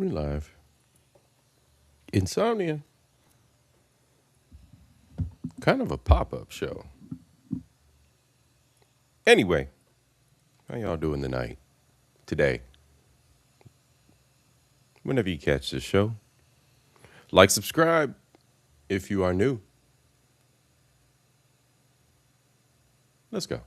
We live. Insomnia. Kind of a pop-up show. Anyway, how y'all doing tonight? Today? Whenever you catch this show. Like, subscribe if you are new. Let's go.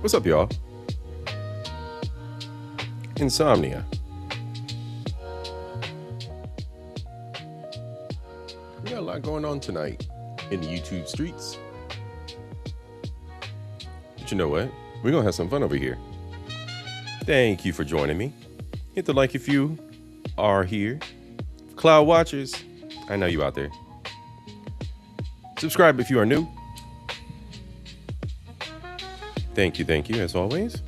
What's up, y'all? Insomnia. We got a lot going on tonight in the YouTube streets. But you know what? We're going to have some fun over here. Thank you for joining me. Hit the like if you are here. Cloud Watchers, I know you out there. Subscribe if you are new. Thank you, as always.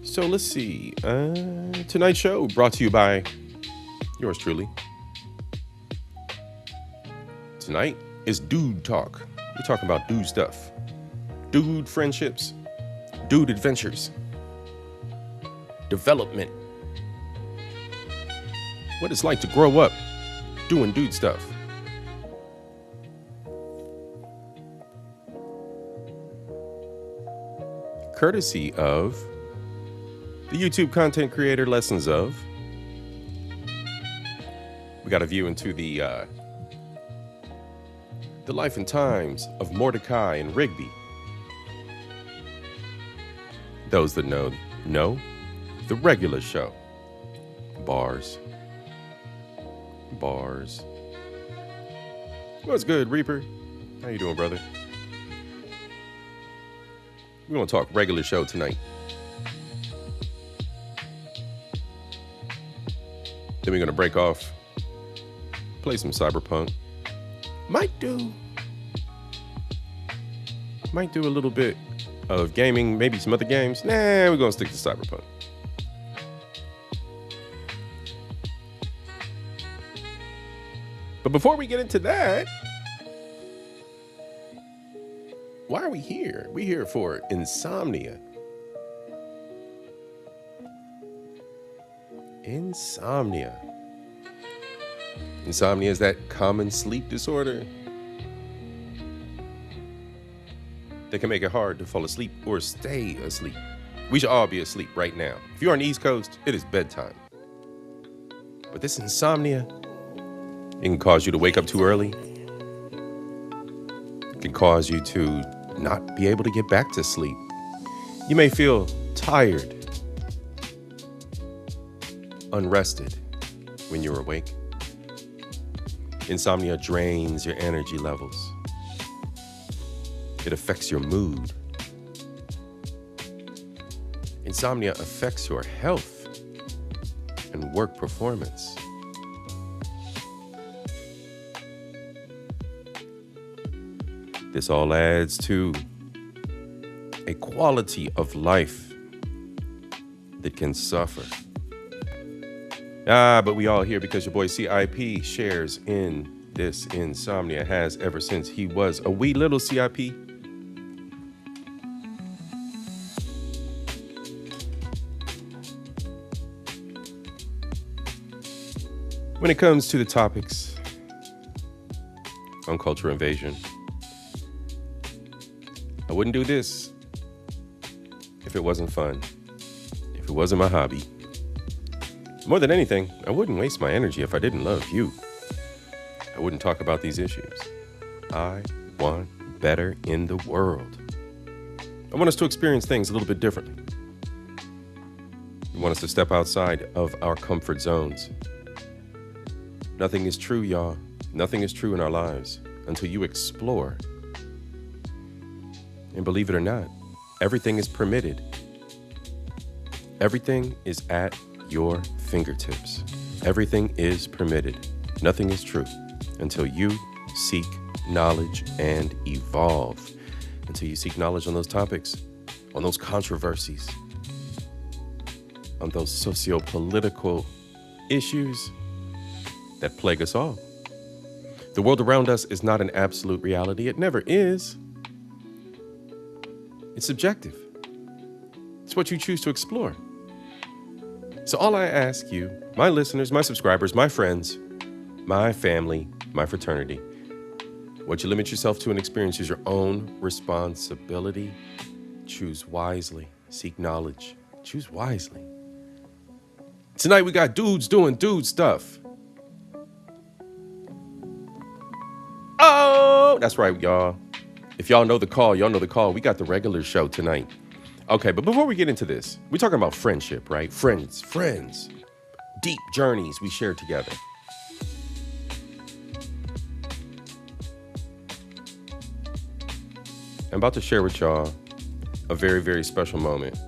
So let's see. Tonight's show brought to you by yours truly. Tonight is Dude Talk. We're talking about dude stuff. Dude friendships. Dude adventures. Development. What it's like to grow up doing dude stuff. Courtesy of the YouTube content creator Lessons of. We got a view into the life and times of Mordecai and Rigby. Those that know the regular show. Bars. What's good, Reaper? How you doing, brother? We're going to talk regular show tonight. Then we're going to break off, play some Cyberpunk. Might do a little bit of gaming, maybe some other games. Nah, we're going to stick to Cyberpunk. But before we get into that, why are we here? We're here for insomnia. Insomnia. Insomnia is that common sleep disorder that can make it hard to fall asleep or stay asleep. We should all be asleep right now. If you're on the East Coast, it is bedtime. But this insomnia, it can cause you to wake up too early. It can cause you to not be able to get back to sleep. You may feel tired, unrested when you're awake. Insomnia drains your energy levels. It affects your mood. Insomnia affects your health and work performance. This all adds to a quality of life that can suffer. But we all here because your boy C.I.P. shares in this insomnia, has ever since he was a wee little C.I.P. When it comes to the topics on Culture Invasion. I wouldn't do this if it wasn't fun, if it wasn't my hobby. More than anything, I wouldn't waste my energy if I didn't love you. I wouldn't talk about these issues. I want better in the world. I want us to experience things a little bit differently. I want us to step outside of our comfort zones. Nothing is true, y'all. Nothing is true in our lives until you explore. And believe it or not, everything is permitted. Everything is at your fingertips. Everything is permitted. Nothing is true until you seek knowledge and evolve. Until you seek knowledge on those topics, on those controversies, on those socio-political issues that plague us all. The world around us is not an absolute reality. It never is. It's subjective. It's what you choose to explore. So all I ask you, my listeners, my subscribers, my friends, my family, my fraternity, what you limit yourself to and experience is your own responsibility. Choose wisely. Seek knowledge. Choose wisely. Tonight we got dudes doing dude stuff. Oh, that's right, y'all. If y'all know the call, y'all know the call. We got the regular show tonight. Okay, but before we get into this, we're talking about friendship, right? Friends. Deep journeys we share together. I'm about to share with y'all a very, very special moment,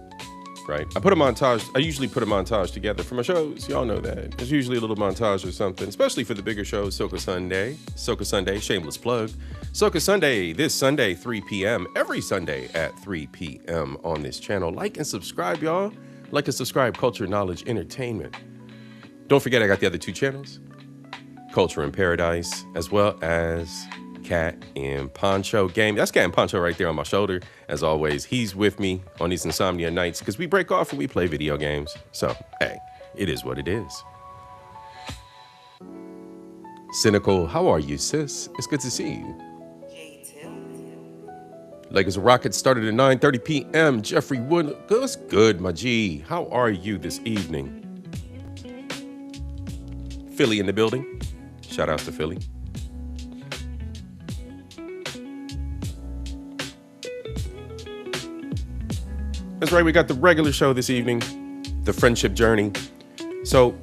right? I usually put a montage together for my shows. Y'all know that. There's usually a little montage or something, especially for the bigger shows, Soca Sunday, shameless plug. Soca Sunday, this Sunday, 3 p.m., every Sunday at 3 p.m. on this channel. Like and subscribe, y'all. Like and subscribe, Culture, Knowledge, Entertainment. Don't forget, I got the other two channels, Culture in Paradise, as well as Cat and Poncho Game. That's Cat and Poncho right there on my shoulder. As always, he's with me on these insomnia nights because we break off and we play video games. So, hey, it is what it is. Cynical, how are you, sis? It's good to see you. Like as a rocket started at 9:30 p.m. Jeffrey Wood, what's good, my G? How are you this evening? Philly in the building. Shout out to Philly. That's right, we got the regular show this evening, the friendship journey. So,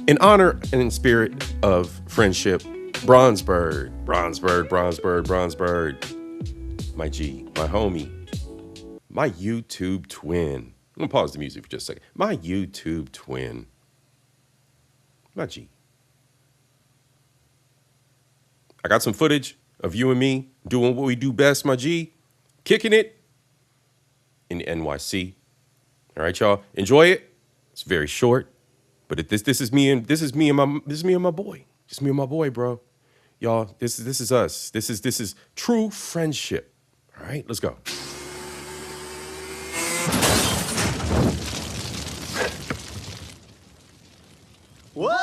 in honor and in spirit of friendship, Bronzebird, my G, my homie, my YouTube twin. I'm gonna pause the music for just a second. My YouTube twin, my G. I got some footage of you and me doing what we do best, my G, kicking it in the NYC. All right, y'all, enjoy it. It's very short, but this is me and my boy. Just me and my boy, bro. Y'all, this is us. This is true friendship. All right, let's go. Whoa!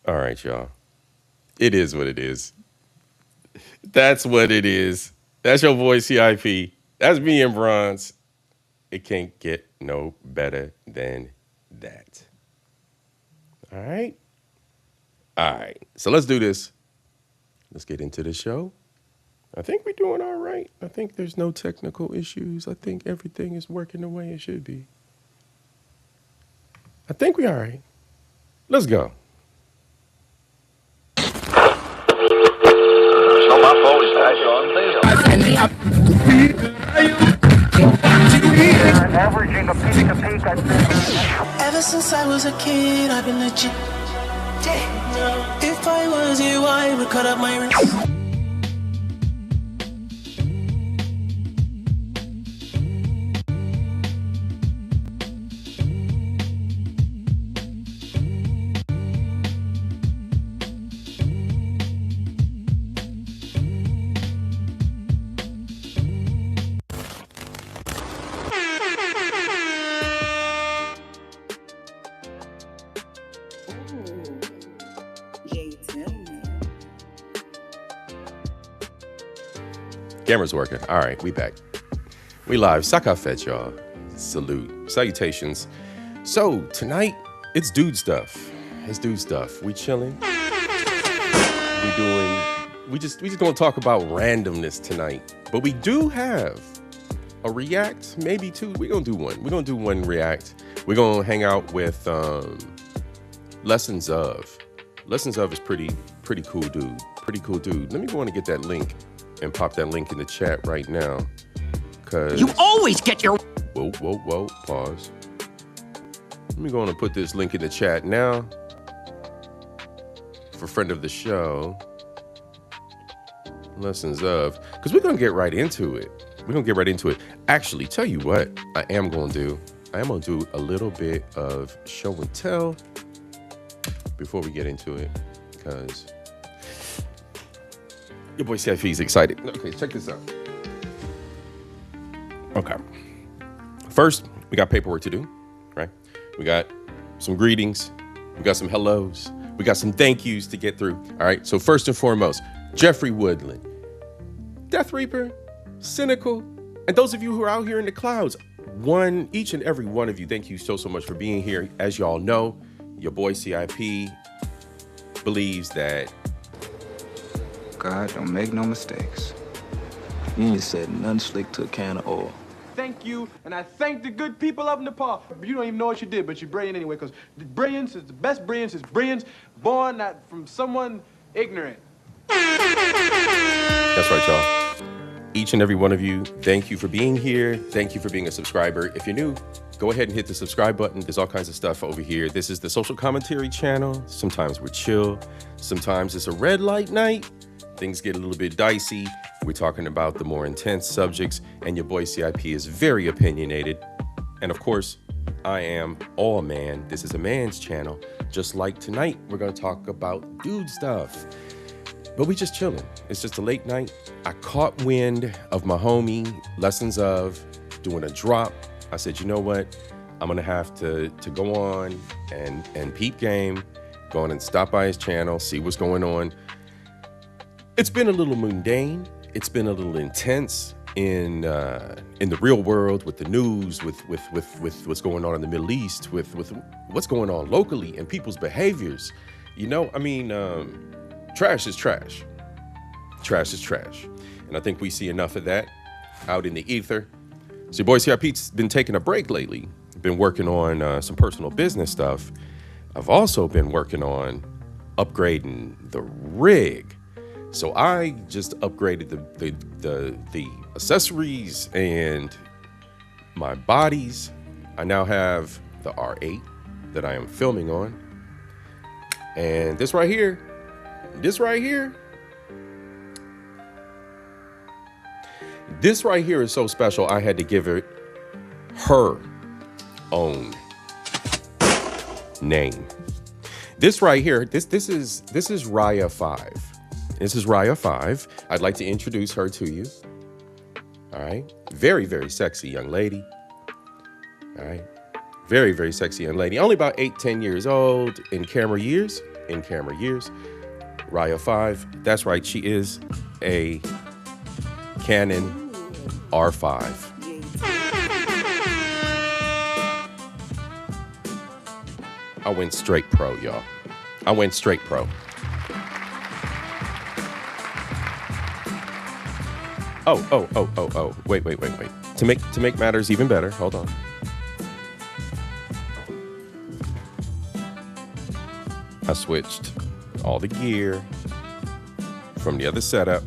All right, y'all. It is what it is. That's what it is. That's your boy C.I.P. That's me and Bronze. It can't get no better than that. All right? All right. So let's do this. Let's get into the show. I think we're doing all right. I think there's no technical issues. I think everything is working the way it should be. I think we're all right. Let's go. Averaging a peak to peak, I think. Ever since I was a kid, I've been legit. If I was you, I would cut up my wrist. Camera's working. All right, we back. We live. Sakafet, y'all. Salute. Salutations. So tonight, it's dude stuff. It's dude stuff. We chilling. We just gonna talk about randomness tonight. But we do have a react, maybe two. We're gonna do one. We're gonna do one react. We're gonna hang out with Lessons Of. Lessons Of is pretty cool dude. Pretty cool dude. Let me go on and get that link and pop that link in the chat right now. Cause you always get your whoa, pause. Let me go on and put this link in the chat now for friend of the show. Lessons Of, because we're gonna get right into it. We're gonna get right into it. Actually, tell you what I am gonna do a little bit of show and tell before we get into it, because your boy C.I.P is excited. Okay, check this out. Okay. First, we got paperwork to do, right? We got some greetings. We got some hellos. We got some thank yous to get through. All right. So first and foremost, Jeffrey Woodland, Death Reaper, Cynical, and those of you who are out here in the clouds, each and every one of you, thank you so much for being here. As y'all know, your boy C.I.P believes that God don't make no mistakes. You ain't said nothing slick to a can of oil. Thank you, and I thank the good people of Nepal. You don't even know what you did, but you're brilliant anyway, because the brilliance is the best brilliance is brilliance born not from someone ignorant. That's right, y'all. Each and every one of you, thank you for being here. Thank you for being a subscriber. If you're new, go ahead and hit the subscribe button. There's all kinds of stuff over here. This is the social commentary channel. Sometimes we're chill. Sometimes it's a red light night. Things get a little bit dicey. We're talking about the more intense subjects, and your boy C.I.P is very opinionated. And of course, I am all man. This is a man's channel. Just like tonight, we're gonna talk about dude stuff. But we just chilling. It's just a late night. I caught wind of my homie, Lessons Of, doing a drop. I said, you know what? I'm gonna have to go on and peep game, go on and stop by his channel, see what's going on. It's been a little mundane. It's been a little intense in the real world, with the news, with what's going on in the Middle East, with what's going on locally and people's behaviors. You know, I mean, trash is trash. Trash is trash. And I think we see enough of that out in the ether. So your boy C.I.P's been taking a break lately. Been working on some personal business stuff. I've also been working on upgrading the rig. So I just upgraded the accessories and my bodies. I now have the R8 that I am filming on. And this right here is so special, I had to give it her own name. This right here, this is Raya 5. This is Raya 5. I'd like to introduce her to you. All right. Very, very sexy young lady. All right. Very, very sexy young lady. Only about 8-10 years old in camera years. Raya 5. That's right. She is a Canon R5. I went straight pro, y'all. I went straight pro. Oh. Wait. To make matters even better, hold on. I switched all the gear from the other setup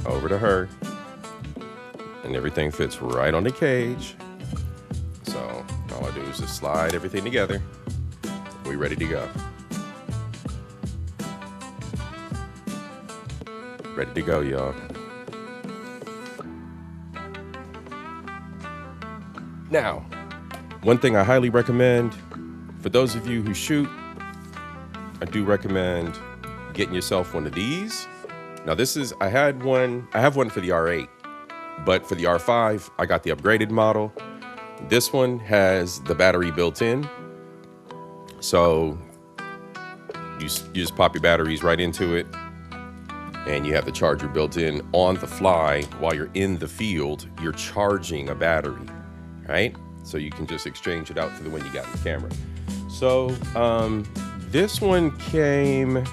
over to her, and everything fits right on the cage. So all I do is just slide everything together. We ready to go. Ready to go, y'all. Now, one thing I highly recommend for those of you who shoot, I do recommend getting yourself one of these. Now I have one for the R8, but for the R5, I got the upgraded model. This one has the battery built in. So you just pop your batteries right into it and you have the charger built in on the fly while you're in the field. You're charging a battery, right? So you can just exchange it out to the one you got in the camera. So this one came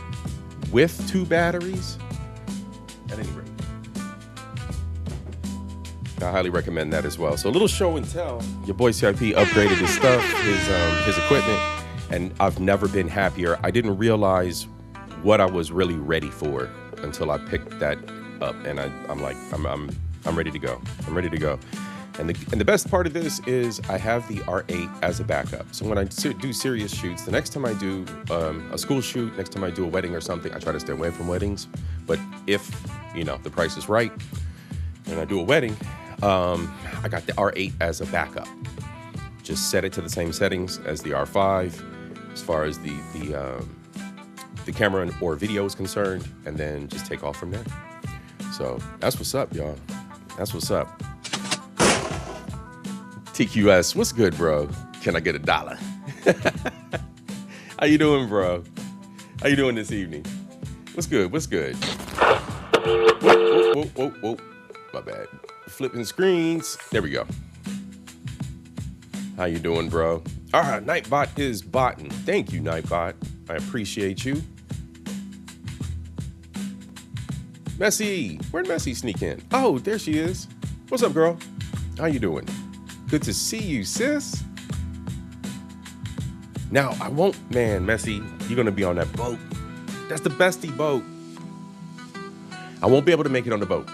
with 2 batteries at any rate. I highly recommend that as well. So a little show and tell. Your boy C.I.P. upgraded his stuff, his equipment, and I've never been happier. I didn't realize what I was really ready for until I picked that up, and I'm like, I'm ready to go. I'm ready to go. And the best part of this is I have the R8 as a backup. So when I do serious shoots, the next time I do a school shoot, next time I do a wedding or something, I try to stay away from weddings. But if, the price is right and I do a wedding, I got the R8 as a backup. Just set it to the same settings as the R5 as far as the camera or video is concerned, and then just take off from there. So that's what's up, y'all. That's what's up. TQS, what's good, bro? Can I get $1? How you doing, bro? How you doing this evening? What's good? What's good? Whoa. My bad. Flipping screens. There we go. How you doing, bro? All right, Nightbot is botting. Thank you, Nightbot. I appreciate you. Messi. Where'd Messi sneak in? Oh, there she is. What's up, girl? How you doing? Good to see you, sis. Now, I won't, man, Messi, you're going to be on that boat. That's the bestie boat. I won't be able to make it on the boat.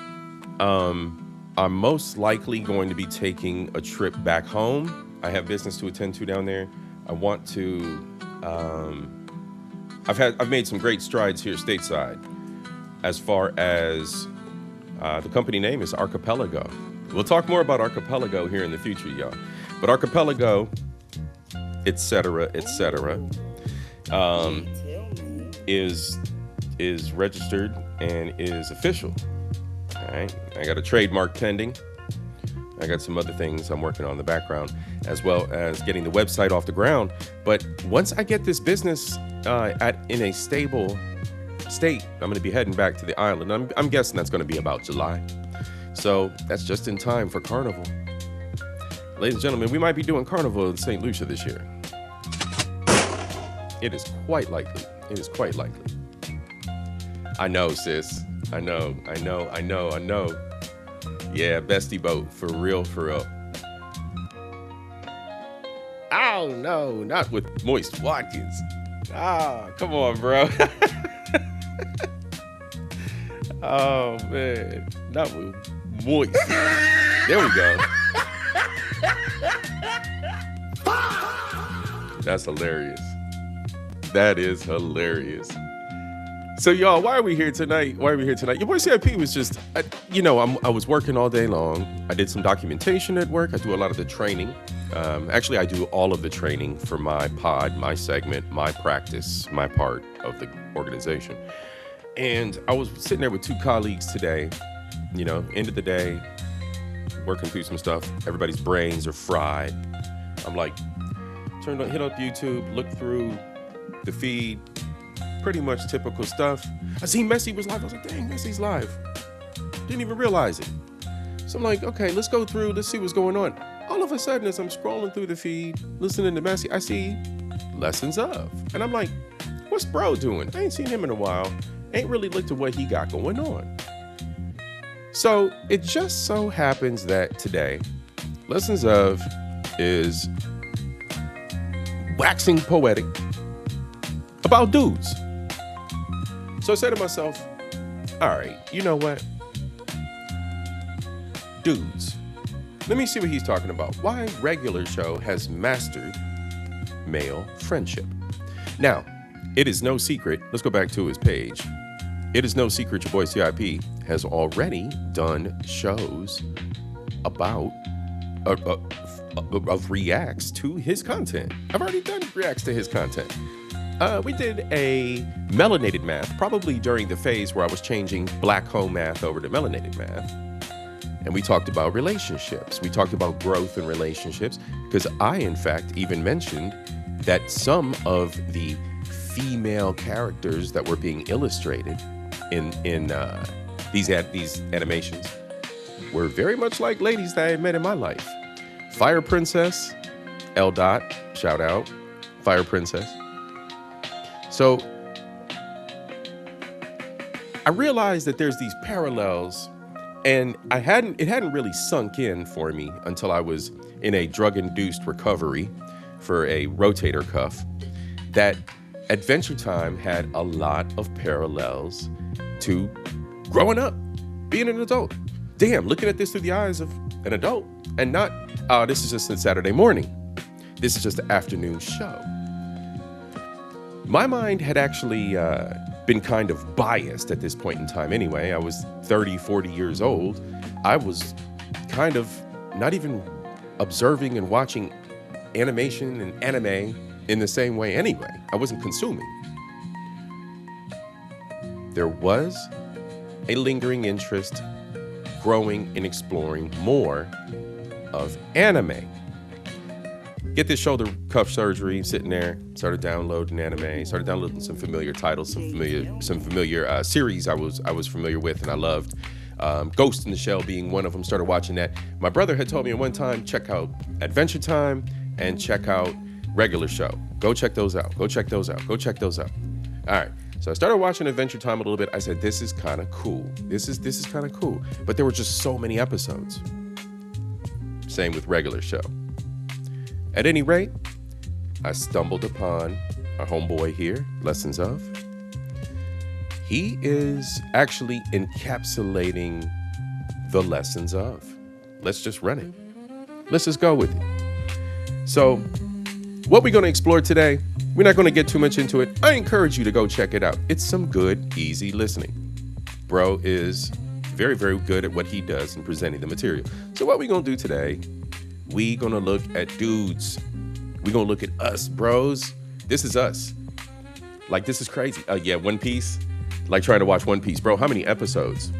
I'm most likely going to be taking a trip back home. I have business to attend to down there. I want to, I've made some great strides here stateside as far as the company name is Archipelago. We'll talk more about Archipelago here in the future, y'all. But Archipelago, et cetera, is registered and is official. All right, I got a trademark pending. I got some other things I'm working on in the background, as well as getting the website off the ground. But once I get this business in a stable state, I'm going to be heading back to the island. I'm guessing that's going to be about July. So that's just in time for Carnival. Ladies and gentlemen, we might be doing Carnival in St. Lucia this year. It is quite likely. It is quite likely. I know, sis. I know. Yeah, bestie boat. For real. Oh, no, not with Moist Watkins. Come on, bro. Oh, man. Not with Moist. There we go. That's hilarious. That is hilarious. So, y'all, why are we here tonight? Your boy C.I.P. was just, I was working all day long. I did some documentation at work. I do a lot of the training. Actually, I do all of the training for my pod, my segment, my practice, my part of the organization. And I was sitting there with 2 colleagues today, end of the day, working through some stuff. Everybody's brains are fried. I'm like, hit up YouTube, look through the feed, pretty much typical stuff. I seen Messi was live. I was like, dang, Messi's live. Didn't even realize it. So I'm like, okay, let's go through, let's see what's going on. All of a sudden, as I'm scrolling through the feed, listening to Messi, I see Lessons Of. And I'm like, what's bro doing? I ain't seen him in a while. Ain't really looked at what he got going on. So it just so happens that today, Lessons Of is waxing poetic about dudes. So I said to myself, all right, you know what? Dudes. Let me see what he's talking about. Why Regular Show has mastered male friendship. Now, it is no secret. Let's go back to his page. It is no secret your boy C.I.P. has already done shows about of reacts to his content. I've already done reacts to his content. We did a melanated math, probably during the phase where I was changing black home math over to melanated math. And we talked about relationships. We talked about growth in relationships, because I, in fact, even mentioned that some of the female characters that were being illustrated in these animations were very much like ladies that I had met in my life. Fire Princess, L. Dot, shout out, Fire Princess. So I realized that there's these parallels, and it hadn't really sunk in for me until I was in a drug-induced recovery for a rotator cuff, that Adventure Time had a lot of parallels to growing up, being an adult. Damn, looking at this through the eyes of an adult, and not, this is just a Saturday morning. This is just an afternoon show. My mind had actually been kind of biased at this point in time anyway. I was 30, 40 years old. I was kind of not even observing and watching animation and anime in the same way anyway. I wasn't consuming. There was a lingering interest growing and exploring more of anime. Get this shoulder cuff surgery, sitting there, started downloading anime, started downloading some familiar titles, some familiar series I was familiar with and I loved. Ghost in the Shell being one of them, started watching that. My brother had told me at one time, check out Adventure Time and check out Regular Show. Go check those out. Go check those out. Go check those out. All right. So I started watching Adventure Time a little bit. I said, this is kind of cool. This is kind of cool. But there were just so many episodes. Same with Regular Show. At any rate, I stumbled upon our homeboy here, Lessons of. He is actually encapsulating the lessons of. Let's just run it. Let's just go with it. So, what we're going to explore today, we're not going to get too much into it. I encourage you to go check it out. It's some good, easy listening. Bro is very, very good at what he does in presenting the material. So what we're going to do today, we going to look at dudes. We're going to look at us, bros. This is us. Like, this is crazy. Yeah, One Piece. Like trying to watch One Piece. Bro, how many episodes?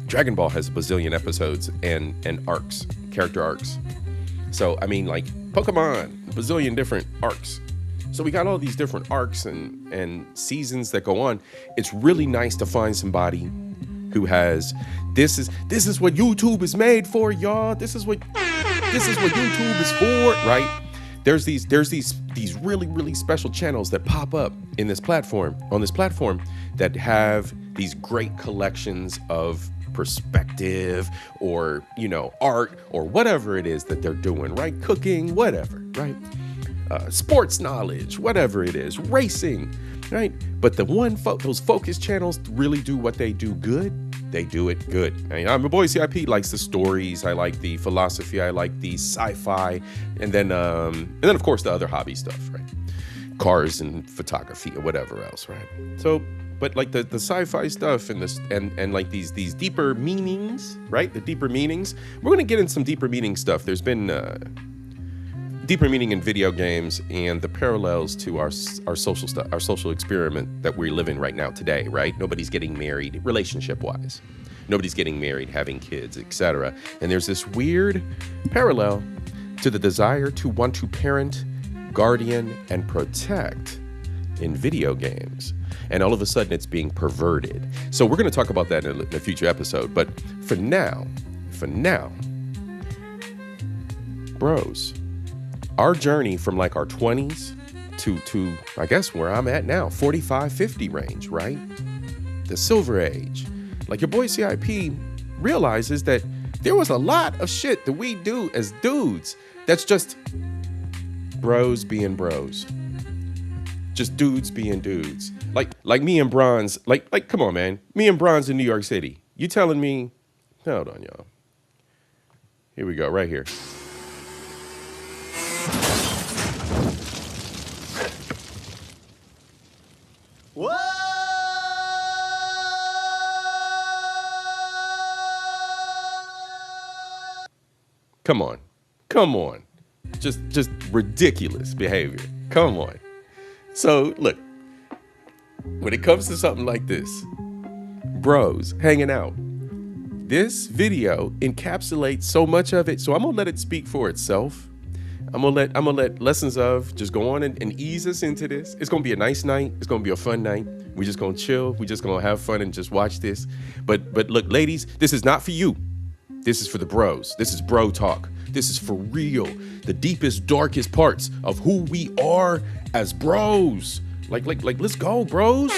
Dragon Ball has a bazillion episodes and arcs, character arcs. So, I mean, like, Pokemon, a bazillion different arcs. So we got all these different arcs and seasons that go on. It's really nice to find somebody who has, this is what YouTube is made for, y'all. This is what YouTube is for, right? There's these really, really special channels that pop up in this platform, that have these great collections of perspective or, you know, art or whatever it is that they're doing, right? Cooking, whatever, right? Sports knowledge, whatever it is, racing, right? But those focus channels really do what they do good. They do it good. I mean, my boy C.I.P. likes the stories. I like the philosophy. I like the sci-fi, and then of course the other hobby stuff, right? Cars and photography or whatever else, right? So, but like the sci-fi stuff and like these deeper meanings, right? The deeper meanings. We're gonna get in some deeper meaning stuff. There's been deeper meaning in video games and the parallels to our social stuff, our social experiment that we're living right now today, right? Nobody's getting married relationship-wise. Nobody's getting married, having kids, etc. And there's this weird parallel to the desire to want to parent, guardian, and protect in video games. And all of a sudden it's being perverted. So we're going to talk about that in a future episode. But for now, bros, our journey from like our 20s to I guess where I'm at now, 45, 50 range, right? The silver age. Like your boy CIP realizes that there was a lot of shit that we do as dudes that's just bros being bros. Just dudes being dudes. Like me and Bronze, like come on, man. Me and Bronze in New York City. You telling me, hold on, y'all. Here we go, right here. Whoa! Come on. Just ridiculous behavior. Come on. So look, when it comes to something like this, bros hanging out, this video encapsulates so much of it. So I'm gonna let it speak for itself. I'm gonna let Lessons of just go on and ease us into this. It's gonna be a nice night. It's gonna be a fun night. We're just gonna chill. We're just gonna have fun and just watch this. But look, ladies, this is not for you. This is for the bros. This is bro talk. This is for real. The deepest, darkest parts of who we are as bros. Like, let's go, bros.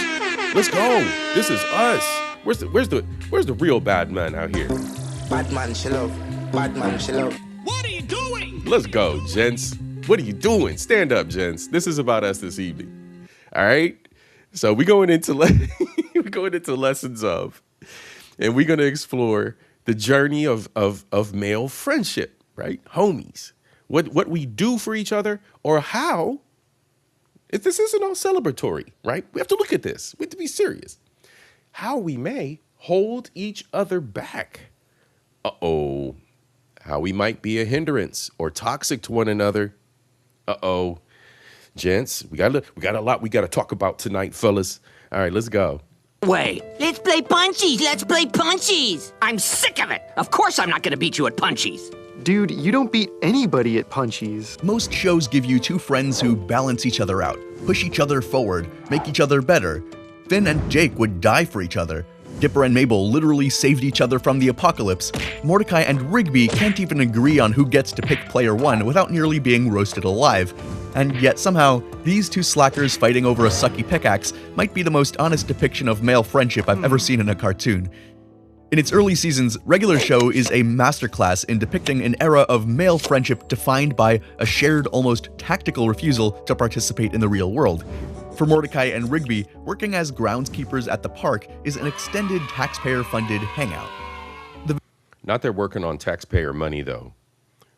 Let's go. This is us. Where's the real bad man out here? Bad man, chill out. Bad man, chill out. What are you doing? Let's go, gents. What are you doing? Stand up, gents. This is about us this evening. All right. So we're going into Lessons of, and we're gonna explore the journey of male friendship, right? Homies. What we do for each other, or how. If this isn't all celebratory, right? We have to look at this. We have to be serious. How we may hold each other back. Uh-oh. How we might be a hindrance or toxic to one another. Uh-oh. Gents, we got a lot we got to talk about tonight, fellas. All right, let's go. Wait. Let's play punchies. Let's play punchies. I'm sick of it. Of course I'm not going to beat you at punchies. Dude, you don't beat anybody at punchies. Most shows give you two friends who balance each other out, push each other forward, make each other better. Finn and Jake would die for each other. Dipper and Mabel literally saved each other from the apocalypse. Mordecai and Rigby can't even agree on who gets to pick player one without nearly being roasted alive. And yet somehow, these two slackers fighting over a sucky pickaxe might be the most honest depiction of male friendship I've ever seen in a cartoon. In its early seasons, Regular Show is a masterclass in depicting an era of male friendship defined by a shared, almost tactical refusal to participate in the real world. For Mordecai and Rigby, working as groundskeepers at the park is an extended taxpayer-funded hangout. Not they're working on taxpayer money, though.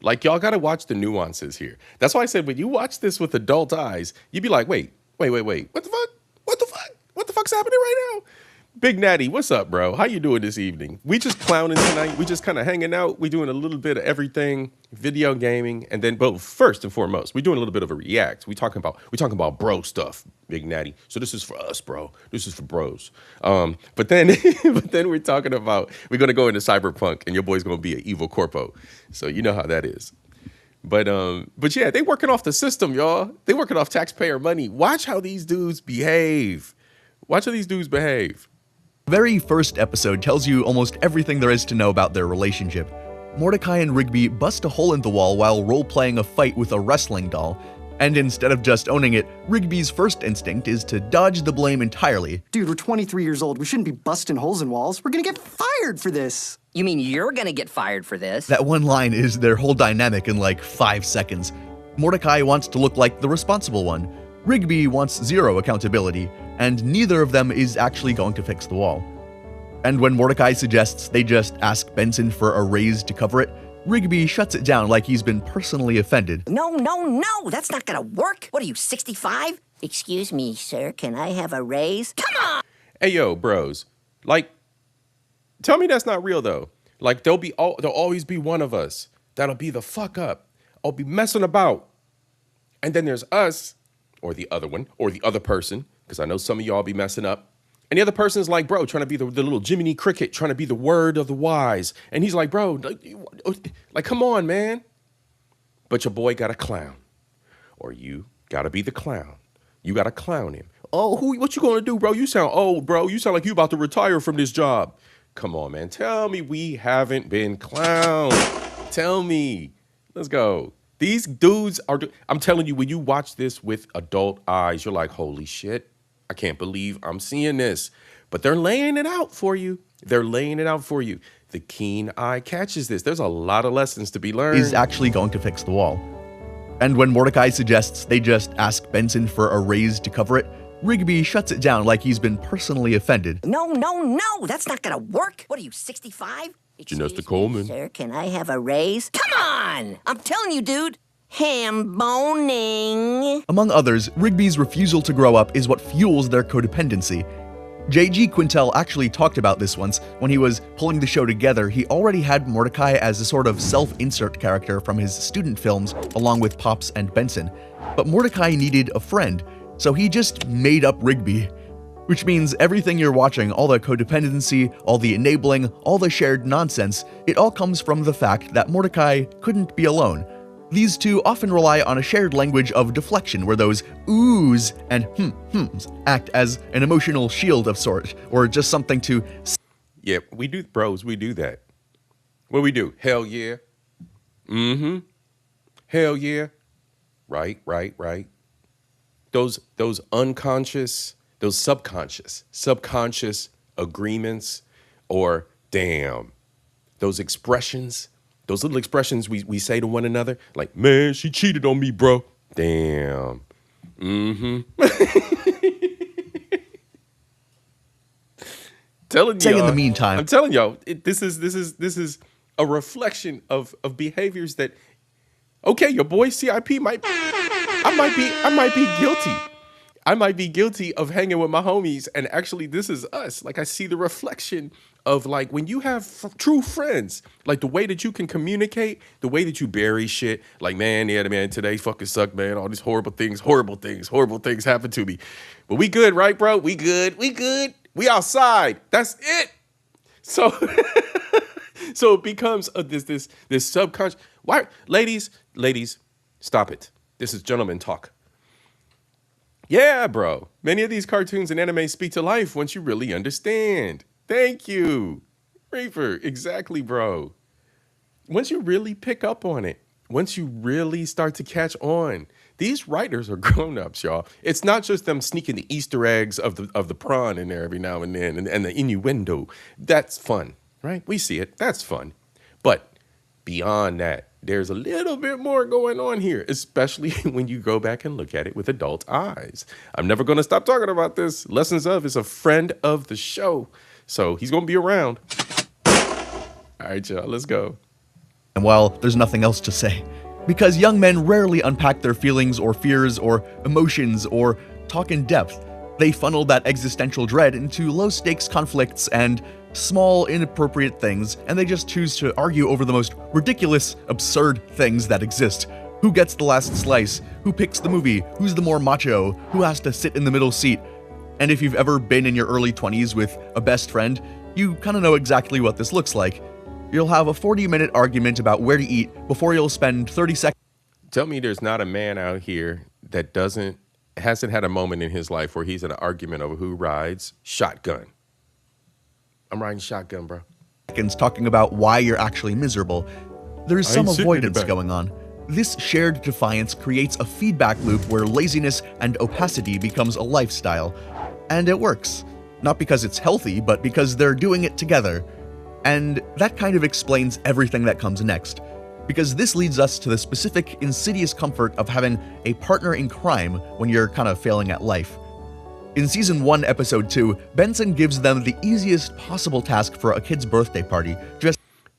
Like, y'all got to watch the nuances here. That's why I said when you watch this with adult eyes, you'd be like, wait. What the fuck? What the fuck's happening right now? Big Natty, what's up, bro? How you doing this evening? We just clowning tonight. We just kind of hanging out. We doing a little bit of everything, video gaming, and then, but first and foremost, we doing a little bit of a react. We talking about bro stuff, Big Natty. So this is for us, bro. This is for bros. But then we're talking about we're gonna go into cyberpunk, and your boy's gonna be an evil corpo. So you know how that is. But yeah, they working off the system, y'all. They working off taxpayer money. Watch how these dudes behave. The very first episode tells you almost everything there is to know about their relationship. Mordecai and Rigby bust a hole in the wall while role-playing a fight with a wrestling doll. And instead of just owning it, Rigby's first instinct is to dodge the blame entirely. Dude, we're 23 years old. We shouldn't be busting holes in walls. We're gonna get fired for this. You mean you're going to get fired for this? That one line is their whole dynamic in like 5 seconds. Mordecai wants to look like the responsible one. Rigby wants zero accountability, and neither of them is actually going to fix the wall. And when Mordecai suggests they just ask Benson for a raise to cover it, Rigby shuts it down like he's been personally offended. No, that's not going to work. What are you, 65? Excuse me, sir, can I have a raise? Come on! Hey, yo, bros. Like, tell me that's not real, though. Like, there'll always be one of us that'll be the fuck up. I'll be messing about. And then there's us, or the other one, or the other person, because I know some of y'all be messing up. And the other person's like, bro, trying to be the little Jiminy Cricket, trying to be the word of the wise. And he's like, bro, like, come on, man. But your boy got a clown. Or you got to be the clown. You got to clown him. Oh, what you going to do, bro? You sound old, bro. You sound like you about to retire from this job. Come on, man. Tell me we haven't been clowned. Tell me. Let's go. These dudes are, I'm telling you, when you watch this with adult eyes, you're like, holy shit. I can't believe I'm seeing this. But they're laying it out for you. The keen eye catches this. There's a lot of lessons to be learned. Is actually going to fix the wall. And when Mordecai suggests they just ask Benson for a raise to cover it, Rigby shuts it down like he's been personally offended. No, that's not going to work. What are you, 65? Janessa Coleman. Sir, can I have a raise? Come on! I'm telling you, dude. Ham boning. Among others, Rigby's refusal to grow up is what fuels their codependency. J.G. Quintel actually talked about this once. When he was pulling the show together, he already had Mordecai as a sort of self-insert character from his student films, along with Pops and Benson. But Mordecai needed a friend, so he just made up Rigby. Which means everything you're watching, all the codependency, all the enabling, all the shared nonsense, it all comes from the fact that Mordecai couldn't be alone. These two often rely on a shared language of deflection where those oohs and hms act as an emotional shield of sort, or just something to... Yeah, we do, bros, we do that. What we do? Hell yeah. Mm-hmm. Hell yeah. Right. Those unconscious, those subconscious agreements, or damn, those expressions, those little expressions we say to one another, like, man, she cheated on me, bro. Damn. Mm-hmm. Telling Say y'all, in the meantime. I'm telling y'all, this is a reflection of behaviors that, okay, your boy C.I.P. I might be guilty. I might be guilty of hanging with my homies, and actually this is us. Like, I see the reflection of, like, when you have true friends, like the way that you can communicate, the way that you bury shit, like, man, yeah, man, today fucking sucked, man, all these horrible things happen to me. But we good, right, bro? We good. We outside. That's it. So so it becomes this subconscious. Why, ladies, stop it. This is gentleman talk. Yeah, bro. Many of these cartoons and anime speak to life once you really understand. Thank you, Reaper. Exactly, bro. Once you really pick up on it, once you really start to catch on, these writers are grown-ups, y'all. It's not just them sneaking the Easter eggs of the prawn in there every now and then, and the innuendo. That's fun, right? We see it. That's fun. But beyond that, there's a little bit more going on here, especially when you go back and look at it with adult eyes. I'm never going to stop talking about this. Lessons of is a friend of the show, so he's going to be around. All right, y'all, let's go. And while there's nothing else to say, because young men rarely unpack their feelings or fears or emotions or talk in depth, they funnel that existential dread into low-stakes conflicts and small, inappropriate things, and they just choose to argue over the most ridiculous, absurd things that exist. Who gets the last slice? Who picks the movie? Who's the more macho? Who has to sit in the middle seat? And if you've ever been in your early 20s with a best friend, you kind of know exactly what this looks like. You'll have a 40-minute argument about where to eat before you'll spend 30 seconds. Tell me there's not a man out here that hasn't had a moment in his life where he's in an argument over who rides shotgun. I'm riding shotgun, bro. Talking about why you're actually miserable. There's some avoidance going on. This shared defiance creates a feedback loop where laziness and opacity becomes a lifestyle. And it works. Not because it's healthy, but because they're doing it together. And that kind of explains everything that comes next. Because this leads us to the specific, insidious comfort of having a partner in crime when you're kind of failing at life. In Season 1, Episode 2, Benson gives them the easiest possible task for a kid's birthday party.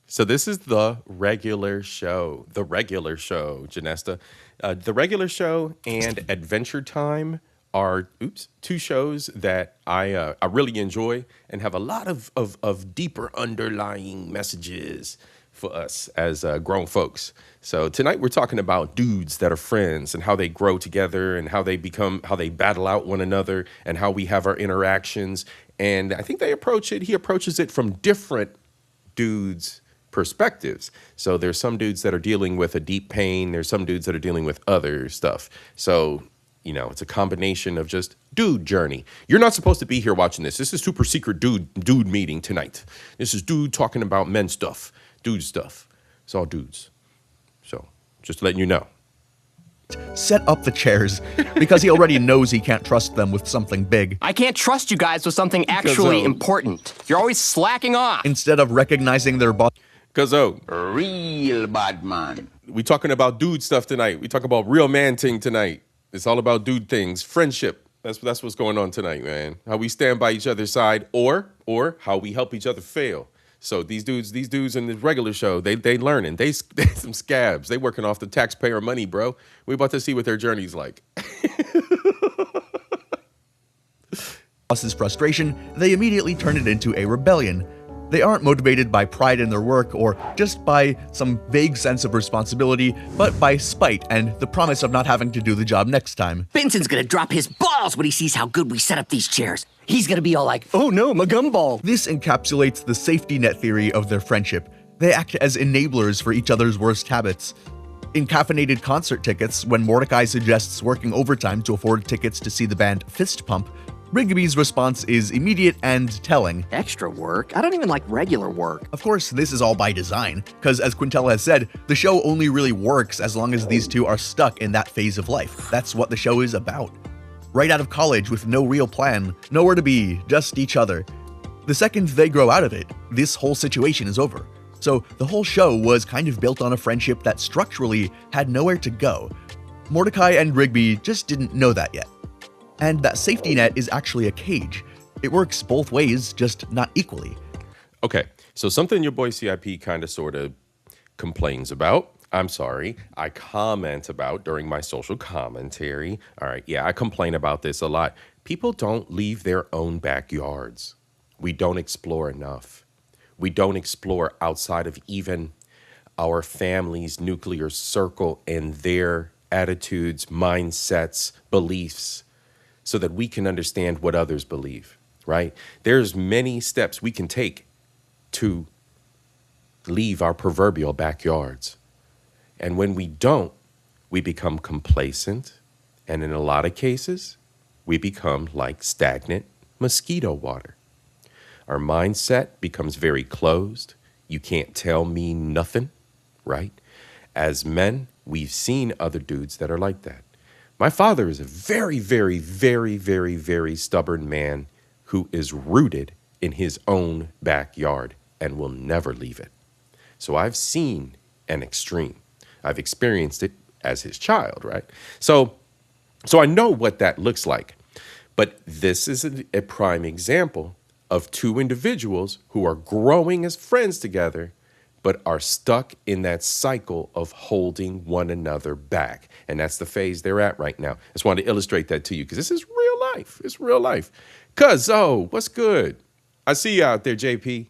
So this is the regular show, Janesta. The regular show and Adventure Time are two shows that I really enjoy and have a lot of deeper underlying messages for us as grown folks. So tonight we're talking about dudes that are friends and how they grow together and how they battle out one another and how we have our interactions. And I think he approaches it from different dudes' perspectives. So there's some dudes that are dealing with a deep pain. There's some dudes that are dealing with other stuff. So, you know, it's a combination of just dude journey. You're not supposed to be here watching this. This is super secret dude meeting tonight. This is dude talking about men stuff. Dude stuff. It's all dudes. So, just letting you know. Set up the chairs, because he already knows he can't trust them with something big. I can't trust you guys with something actually important. You're always slacking off. Instead of recognizing their boss. Cause real bad man. We talking about dude stuff tonight. We talk about real man ting tonight. It's all about dude things. Friendship. That's what's going on tonight, man. How we stand by each other's side or how we help each other fail. So these dudes in the regular show, they learning. They some scabs. They working off the taxpayer money, bro. We about to see what their journey's like. Boss's frustration, they immediately turn it into a rebellion. They aren't motivated by pride in their work or just by some vague sense of responsibility, but by spite and the promise of not having to do the job next time. Benson's gonna drop his balls when he sees how good we set up these chairs. He's gonna be all like, oh no, my gumball. This encapsulates the safety net theory of their friendship. They act as enablers for each other's worst habits. In caffeinated concert tickets, when Mordecai suggests working overtime to afford tickets to see the band Fist Pump, Rigby's response is immediate and telling. Extra work? I don't even like regular work. Of course, this is all by design, because as Quintella has said, the show only really works as long as these two are stuck in that phase of life. That's what the show is about. Right out of college with no real plan, nowhere to be, just each other. The second they grow out of it, this whole situation is over. So the whole show was kind of built on a friendship that structurally had nowhere to go. Mordecai and Rigby just didn't know that yet. And that safety net is actually a cage. It works both ways, just not equally. Okay, so something your boy C.I.P. kind of sort of complains about. I comment about during my social commentary. All right, yeah, I complain about this a lot. People don't leave their own backyards. We don't explore enough. We don't explore outside of even our family's nuclear circle and their attitudes, mindsets, beliefs, so that we can understand what others believe, right? There's many steps we can take to leave our proverbial backyards. And when we don't, we become complacent. And in a lot of cases, we become like stagnant mosquito water. Our mindset becomes very closed. You can't tell me nothing, right? As men, we've seen other dudes that are like that. My father is a very, very, very, very, very stubborn man who is rooted in his own backyard and will never leave it. So I've seen an extreme. I've experienced it as his child, right? So I know what that looks like. But this is a prime example of two individuals who are growing as friends together, but are stuck in that cycle of holding one another back. And that's the phase they're at right now. I just wanted to illustrate that to you because this is real life. It's real life. Cuzzo, what's good? I see you out there, JP.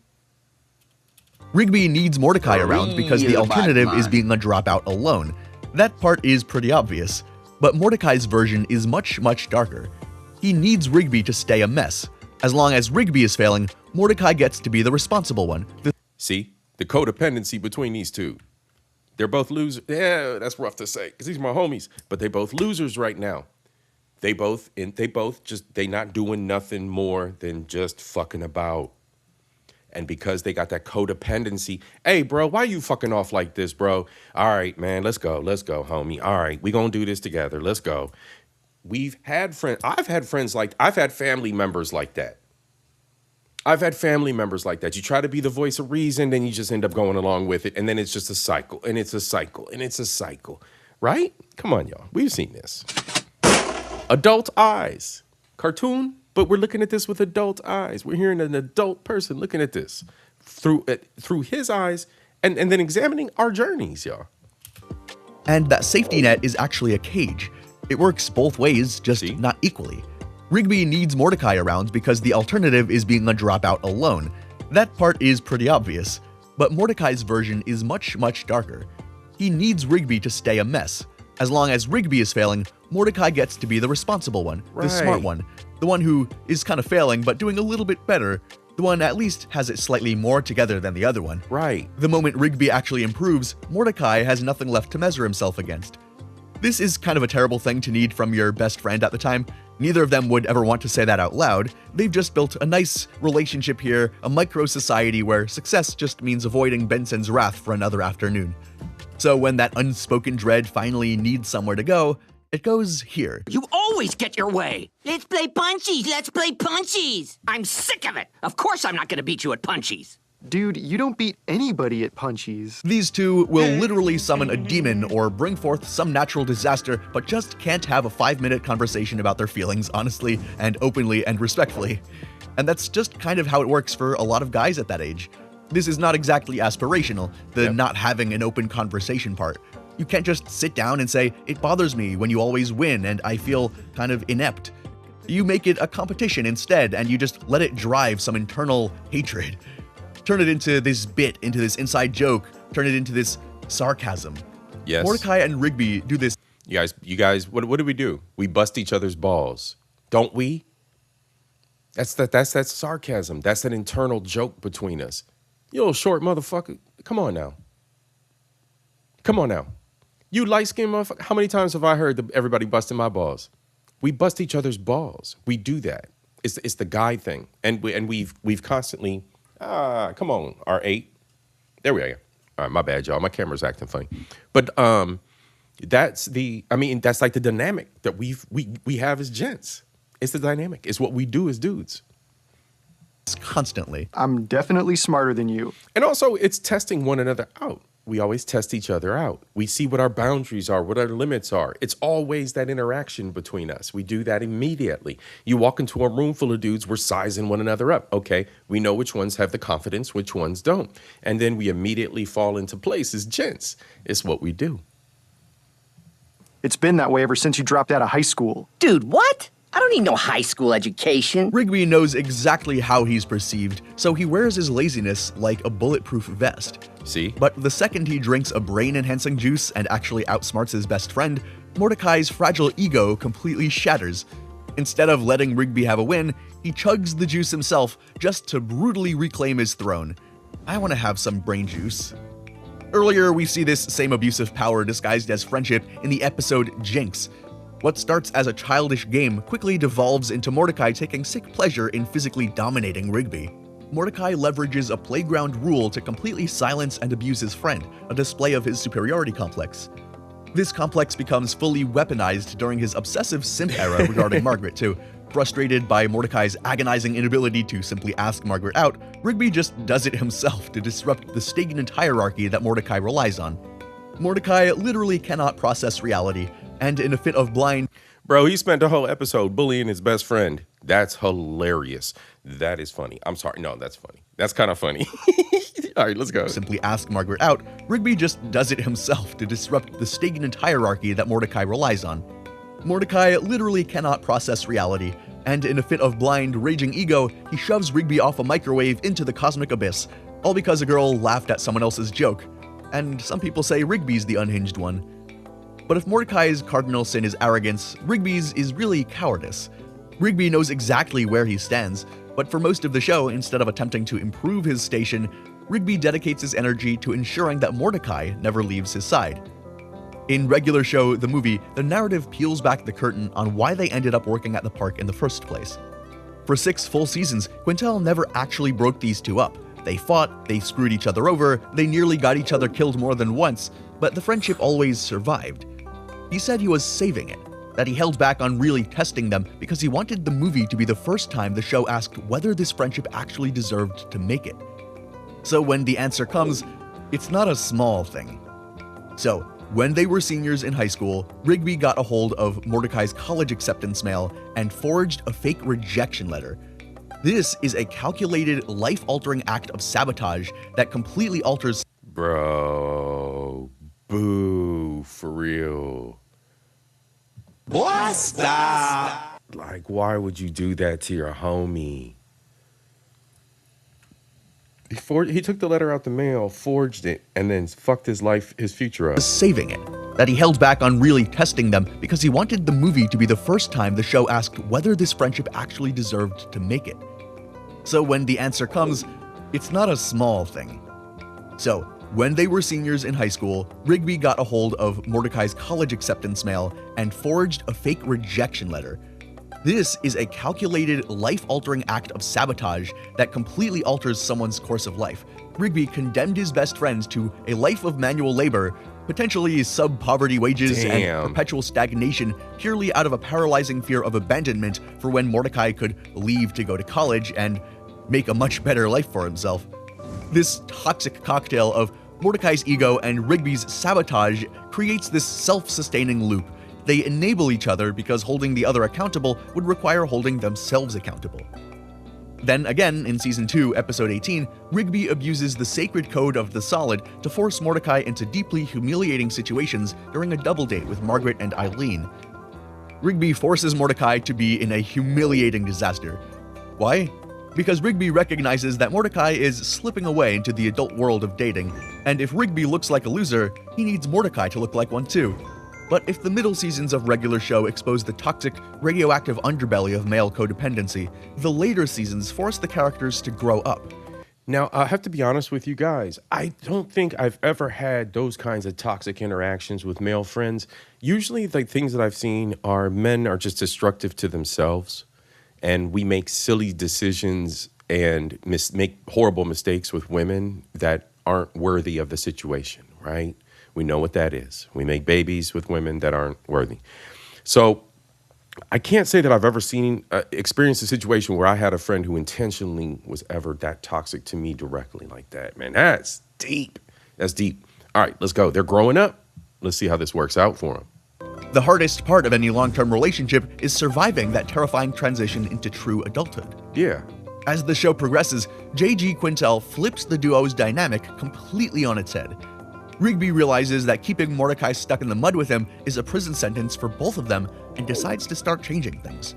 Rigby needs Mordecai around because the alternative is being a dropout alone. That part is pretty obvious. But Mordecai's version is much, much darker. He needs Rigby to stay a mess. As long as Rigby is failing, Mordecai gets to be the responsible one. See? The codependency between these two. They're both losers. Yeah, that's rough to say because these are my homies, but they both losers right now. They not doing nothing more than just fucking about. And because they got that codependency, hey, bro, why you fucking off like this, bro? All right, man, let's go, homie. All right, we gonna do this together. Let's go. I've had family members like that. You try to be the voice of reason, then you just end up going along with it. And then it's just a cycle, and it's a cycle, and it's a cycle, right? Come on, y'all. We've seen this. Adult eyes. Cartoon, but we're looking at this with adult eyes. We're hearing an adult person looking at this through his eyes and then examining our journeys, y'all. And that safety net is actually a cage. It works both ways, just not equally. Rigby needs Mordecai around because the alternative is being a dropout alone. That part is pretty obvious. But Mordecai's version is much, much darker. He needs Rigby to stay a mess. As long as Rigby is failing, Mordecai gets to be the responsible one, the smart one, the one who is kind of failing but doing a little bit better, the one at least has it slightly more together than the other one. Right. The moment Rigby actually improves, Mordecai has nothing left to measure himself against. This is kind of a terrible thing to need from your best friend at the time. Neither of them would ever want to say that out loud. They've just built a nice relationship here, a micro-society where success just means avoiding Benson's wrath for another afternoon. So when that unspoken dread finally needs somewhere to go, it goes here. You always get your way. Let's play punchies. I'm sick of it. Of course I'm not going to beat you at punchies. Dude, you don't beat anybody at punchies. These two will literally summon a demon or bring forth some natural disaster, but just can't have a 5-minute conversation about their feelings honestly and openly and respectfully. And that's just kind of how it works for a lot of guys at that age. This is not exactly aspirational, the not having an open conversation part. You can't just sit down and say, it bothers me when you always win and I feel kind of inept. You make it a competition instead and you just let it drive some internal hatred. Turn it into this bit, into this inside joke, turn it into this sarcasm. Yes. Mordecai and Rigby do this. You guys, what do we do? We bust each other's balls, don't we? That's that sarcasm. That's that internal joke between us. You little short motherfucker. Come on now. You light-skinned motherfucker. How many times have I heard everybody busting my balls? We bust each other's balls. We do that. It's the guy thing. And we've constantly, come on, R8. There we are. All right, my bad, y'all. My camera's acting funny. But that's like the dynamic that we have as gents. It's the dynamic. It's what we do as dudes. Constantly. I'm definitely smarter than you. And also, it's testing one another out. We always test each other out. We see what our boundaries are, what our limits are. It's always that interaction between us. We do that immediately. You walk into a room full of dudes, we're sizing one another up. Okay, we know which ones have the confidence, which ones don't. And then we immediately fall into place as gents. It's what we do. It's been that way ever since you dropped out of high school. Dude, what? I don't need no high school education. Rigby knows exactly how he's perceived, so he wears his laziness like a bulletproof vest. See? But the second he drinks a brain-enhancing juice and actually outsmarts his best friend, Mordecai's fragile ego completely shatters. Instead of letting Rigby have a win, he chugs the juice himself just to brutally reclaim his throne. I want to have some brain juice. Earlier, we see this same abuse of power disguised as friendship in the episode Jinx. What starts as a childish game quickly devolves into Mordecai taking sick pleasure in physically dominating Rigby. Mordecai leverages a playground rule to completely silence and abuse his friend, a display of his superiority complex. This complex becomes fully weaponized during his obsessive simp era regarding Margaret too. Frustrated by Mordecai's agonizing inability to simply ask Margaret out, Rigby just does it himself to disrupt the stagnant hierarchy that Mordecai relies on. Mordecai literally cannot process reality, and in a fit of blind... Bro, he spent the whole episode bullying his best friend. That's hilarious. That is funny. I'm sorry. No, that's funny. That's kind of funny. All right, let's go. Simply ask Margaret out, Rigby just does it himself to disrupt the stagnant hierarchy that Mordecai relies on. Mordecai literally cannot process reality, and in a fit of blind, raging ego, he shoves Rigby off a microwave into the cosmic abyss, all because a girl laughed at someone else's joke. And some people say Rigby's the unhinged one. But if Mordecai's cardinal sin is arrogance, Rigby's is really cowardice. Rigby knows exactly where he stands, but for most of the show, instead of attempting to improve his station, Rigby dedicates his energy to ensuring that Mordecai never leaves his side. In regular show, the movie, the narrative peels back the curtain on why they ended up working at the park in the first place. For 6 full seasons, Quintel never actually broke these two up. They fought, they screwed each other over, they nearly got each other killed more than once, but the friendship always survived. He said he was saving it, that he held back on really testing them because he wanted the movie to be the first time the show asked whether this friendship actually deserved to make it. So when the answer comes, it's not a small thing. So, when they were seniors in high school, Rigby got a hold of Mordecai's college acceptance mail and forged a fake rejection letter. This is a calculated, life-altering act of sabotage that completely alters— Bro, boo, for real. Basta! Like, why would you do that to your homie? He took the letter out the mail, forged it, and then fucked his future up. Saving it. That he held back on really testing them because he wanted the movie to be the first time the show asked whether this friendship actually deserved to make it. So when the answer comes, it's not a small thing. So, when they were seniors in high school, Rigby got a hold of Mordecai's college acceptance mail and forged a fake rejection letter. This is a calculated, life-altering act of sabotage that completely alters someone's course of life. Rigby condemned his best friends to a life of manual labor, potentially sub-poverty wages and perpetual stagnation purely out of a paralyzing fear of abandonment for when Mordecai could leave to go to college and make a much better life for himself. This toxic cocktail of Mordecai's ego and Rigby's sabotage creates this self-sustaining loop. They enable each other because holding the other accountable would require holding themselves accountable. Then again, in Season 2, Episode 18, Rigby abuses the sacred code of the solid to force Mordecai into deeply humiliating situations during a double date with Margaret and Eileen. Rigby forces Mordecai to be in a humiliating disaster. Why? Because Rigby recognizes that Mordecai is slipping away into the adult world of dating, and if Rigby looks like a loser, he needs Mordecai to look like one too. But if the middle seasons of regular show expose the toxic, radioactive underbelly of male codependency, the later seasons force the characters to grow up. Now, I have to be honest with you guys. I don't think I've ever had those kinds of toxic interactions with male friends. Usually the things that I've seen are men are just destructive to themselves, and we make silly decisions and make horrible mistakes with women that aren't worthy of the situation, right? We know what that is. We make babies with women that aren't worthy. So I can't say that I've ever experienced a situation where I had a friend who intentionally was ever that toxic to me directly like that. Man, that's deep. That's deep. All right, let's go. They're growing up. Let's see how this works out for them. The hardest part of any long-term relationship is surviving that terrifying transition into true adulthood. Yeah. As the show progresses, J.G. Quintel flips the duo's dynamic completely on its head. Rigby realizes that keeping Mordecai stuck in the mud with him is a prison sentence for both of them and decides to start changing things.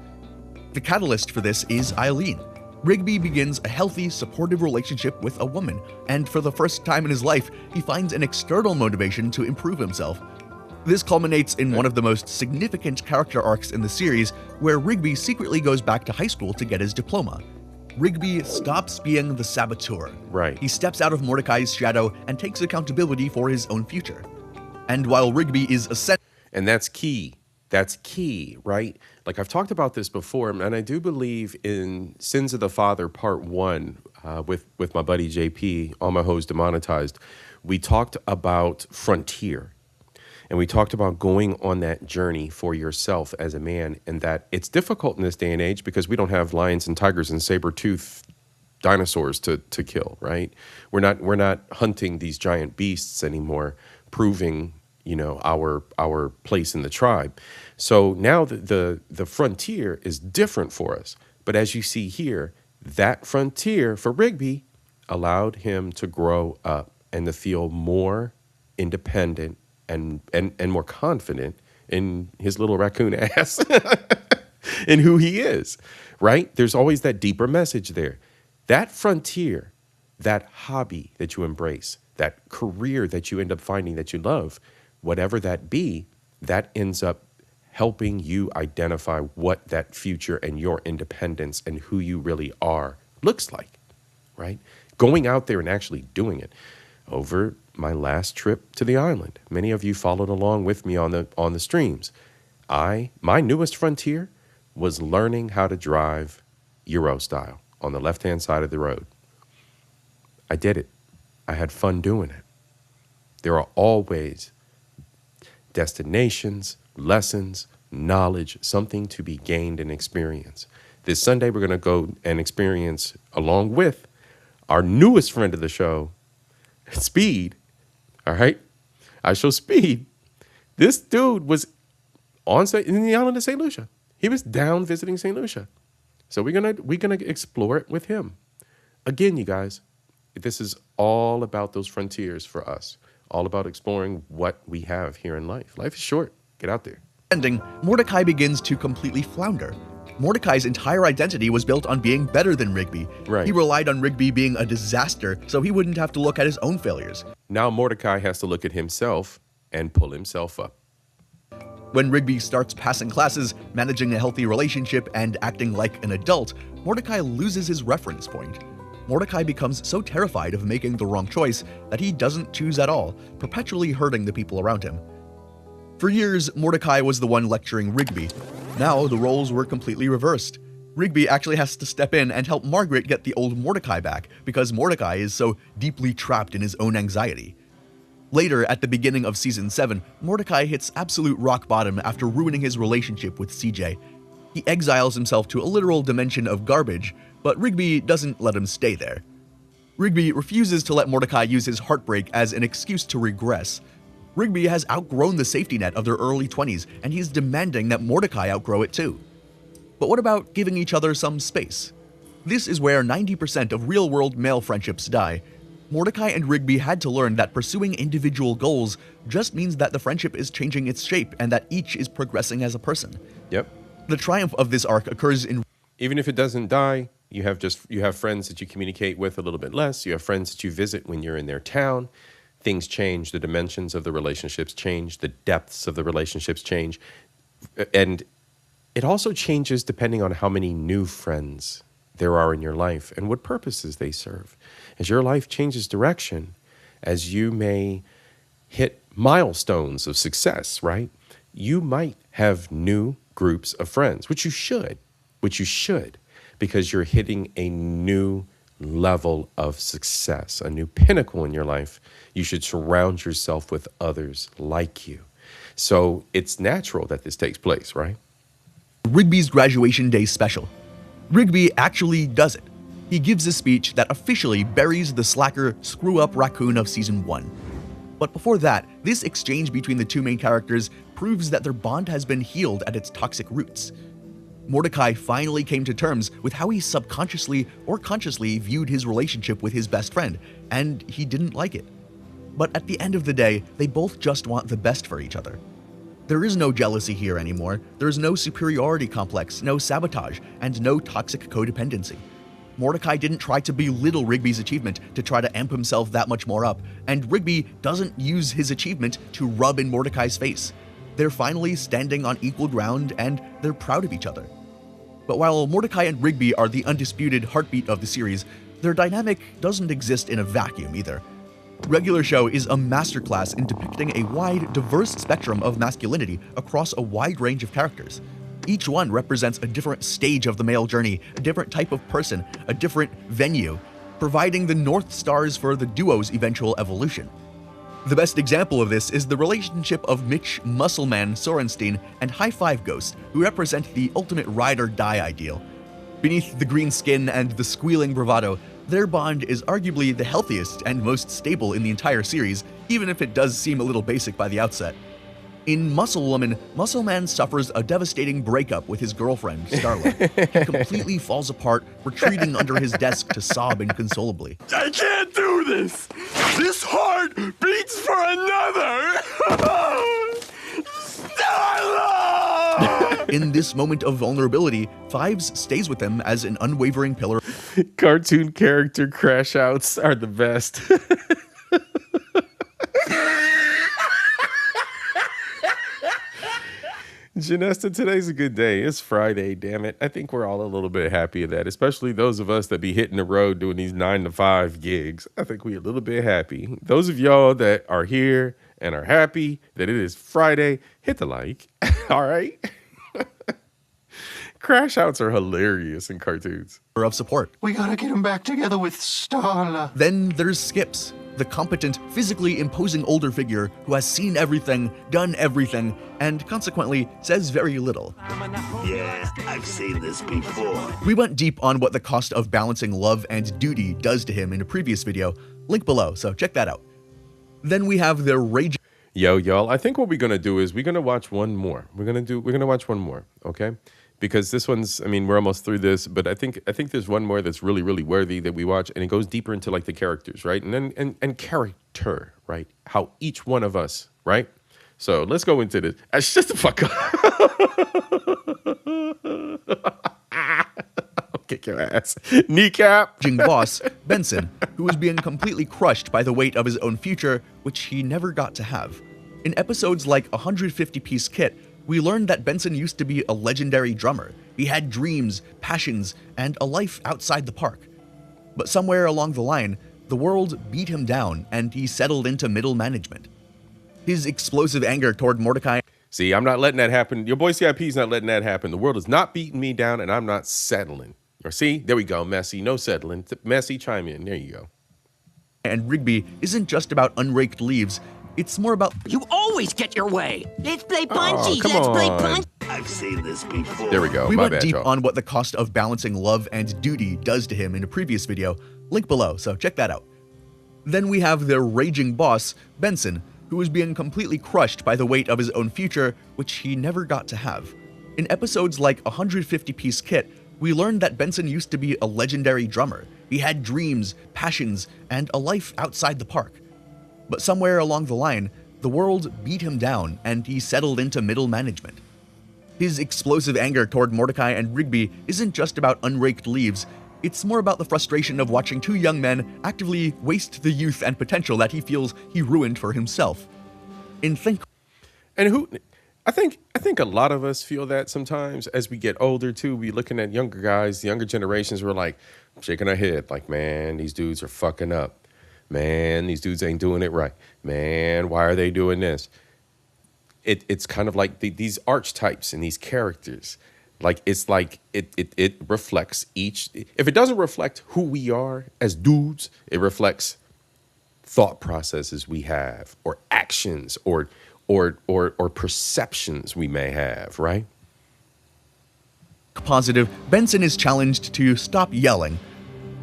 The catalyst for this is Eileen. Rigby begins a healthy, supportive relationship with a woman, and for the first time in his life, he finds an external motivation to improve himself. This culminates in one of the most significant character arcs in the series, where Rigby secretly goes back to high school to get his diploma. Rigby stops being the saboteur. Right. He steps out of Mordecai's shadow and takes accountability for his own future. And while Rigby is and that's key. That's key, right? Like I've talked about this before, and I do believe in Sins of the Father Part 1 with my buddy JP, All My Hoes Demonetized. We talked about frontier. And we talked about going on that journey for yourself as a man, and that it's difficult in this day and age because we don't have lions and tigers and saber-toothed dinosaurs to kill, right? We're not hunting these giant beasts anymore, proving, you know, our place in the tribe. So now the frontier is different for us. But as you see here, that frontier for Rigby allowed him to grow up and to feel more independent and more confident in his little raccoon ass in who he is, right? There's always that deeper message there. That frontier, that hobby that you embrace, that career that you end up finding that you love, whatever that be, that ends up helping you identify what that future and your independence and who you really are looks like, right? Going out there and actually doing it. Over my last trip to the island, many of you followed along with me on the streams. My newest frontier was learning how to drive Euro style on the left-hand side of the road. I did it. I had fun doing it. There are always destinations, lessons, knowledge, something to be gained and experienced. This Sunday, we're going to go and experience, along with our newest friend of the show, Speed. All right. I show Speed. This dude was in the island of St. Lucia. He was down visiting St. Lucia. So we're gonna explore it with him. Again, you guys, this is all about those frontiers for us. All about exploring what we have here in life. Life is short. Get out there. Ending, Mordecai begins to completely flounder. Mordecai's entire identity was built on being better than Rigby. Right. He relied on Rigby being a disaster so he wouldn't have to look at his own failures. Now Mordecai has to look at himself and pull himself up. When Rigby starts passing classes, managing a healthy relationship, and acting like an adult, Mordecai loses his reference point. Mordecai becomes so terrified of making the wrong choice that he doesn't choose at all, perpetually hurting the people around him. For years, Mordecai was the one lecturing Rigby. Now, the roles were completely reversed. Rigby actually has to step in and help Margaret get the old Mordecai back because Mordecai is so deeply trapped in his own anxiety. Later, at the beginning of Season 7, Mordecai hits absolute rock bottom after ruining his relationship with CJ. He exiles himself to a literal dimension of garbage, but Rigby doesn't let him stay there. Rigby refuses to let Mordecai use his heartbreak as an excuse to regress. Rigby has outgrown the safety net of their early 20s, and he's demanding that Mordecai outgrow it too. But what about giving each other some space? This is where 90% of real-world male friendships die. Mordecai and Rigby had to learn that pursuing individual goals just means that the friendship is changing its shape and that each is progressing as a person. Yep. The triumph of this arc occurs in... Even if it doesn't die, you have friends that you communicate with a little bit less. You have friends that you visit when you're in their town. Things change, the dimensions of the relationships change, the depths of the relationships change. And it also changes depending on how many new friends there are in your life and what purposes they serve. As your life changes direction, as you may hit milestones of success, right? You might have new groups of friends, which you should, because you're hitting a new level of success, a new pinnacle in your life. You should surround yourself with others like you. So it's natural that this takes place, right? Rigby's graduation day special. Rigby actually does it. He gives a speech that officially buries the slacker, screw-up raccoon of season 1. But before that, this exchange between the two main characters proves that their bond has been healed at its toxic roots. Mordecai finally came to terms with how he subconsciously or consciously viewed his relationship with his best friend, and he didn't like it. But at the end of the day, they both just want the best for each other. There is no jealousy here anymore, there is no superiority complex, no sabotage, and no toxic codependency. Mordecai didn't try to belittle Rigby's achievement to try to amp himself that much more up, and Rigby doesn't use his achievement to rub in Mordecai's face. They're finally standing on equal ground, and they're proud of each other. But while Mordecai and Rigby are the undisputed heartbeat of the series, their dynamic doesn't exist in a vacuum either. Regular Show is a masterclass in depicting a wide, diverse spectrum of masculinity across a wide range of characters. Each one represents a different stage of the male journey, a different type of person, a different venue, providing the North Stars for the duo's eventual evolution. The best example of this is the relationship of Mitch Muscleman Sorenstein and High Five Ghost, who represent the ultimate ride-or-die ideal. Beneath the green skin and the squealing bravado, their bond is arguably the healthiest and most stable in the entire series, even if it does seem a little basic by the outset. In Muscle Woman, Muscleman suffers a devastating breakup with his girlfriend, Starla. He completely falls apart, retreating under his desk to sob inconsolably. I can't do this! This heart beats for another! Starla! In this moment of vulnerability, Fives stays with him as an unwavering pillar. Cartoon character crash outs are the best. Janesta, today's a good day. It's Friday, damn it. I think we're all a little bit happy of that, especially those of us that be hitting the road doing these 9-to-5 gigs. I think we're a little bit happy. Those of y'all that are here and are happy that it is Friday, hit the like. All right? Crash outs are hilarious in cartoons. Of support. We gotta get him back together with Starla. Then there's Skips, the competent, physically imposing older figure who has seen everything, done everything, and consequently says very little. Yeah, I've seen this before. We went deep on what the cost of balancing love and duty does to him in a previous video, link below, so check that out. Then we have their raging. Yo, y'all, I think what we're gonna do is we're gonna watch one more. We're gonna watch one more, okay? Because this one's, I mean, we're almost through this, but I think there's one more that's really, really worthy that we watch, and it goes deeper into like the characters, right? And then and character, right? How each one of us, right? So let's go into this. Shut the fuck up. I'll kick your ass. Kneecap. Boss, Benson, who was being completely crushed by the weight of his own future, which he never got to have. In episodes like 150-piece Kit, we learned that Benson used to be a legendary drummer. He had dreams, passions, and a life outside the park. But somewhere along the line, the world beat him down and he settled into middle management. His explosive anger toward Mordecai. See, I'm not letting that happen. Your boy C.I.P. is not letting that happen. The world is not beating me down and I'm not settling. Or see, there we go, Messy, no settling. Messy, chime in, there you go. And Rigby isn't just about unraked leaves. It's more about You always get your way. Let's play punchies. come Let's play on. punch. I've seen this before. There we go. We My went bad, deep y'all. on what the cost of balancing love and duty does to him in a previous video, link below, so check that out. Then we have their raging boss, Benson, who was being completely crushed by the weight of his own future, which he never got to have. In episodes like 150-piece Kit, we learned that Benson used to be a legendary drummer. He had dreams, passions, and a life outside the park. But somewhere along the line, the world beat him down and he settled into middle management. His explosive anger toward Mordecai and Rigby isn't just about unraked leaves, it's more about the frustration of watching two young men actively waste the youth and potential that he feels he ruined for himself. In Think... And I think a lot of us feel that sometimes as we get older too. We looking at younger guys, the younger generations. We're like shaking our head, like, man, these dudes are fucking up. Man, these dudes ain't doing it right. Man, why are they doing this? It's kind of like these archetypes and these characters. Like it reflects each. If it doesn't reflect who we are as dudes, it reflects thought processes we have, or actions, or perceptions we may have, right? Positive, Benson is challenged to stop yelling.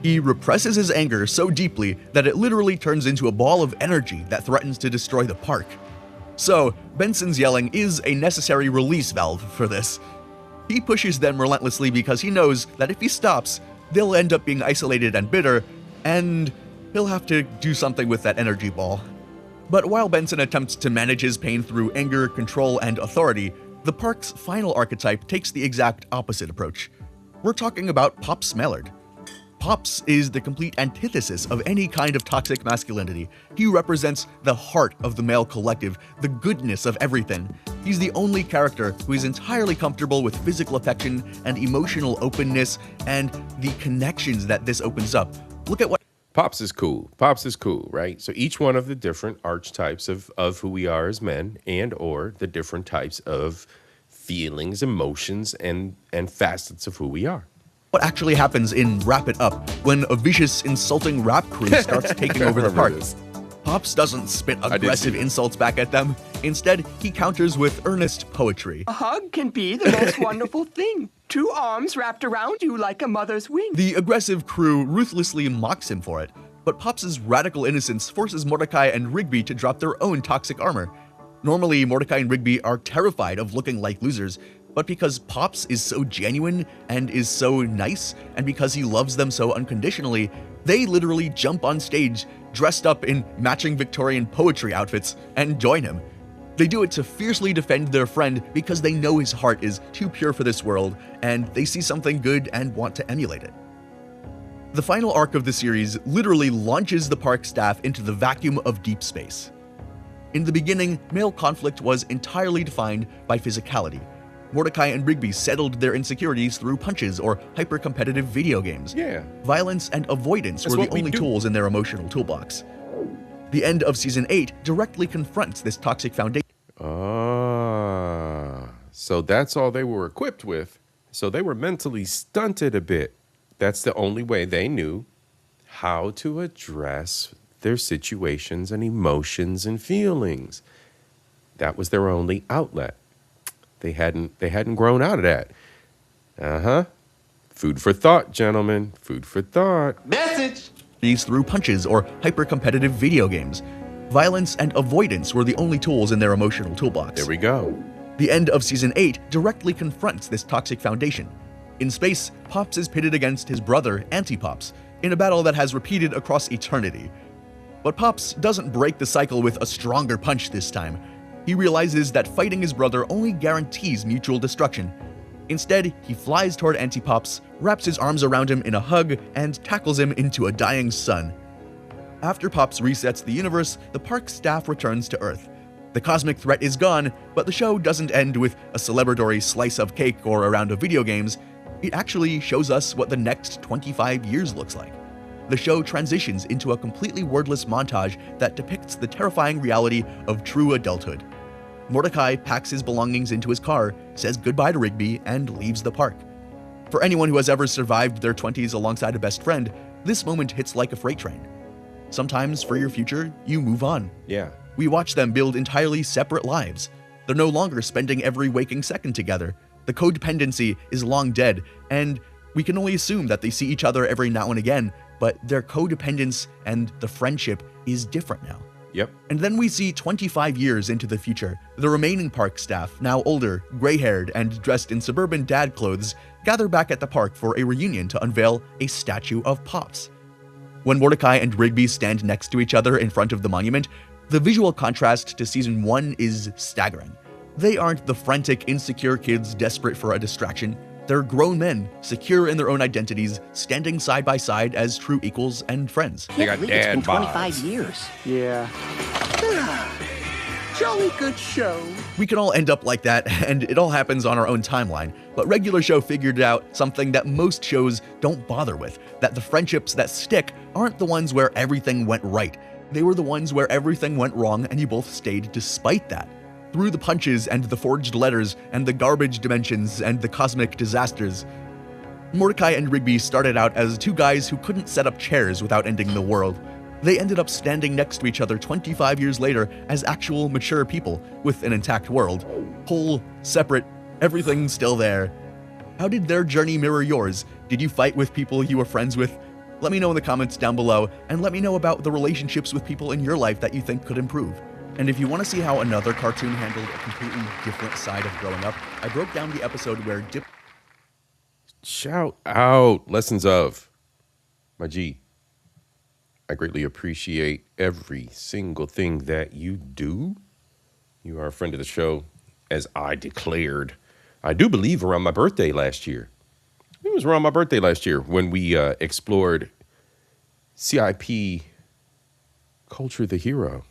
He represses his anger so deeply that it literally turns into a ball of energy that threatens to destroy the park. So, Benson's yelling is a necessary release valve for this. He pushes them relentlessly because he knows that if he stops, they'll end up being isolated and bitter, and he'll have to do something with that energy ball. But while Benson attempts to manage his pain through anger, control, and authority, the park's final archetype takes the exact opposite approach. We're talking about Pops Mallard. Pops is the complete antithesis of any kind of toxic masculinity. He represents the heart of the male collective, the goodness of everything. He's the only character who is entirely comfortable with physical affection and emotional openness and the connections that this opens up. Look at what Pops is cool. Pops is cool, right? So each one of the different archetypes of who we are as men, and or the different types of feelings, emotions, and facets of who we are. What actually happens in Wrap It Up when a vicious, insulting rap crew starts taking over the park. Pops doesn't spit aggressive insults back at them. Instead, he counters with earnest poetry. A hug can be the most wonderful thing. 2 arms wrapped around you like a mother's wing. The aggressive crew ruthlessly mocks him for it, but Pops' radical innocence forces Mordecai and Rigby to drop their own toxic armor. Normally, Mordecai and Rigby are terrified of looking like losers, but because Pops is so genuine and is so nice, and because he loves them so unconditionally, they literally jump on stage dressed up in matching Victorian poetry outfits and join him. They do it to fiercely defend their friend because they know his heart is too pure for this world, and they see something good and want to emulate it. The final arc of the series literally launches the park staff into the vacuum of deep space. In the beginning, male conflict was entirely defined by physicality. Mordecai and Rigby settled their insecurities through punches or hyper-competitive video games. Yeah. Violence and avoidance were the only tools in their emotional toolbox. The end of Season 8 directly confronts this toxic foundation. So that's all they were equipped with. So they were mentally stunted a bit. That's the only way they knew how to address their situations and emotions and feelings. That was their only outlet. They hadn't grown out of that. Food for thought, gentlemen. Food for thought. Message! These through punches or hyper-competitive video games. Violence and avoidance were the only tools in their emotional toolbox. There we go. The end of Season 8 directly confronts this toxic foundation. In space, Pops is pitted against his brother, Anti-Pops, in a battle that has repeated across eternity. But Pops doesn't break the cycle with a stronger punch this time. He realizes that fighting his brother only guarantees mutual destruction. Instead, he flies toward Anti-Pops, wraps his arms around him in a hug, and tackles him into a dying sun. After Pops resets the universe, the park staff returns to Earth. The cosmic threat is gone, but the show doesn't end with a celebratory slice of cake or a round of video games. It actually shows us what the next 25 years looks like. The show transitions into a completely wordless montage that depicts the terrifying reality of true adulthood. Mordecai packs his belongings into his car, says goodbye to Rigby, and leaves the park. For anyone who has ever survived their 20s alongside a best friend, this moment hits like a freight train. Sometimes, for your future, you move on. Yeah. We watch them build entirely separate lives. They're no longer spending every waking second together. The codependency is long dead, and we can only assume that they see each other every now and again, but their codependence and the friendship is different now. Yep. And then we see 25 years into the future, the remaining park staff, now older, gray-haired, and dressed in suburban dad clothes, gather back at the park for a reunion to unveil a statue of Pops. When Mordecai and Rigby stand next to each other in front of the monument, the visual contrast to Season 1 is staggering. They aren't the frantic, insecure kids desperate for a distraction. They're grown men, secure in their own identities, standing side by side as true equals and friends. They got dad It's been 25 bods. years. Yeah. jolly good show. We can all end up like that, and it all happens on our own timeline. But Regular Show figured out something that most shows don't bother with, that the friendships that stick aren't the ones where everything went right. They were the ones where everything went wrong and you both stayed despite that. Through the punches and the forged letters and the garbage dimensions and the cosmic disasters, Mordecai and Rigby started out as two guys who couldn't set up chairs without ending the world. They ended up standing next to each other 25 years later as actual mature people with an intact world. Whole, separate, everything still there. How did their journey mirror yours? Did you fight with people you were friends with? Let me know in the comments down below, and let me know about the relationships with people in your life that you think could improve. And if you want to see how another cartoon handled a completely different side of growing up, I broke down the episode where Shout out, Lessons of, my G. I greatly appreciate every single thing that you do. You are a friend of the show, as I declared. I do believe around my birthday last year. It was around my birthday last year when we explored C.I.P. Culture the Hero.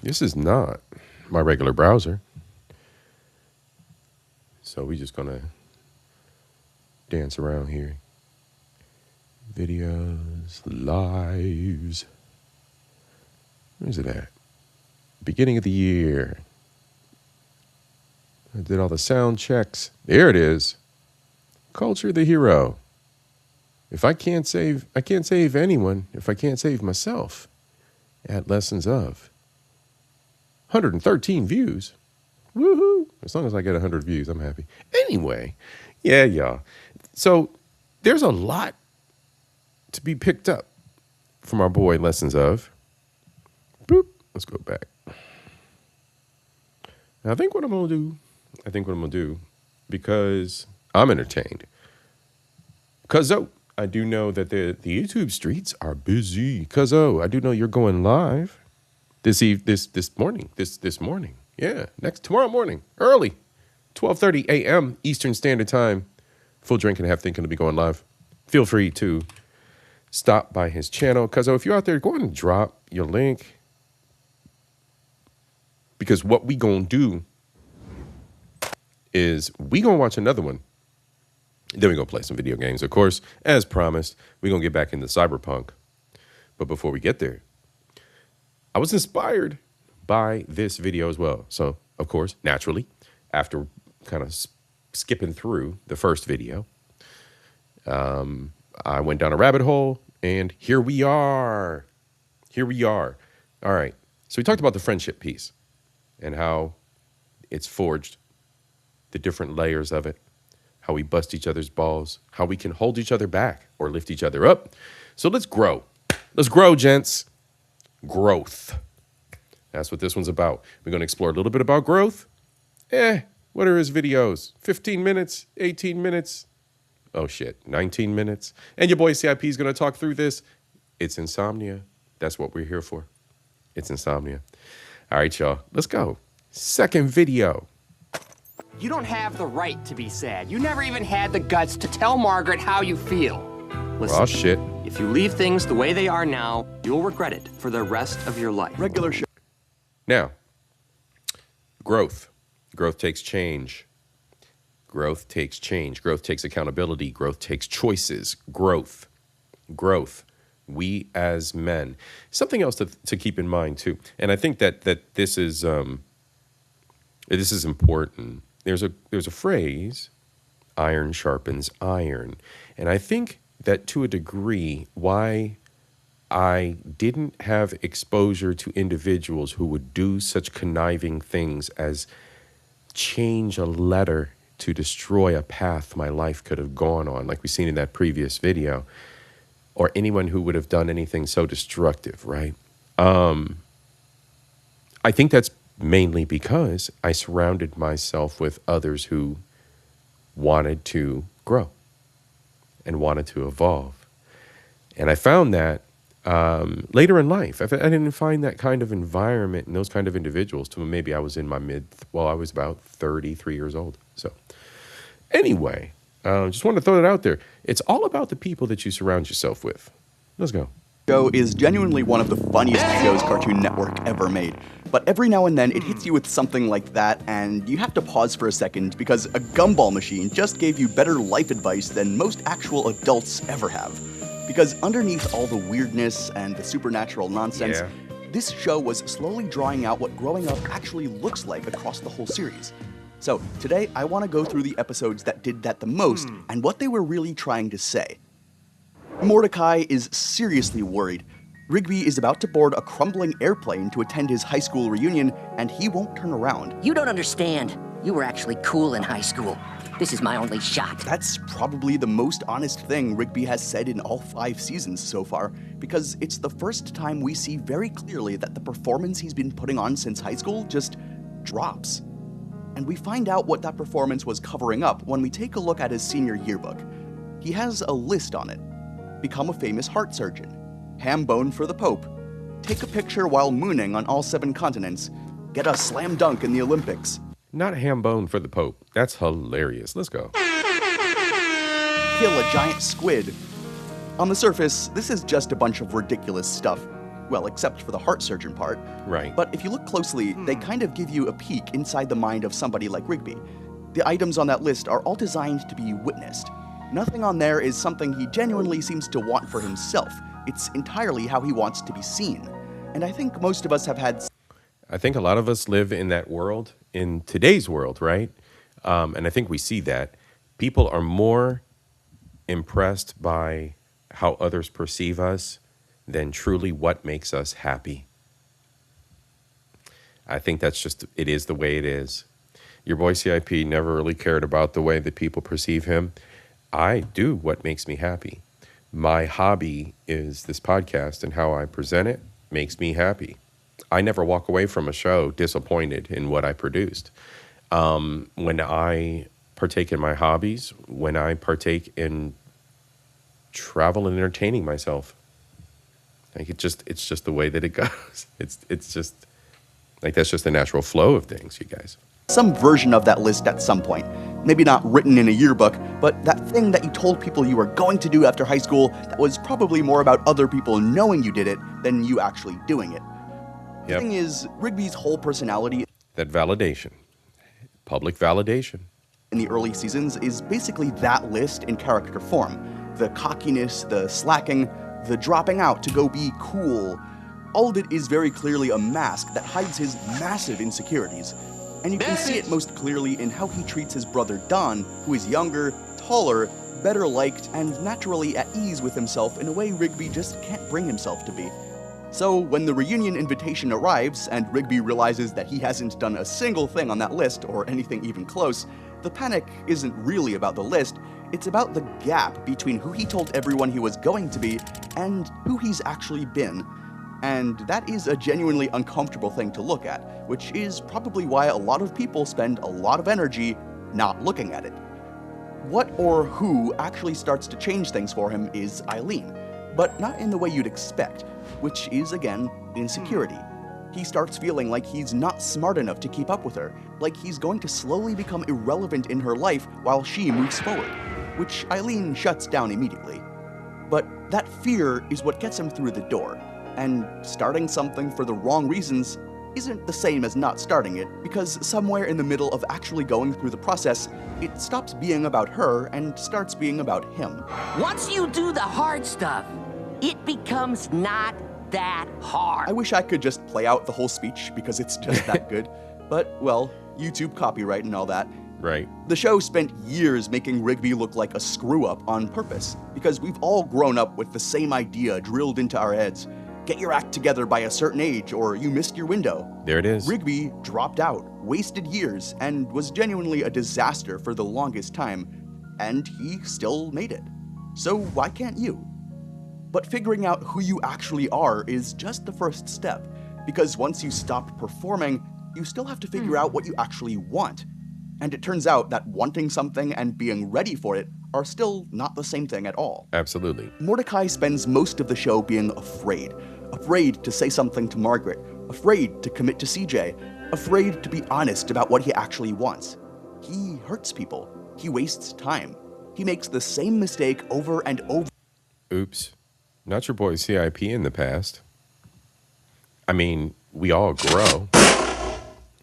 This is not my regular browser. So we're just gonna dance around here. Videos, lives. Where's it at? Beginning of the year. I did all the sound checks. There it is. Culture the Hero. If I can't save anyone if I can't save myself. At Lessons of. 113 views. Woohoo. As long as I get 100 views, I'm happy. Anyway, yeah, y'all. So there's a lot to be picked up from our boy Lessons of. Boop. Let's go back. Now, I think what I'm going to do, because I'm entertained. Because, I do know that the YouTube streets are busy. Because, I do know you're going live this morning. Yeah, tomorrow morning, early, 12:30 a.m. Eastern Standard Time. Full Drink and Half Think going to be going live. Feel free to stop by his channel. Because, if you're out there, go ahead and drop your link. Because what we going to do is we going to watch another one. Then we going to play some video games. Of course, as promised, we going to get back into Cyberpunk. But before we get there, I was inspired by this video as well. So, of course, naturally, after kind of skipping through the first video, I went down a rabbit hole, and here we are. All right. So we talked about the friendship piece and how it's forged, the different layers of it, how we bust each other's balls, how we can hold each other back or lift each other up. So let's grow. Let's grow, gents. Growth. That's what this one's about. We're going to explore a little bit about growth. What are his videos? 15 minutes, 18 minutes. Oh, shit, 19 minutes. And your boy C.I.P. is going to talk through this. It's Insomnia. That's what we're here for. It's Insomnia. All right, y'all. Let's go. Second video. You don't have the right to be sad. You never even had the guts to tell Margaret how you feel. Listen, oh, shit. If you leave things the way they are now, you'll regret it for the rest of your life. Regular Show. Now, growth. Growth takes change. Growth takes change. Growth takes accountability. Growth takes choices. Growth. We as men. Something else to keep in mind too, and I think that this is important. There's a phrase, iron sharpens iron, and I think that to a degree, why I didn't have exposure to individuals who would do such conniving things as change a letter to destroy a path my life could have gone on, like we've seen in that previous video, or anyone who would have done anything so destructive, right? I think that's mainly because I surrounded myself with others who wanted to grow and wanted to evolve. And I found that later in life. I didn't find that kind of environment and those kind of individuals till maybe I was in my I was about 33 years old. So anyway, just wanted to throw that out there. It's all about the people that you surround yourself with. Let's go. Show is genuinely one of the funniest shows Cartoon Network ever made. But every now and then it hits you with something like that, and you have to pause for a second because a gumball machine just gave you better life advice than most actual adults ever have. Because underneath all the weirdness and the supernatural nonsense, this show was slowly drawing out what growing up actually looks like across the whole series. So today I want to go through the episodes that did that the most and what they were really trying to say. Mordecai is seriously worried. Rigby is about to board a crumbling airplane to attend his high school reunion, and he won't turn around. You don't understand. You were actually cool in high school. This is my only shot. That's probably the most honest thing Rigby has said in all 5 seasons so far, because it's the first time we see very clearly that the performance he's been putting on since high school just drops. And we find out what that performance was covering up when we take a look at his senior yearbook. He has a list on it. Become a famous heart surgeon. Ham bone for the Pope. Take a picture while mooning on all 7 continents. Get a slam dunk in the Olympics. Not ham bone for the Pope. That's hilarious. Let's go. Kill a giant squid. On the surface, this is just a bunch of ridiculous stuff. Well, except for the heart surgeon part. Right. But if you look closely, they kind of give you a peek inside the mind of somebody like Rigby. The items on that list are all designed to be witnessed. Nothing on there is something he genuinely seems to want for himself. It's entirely how he wants to be seen. And I think most of us have had... I think a lot of us live in that world, in today's world, right? And I think we see that. People are more impressed by how others perceive us than truly what makes us happy. I think that's just, it is the way it is. Your boy C.I.P. never really cared about the way that people perceive him. I do what makes me happy. My hobby is this podcast, and how I present it makes me happy. I never walk away from a show disappointed in what I produced. When I partake in my hobbies, when I partake in travel and entertaining myself, like it's just the way that it goes. It's just like, that's just the natural flow of things, you guys. Some version of that list at some point. Maybe not written in a yearbook, but that thing that you told people you were going to do after high school that was probably more about other people knowing you did it than you actually doing it. The thing is, Rigby's whole personality... That validation. Public validation. In the early seasons is basically that list in character form. The cockiness, the slacking, the dropping out to go be cool. All of it is very clearly a mask that hides his massive insecurities. And you can see it most clearly in how he treats his brother Don, who is younger, taller, better liked, and naturally at ease with himself in a way Rigby just can't bring himself to be. So when the reunion invitation arrives and Rigby realizes that he hasn't done a single thing on that list or anything even close, the panic isn't really about the list, it's about the gap between who he told everyone he was going to be and who he's actually been. And that is a genuinely uncomfortable thing to look at, which is probably why a lot of people spend a lot of energy not looking at it. What or who actually starts to change things for him is Eileen, but not in the way you'd expect, which is, again, insecurity. He starts feeling like he's not smart enough to keep up with her, like he's going to slowly become irrelevant in her life while she moves forward, which Eileen shuts down immediately. But that fear is what gets him through the door. And starting something for the wrong reasons isn't the same as not starting it, because somewhere in the middle of actually going through the process, it stops being about her and starts being about him. Once you do the hard stuff, it becomes not that hard. I wish I could just play out the whole speech because it's just that good. But, well, YouTube copyright and all that. Right. The show spent years making Rigby look like a screw-up on purpose, because we've all grown up with the same idea drilled into our heads. Get your act together by a certain age, or you missed your window. There it is. Rigby dropped out, wasted years, and was genuinely a disaster for the longest time, and he still made it. So why can't you? But figuring out who you actually are is just the first step, because once you stop performing, you still have to figure out what you actually want. And it turns out that wanting something and being ready for it are still not the same thing at all. Absolutely. Mordecai spends most of the show being afraid. Afraid to say something to Margaret. Afraid to commit to CJ. Afraid to be honest about what he actually wants. He hurts people. He wastes time. He makes the same mistake over and over. Oops. Not your boy C.I.P. in the past. I mean, we all grow.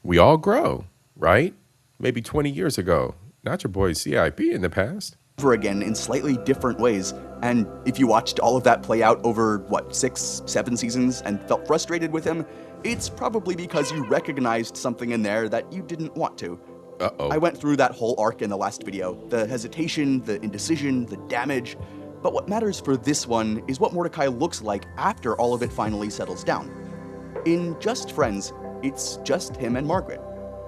We all grow, right? Maybe 20 years ago. Not your boy C.I.P. in the past. Over again in slightly different ways. And if you watched all of that play out over, 6, 7 seasons and felt frustrated with him, it's probably because you recognized something in there that you didn't want to. Uh-oh. I went through that whole arc in the last video. The hesitation, the indecision, the damage. But what matters for this one is what Mordecai looks like after all of it finally settles down. In Just Friends, it's just him and Margaret.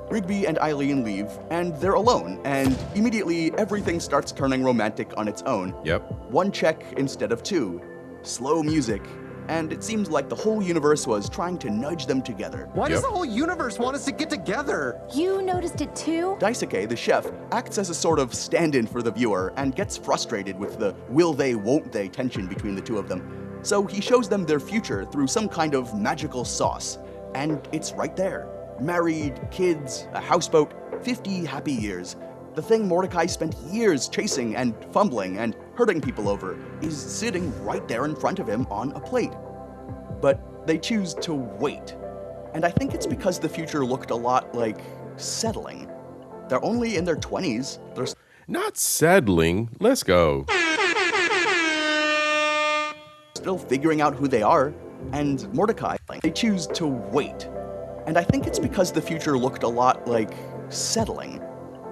Rigby and Eileen leave, and they're alone, and immediately everything starts turning romantic on its own. Yep. 1 check instead of 2. Slow music. And it seems like the whole universe was trying to nudge them together. Why does the whole universe want us to get together? You noticed it too? Daisuke, the chef, acts as a sort of stand-in for the viewer and gets frustrated with the will they, won't they tension between the two of them. So he shows them their future through some kind of magical sauce. And it's right there. Married, kids, a houseboat, 50 happy years. The thing Mordecai spent years chasing and fumbling and hurting people over is sitting right there in front of him on a plate. But they choose to wait. And I think it's because the future looked a lot like settling. They're only in their 20s. They're not settling. Let's go. Still figuring out who they are. And Mordecai, they choose to wait. And I think it's because the future looked a lot like settling.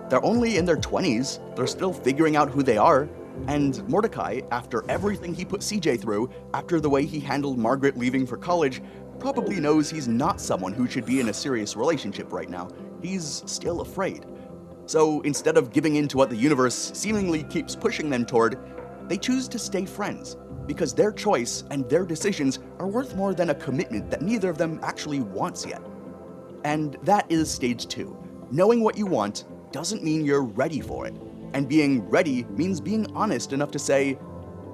They're only in their 20s, they're still figuring out who they are, and Mordecai, after everything he put CJ through, after the way he handled Margaret leaving for college, probably knows he's not someone who should be in a serious relationship right now. He's still afraid. So instead of giving in to what the universe seemingly keeps pushing them toward, they choose to stay friends, because their choice and their decisions are worth more than a commitment that neither of them actually wants yet. And that is stage 2. Knowing what you want doesn't mean you're ready for it. And being ready means being honest enough to say,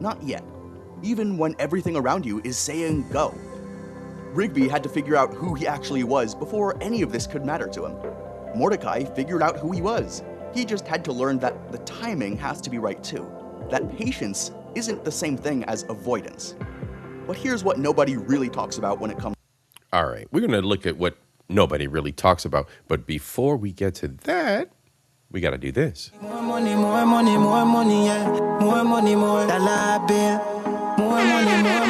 not yet, even when everything around you is saying go. Rigby had to figure out who he actually was before any of this could matter to him. Mordecai figured out who he was. He just had to learn that the timing has to be right too. That patience isn't the same thing as avoidance. But here's what nobody really talks about when it comes. All right, we're going to look at what nobody really talks about. But before we get to that, we got to do this. More money, more money, more money, yeah. More money, more dollar bill. More money, yeah,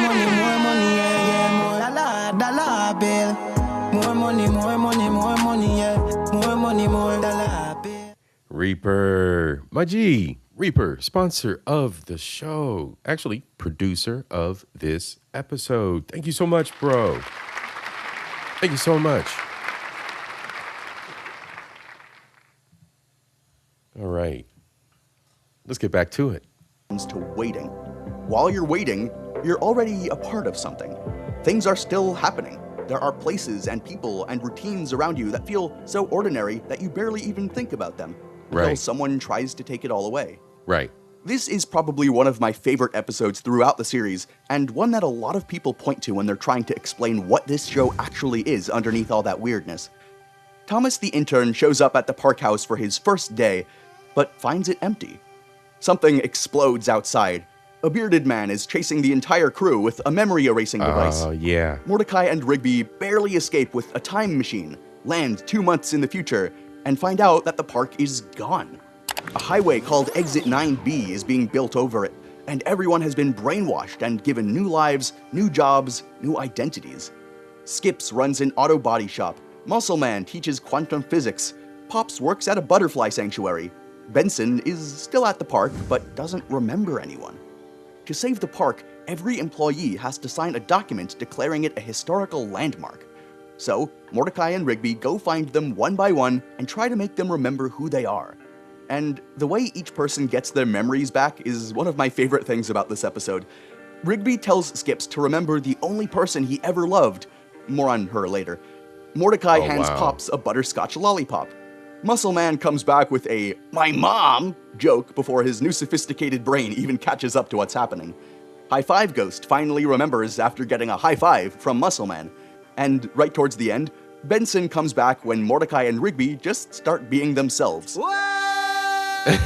yeah. More dollar bill. More money, yeah. More money, more dollar bill. Reaper, my G, Reaper, sponsor of the show. Actually, producer of this episode. Thank you so much, bro. Thank you so much. All right, let's get back to it. To waiting. While you're waiting, you're already a part of something. Things are still happening. There are places and people and routines around you that feel so ordinary that you barely even think about them until someone tries to take it all away. Right. This is probably one of my favorite episodes throughout the series, and one that a lot of people point to when they're trying to explain what this show actually is underneath all that weirdness. Thomas the intern shows up at the park house for his first day, but finds it empty. Something explodes outside. A bearded man is chasing the entire crew with a memory erasing device. Oh, yeah. Mordecai and Rigby barely escape with a time machine, land 2 months in the future, and find out that the park is gone. A highway called Exit 9B is being built over it, and everyone has been brainwashed and given new lives, new jobs, new identities. Skips runs an auto body shop, Muscle Man teaches quantum physics, Pops works at a butterfly sanctuary, Benson is still at the park but doesn't remember anyone. To save the park, every employee has to sign a document declaring it a historical landmark. So, Mordecai and Rigby go find them one by one and try to make them remember who they are. And the way each person gets their memories back is one of my favorite things about this episode. Rigby tells Skips to remember the only person he ever loved. More on her later. Mordecai hands Pops a butterscotch lollipop. Muscle Man comes back with a "my mom" joke before his new sophisticated brain even catches up to what's happening. High Five Ghost finally remembers after getting a high five from Muscle Man. And right towards the end, Benson comes back when Mordecai and Rigby just start being themselves.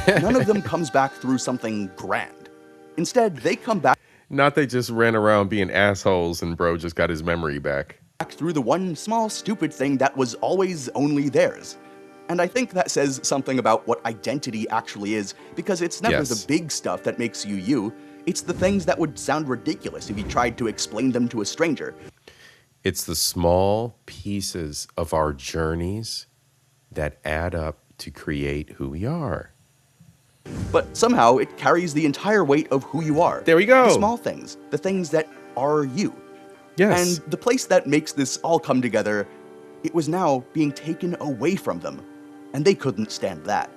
None of them comes back through something grand. Instead, they come back. Not they just ran around being assholes and bro just got his memory back. Through the one small stupid thing that was always only theirs. And I think that says something about what identity actually is, because it's never the big stuff that makes you you. It's the things that would sound ridiculous if you tried to explain them to a stranger. It's the small pieces of our journeys that add up to create who we are. But somehow it carries the entire weight of who you are. There we go. The small things, the things that are you. Yes. And the place that makes this all come together, it was now being taken away from them. And they couldn't stand that.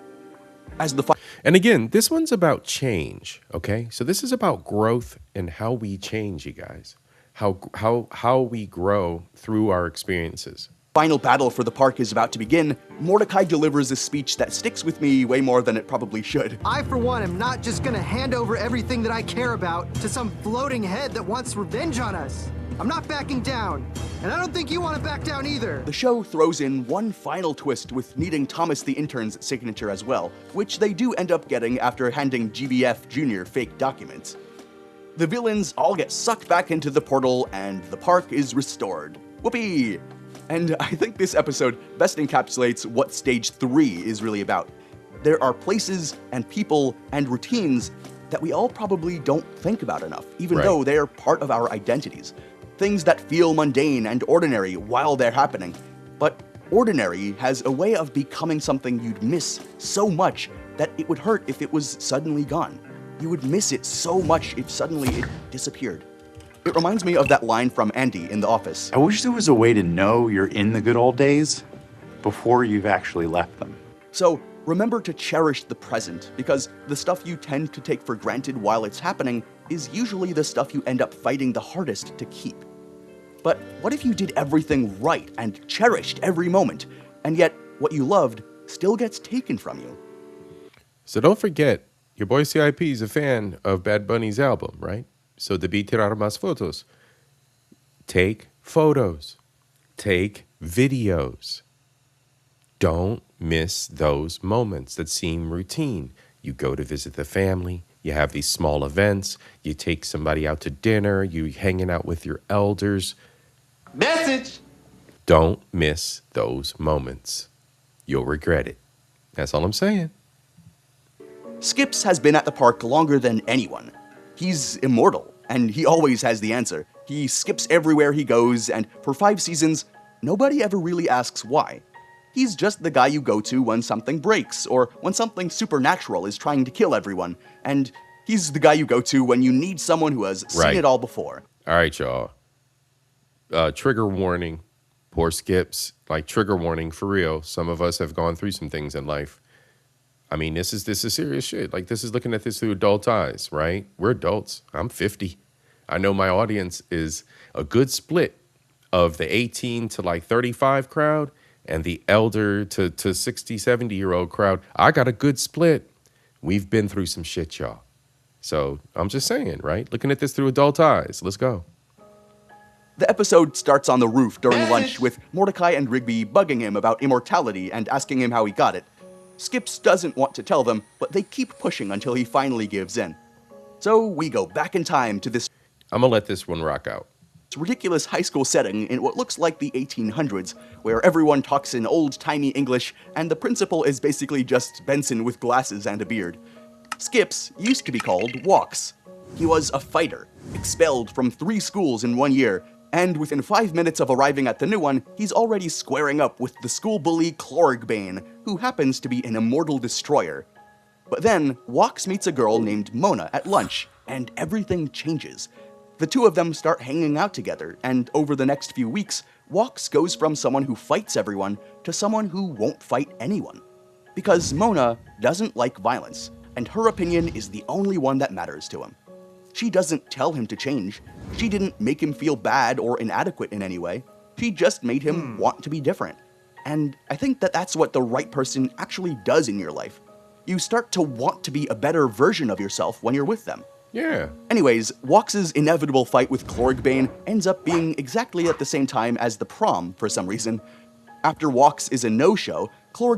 And again, this one's about change, okay? So this is about growth and how we change, you guys. How we grow through our experiences. Final battle for the park is about to begin. Mordecai delivers a speech that sticks with me way more than it probably should. I, for one, am not just gonna hand over everything that I care about to some floating head that wants revenge on us. I'm not backing down, and I don't think you want to back down either. The show throws in one final twist with needing Thomas the Intern's signature as well, which they do end up getting after handing GBF Jr. fake documents. The villains all get sucked back into the portal, and the park is restored. Whoopee! And I think this episode best encapsulates what Stage 3 is really about. There are places and people and routines that we all probably don't think about enough, even though they are part of our identities. Things that feel mundane and ordinary while they're happening. But ordinary has a way of becoming something you'd miss so much that it would hurt if it was suddenly gone. You would miss it so much if suddenly it disappeared. It reminds me of that line from Andy in The Office. I wish there was a way to know you're in the good old days before you've actually left them. So remember to cherish the present, because the stuff you tend to take for granted while it's happening is usually the stuff you end up fighting the hardest to keep. But what if you did everything right and cherished every moment, and yet what you loved still gets taken from you? So don't forget, your boy C.I.P. is a fan of Bad Bunny's album, right? So debí tirar más fotos. Take photos. Take videos. Don't miss those moments that seem routine. You go to visit the family. You have these small events. You take somebody out to dinner. You hanging out with your elders. Message! Don't miss those moments. You'll regret it. That's all I'm saying. Skips has been at the park longer than anyone. He's immortal, and he always has the answer. He skips everywhere he goes, and for 5 seasons, nobody ever really asks why. He's just the guy you go to when something breaks, or when something supernatural is trying to kill everyone, and he's the guy you go to when you need someone who has seen it all before. All right, y'all. Trigger warning. Poor Skips. Like, trigger warning for real. Some of us have gone through some things in life. I mean, this is serious shit. Like, this is looking at this through adult eyes, right? We're adults. I'm 50. I know my audience is a good split of the 18 to like 35 crowd and the elder to 60, 70-year-old crowd. I got a good split. We've been through some shit, y'all. So I'm just saying, right? Looking at this through adult eyes. Let's go. The episode starts on the roof during lunch with Mordecai and Rigby bugging him about immortality and asking him how he got it. Skips doesn't want to tell them, but they keep pushing until he finally gives in. So we go back in time to this... I'm gonna let this one rock out. ...ridiculous high school setting in what looks like the 1800s, where everyone talks in old-timey English, and the principal is basically just Benson with glasses and a beard. Skips used to be called Walks. He was a fighter, expelled from 3 schools in 1 year, and within 5 minutes of arriving at the new one, he's already squaring up with the school bully Clorigbane, who happens to be an immortal destroyer. But then, Walks meets a girl named Mona at lunch, and everything changes. The two of them start hanging out together, and over the next few weeks, Walks goes from someone who fights everyone to someone who won't fight anyone. Because Mona doesn't like violence, and her opinion is the only one that matters to him. She doesn't tell him to change. She didn't make him feel bad or inadequate in any way. She just made him want to be different. And I think that that's what the right person actually does in your life. You start to want to be a better version of yourself when you're with them. Yeah. Anyways, Walks' inevitable fight with Clorigbane ends up being exactly at the same time as the prom for some reason. After Walks is a no-show,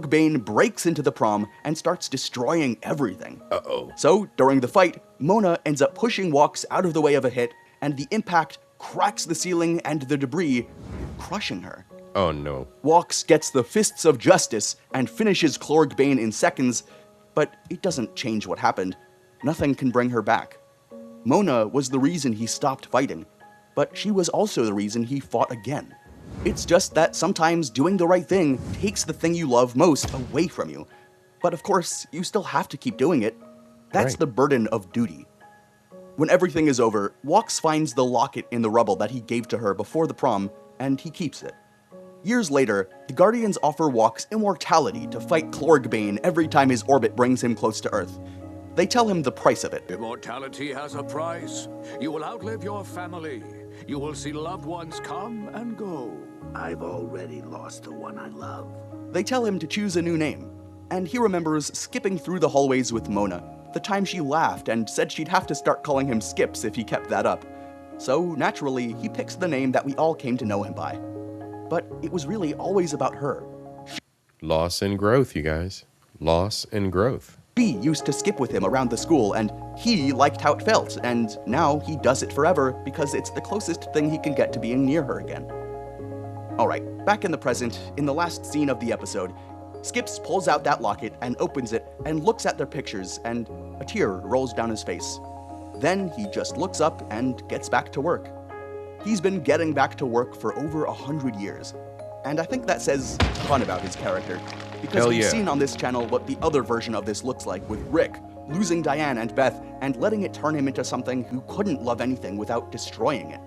Bane breaks into the prom and starts destroying everything. Uh-oh. So, during the fight, Mona ends up pushing Wox out of the way of a hit, and the impact cracks the ceiling and the debris, crushing her. Oh no. Wox gets the fists of justice and finishes Bane in seconds, but it doesn't change what happened. Nothing can bring her back. Mona was the reason he stopped fighting, but she was also the reason he fought again. It's just that sometimes doing the right thing takes the thing you love most away from you. But of course, you still have to keep doing it. That's Right. the burden of duty. When everything is over, Wox finds the locket in the rubble that he gave to her before the prom, and he keeps it. Years later, the Guardians offer Wox immortality to fight Bane every time his orbit brings him close to Earth. They tell him the price of it. Immortality has a price. You will outlive your family. You will see loved ones come and go. I've already lost the one I love. They tell him to choose a new name, and he remembers skipping through the hallways with Mona, the time she laughed and said she'd have to start calling him Skips if he kept that up. So, naturally, he picks the name that we all came to know him by. But it was really always about her. Loss and growth, you guys. Loss and growth. She used to skip with him around the school, and he liked how it felt, and now he does it forever because it's the closest thing he can get to being near her again. Alright, back in the present, in the last scene of the episode, Skips pulls out that locket and opens it and looks at their pictures, and a tear rolls down his face. Then he just looks up and gets back to work. He's been getting back to work for over 100 years, and I think that says a ton about his character, because Hell we've yeah. seen on this channel what the other version of this looks like with Rick, losing Diane and Beth, and letting it turn him into something who couldn't love anything without destroying it.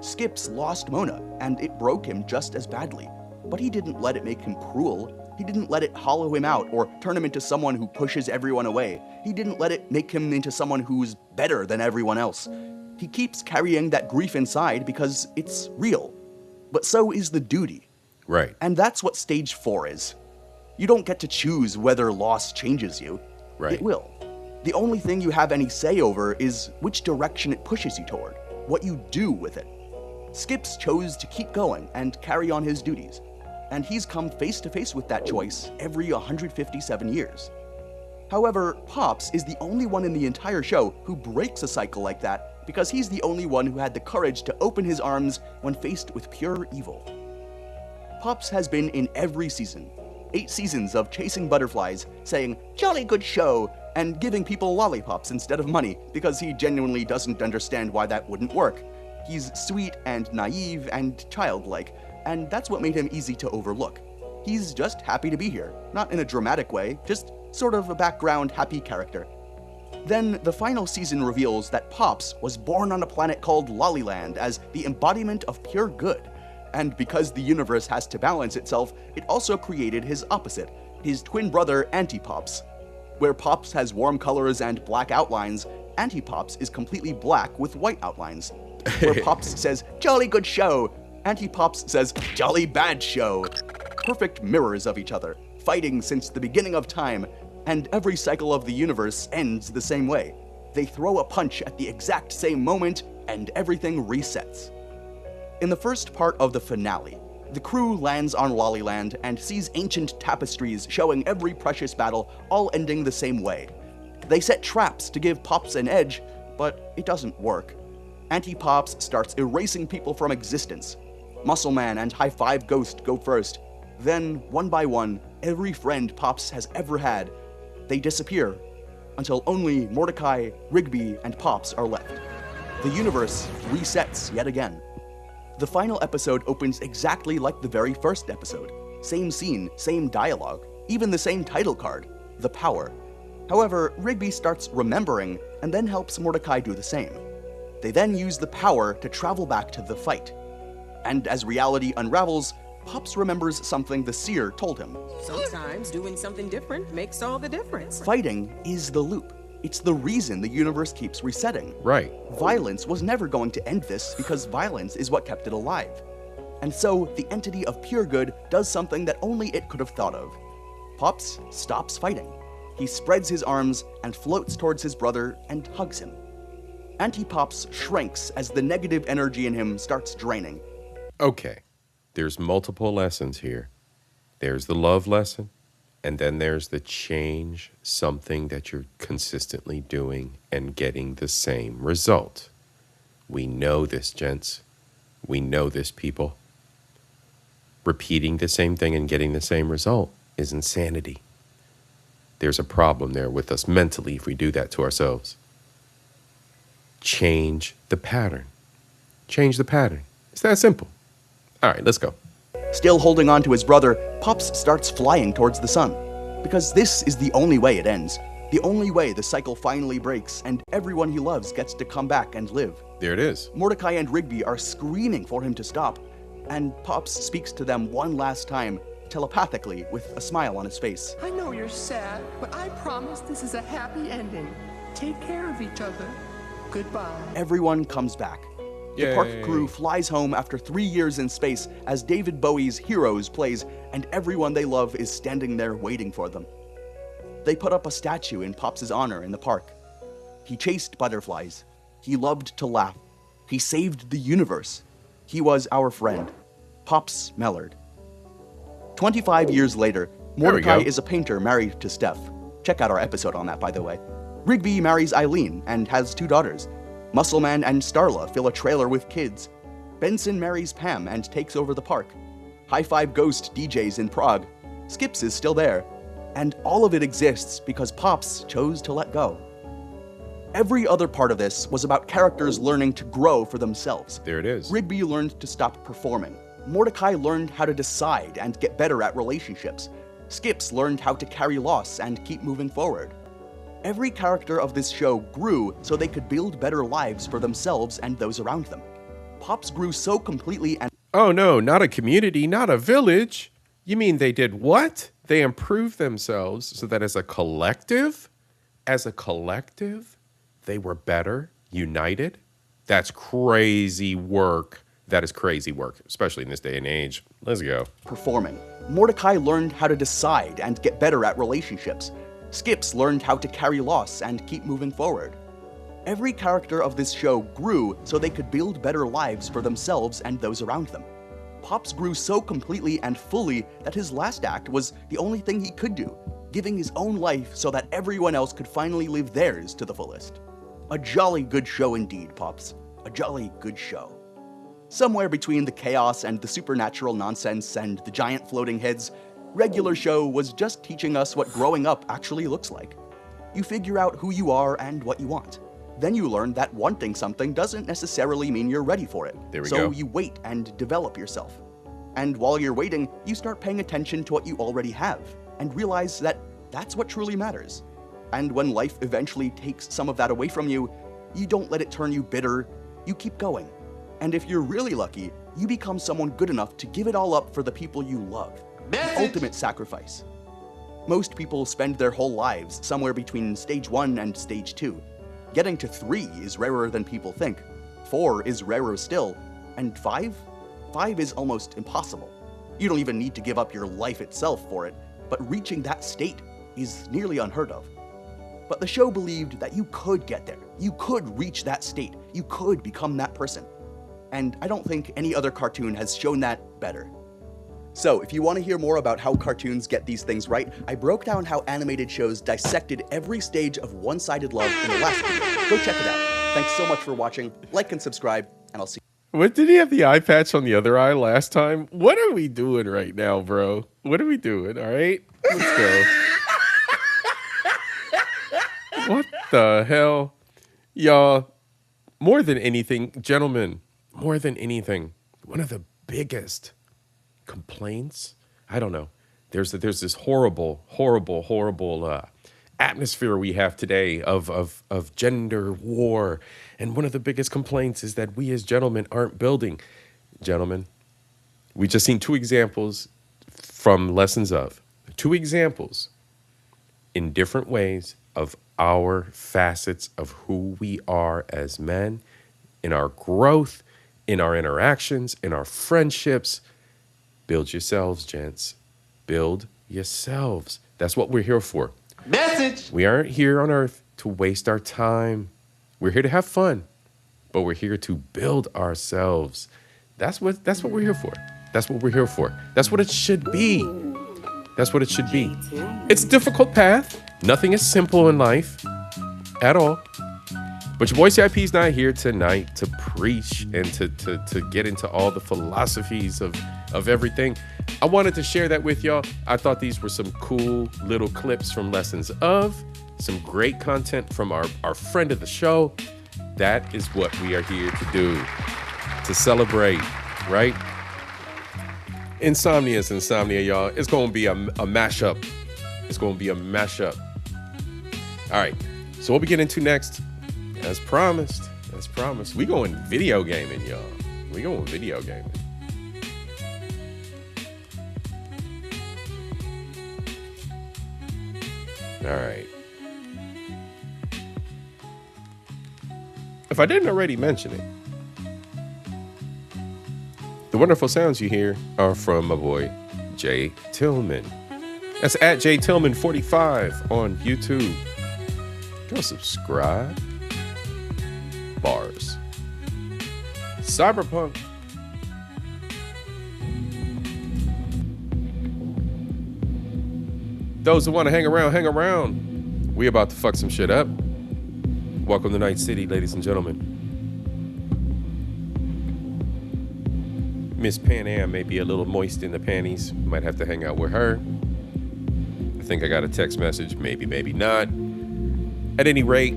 Skips lost Mona, and it broke him just as badly, but he didn't let it make him cruel. He didn't let it hollow him out or turn him into someone who pushes everyone away. He didn't let it make him into someone who's better than everyone else. He keeps carrying that grief inside because it's real. But so is the duty. Right. And that's what stage 4 is. You don't get to choose whether loss changes you. Right. It will. The only thing you have any say over is which direction it pushes you toward, what you do with it. Skips chose to keep going and carry on his duties, and he's come face to face with that choice every 157 years. However, Pops is the only one in the entire show who breaks a cycle like that because he's the only one who had the courage to open his arms when faced with pure evil. Pops has been in every season, 8 seasons of chasing butterflies, saying, "Jolly good show," and giving people lollipops instead of money because he genuinely doesn't understand why that wouldn't work. He's sweet and naive and childlike, and that's what made him easy to overlook. He's just happy to be here, not in a dramatic way, just sort of a background happy character. Then the final season reveals that Pops was born on a planet called Lollyland as the embodiment of pure good. And because the universe has to balance itself, it also created his opposite, his twin brother Anti-Pops. Where Pops has warm colors and black outlines, Anti-Pops is completely black with white outlines. Where Pops says, "Jolly good show," Anti-Pops says, "Jolly bad show." Perfect mirrors of each other, fighting since the beginning of time, and every cycle of the universe ends the same way. They throw a punch at the exact same moment, and everything resets. In the first part of the finale, the crew lands on Lollyland and sees ancient tapestries showing every precious battle, all ending the same way. They set traps to give Pops an edge, but it doesn't work. Anti-Pops starts erasing people from existence. Muscle Man and High Five Ghost go first. Then, one by one, every friend Pops has ever had, they disappear, until only Mordecai, Rigby, and Pops are left. The universe resets yet again. The final episode opens exactly like the very first episode. Same scene, same dialogue, even the same title card, The Power. However, Rigby starts remembering and then helps Mordecai do the same. They then use the power to travel back to the fight. And as reality unravels, Pops remembers something the seer told him. Sometimes doing something different makes all the difference. Fighting is the loop. It's the reason the universe keeps resetting. Right. Violence was never going to end this because violence is what kept it alive. And so the entity of pure good does something that only it could have thought of. Pops stops fighting. He spreads his arms and floats towards his brother and hugs him. Anti-Pops shrinks as the negative energy in him starts draining. Okay, there's multiple lessons here. There's the love lesson, And then there's the change something that you're consistently doing and getting the same result. We know this, gents. We know this, people. Repeating the same thing and getting the same result is insanity. There's a problem there with us mentally if we do that to ourselves. Change the pattern. Change the pattern. It's that simple. All right, let's go. Still holding on to his brother, Pops starts flying towards the sun. Because this is the only way it ends. The only way the cycle finally breaks and everyone he loves gets to come back and live. There it is. Mordecai and Rigby are screaming for him to stop. And Pops speaks to them one last time, telepathically, with a smile on his face. I know you're sad, but I promise this is a happy ending. Take care of each other. Goodbye. Everyone comes back. The park crew flies home after 3 years in space as David Bowie's Heroes plays, and everyone they love is standing there waiting for them. They put up a statue in Pops' honor in the park. He chased butterflies. He loved to laugh. He saved the universe. He was our friend, Pops Mellard. 25 years later, Mordecai is a painter married to Steph. Check out our episode on that, by the way. Rigby marries Eileen and has 2 daughters. Muscleman and Starla fill a trailer with kids. Benson marries Pam and takes over the park. High Five Ghost DJs in Prague. Skips is still there. And all of it exists because Pops chose to let go. Every other part of this was about characters learning to grow for themselves. There it is. Rigby learned to stop performing. Mordecai learned how to decide and get better at relationships. Skips learned how to carry loss and keep moving forward. Every character of this show grew so they could build better lives for themselves and those around them. Pops grew so completely and— Oh no, not a community, not a village. You mean they did what? They improved themselves so that as a collective, they were better, united? That's crazy work. That is crazy work, especially in this day and age. Let's go. Performing. Mordecai learned how to decide and get better at relationships. Skips learned how to carry loss and keep moving forward. Every character of this show grew so they could build better lives for themselves and those around them. Pops grew so completely and fully that his last act was the only thing he could do, giving his own life so that everyone else could finally live theirs to the fullest. A jolly good show indeed, Pops. A jolly good show. Somewhere between the chaos and the supernatural nonsense and the giant floating heads, regular show was just teaching us what growing up actually looks like. You figure out who you are and what you want. Then you learn that wanting something doesn't necessarily mean you're ready for it. There we go. go. So you wait and develop yourself. And while you're waiting, you start paying attention to what you already have and realize that that's what truly matters. And when life eventually takes some of that away from you, you don't let it turn you bitter, you keep going. And if you're really lucky, you become someone good enough to give it all up for the people you love. The ultimate sacrifice. Most people spend their whole lives somewhere between stage 1 and stage 2. Getting to 3 is rarer than people think. 4 is rarer still. And 5? 5 is almost impossible. You don't even need to give up your life itself for it, but reaching that state is nearly unheard of. But the show believed that you could get there. You could reach that state. You could become that person. And I don't think any other cartoon has shown that better. So, if you want to hear more about how cartoons get these things right, I broke down how animated shows dissected every stage of one-sided love in the last video. Go check it out. Thanks so much for watching. Like and subscribe, and I'll see you. What, did he have the eye patch on the other eye last time? What are we doing right now, bro? What are we doing, all right? Let's go. What the hell? Y'all, more than anything, gentlemen, more than anything, one of the biggest complaints, I don't know, there's this horrible atmosphere we have today of gender war, and one of the biggest complaints is that we as gentlemen aren't building. Gentlemen, we just seen 2 examples from Lessons of, 2 examples in different ways of our facets of who we are as men, in our growth, in our interactions, in our friendships. Build yourselves, gents. Build yourselves. That's what we're here for. Message! We aren't here on earth to waste our time. We're here to have fun, but we're here to build ourselves. That's what we're here for. That's what we're here for. That's what it should be. That's what it should be. It's a difficult path. Nothing is simple in life at all. But your boy C.I.P. is not here tonight to preach and to get into all the philosophies of everything. I wanted to share that with y'all. I thought these were some cool little clips from Lessons of, some great content from our friend of the show. That is what we are here to do, to celebrate, right? Insomnia is insomnia, y'all. It's going to be a mashup. It's going to be a mashup. All right. So what we get into next, as promised, we going video gaming, y'all. We going video gaming. All right. If I didn't already mention it, the wonderful sounds you hear are from my boy, Jay Tillman. That's at Jay Tillman 45 on YouTube. Go subscribe. Bars. Cyberpunk. Those who want to hang around. We about to fuck some shit up. Welcome to Night City, ladies and gentlemen. Miss Pan Am may be a little moist in the panties. Might have to hang out with her. I think I got a text message. Maybe, maybe not. At any rate,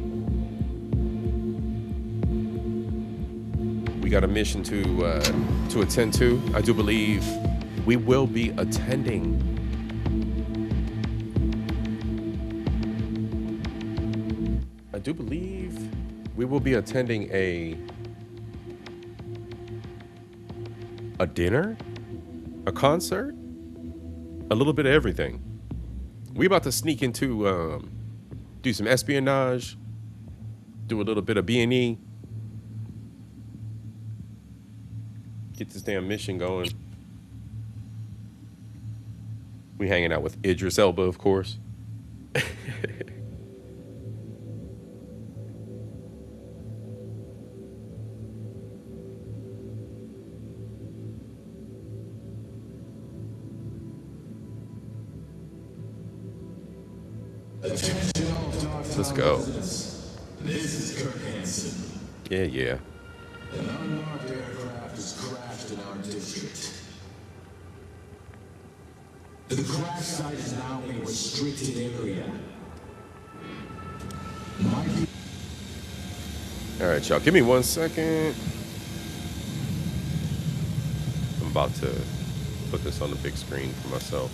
we got a mission to attend to. I do believe we will be attending a dinner, a concert, a little bit of everything. We about to sneak into do some espionage, do a little bit of B&E, get this damn mission going. We hanging out with Idris Elba, of course. Let's go. This is Kurt Hansen. Yeah. An unmarked aircraft has crashed in our district. The crash site is now a restricted area. All right, y'all. Give me 1 second. I'm about to put this on the big screen for myself.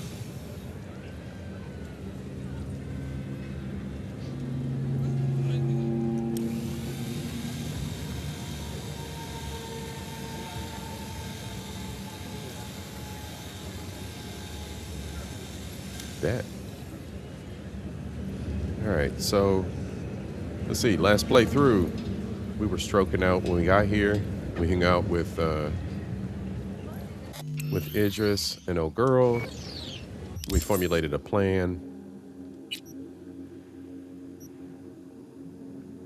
Bet. All right, so let's see. Last playthrough, we were stroking out when we got here. We hung out with Idris and old girl. We formulated a plan,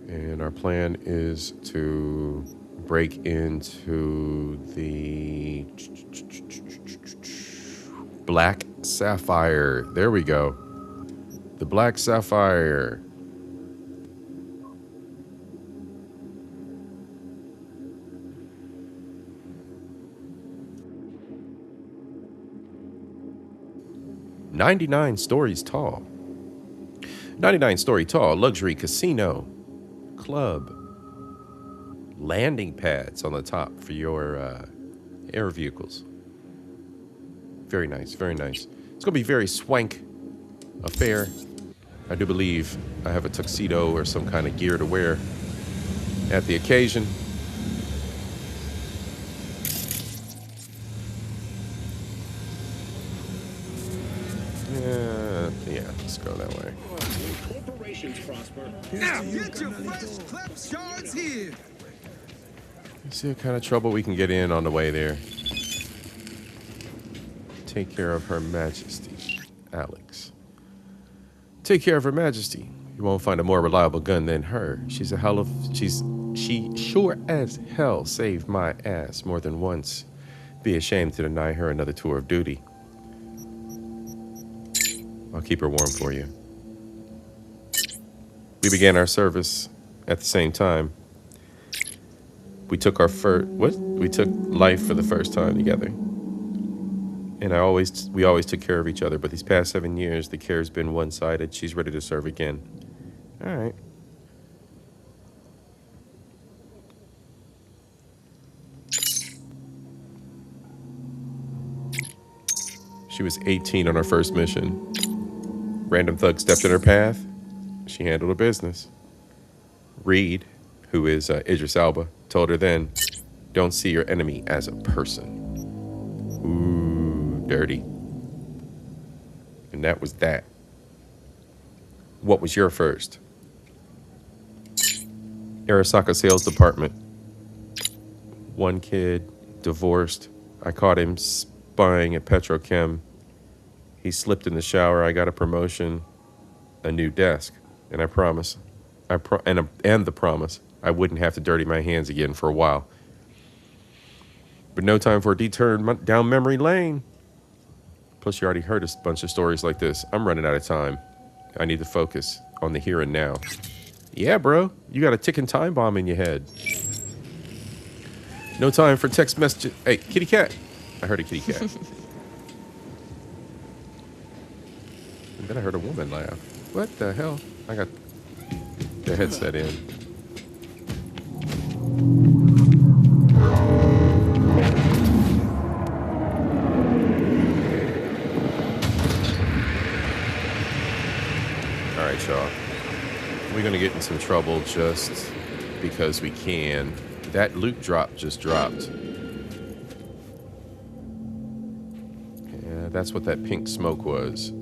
and our plan is to break into the Black Sapphire. There we go. The Black Sapphire. $99 stories tall. 99-story tall luxury casino, club, landing pads on the top for your air vehicles. Very nice, very nice. It's gonna be very swank affair. I do believe I have a tuxedo or some kind of gear to wear at the occasion. Yeah, let's go that way. Corporations prosper. Now get your fresh clip shards here. Let's see what kind of trouble we can get in on the way there. Take care of Her Majesty, Alex. Take care of Her Majesty. You won't find a more reliable gun than her. She sure as hell saved my ass more than once. Be ashamed to deny her another tour of duty. I'll keep her warm for you. We began our service at the same time. We took we took life for the first time together. And we always took care of each other, but these past 7 years, the care's been one-sided. She's ready to serve again. All right. She was 18 on her first mission. Random thug stepped in her path. She handled her business. Reed, who is Idris Elba, told her then, don't see your enemy as a person. Ooh, dirty. And that was that. What was your first? Arasaka Sales Department. One kid, divorced. I caught him spying at Petrochem. He slipped in the shower. I got a promotion, a new desk, and I promise, and the promise, I wouldn't have to dirty my hands again for a while. But no time for a detour down memory lane. Plus, you already heard a bunch of stories like this. I'm running out of time. I need to focus on the here and now. Yeah, bro, you got a ticking time bomb in your head. No time for text messages. Hey, kitty cat. I heard a kitty cat. And then I heard a woman laugh. What the hell? I got the headset in. All right, y'all. We're going to get in some trouble just because we can. That loot drop just dropped. Yeah, that's what that pink smoke was.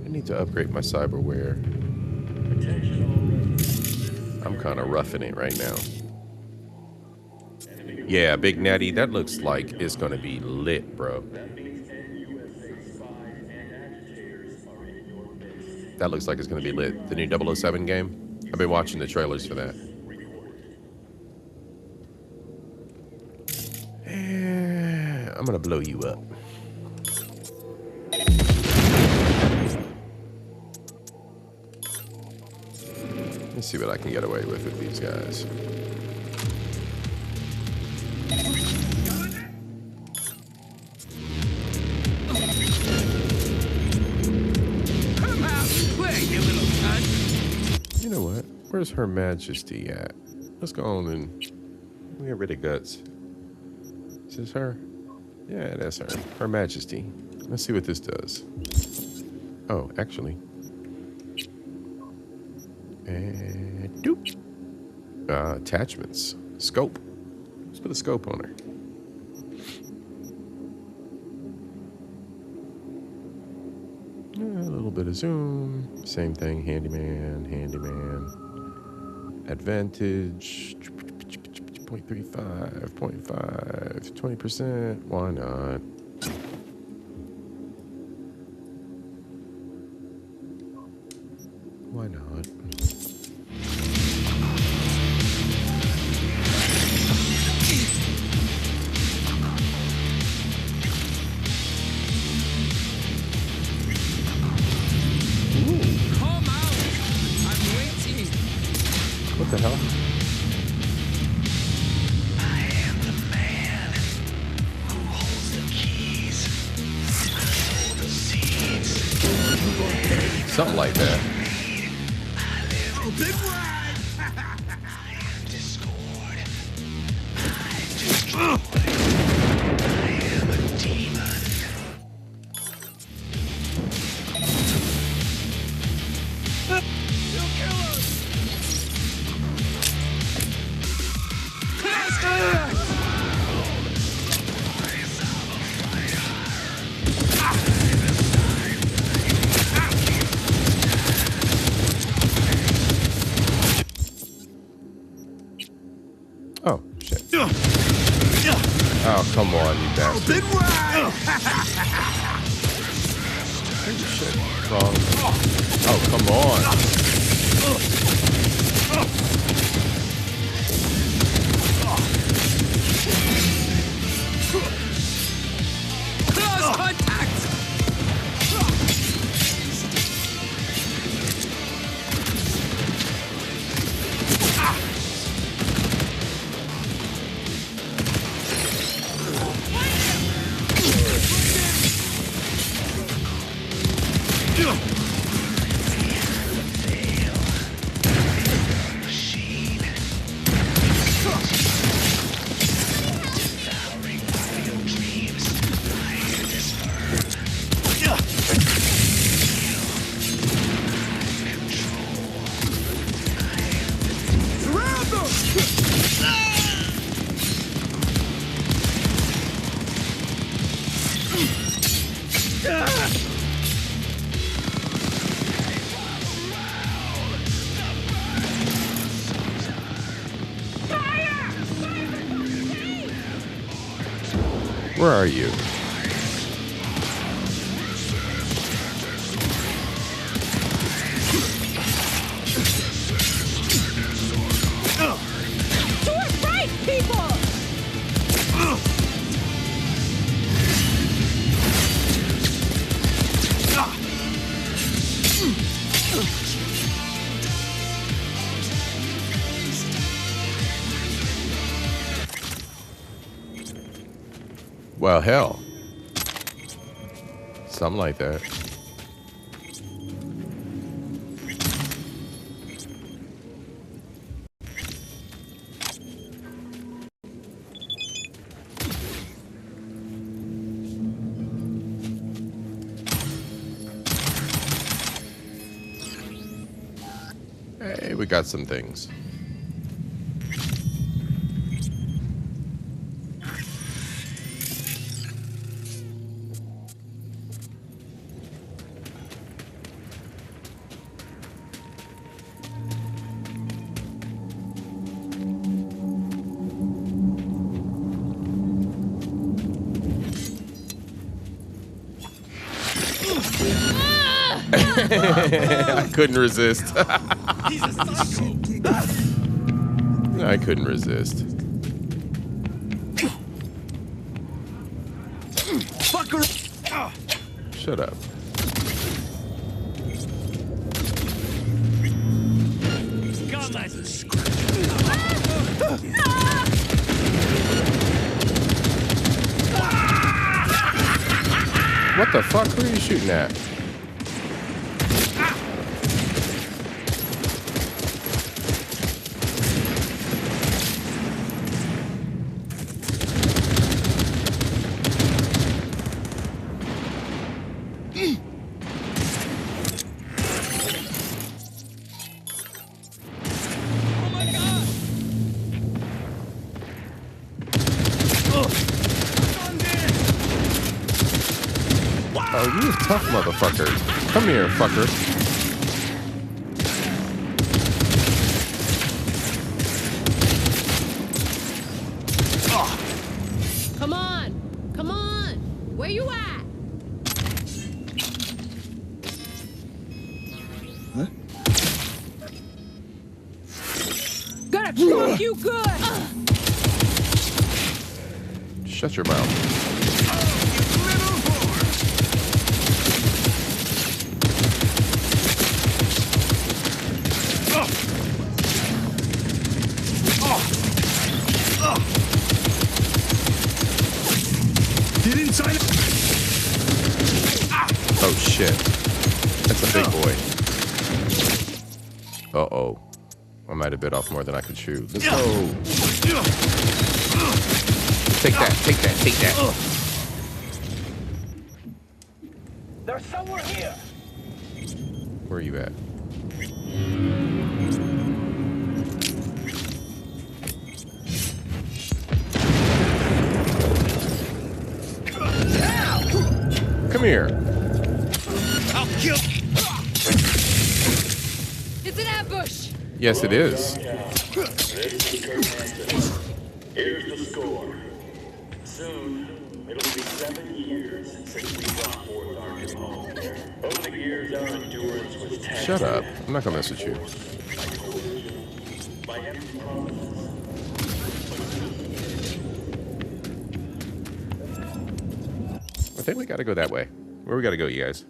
I need to upgrade my cyberware. I'm kind of roughing it right now. Yeah, Big Natty, that looks like it's going to be lit, bro. That looks like it's going to be lit. The new 007 game. I've been watching the trailers for that. I'm going to blow you up. Let's see what I can get away with these guys. Come out and play, you little cunt. You know what? Where's Her Majesty at? Let's go on and get rid of Guts. Is this her? Yeah, that's her. Her Majesty. Let's see what this does. Oh, actually. And doop. Attachments. Scope. Let's put a scope on her. A little bit of zoom. Same thing. Handyman. Advantage. 0.35. 0.5. 20%. Why not? Why not? What the hell? I am the man who holds the keys, hold the seeds. Something like that. Oh, big ride! I am discord. I'm destroyed. I am a demon. You'll kill us! Oh, shit. Oh, come on, you bastard. Holy shit. Wrong. Oh, come on. Close contact! Where are you? Do it right, people! Well, hell. Something like that. Hey, we got some things. I couldn't resist. I couldn't resist. Fucker! Shut up. What the fuck? Who are you shooting at? Oh, you tough motherfucker. Come here, fucker. Come on! Come on! Where you at? Huh? Gonna choke you good! Shut your mouth. Get inside. Oh shit. That's a big boy. Uh-oh. I might have bit off more than I could chew. Let's go. Take that, take that, take that. There's someone here. Where are you at? Come here. I'll kill. It's an ambush! Yes, it is. score. Soon, it'll be 7 years since we brought forth our new home. Over the years, our endurance was tested. Shut up. I'm not gonna mess with you. By empty promises. I think we gotta go that way. Where we gotta go, you guys?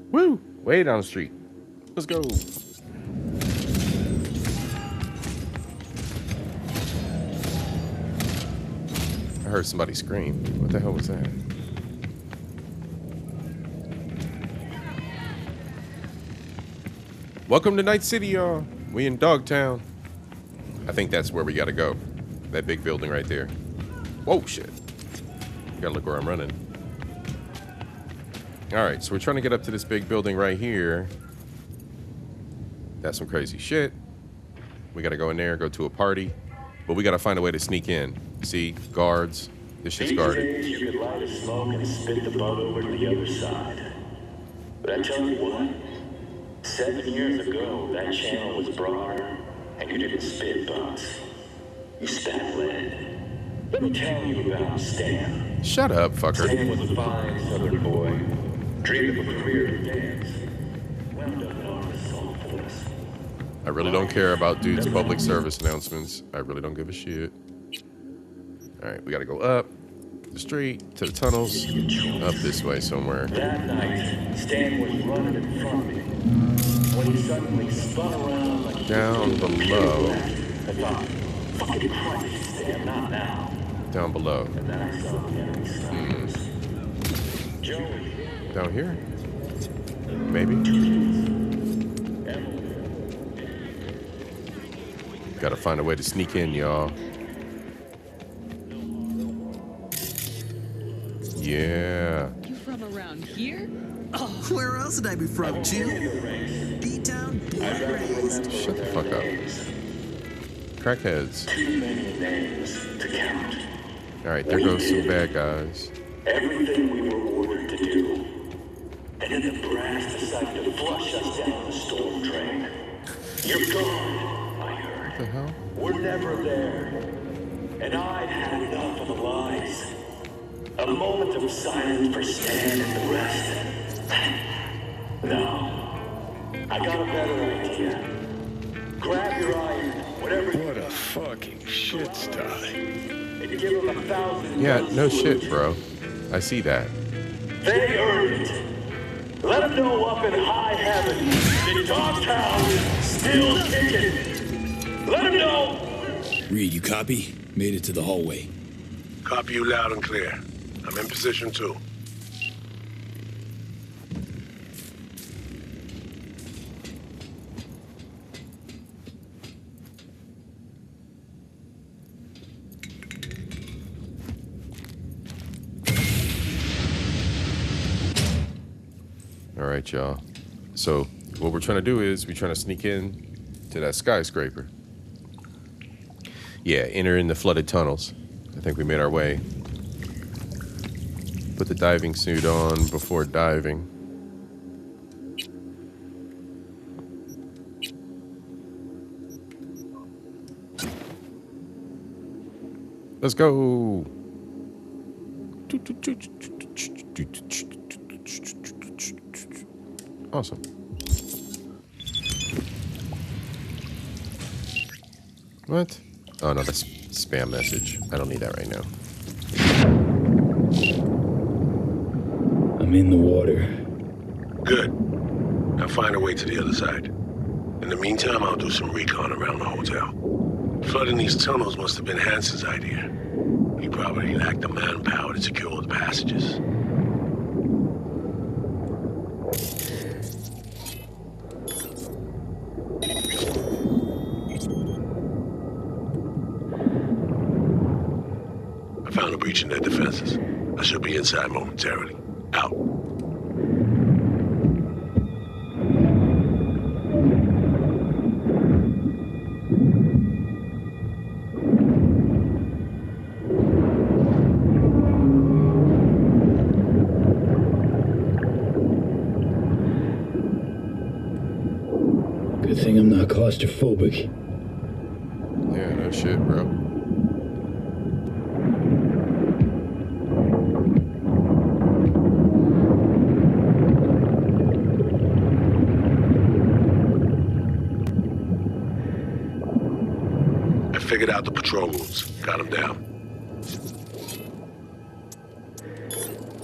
Woo! Way down the street. Let's go. I heard somebody scream. What the hell was that? Welcome to Night City, y'all. We in Dogtown. I think that's where we gotta go. That big building right there. Whoa, shit. Gotta look where I'm running. Alright, so we're trying to get up to this big building right here. That's some crazy shit. We gotta go in there, go to a party. But we gotta find a way to sneak in. See, guards. This shit's guarded. These days, you could light a smoke and spit the bug over to the other side. But I tell you what, 7 years ago, that channel was broader, and you didn't spit bugs. You spat lead. Let me tell you about Stan. Shut up, fucker. Stan was a fine southern boy, dreamed of a career in dance. Wound up in our assault force. I really don't care about dude's public service announcements. I really don't give a shit. Alright, we gotta go up the street, to the tunnels, up this way somewhere. That night, Stan was running in front of me. When he suddenly spun around like down below. I thought, fucking Christ, Stan, not now. Down below. And then I saw the enemy snipers. Joey. Down here? Maybe. Gotta find a way to sneak in, y'all. Yeah. You from around here? Oh, where else would I be from, Jill? B-Town, born raised. Shut the fuck up. Crackheads. Too many names to count. Alright, there goes some bad guys. Everything we were ordered to do. And then the brass decided to flush us down the storm drain. You're gone, I heard. What the hell? We're never there. And I'd had enough of the lies. A moment of silence for Stan and the rest. No. I got a better idea. Grab your iron, whatever. What a fucking shit sty. And give them 1,000. Yeah, no shit, bro. I see that. They earned it. Let them know up in high heaven that Dogtown is still kicking. Let them know. Reed, you copy? Made it to the hallway. Copy you loud and clear. I'm in position too. All right, y'all. So what we're trying to do is we're trying to sneak in to that skyscraper. Yeah, enter in the flooded tunnels. I think we made our way. Put the diving suit on before diving. Let's go. Awesome. What? Oh no, that's spam message. I don't need that right now. I'm in the water. Good. Now find a way to the other side. In the meantime, I'll do some recon around the hotel. Flooding these tunnels must have been Hansen's idea. He probably lacked the manpower to secure the passages. I found a breach in their defenses. I should be inside momentarily. Out. Good thing I'm not claustrophobic. Yeah, no shit, bro. Figured out the patrol routes. Got them down.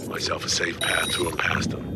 Myself a safe path to and past them.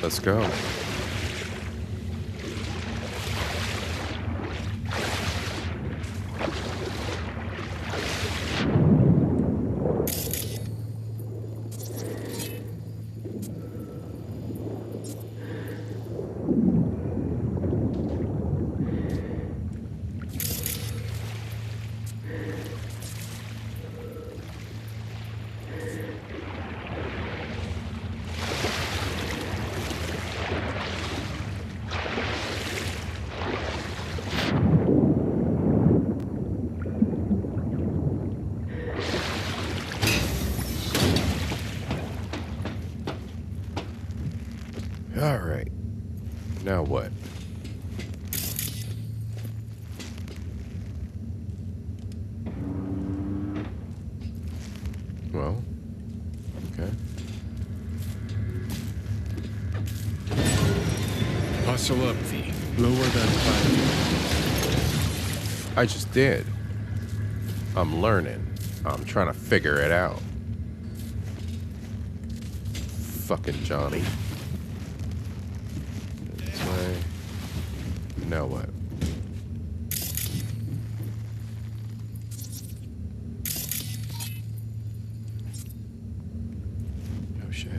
Let's go. All right. Now what? Well, okay. Hustle up, V. Lower that platform. I just did. I'm learning. I'm trying to figure it out. Fucking Johnny. This way. Now what? Oh shit.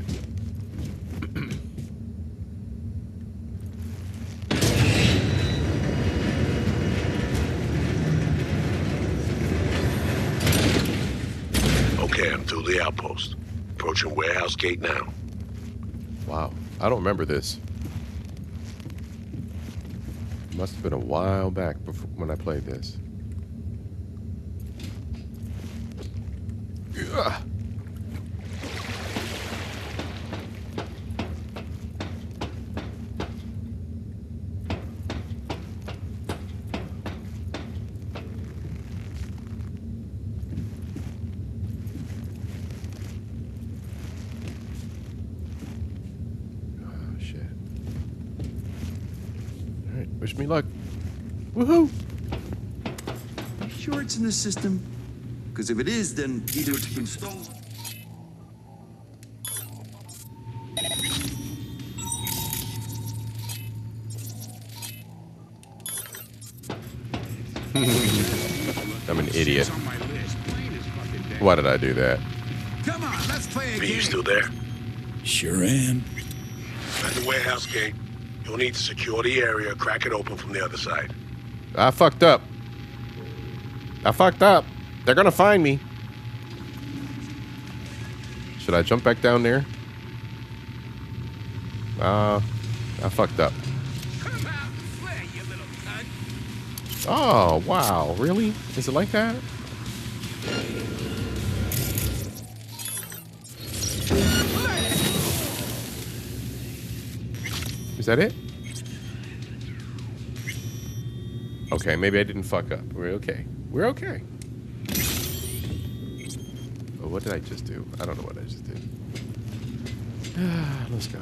Okay, I'm through the outpost. Approaching warehouse gate now. Wow, I don't remember this. Must have been a while back before, when I played this. Ugh. Wish me luck. Woohoo! You sure it's in the system? Because if it is, then either it's been stolen. I'm an idiot. Why did I do that? Come on, let's play a Are game. you still there? Sure am. At the warehouse gate. You'll need to secure the area, crack it open from the other side. I fucked up. They're gonna find me. Should I jump back down there? I fucked up. Oh, wow. Really? Is it like that? Is that it? Okay, maybe I didn't fuck up. We're okay. We're okay. Oh, what did I just do? I don't know what I just did. Let's go.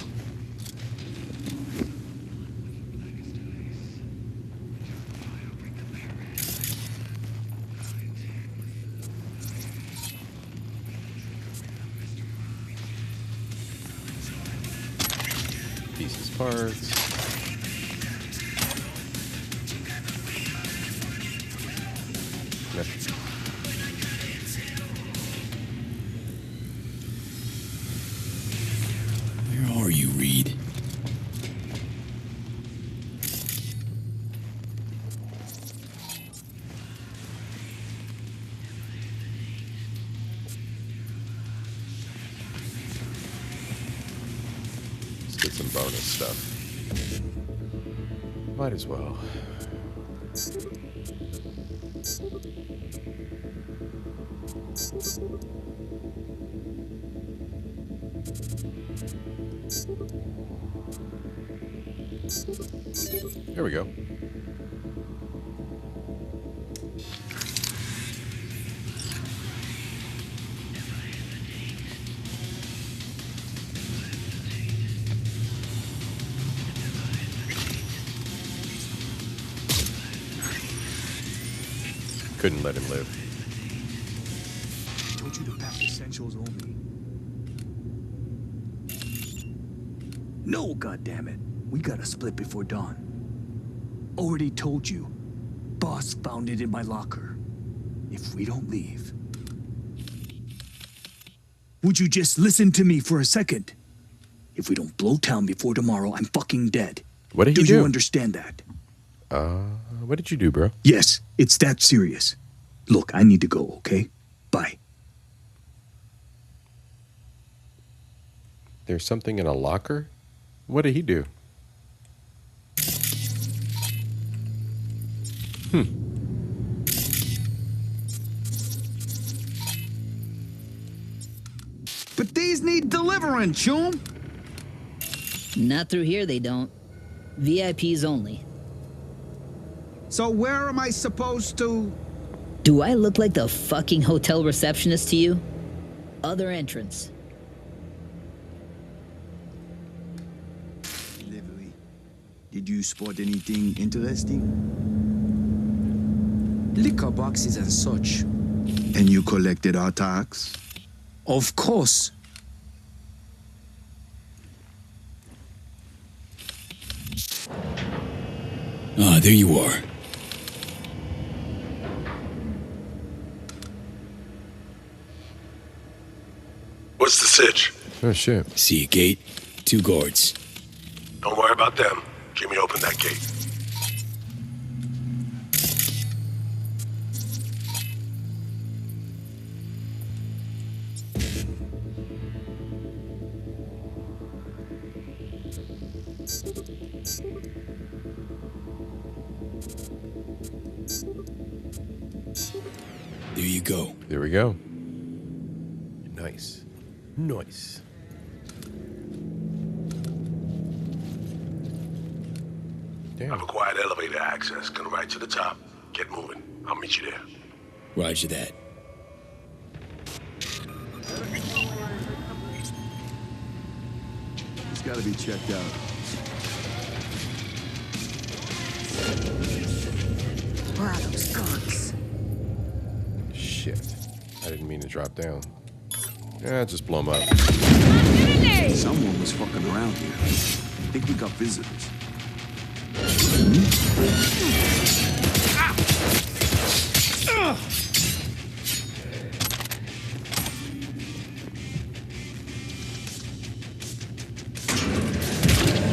Pieces, parts. Where are you, Reed? Let's get some bonus stuff. Might as well. There we go. Couldn't let him live. I told you to pack essentials only. No, goddammit. We gotta split before dawn. Already told you. Boss found it in my locker. If we don't leave. Would you just listen to me for a second? If we don't blow town before tomorrow, I'm fucking dead. What did you do? Do you understand that? What did you do, bro? Yes, it's that serious. Look, I need to go, okay? Bye. There's something in a locker? What did he do? But these need delivering, chum. Not through here, they don't. VIPs only. So where am I supposed to... Do I look like the fucking hotel receptionist to you? Other entrance. Delivery. Did you spot anything interesting? Liquor boxes and such. And you collected our tax? Of course. Ah, there you are. What's the sitch? Oh, shit. See a gate, 2 guards. Don't worry about them. Jimmy opened that gate. There you go. There we go. Nice. Nice. Damn. I've acquired elevator access. Come right to the top. Get moving. I'll meet you there. Roger that. It's gotta be checked out. Where are those gunks? Shit. I didn't mean to drop down. Yeah, just blow them up. Someone was fucking around here. I think we got visitors.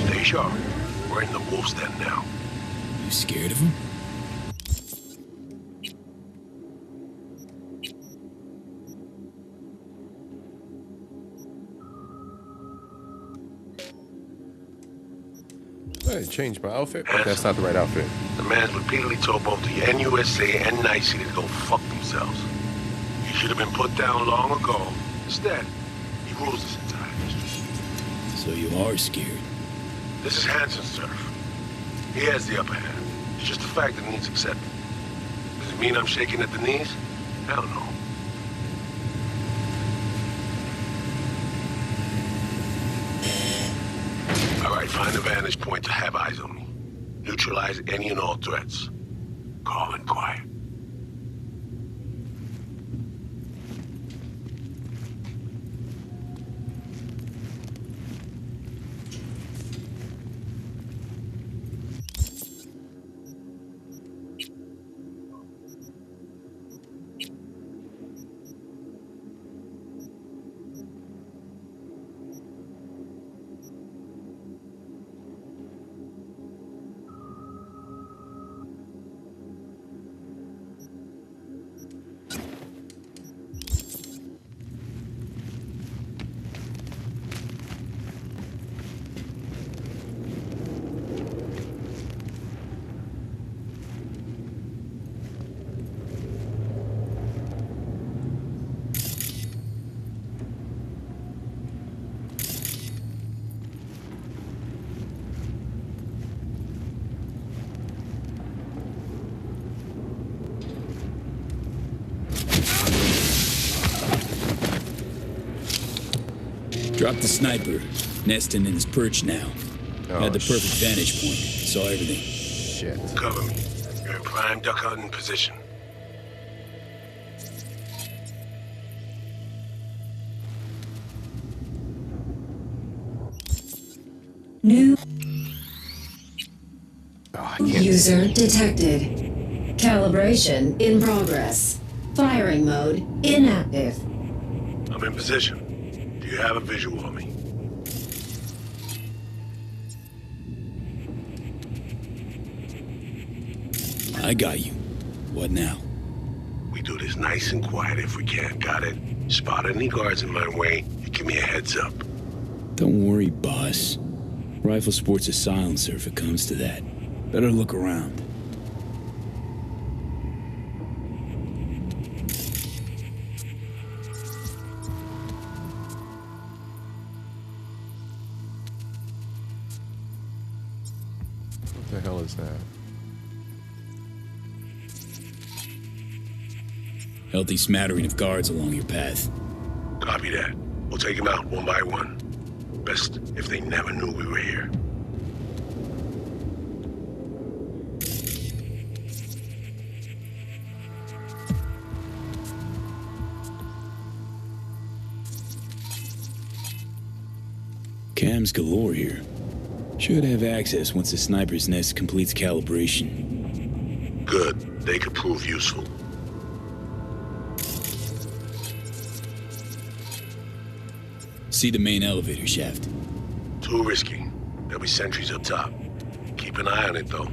Stay sharp. We're in almost dead now. You scared of him? I changed my outfit, but that's not the right outfit. The man's repeatedly told both the NUSA and Night City to go fuck themselves. He should have been put down long ago. Instead, he rules this entire district. So you are scared. This is Hansen's turf. He has the upper hand. It's just a fact that needs accepted. Does it mean I'm shaking at the knees? Hell no. All right, find a vantage point to have eyes on me. Neutralize any and all threats. Calm and quiet. Dropped the sniper, nesting in his perch now. Had the perfect vantage point, saw everything. Shit. Cover me. You're in prime duck hunting position. New can't user detected. Calibration in progress. Firing mode inactive. I'm in position. Do you have a visual on me? I got you. What now? We do this nice and quiet if we can, got it? Spot any guards in my way, you give me a heads up. Don't worry, boss. Rifle sport's a silencer if it comes to that. Better look around. What the hell is that? Healthy smattering of guards along your path. Copy that. We'll take them out one by one. Best if they never knew we were here. Cams galore here. Should have access once the sniper's nest completes calibration. Good. They could prove useful. See the main elevator shaft. Too risky. There'll be sentries up top. Keep an eye on it, though.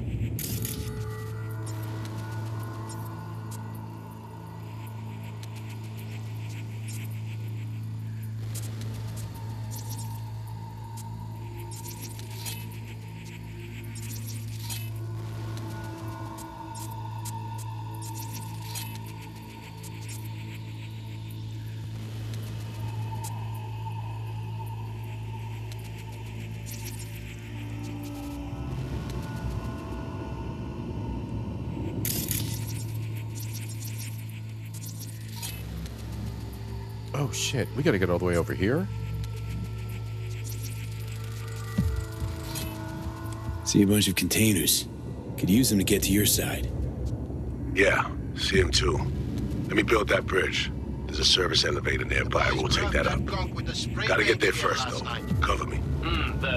Oh shit, we gotta get all the way over here? See a bunch of containers. Could use them to get to your side. Yeah, see him too. Let me build that bridge. There's a service elevator nearby. We'll take that up. Gotta get there first, though. Cover me.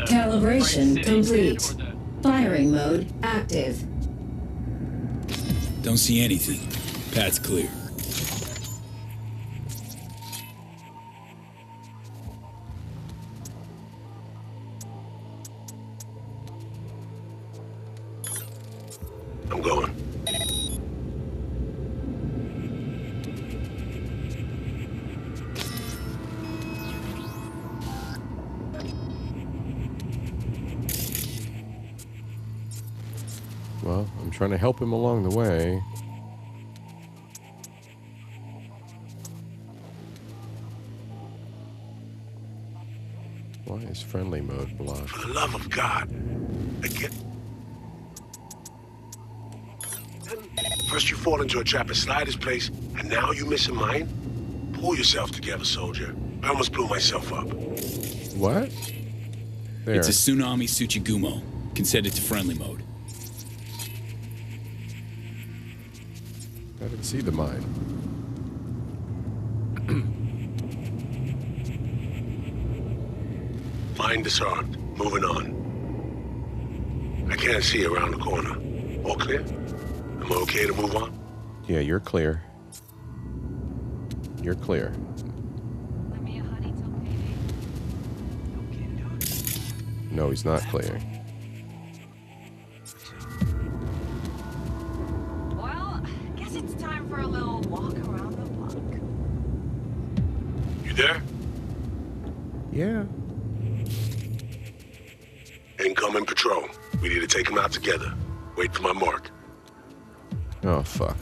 Calibration complete. Firing mode active. Don't see anything. Path's clear. trying to help him along the way. Why is friendly mode blocked? For the love of God. Again. First you fall into a trap at Slider's place, and now you missing mine? Pull yourself together, soldier. I almost blew myself up. What? There. It's a tsunami Tsuchigumo. Can set it to friendly mode. I didn't see the mine. Mine disarmed. Moving on. I can't see around the corner. All clear? Am I okay to move on? Yeah, you're clear. You're clear. No, he's not clear. Well, guess it's time for a little walk around the block. You there? Yeah. Incoming patrol. We need to take them out together. Wait for my mark. Oh, fuck.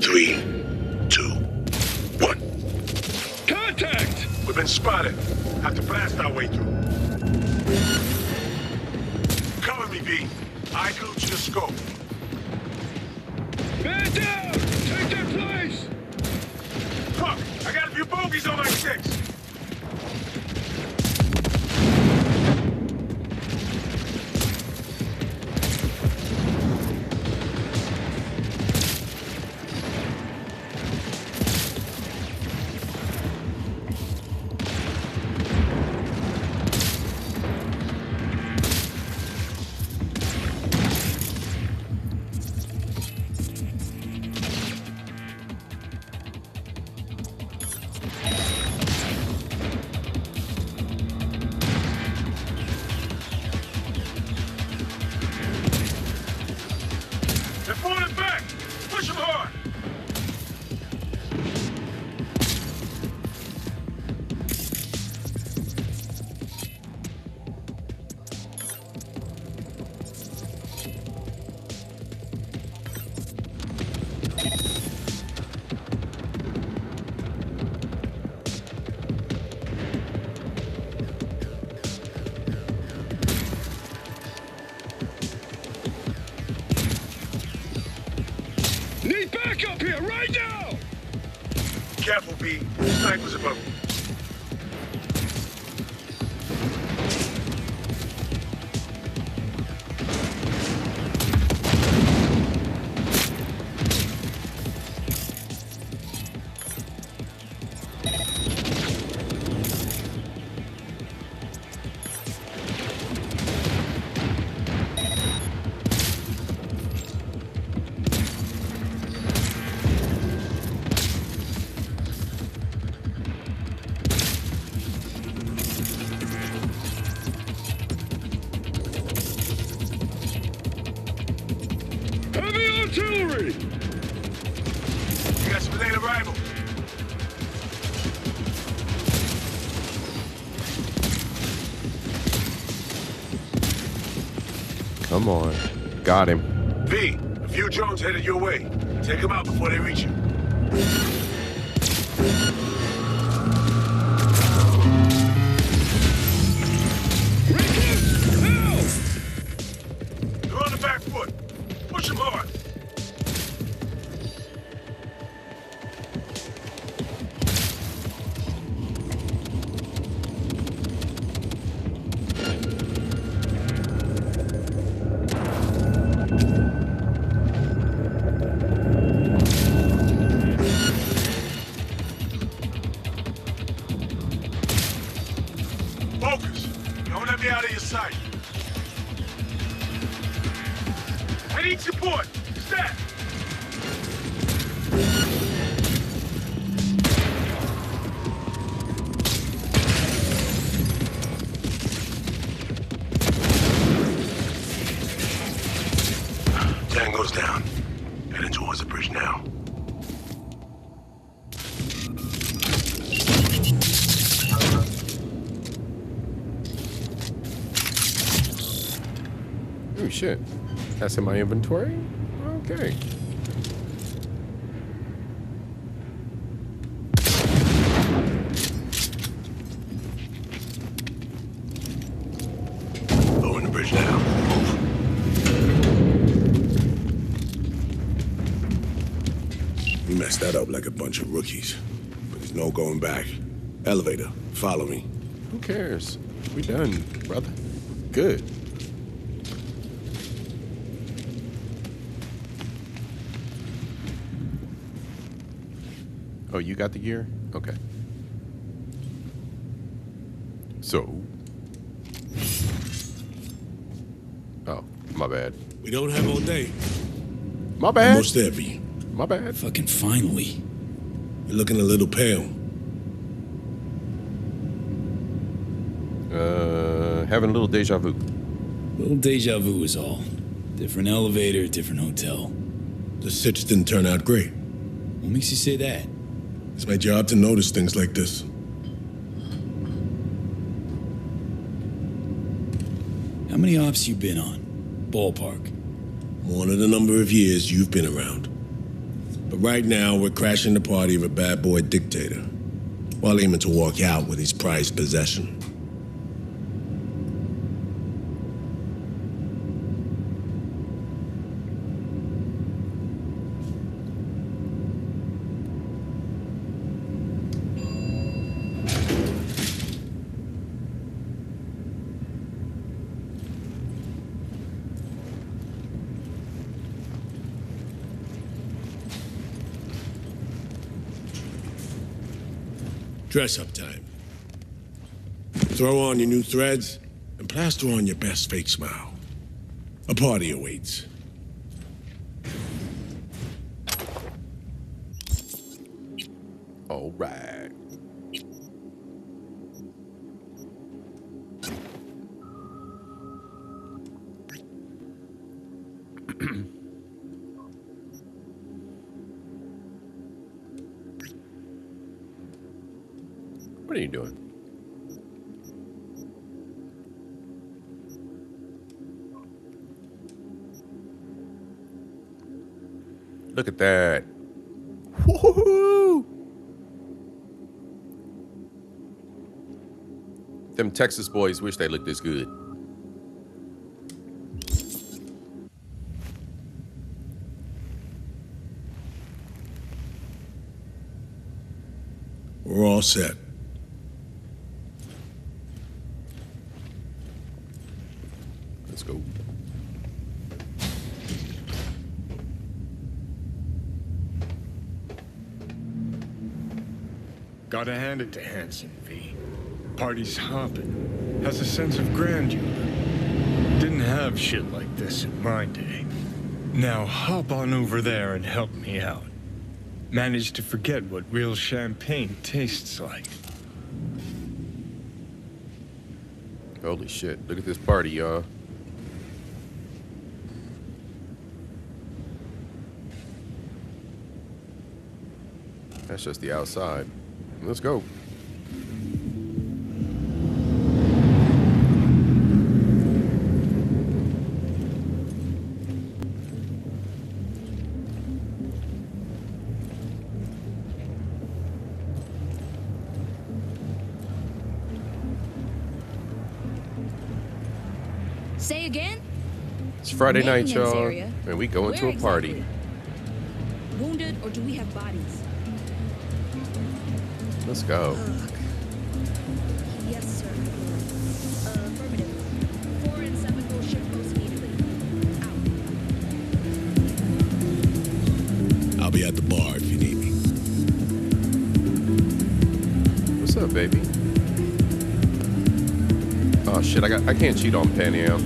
Three, 2, 1. Contact! We've been spotted. Have to blast our way through. Cover me, B. I glued to the scope. Man down! Take their place! Fuck! I got a few bogeys on my 6. Need backup here, right now! Careful, B. Snipers above you. Heavy artillery! We got some late arrivals. Come on. Got him. V, a few drones headed your way. Take them out before they reach you. They're on the back foot. Push them hard. Focus. Don't let me out of your sight. I need support. Stat. Tango's down. Heading towards the bridge now. Oh shit. That's in my inventory? Okay. Lowering the bridge now. We messed that up like a bunch of rookies. But there's no going back. Elevator, follow me. Who cares? We done, brother. Good. Oh, you got the gear? Okay. So. Oh, my bad. We don't have all day. My bad. Almost there, V. My bad. Fucking finally. You're looking a little pale. Having a little deja vu. Little deja vu is all. Different elevator, different hotel. The sitch didn't turn out great. What makes you say that? It's my job to notice things like this. How many ops you been on? Ballpark. More than the number of years you've been around. But right now, we're crashing the party of a bad boy dictator, while aiming to walk out with his prized possession. Dress up time. Throw on your new threads and plaster on your best fake smile. A party awaits. All right. What are you doing? Look at that. Woo-hoo-hoo! Them Texas boys wish they looked this good. We're all set. Let's go. Gotta hand it to Hanson, V. Party's hopping. Has a sense of grandeur. Didn't have shit like this in my day. Now hop on over there and help me out. Managed to forget what real champagne tastes like. Holy shit. Look at this party, y'all. That's just the outside. Let's go. Say again? It's Friday night, Maintenance y'all, area. and we going to a Where party. exactly? Wounded, or do we have bodies? Let's go. Yes, sir. Affirmative. 4 and 7 will shift most immediately. I'll be at the bar if you need me. What's up, baby? Oh shit, I can't cheat on Pan Am.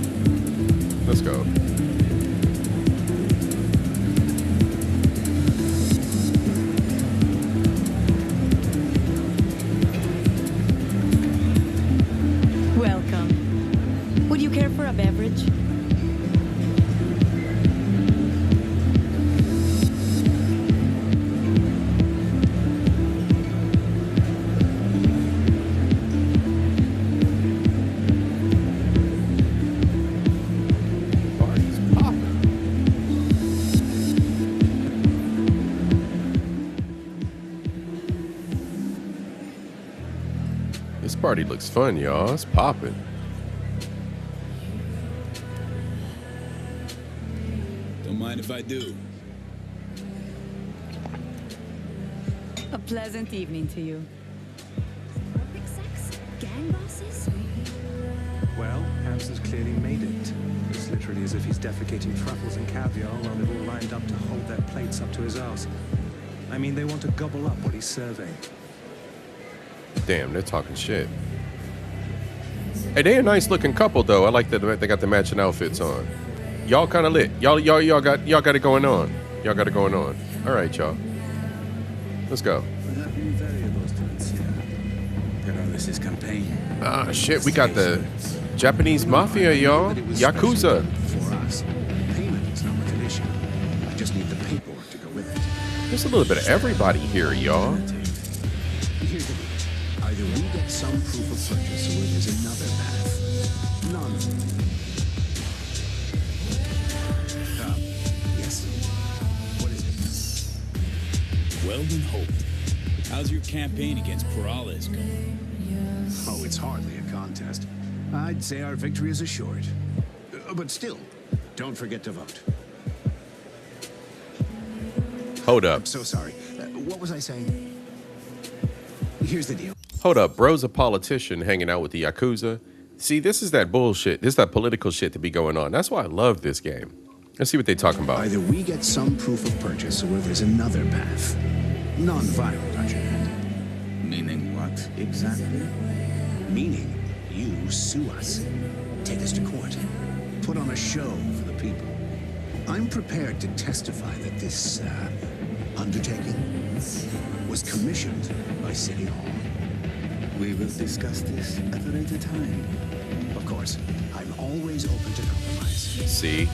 Let's go. Welcome. Would you care for a beverage? party looks fun, y'all. It's popping. Don't mind if I do. A pleasant evening to you. Perfect sex? Gang bosses? Well, Hampson's clearly made it. It's literally as if he's defecating truffles and caviar while they've all lined up to hold their plates up to his ass. I mean, they want to gobble up what he's serving. Damn, they're talking shit. Hey, they a nice looking couple though. I like that they got the matching outfits on. Y'all kind of lit. Y'all got it going on. Y'all got it going on. All right, y'all. Let's go. This is campaign. Ah, shit. We got the Japanese mafia, y'all. Yakuza. For us, payment is not much an issue. I just need the paperwork to go with it. There's a little bit of everybody here, y'all. Here's the deal. Either we get some proof of purchase or there's another path. None. Yes. What is it? Weldon Hope. How's your campaign against Peralez going? Oh, it's hardly a contest. I'd say our victory is assured. But still, don't forget to vote. Hold up. I'm so sorry. What was I saying? Here's the deal. Hold up. Bro's a politician hanging out with the Yakuza. See, this is that bullshit. This is that political shit to be going on. That's why I love this game. Let's see what they're talking about. Either we get some proof of purchase or there's another path. Non-violent, understand? Meaning what exactly? Meaning you sue us, take us to court, put on a show for the people. I'm prepared to testify that this undertaking was commissioned by City Hall. We will discuss this at a later time. Of course, I'm always open to compromise. See?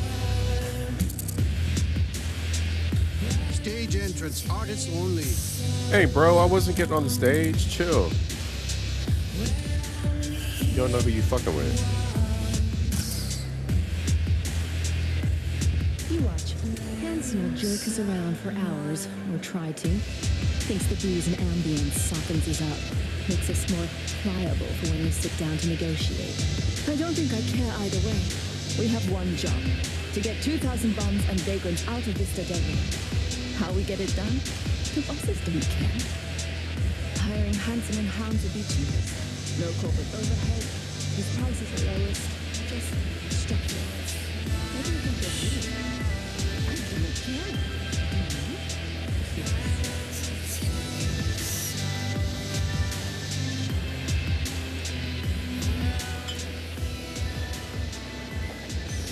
Stage entrance, artists only. Hey, bro, I wasn't getting on the stage. Chill. You don't know who you fucking with. You watch. Hanson will jerk us around for hours, or try to. Thinks the booze and ambience softens us up. Makes us more pliable for when we sit down to negotiate. I don't think I care either way. We have one job. To get 2,000 bombs and vagrants out of Vista Desert. How we get it done? The bosses don't care. Hiring Hanson and Hounds would be cheapest. No corporate overhead. His prices are lowest. Just structureless. I don't think they're good. I don't care.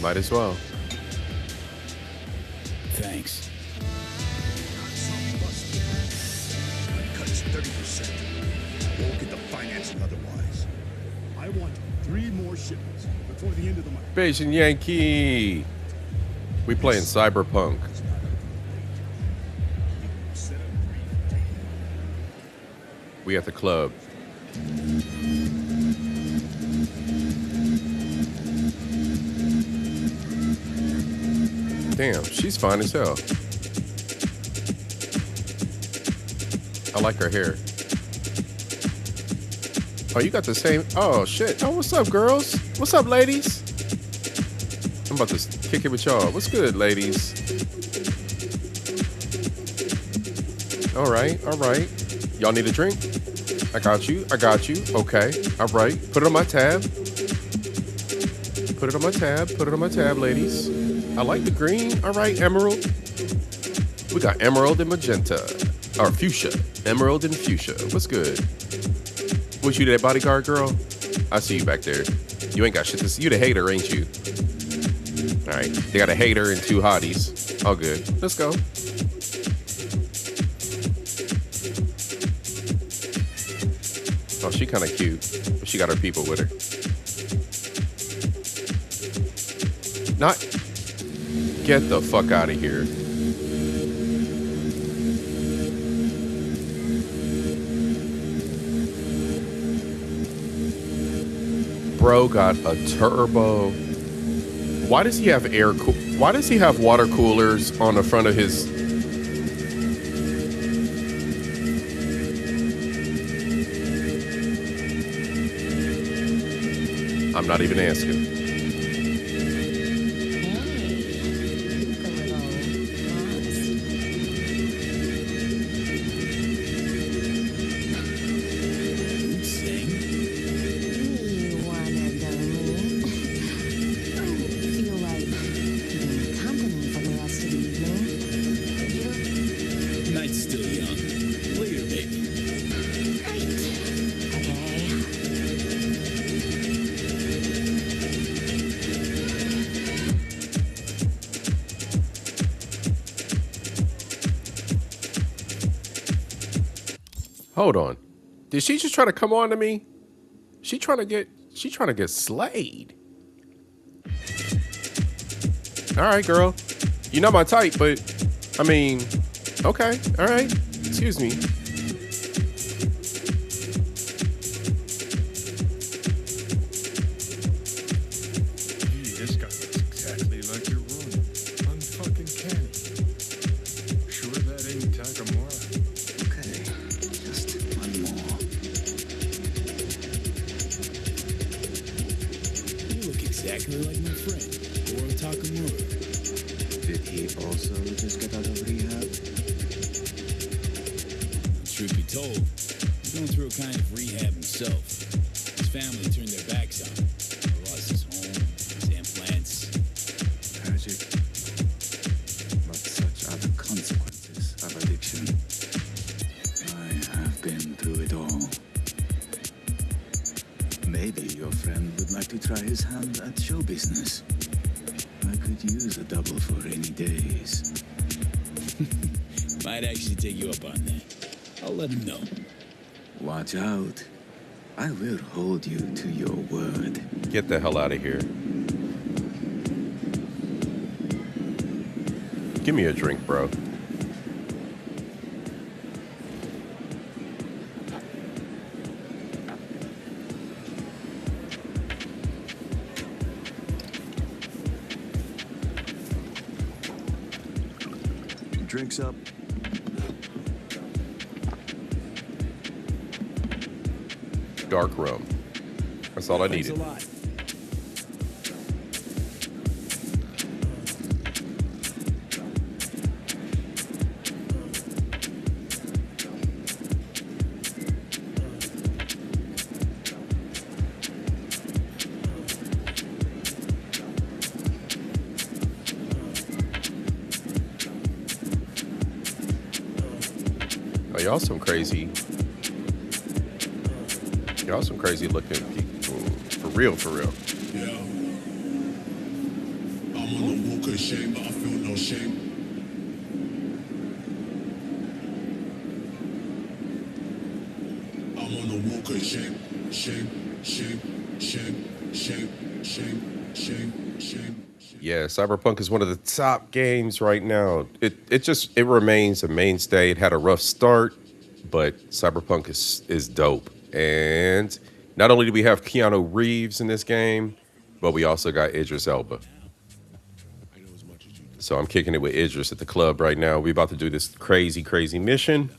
Might as well. Thanks. Cuts 30%. I won't get the financing otherwise. I want 3 more shipments before the end of the month. Beijing Yankee. We playing Cyberpunk. We at the club. Damn, she's fine as hell. I like her hair. Oh, you got the same. Oh, shit. Oh, what's up, girls? What's up, ladies? I'm about to kick it with y'all. What's good, ladies? All right, all right. Y'all need a drink? I got you. I got you. Okay. All right. Put it on my tab. Put it on my tab. Put it on my tab, ladies. I like the green. All right, emerald. We got emerald and magenta. Or fuchsia. Emerald and fuchsia. What's good? Was you that bodyguard girl? I see you back there. You ain't got shit to see. You the hater, ain't you? All right. They got a hater and 2 hotties. All good. Let's go. Oh, she kind of cute. But she got her people with her. Not... Get the fuck out of here. Bro got a turbo. Why does he have why does he have water coolers on the front of his... I'm not even asking. Hold on. Did she just try to come on to me? She trying to get slayed. All right, girl. You're not my type, but I mean, okay. All right. Excuse me. Gee, this guy looks exactly like your room. Unfucking canny. Sure that ain't Takamura? Exactly like my friend, Goro Takamura. Did he also just get out of rehab? Truth be told, he's going through a kind of rehab himself. His family turned their backs on him. He lost his home, his implants. Tragic. But such are the consequences of addiction. I have been through it all. Maybe your friend would like to try his hand at show business. I could use a double for rainy days. Might actually take you up on that. I'll let him know. Watch out. I will hold you to your word. Get the hell out of here. Give me a drink, bro. Drinks up. Dark rum. That's all I needed. Y'all some crazy looking people. For real, for real. Yeah. I'm on the walk of shame, but I feel no shame. I'm on the walk of shame, shame, shame, shame, shame, shame, shame, shame. Yeah, Cyberpunk is one of the top games right now. It remains a mainstay. It had a rough start, but Cyberpunk is dope. And not only do we have Keanu Reeves in this game, but we also got Idris Elba. So I'm kicking it with Idris at the club right now. We're about to do this crazy, crazy mission.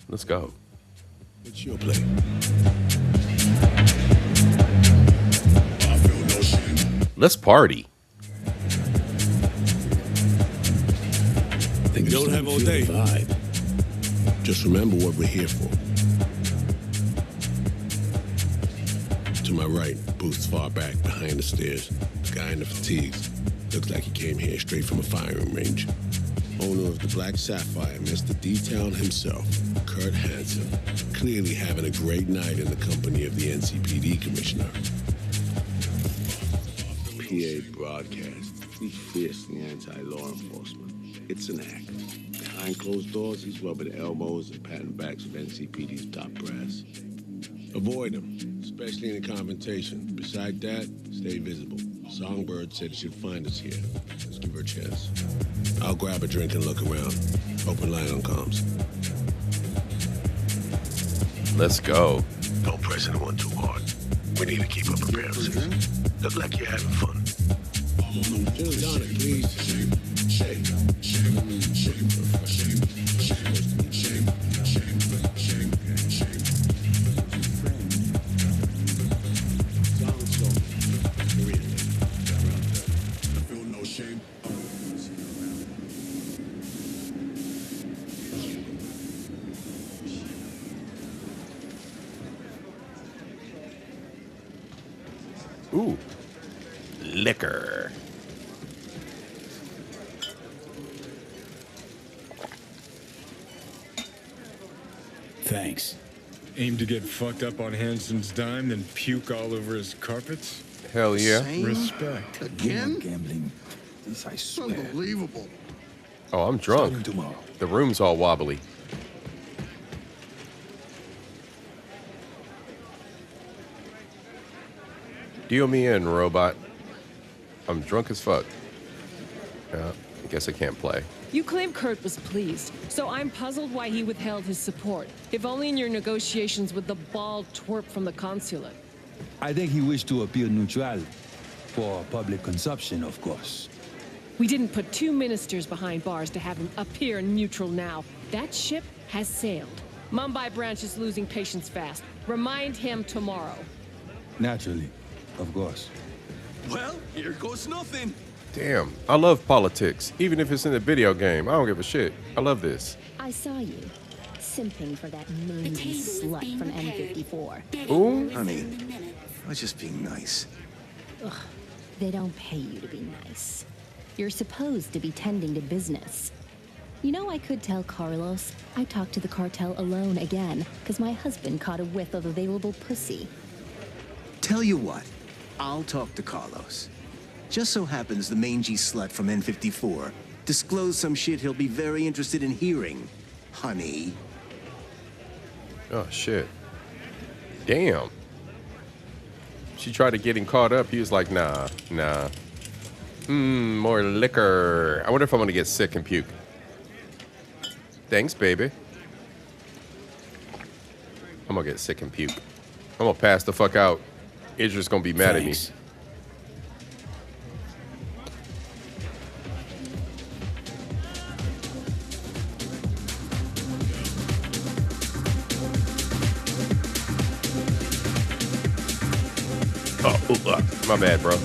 Let's go. It's your play. Let's party. We don't have all day. Just remember what we're here for. To my right, booth's far back behind the stairs. The guy in the fatigues. Looks like he came here straight from a firing range. Owner of the Black Sapphire, Mr. D-Town himself, Kurt Hansen. Clearly having a great night in the company of the NCPD commissioner. PA broadcast. He's fiercely anti-law enforcement. It's an act. Behind closed doors, he's rubbing elbows and patting backs with NCPD's top brass. Avoid him, especially in a confrontation. Beside that, stay visible. Songbird said she'd find us here. Let's give her a chance. I'll grab a drink and look around. Open line on comms. Let's go. Don't press anyone too hard. We need to keep up appearances. Look like you're having fun. Just on it, please. Shame, shame, shame, shame, shame, shame, shame, shame, shame, shame. Shame. Ooh, liquor. Thanks. Aim to get fucked up on Hanson's dime, then puke all over his carpets? Hell yeah. Respect. Again? Gambling. This I swear. Unbelievable. Oh, I'm drunk. Tomorrow. The room's all wobbly. Deal me in, robot. I'm drunk as fuck. Yeah, I guess I can't play. You claim Kurt was pleased, so I'm puzzled why he withheld his support. If only in your negotiations with the bald twerp from the consulate. I think he wished to appear neutral. For public consumption, of course. We didn't put 2 ministers behind bars to have him appear neutral now. That ship has sailed. Mumbai branch is losing patience fast. Remind him tomorrow. Naturally, of course. Well, here goes nothing. Damn, I love politics. Even if it's in a video game, I don't give a shit. I love this. I saw you, simping for that mangy slut from N54. Ooh? Honey, I was just being nice. Ugh, they don't pay you to be nice. You're supposed to be tending to business. You know, I could tell Carlos I talked to the cartel alone again, because my husband caught a whiff of available pussy. Tell you what, I'll talk to Carlos. Just so happens the mangy slut from N54 disclosed some shit he'll be very interested in hearing, honey. Oh, shit. Damn. She tried to get him caught up. He was like, nah. More liquor. I wonder if I'm gonna get sick and puke. Thanks, baby. I'm gonna get sick and puke. I'm gonna pass the fuck out. Idris gonna be mad at me. My bad, bro.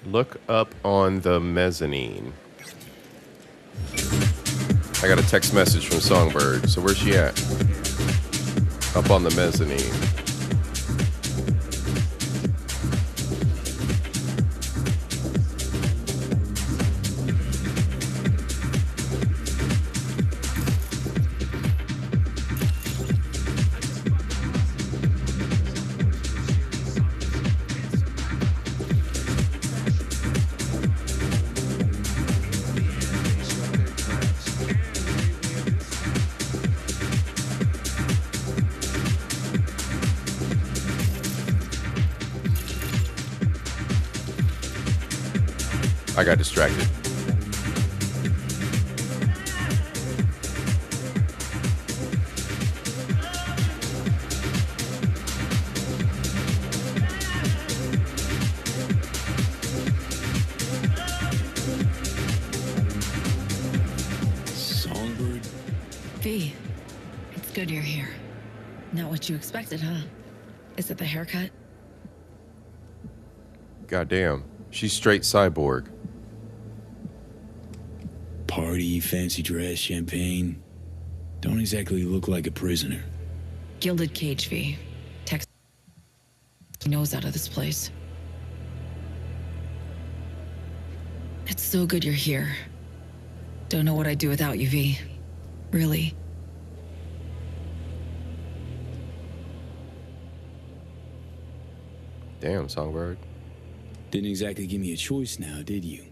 Look up on the mezzanine. I got a text message from Songbird. So where's she at? Up on the mezzanine. I got distracted. Songbird? V, it's good you're here. Not what you expected, huh? Is it the haircut? Goddamn. She's straight cyborg. Party, fancy dress, champagne. Don't exactly look like a prisoner. Gilded cage, V. Text nose out of this place. It's so good you're here. Don't know what I'd do without you, V. Really. Damn, Songbird. Didn't exactly give me a choice now, did you?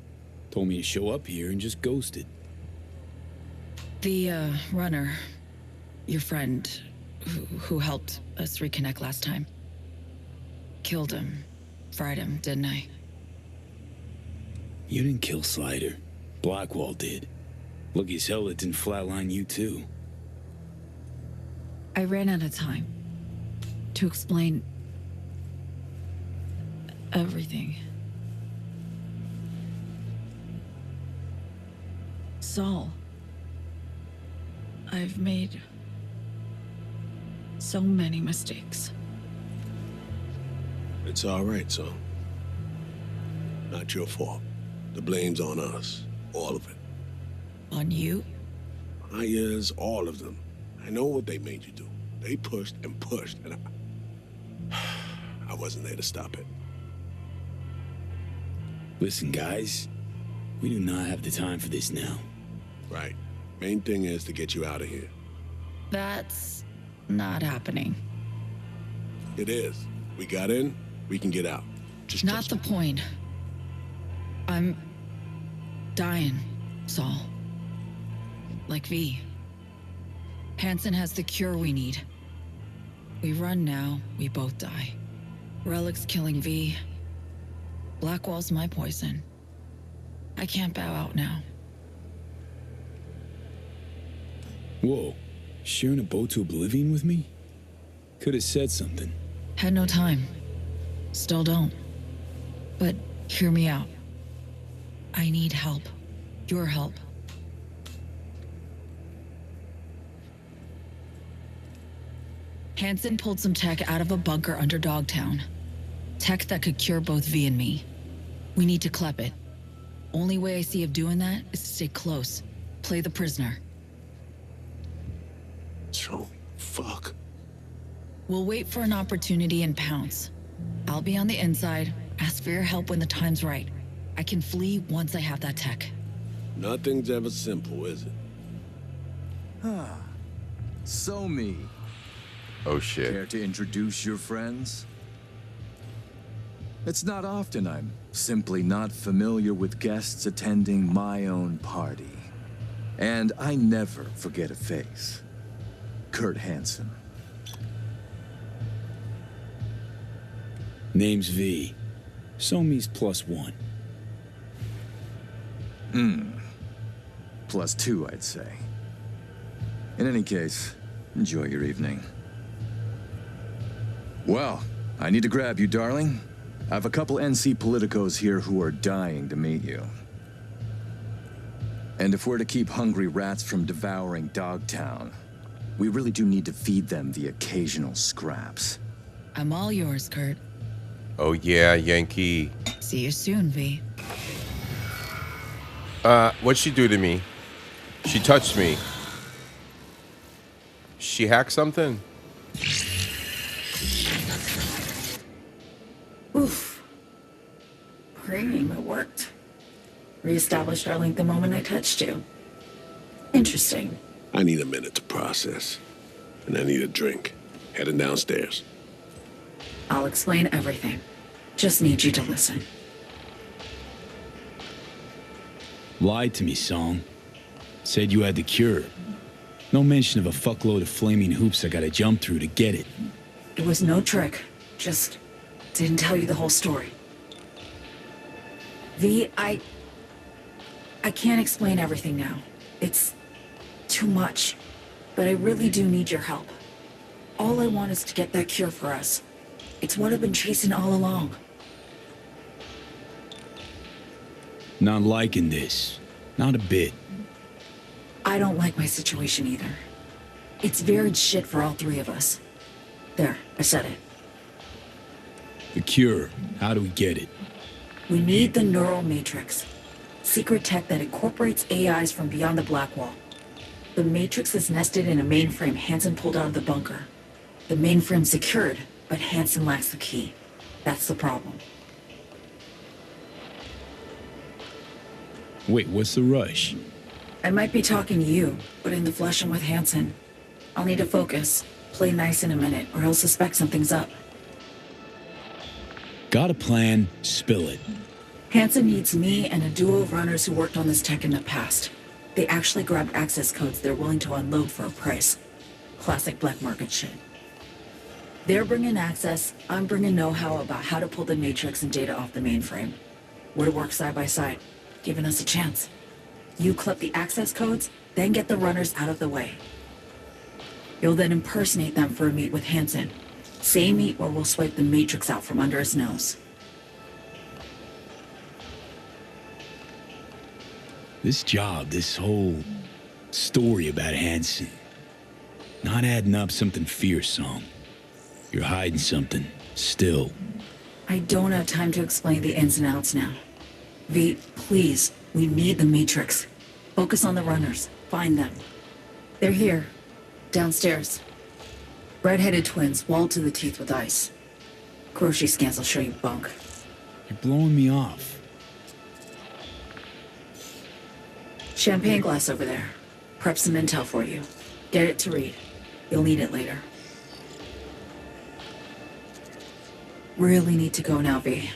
Told me to show up here and just ghosted. The, runner, your friend, who helped us reconnect last time. Killed him. Fried him, didn't I? You didn't kill Slider. Blackwall did. Lucky as hell it didn't flatline you too. I ran out of time to explain everything. Saul, I've made so many mistakes. It's all right, son. Not your fault. The blame's on us. All of it. On you? Yes, all of them. I know what they made you do. They pushed, and I wasn't there to stop it. Listen, guys. We do not have the time for this now. Right. Main thing is to get you out of here. That's not happening. It is. We got in, we can get out. Just not the point. I'm dying, Saul. Like V. Hansen has the cure we need. We run now, we both die. Relic's killing V. Blackwall's my poison. I can't bow out now. Whoa. Sharing a boat to oblivion with me? Could have said something. Had no time. Still don't. But hear me out. I need help. Your help. Hansen pulled some tech out of a bunker under Dogtown. Tech that could cure both V and me. We need to clep it. Only way I see of doing that is to stay close. Play the prisoner. So, fuck. We'll wait for an opportunity and pounce. I'll be on the inside, ask for your help when the time's right. I can flee once I have that tech. Nothing's ever simple, is it? So me. Oh shit. Care to introduce your friends? It's not often I'm simply not familiar with guests attending my own party. And I never forget a face. Kurt Hansen. Name's V. Somi's +1. +2, I'd say. In any case, enjoy your evening. Well, I need to grab you, darling. I have a couple NC politicos here who are dying to meet you. And if we're to keep hungry rats from devouring Dogtown, we really do need to feed them the occasional scraps. I'm all yours, Kurt. Oh yeah, Yankee. See you soon, V. What'd she do to me? She touched me. She hacked something? Oof. Great, it worked. Reestablished our link the moment I touched you. Interesting. I need a minute to process. And I need a drink. Heading downstairs. I'll explain everything. Just need you to listen. Lied to me, Song. Said you had the cure. No mention of a fuckload of flaming hoops I gotta jump through to get it. It was no trick. Just didn't tell you the whole story. V, I can't explain everything now. It's too much. But I really do need your help. All I want is to get that cure for us. It's what I've been chasing all along. Not liking this. Not a bit. I don't like my situation either. It's very shit for all three of us. There, I said it. The cure. How do we get it? We need the neural matrix. Secret tech that incorporates AIs from beyond the black wall. The matrix is nested in a mainframe Hansen pulled out of the bunker. The mainframe's secured, but Hansen lacks the key. That's the problem. Wait, what's the rush? I might be talking to you, but in the flesh I'm with Hansen. I'll need to focus. Play nice in a minute, or he'll suspect something's up. Got a plan, spill it. Hansen needs me and a duo of runners who worked on this tech in the past. They actually grabbed access codes they're willing to unload for a price. Classic black market shit. They're bringing access, I'm bringing know-how about how to pull the matrix and data off the mainframe. We're to work side by side, giving us a chance. You clip the access codes, then get the runners out of the way. You'll then impersonate them for a meet with Hansen. Same meet where we'll swipe the matrix out from under his nose. This job, this whole story about Hansen. Not adding up something fierce, Song. You're hiding something, still. I don't have time to explain the ins and outs now. V, please, we need the Matrix. Focus on the runners. Find them. They're here. Downstairs. Red-headed twins, walled to the teeth with ice. Grocery scans will show you bunk. You're blowing me off. Champagne glass over there. Prep some intel for you. Get it to read. You'll need it later. Really need to go now, V.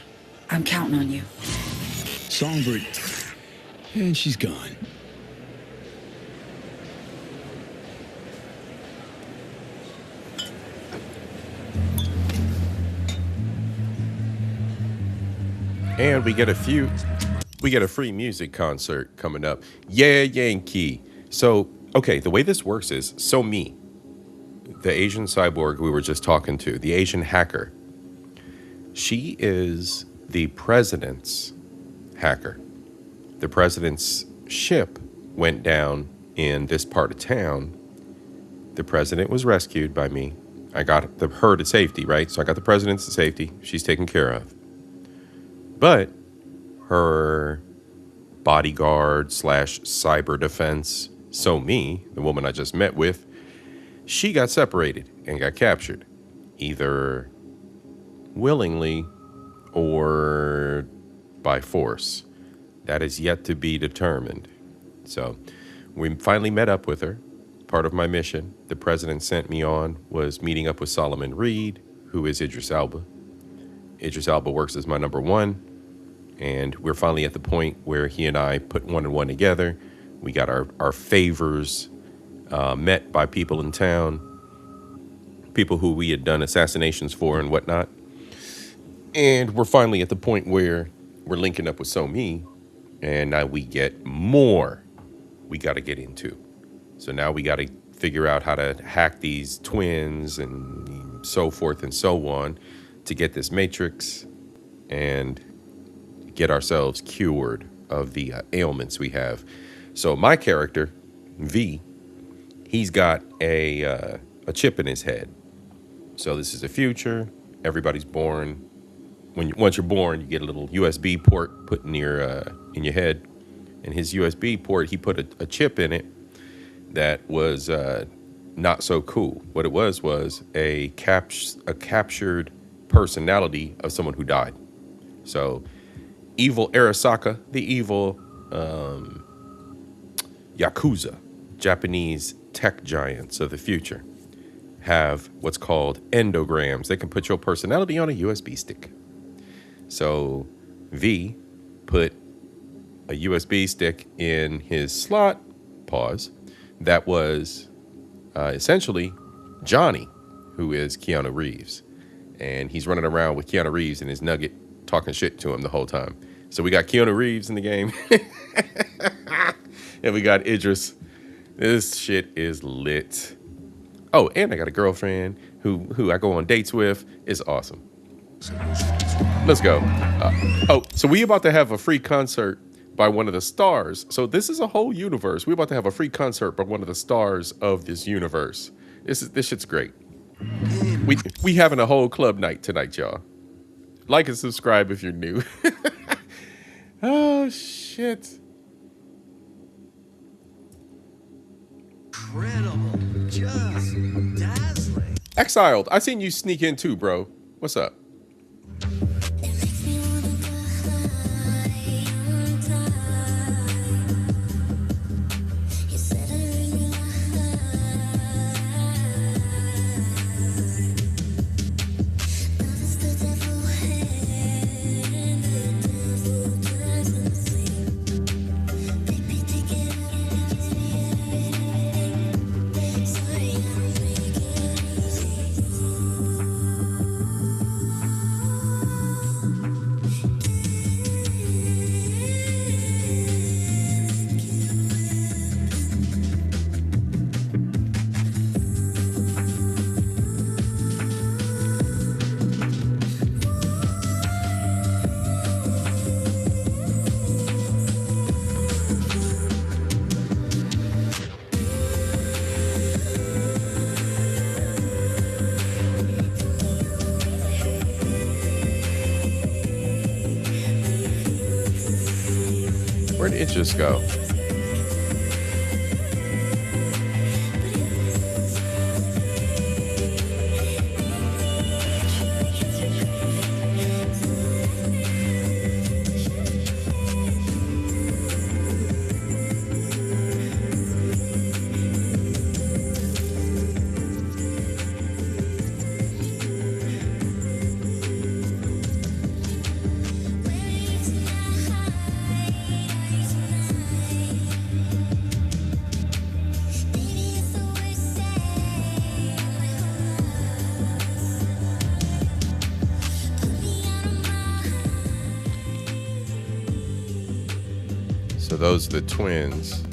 I'm counting on you. Songbird. And she's gone. And we get a free music concert coming up. Yeah, Yankee. So, okay, the way this works is, So Me, the Asian cyborg we were just talking to, the Asian hacker, she is the president's hacker. The president's ship went down in this part of town. The president was rescued by me. I got her to safety, right? So I got the president to safety. She's taken care of. But her bodyguard / cyber defense, So Me, the woman I just met with, she got separated and got captured, either willingly or by force. That is yet to be determined. So we finally met up with her. Part of my mission the president sent me on was meeting up with Solomon Reed, who is Idris Elba. Idris Elba works as my number one. And we're finally at the point where he and I put one and one together. We got our favors met by people in town, people who we had done assassinations for and whatnot. And we're finally at the point where we're linking up with So Me, and now we get more we got to get into. So now we got to figure out how to hack these twins and so forth and so on to get this Matrix and get ourselves cured of the ailments we have. So my character, V, he's got a chip in his head. So this is the future. Everybody's born. Once you're born, you get a little USB port put in your head. And his USB port, he put a chip in it that was not so cool. What it was a captured personality of someone who died. So evil Arasaka, the evil Yakuza, Japanese tech giants of the future, have what's called endograms. They can put your personality on a USB stick. So V put a USB stick in his slot, that was essentially Johnny, who is Keanu Reeves. And he's running around with Keanu Reeves and his nugget talking shit to him the whole time. So we got Keanu Reeves in the game. And we got Idris. This shit is lit. Oh, and I got a girlfriend who I go on dates with. It's awesome. Let's go. So we about to have a free concert by one of the stars. So this is a whole universe. We're about to have a free concert by one of the stars of this universe. This shit's great. We having a whole club night tonight, y'all. Like and subscribe if you're new. Oh, shit. Incredible. Just dazzling. Exiled, I seen you sneak in too, bro. What's up? hell'd interest go? So those are the twins.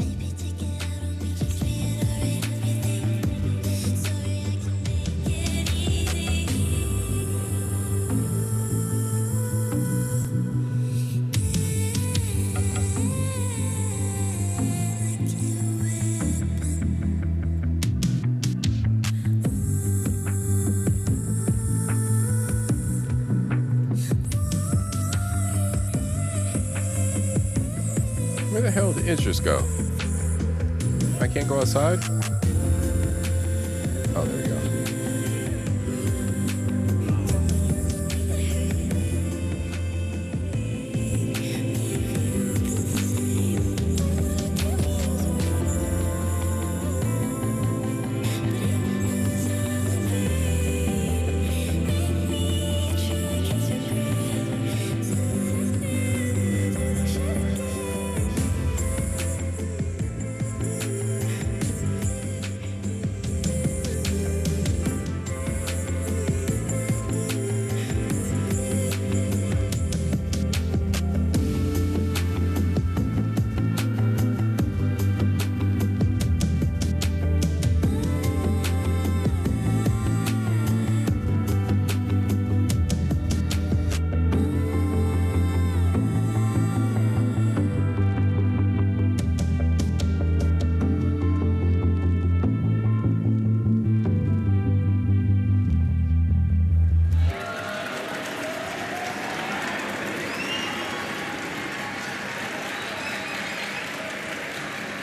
Where the hell did interest go? I can't go outside? Oh, there we go.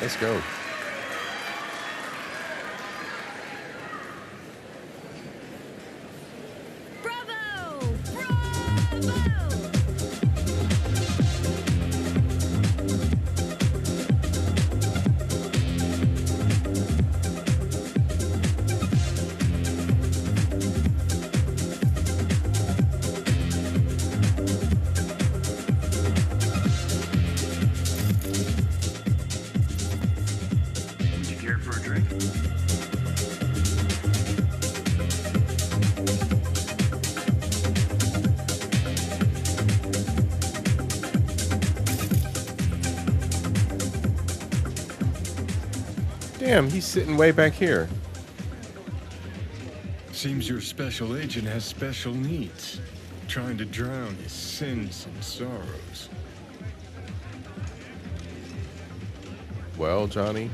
Let's go. Damn, he's sitting way back here. Seems your special agent has special needs, trying to drown his sins and sorrows. Well, Johnny,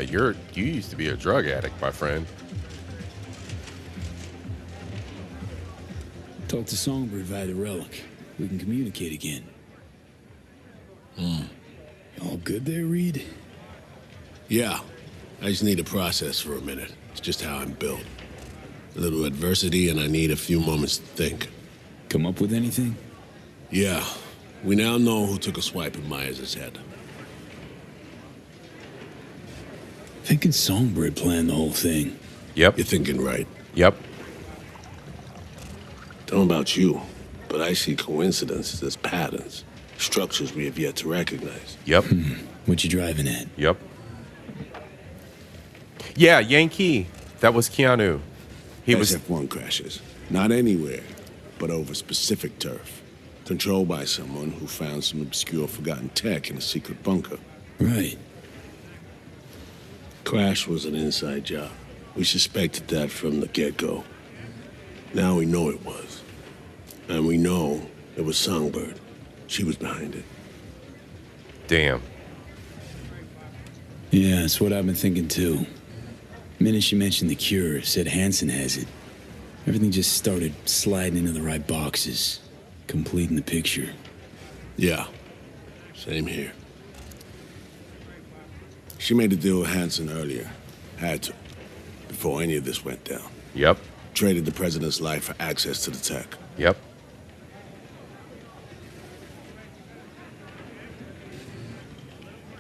you used to be a drug addict, my friend. Talk to Songbird via the relic. We can communicate again. All good there, Reed? Yeah, I just need to process for a minute. It's just how I'm built. A little adversity and I need a few moments to think. Come up with anything? Yeah, we now know who took a swipe at Myers' head. Thinking Songbird planned the whole thing. Yep. You're thinking right. Yep. Don't know about you, but I see coincidences as patterns. Structures we have yet to recognize. Yep. What you driving at? Yep. Yeah, Yankee. That was Keanu. He was SF-1 crashes. Not anywhere, but over specific turf. Controlled by someone who found some obscure forgotten tech in a secret bunker. Right. Crash was an inside job. We suspected that from the get-go. Now we know it was. And we know it was Songbird. She was behind it. Damn. Yeah, that's what I've been thinking too. The minute she mentioned the cure, said Hansen has it. Everything just started sliding into the right boxes, completing the picture. Yeah. Same here. She made a deal with Hansen earlier. Had to. Before any of this went down. Yep. Traded the president's life for access to the tech. Yep.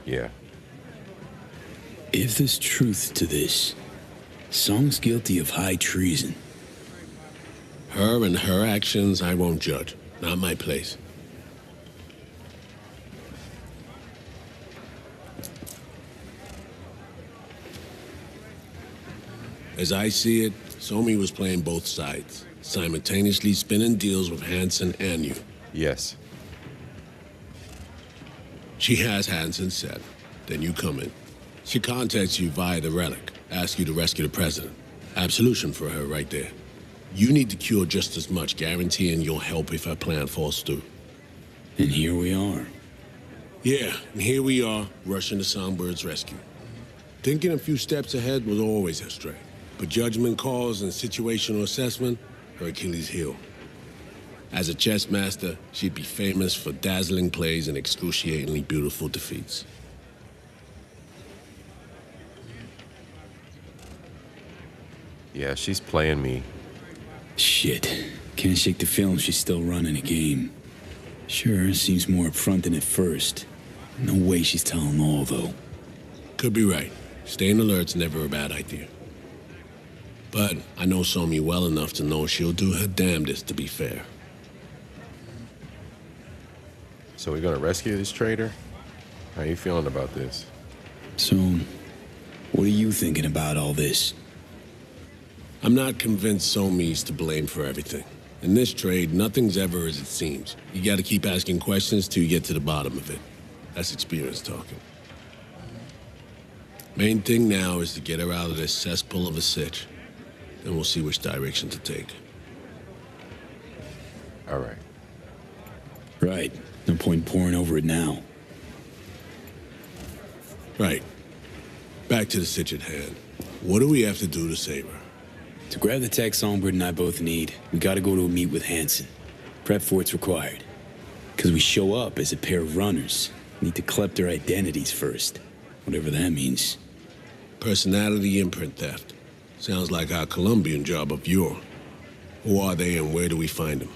Yeah. If there's truth to this, Song's guilty of high treason. Her and her actions, I won't judge. Not my place. As I see it, Somi was playing both sides, simultaneously spinning deals with Hansen and you. Yes. She has Hansen set. Then you come in. She contacts you via the relic, asks you to rescue the president. Absolution for her right there. You need to cure just as much, guaranteeing you'll help if her plan falls through. And here we are. Yeah, and here we are, rushing to Songbird's rescue. Thinking a few steps ahead was always her strength. But judgment calls and situational assessment, her Achilles heel. As a chess master, she'd be famous for dazzling plays and excruciatingly beautiful defeats. Yeah, she's playing me. Shit. Can't shake the feeling she's still running a game. Sure, seems more upfront than at first. No way she's telling all, though. Could be right. Staying alert's never a bad idea. But I know Somi well enough to know she'll do her damnedest to be fair. So we're gonna rescue this traitor? How you feeling about this? So, what are you thinking about all this? I'm not convinced Somi's to blame for everything. In this trade, nothing's ever as it seems. You gotta keep asking questions till you get to the bottom of it. That's experience talking. Main thing now is to get her out of this cesspool of a sitch. Then we'll see which direction to take. All right. Right. No point pouring over it now. Right. Back to the sitch at hand. What do we have to do to save her? To grab the tech Songbird and I both need, we gotta go to a meet with Hansen. Prep for what's required. Because we show up as a pair of runners. Need to collect their identities first. Whatever that means. Personality imprint theft. Sounds like our Colombian job of yore. Who are they and where do we find them?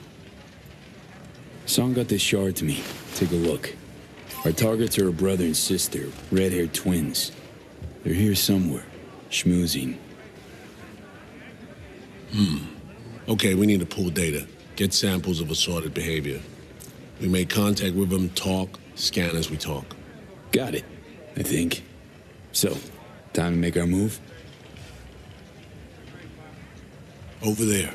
Song got this shard to me. Take a look. Our targets are a brother and sister, red-haired twins. They're here somewhere, schmoozing. Okay, we need to pull data. Get samples of assorted behavior. We make contact with them, talk, scan as we talk. Got it, I think. So, time to make our move? Over there.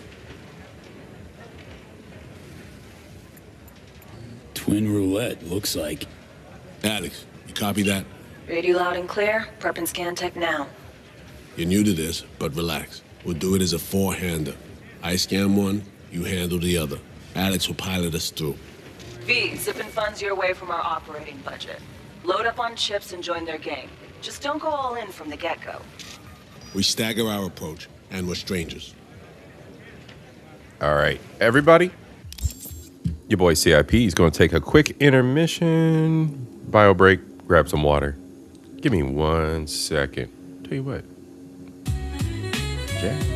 Twin roulette, looks like. Alex, you copy that? Read you loud and clear. Prep and scan tech now. You're new to this, but relax. We'll do it as a four-hander. I scan one, you handle the other. Alex will pilot us through. V, zipping funds your way from our operating budget. Load up on chips and join their gang. Just don't go all in from the get-go. We stagger our approach, and we're strangers. All right, everybody. Your boy C.I.P. is going to take a quick intermission. Bio break, grab some water. Give me 1 second. Tell you what. Jazz.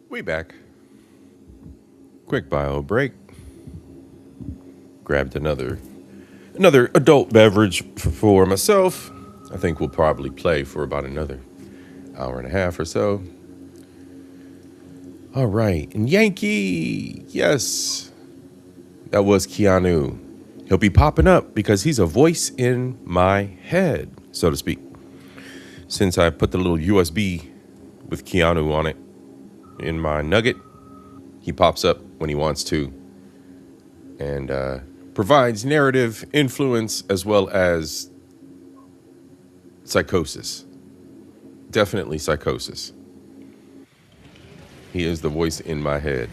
We back. Quick bio break. Grabbed another adult beverage for myself. I think we'll probably play for about another hour and a half or so. All right, and Yankee, yes, that was Keanu. He'll be popping up because he's a voice in my head, so to speak. Since I put the little USB with Keanu on it in my nugget, he pops up when he wants to and provides narrative influence as well as psychosis. Definitely psychosis. He is the voice in my head.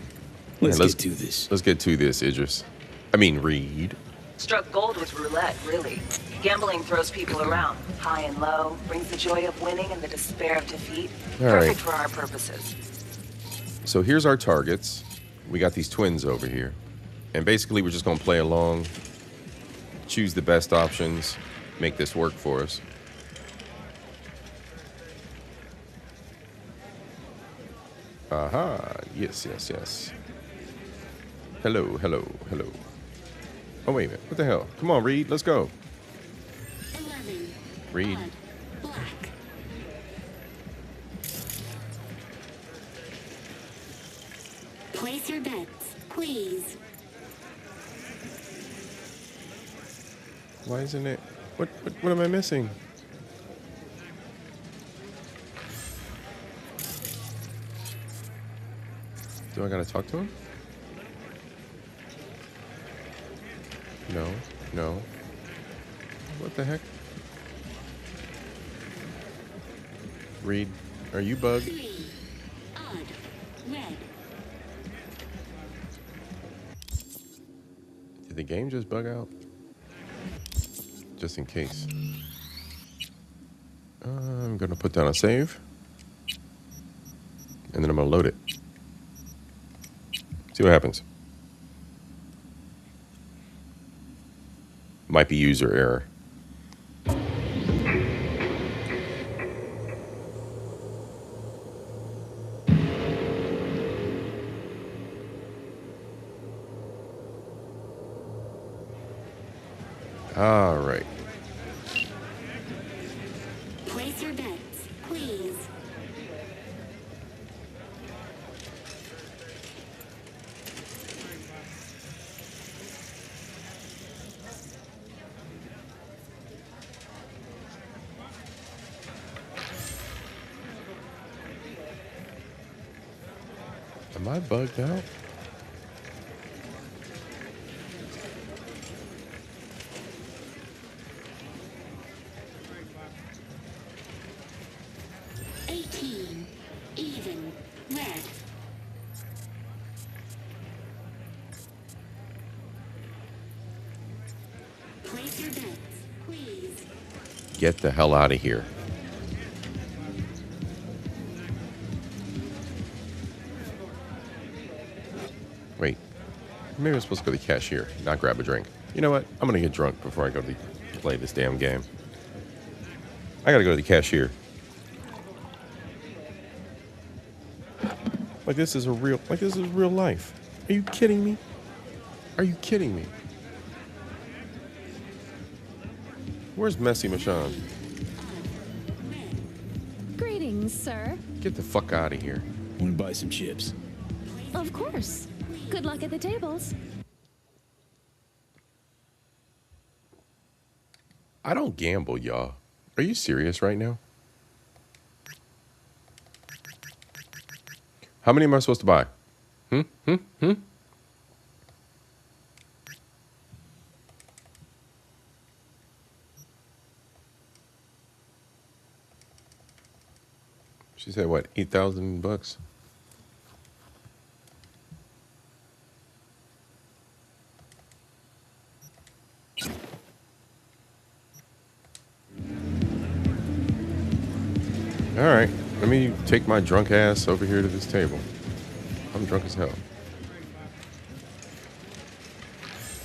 Let's get to this. Let's get to this, Idris. I mean, Reed. Struck gold with roulette, really. Gambling throws people around, high and low, brings the joy of winning and the despair of defeat. All Perfect right. for our purposes. So here's our targets. We got these twins over here. And basically, we're just going to play along, choose the best options, make this work for us. Aha. Yes, yes, yes. Hello, hello, hello. Oh, wait a minute. What the hell? Come on, Reed. Let's go. 11. Reed. Black. Place your bets, please. Why isn't it? What am I missing? Do I gotta talk to him? No, no. What the heck? Reed, are you bugged? 3. Odd. Red. Did the game just bug out? Just in case. I'm gonna put down a save. And then I'm gonna load it. See what happens. Might be user error. All right. Place your bets, please. Am I bugged out? Even. Red. Place your bets, please. Get the hell out of here. Wait. Maybe I'm supposed to go to the cashier, not grab a drink. You know what? I'm gonna get drunk before I go to play this damn game. I gotta go to the cashier. Like this is real life. Are you kidding me? Are you kidding me? Where's Messy Michonne? Greetings, sir. Get the fuck out of here. Want to buy some chips? Of course. Good luck at the tables. I don't gamble, y'all. Are you serious right now? How many am I supposed to buy? She said what, 8,000 bucks? All right, let me take my drunk ass over here to this table. I'm drunk as hell.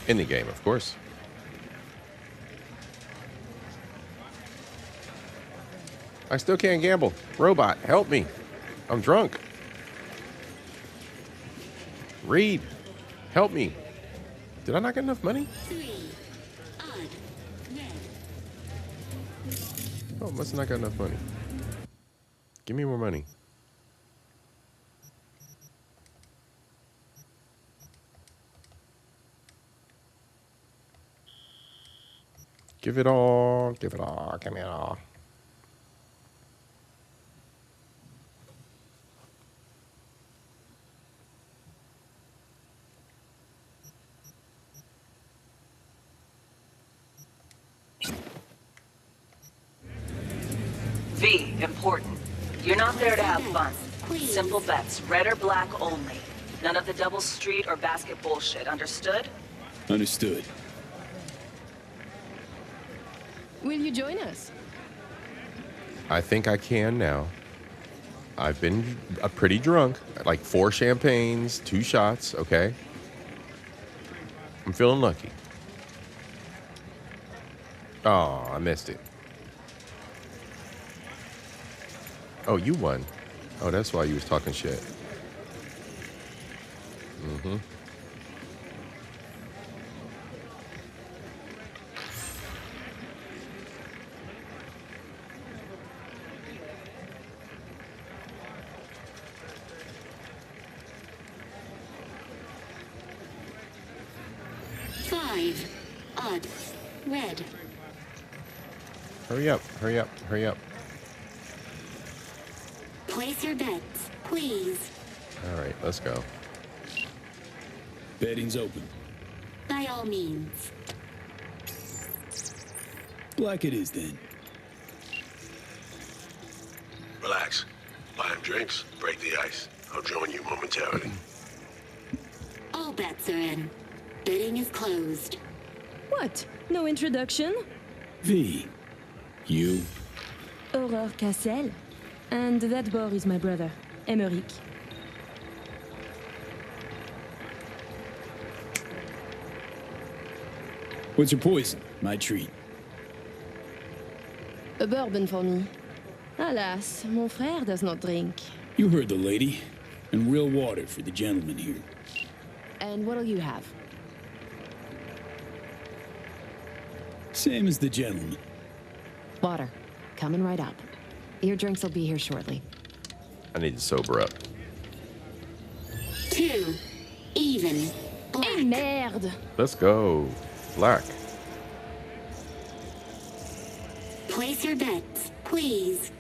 In the game, of course. I still can't gamble. Robot, help me. I'm drunk. Reed, help me. Did I not get enough money? Oh, must not got enough money. Give me more money. Give it all, give it all, give me it all. V, important. You're not there to have fun. Simple bets, red or black only. None of the double street or basket bullshit, understood? Understood. Will you join us? I think I can now. I've been pretty drunk, like 4 champagnes, 2 shots, okay? I'm feeling lucky. Oh, I missed it. Oh, you won. Oh, that's why you was talking shit. Mm-hmm. Odd. Red. Hurry up, hurry up, hurry up. Place your bets, please. All right, let's go. Betting's open. By all means. Black it is then. Relax. Buy him drinks, break the ice. I'll join you momentarily. All bets are in. Bidding is closed. What? No introduction? V. You? Aurore Cassel. And that boy is my brother, Emmerich. What's your poison? My treat. A bourbon for me. Alas, mon frère does not drink. You heard the lady. And real water for the gentleman here. And what'll you have? Same as the gentleman. Water. Coming right up. Your drinks will be here shortly. I need to sober up. 2. Even. Black. Hey, merde! Let's go. Black. Place your bets, please.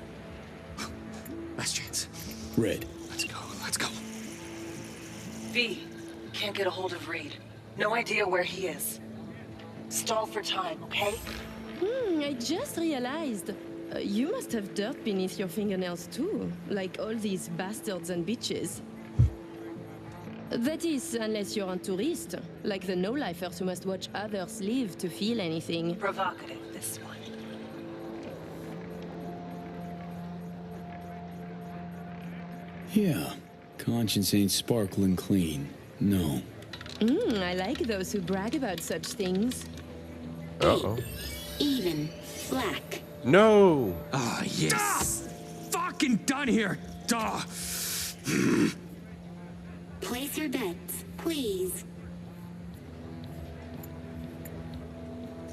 Last chance. Red. Let's go, let's go. V, can't get a hold of Reed. No idea where he is. Stall for time, okay? I just realized. You must have dirt beneath your fingernails too, like all these bastards and bitches. That is, unless you're a tourist, like the no-lifers who must watch others live to feel anything. Provocative, this one. Yeah. Conscience ain't sparkling clean. No. I like those who brag about such things. Uh-oh. Even. Black. No! Ah, yes! Fucking done here! Duh! Place your bets, please.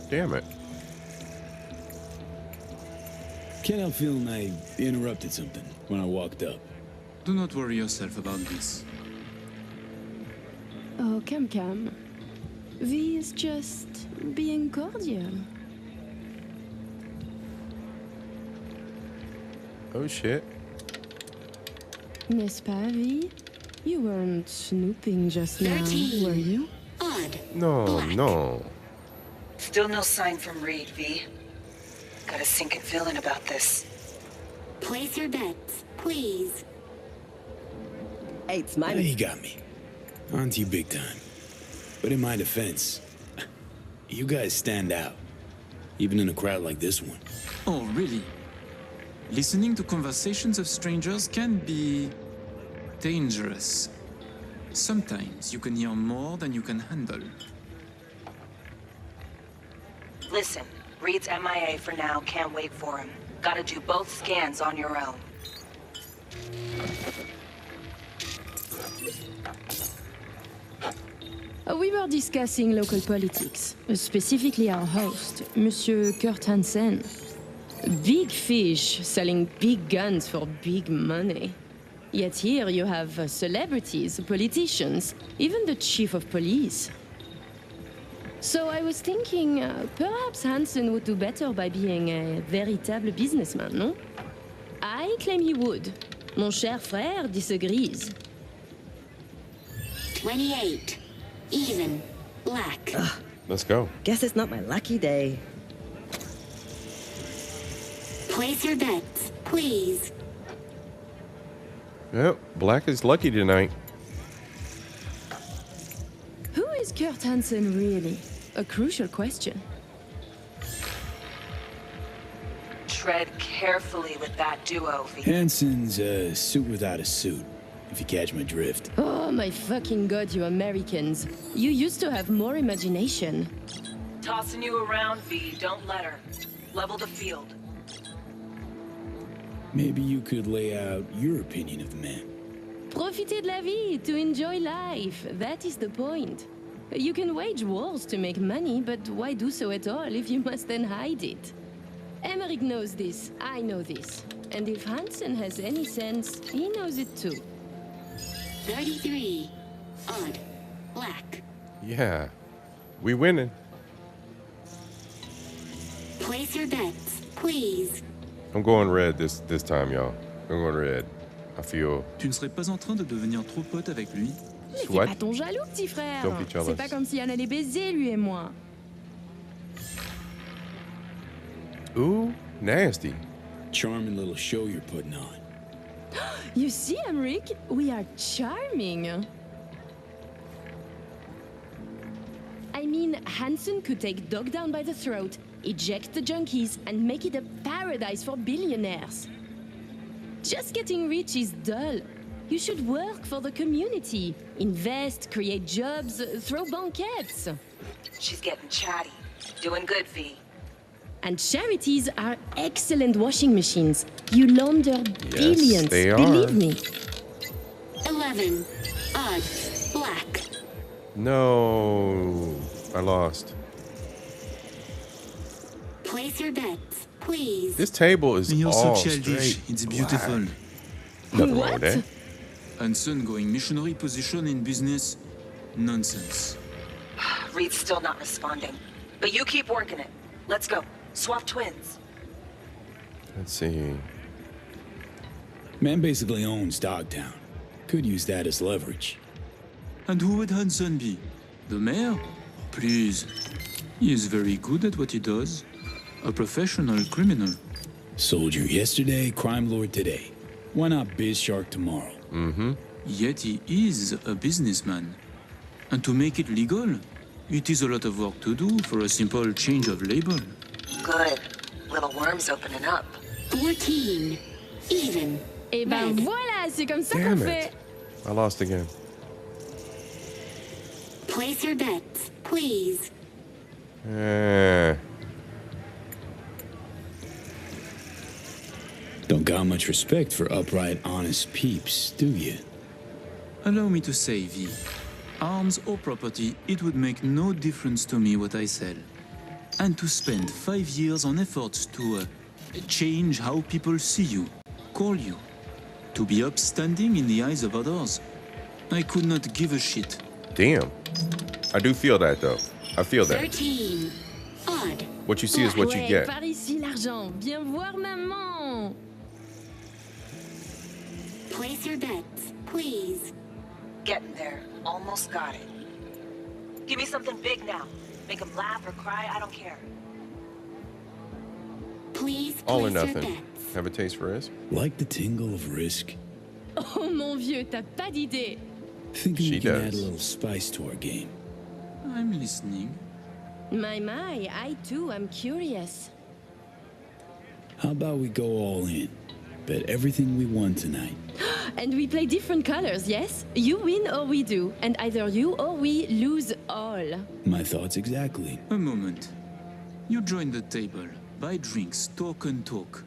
Damn it. Can't help feeling I interrupted something when I walked up. Do not worry yourself about this. Oh, come. V is just being cordial. Oh, shit. N'est-ce pas, V? You weren't snooping just now, 13. were you? Odd. No, Black. no. Still no sign from Reed, V. Got a sinking feeling about this. Place your bets, please. Hey, it's mine. He got me. On to you big time. But in my defense, you guys stand out. Even in a crowd like this one. Oh, really? Listening to conversations of strangers can be dangerous. Sometimes you can hear more than you can handle. Listen, Reed's MIA for now, can't wait for him. Gotta do both scans on your own. are discussing local politics, specifically our host, Monsieur Kurt Hansen. Big fish selling big guns for big money. Yet here you have celebrities, politicians, even the chief of police. So I was thinking, perhaps Hansen would do better by being a véritable businessman, no? I claim he would. Mon cher frère disagrees. 28. Even. Black. Let's go. Guess it's not my lucky day. Place your bets, please. Yep, black is lucky tonight. Who is Kurt Hansen really? A crucial question. Tread carefully with that duo, V. Hansen's a suit without a suit, if you catch my drift. Oh my fucking god, you Americans. You used to have more imagination. Tossing you around, V. Don't let her. Level the field. Maybe you could lay out your opinion of the man. Profiter de la vie, to enjoy life. That is the point. You can wage wars to make money, but why do so at all if you must then hide it? Emmerich knows this, I know this. And if Hansen has any sense, he knows it too. 33. Odd. Black. Yeah, we winning. Place your bets, please. I'm going red this time, y'all. I'm going red. I feel. Tu ne serais pas en train de devenir trop pote avec lui? Mais fais pas ton jaloux, petit frère. Don't be jealous. C'est pas comme si on allait baiser, lui et moi. Ooh, nasty. Charming little show you're putting on. You see, Emmerich, we are charming. I mean, Hansen could take Dog down by the throat, eject the junkies, and make it a paradise for billionaires. Just getting rich is dull. You should work for the community. Invest, create jobs, throw banquets. She's getting chatty. Doing good, V. And charities are excellent washing machines. You launder billions, they are. believe me. 11. Odd. Black. No, I lost. Place your bets, please. This table is You're all so childish. straight It's beautiful. black. Nothing wrong with that. Hansen going missionary position in business? Nonsense. Reed's still not responding. But you keep working it. Let's go. Swap twins. Let's see. Man basically owns Dogtown. Could use that as leverage. And who would Hansen be? The mayor? Please. He is very good at what he does. A professional criminal. Soldier yesterday, crime lord today. Why not biz shark tomorrow? Mm-hmm. Yet he is a businessman. And to make it legal, it is a lot of work to do for a simple change of label. Good. Little worm's opening up. 14. Even. Et ben Red. voilà, c'est comme ça qu'on Damn fait. it. I lost again. Place your bets, please. Don't got much respect for upright, honest peeps, do you? Allow me to say, V. Arms or property, it would make no difference to me what I sell. And to spend 5 years on efforts to change how people see you, call you, to be upstanding in the eyes of others, I could not give a shit. Damn. I do feel that, though. I feel that. 13. Odd. What you see is what you Ouais, get. par ici l'argent. Viens voir maman. Place your bets, please. Getting there. Almost got it. Give me something big now. Make him laugh or cry, I don't care. Please All or place your nothing. bets. Have a taste for risk? Like the tingle of risk? Oh mon vieux, t'as pas d'idée. Thinking She we can add a does. little spice to our game. I'm listening. My, I too am curious. How about we go all in? Bet everything we won tonight. And we play different colors, yes? You win or we do, and either you or we lose all. My thoughts exactly. A moment. You join the table, buy drinks, talk and talk.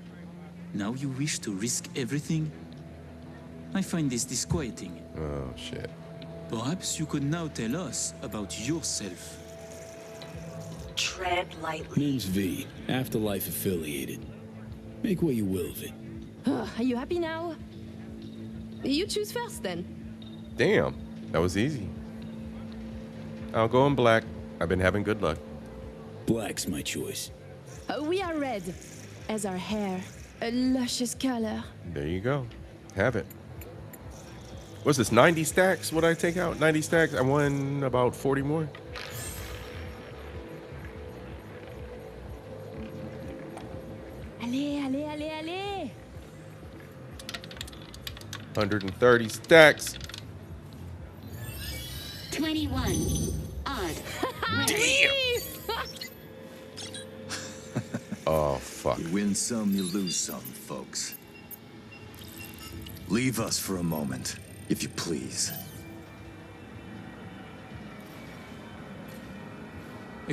Now you wish to risk everything? I find this disquieting. Oh, shit. Perhaps you could now tell us about yourself. Tread lightly. Name's V, Afterlife affiliated. Make what you will of it. Are you happy now? You choose first, then. Damn, that was easy. I'll go in black. I've been having good luck. Black's my choice. We are red, as our hair. A luscious color. There you go. Have it. What's this, 90 stacks? What I take out? 90 stacks? I won about 40 more. Allez, allez, allez, allez. 130 stacks. 21. Odd. Damn. Oh, fuck. You win some, you lose some, folks. Leave us for a moment, if you please.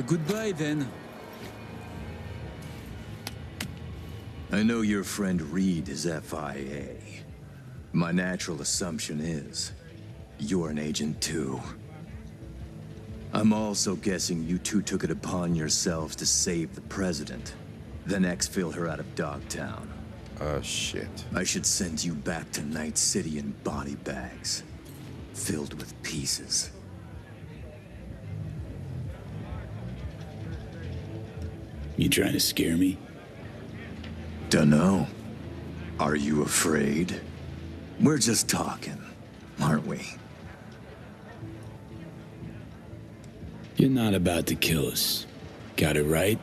Goodbye, then. I know your friend Reed is FIA. My natural assumption is you're an agent too. I'm also guessing you two took it upon yourselves to save the president, then exfil her out of Dogtown. Shit. I should send you back to Night City in body bags, filled with pieces. You trying to scare me? Dunno. Are you afraid? We're just talking, aren't we? You're not about to kill us. Got it right?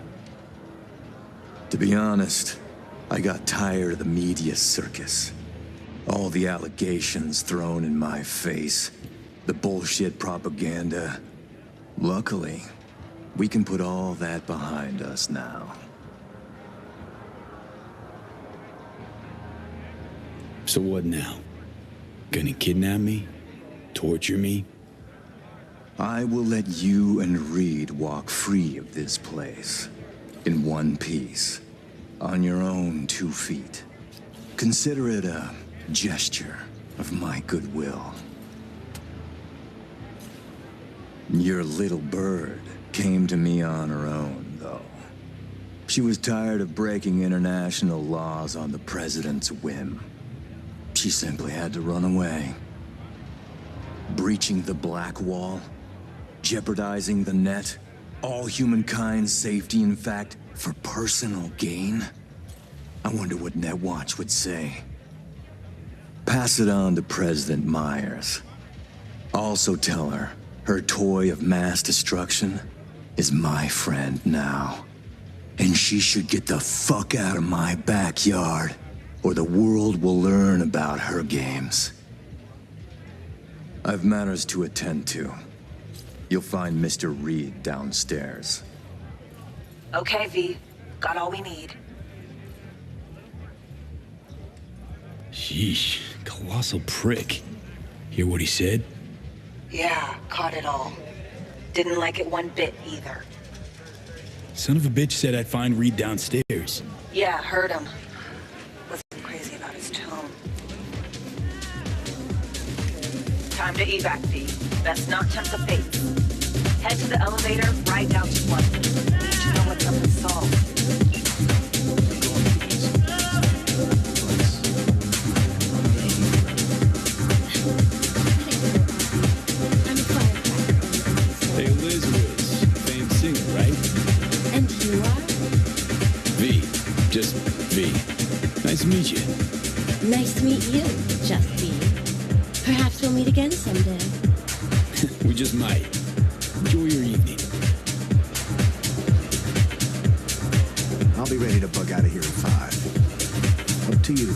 To be honest, I got tired of the media circus. All the allegations thrown in my face, the bullshit propaganda. Luckily, we can put all that behind us now. So what now? Gonna kidnap me? Torture me? I will let you and Reed walk free of this place. In one piece. On your own 2 feet. Consider it a gesture of my goodwill. Your little bird came to me on her own, though. She was tired of breaking international laws on the president's whim. She simply had to run away. Breaching the Black Wall, jeopardizing the net, all humankind's safety, in fact, for personal gain? I wonder what Netwatch would say. Pass it on to President Myers. Also tell her her toy of mass destruction is my friend now. And she should get the fuck out of my backyard, or the world will learn about her games. I've matters to attend to. You'll find Mr. Reed downstairs. Okay, V. Got all we need. Sheesh, colossal prick. Hear what he said? Yeah, caught it all. Didn't like it one bit either. Son of a bitch said I'd find Reed downstairs. Yeah, heard him. Wasn't crazy about his tone. Time to evac, V. Best not tempt the fates. Head to the elevator, right down to 1. Need to know what's up with Saul. Hey, Liz, famed singer, right? And you are? V. Just V. Nice to meet you. Nice to meet you, Just B. Perhaps we'll meet again someday. We just might. Enjoy your evening. I'll be ready to bug out of here in 5. Up to you.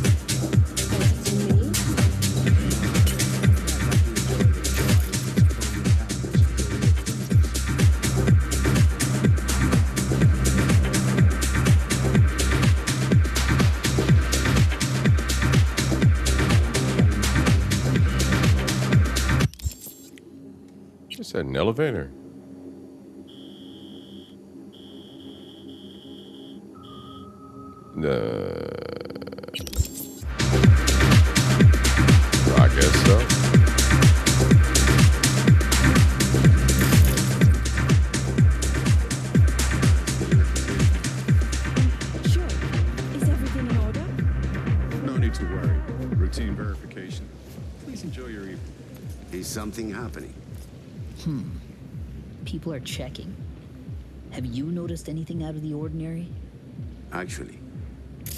Just had an elevator. I guess so. Please enjoy your evening. Is something happening? People are checking. Have you noticed anything out of the ordinary? Actually,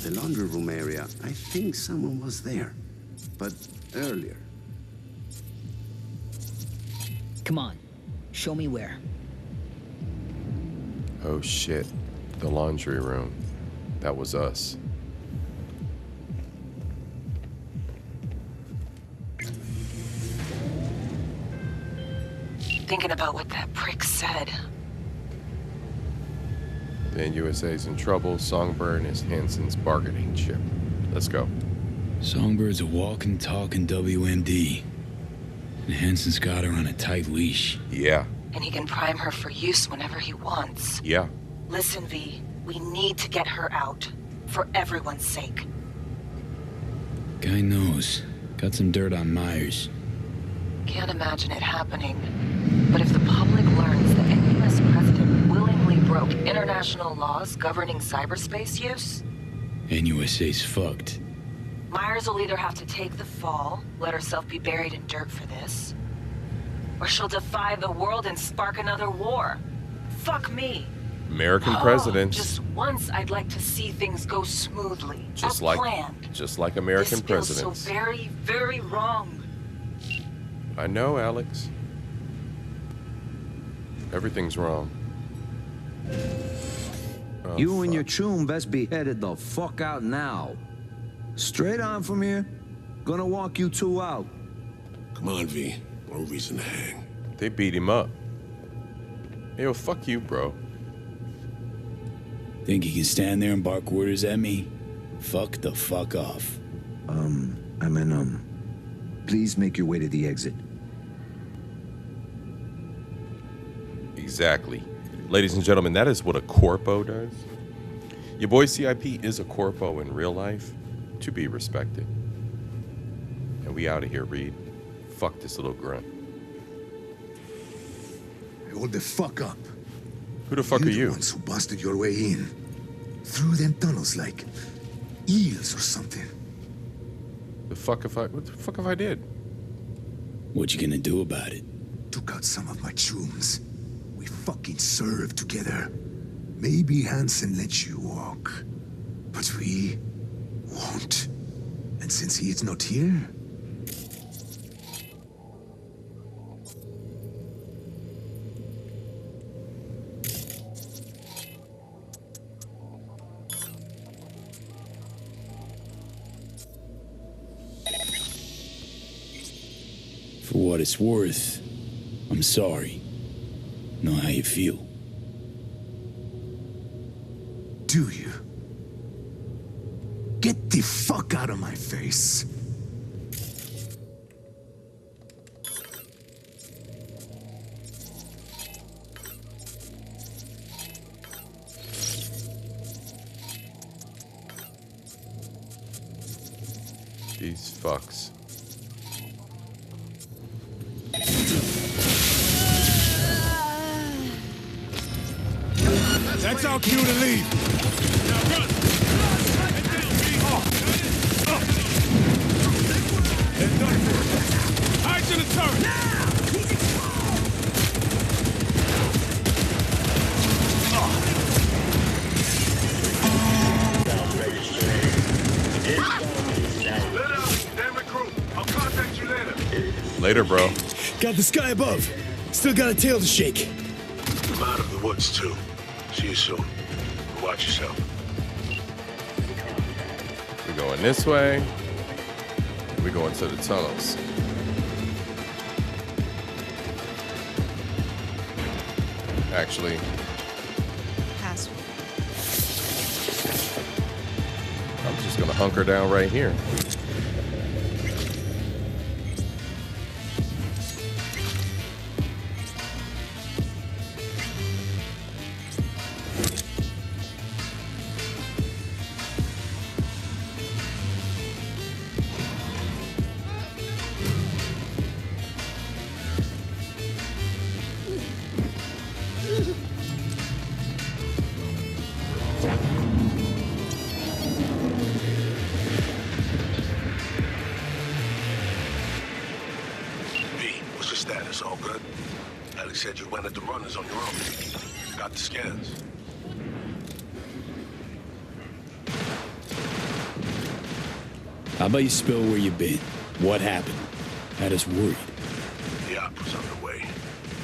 the laundry room area, I think someone was there. But earlier. Come on, show me where. Oh shit, the laundry room. That was us. Thinking about what that prick said. Then USA's in trouble. Songbird is Hansen's bargaining chip. Let's go. Songbird's a walking, talking WMD. And Hansen's got her on a tight leash. Yeah. And he can prime her for use whenever he wants. Yeah. Listen, V, we need to get her out. For everyone's sake. Guy knows. Got some dirt on Myers. Can't imagine it happening. But if the public learns that a US president willingly broke international laws governing cyberspace use, NUSA's fucked. Myers will either have to take the fall, let herself be buried in dirt for this, or she'll defy the world and spark another war. Fuck me. American presidents. Just once I'd like to see things go smoothly. Just as like planned. American this feels presidents. so very, very wrong. I know, Alex. Everything's wrong. Oh, You and your chum best be headed the fuck out now. Straight on from here. Gonna walk you two out. Come on, V. No reason to hang. They beat him up. Yo, fuck you, bro. Think he can stand there and bark orders at me? Fuck the fuck off. Please make your way to the exit. Exactly. Ladies and gentlemen, that is what a corpo does. Your boy C.I.P. is a corpo in real life, to be respected. And we out of here, Reed. Fuck this little grunt. Hold the fuck up. Who the fuck are The you? ones who busted your way in. Through them tunnels like eels or something. What the fuck if I did? What you gonna do about it? Took out some of my chums. We fucking served together. Maybe Hansen let you walk. But we won't. And since he is not here, For what it's worth, I'm sorry. Know how you feel. do you? Get the fuck out of my face. These fucks. That's our cue to leave. Now run. They're done for. Hide to the turret. I'll contact you later. Later, bro. Got the sky above. Still got a tail to shake. I'm out of the woods, too. See you soon. Watch yourself. We're going this way. We're going to the tunnels. Actually, Password. I'm just gonna hunker down right here. What's your status? All good? Alex said you went at the runners on your own. Got the scans. How about you spill where you've been? What happened? Had us worried. The op was underway.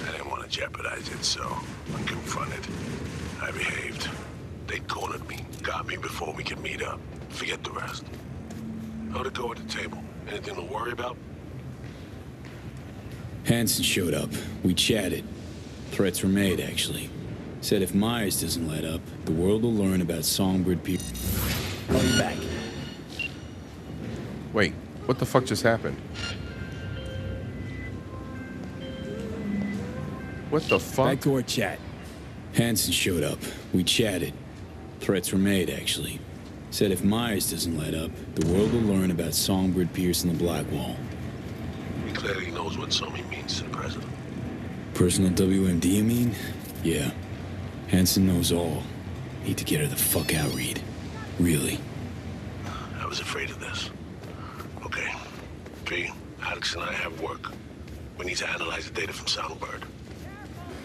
I didn't want to jeopardize it, so when confronted, I behaved. They cornered me, got me before we could meet up. Forget the rest. How'd it go at the table? Anything to worry about? Hansen showed up. We chatted. Threats were made, actually. Said if Myers doesn't let up, the world will learn about Songbird people. I'll be back. Wait, what the fuck just happened? What the fuck? Back to our chat. Hansen showed up. We chatted. Threats were made, actually. Said if Myers doesn't let up, the world will learn about Songbird piercing the black wall. He clearly knows what Somi means to the president. Personal WMD, you mean? Yeah. Hansen knows all. Need to get her the fuck out, Reed. Really. I was afraid of this. Okay. V, Alex and I have work. We need to analyze the data from Songbird.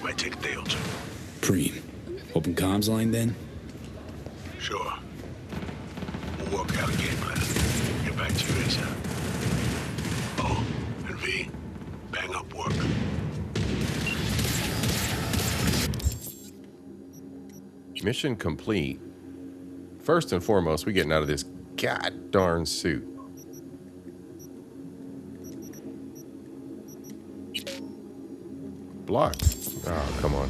Might take a day or two. Preem. Open comms line, then? Sure. We'll work out a game plan. Get back to you ASAP. Oh, and V, bang up work. Mission complete. First and foremost, we getting out of this god darn suit. Blocked. Oh, come on.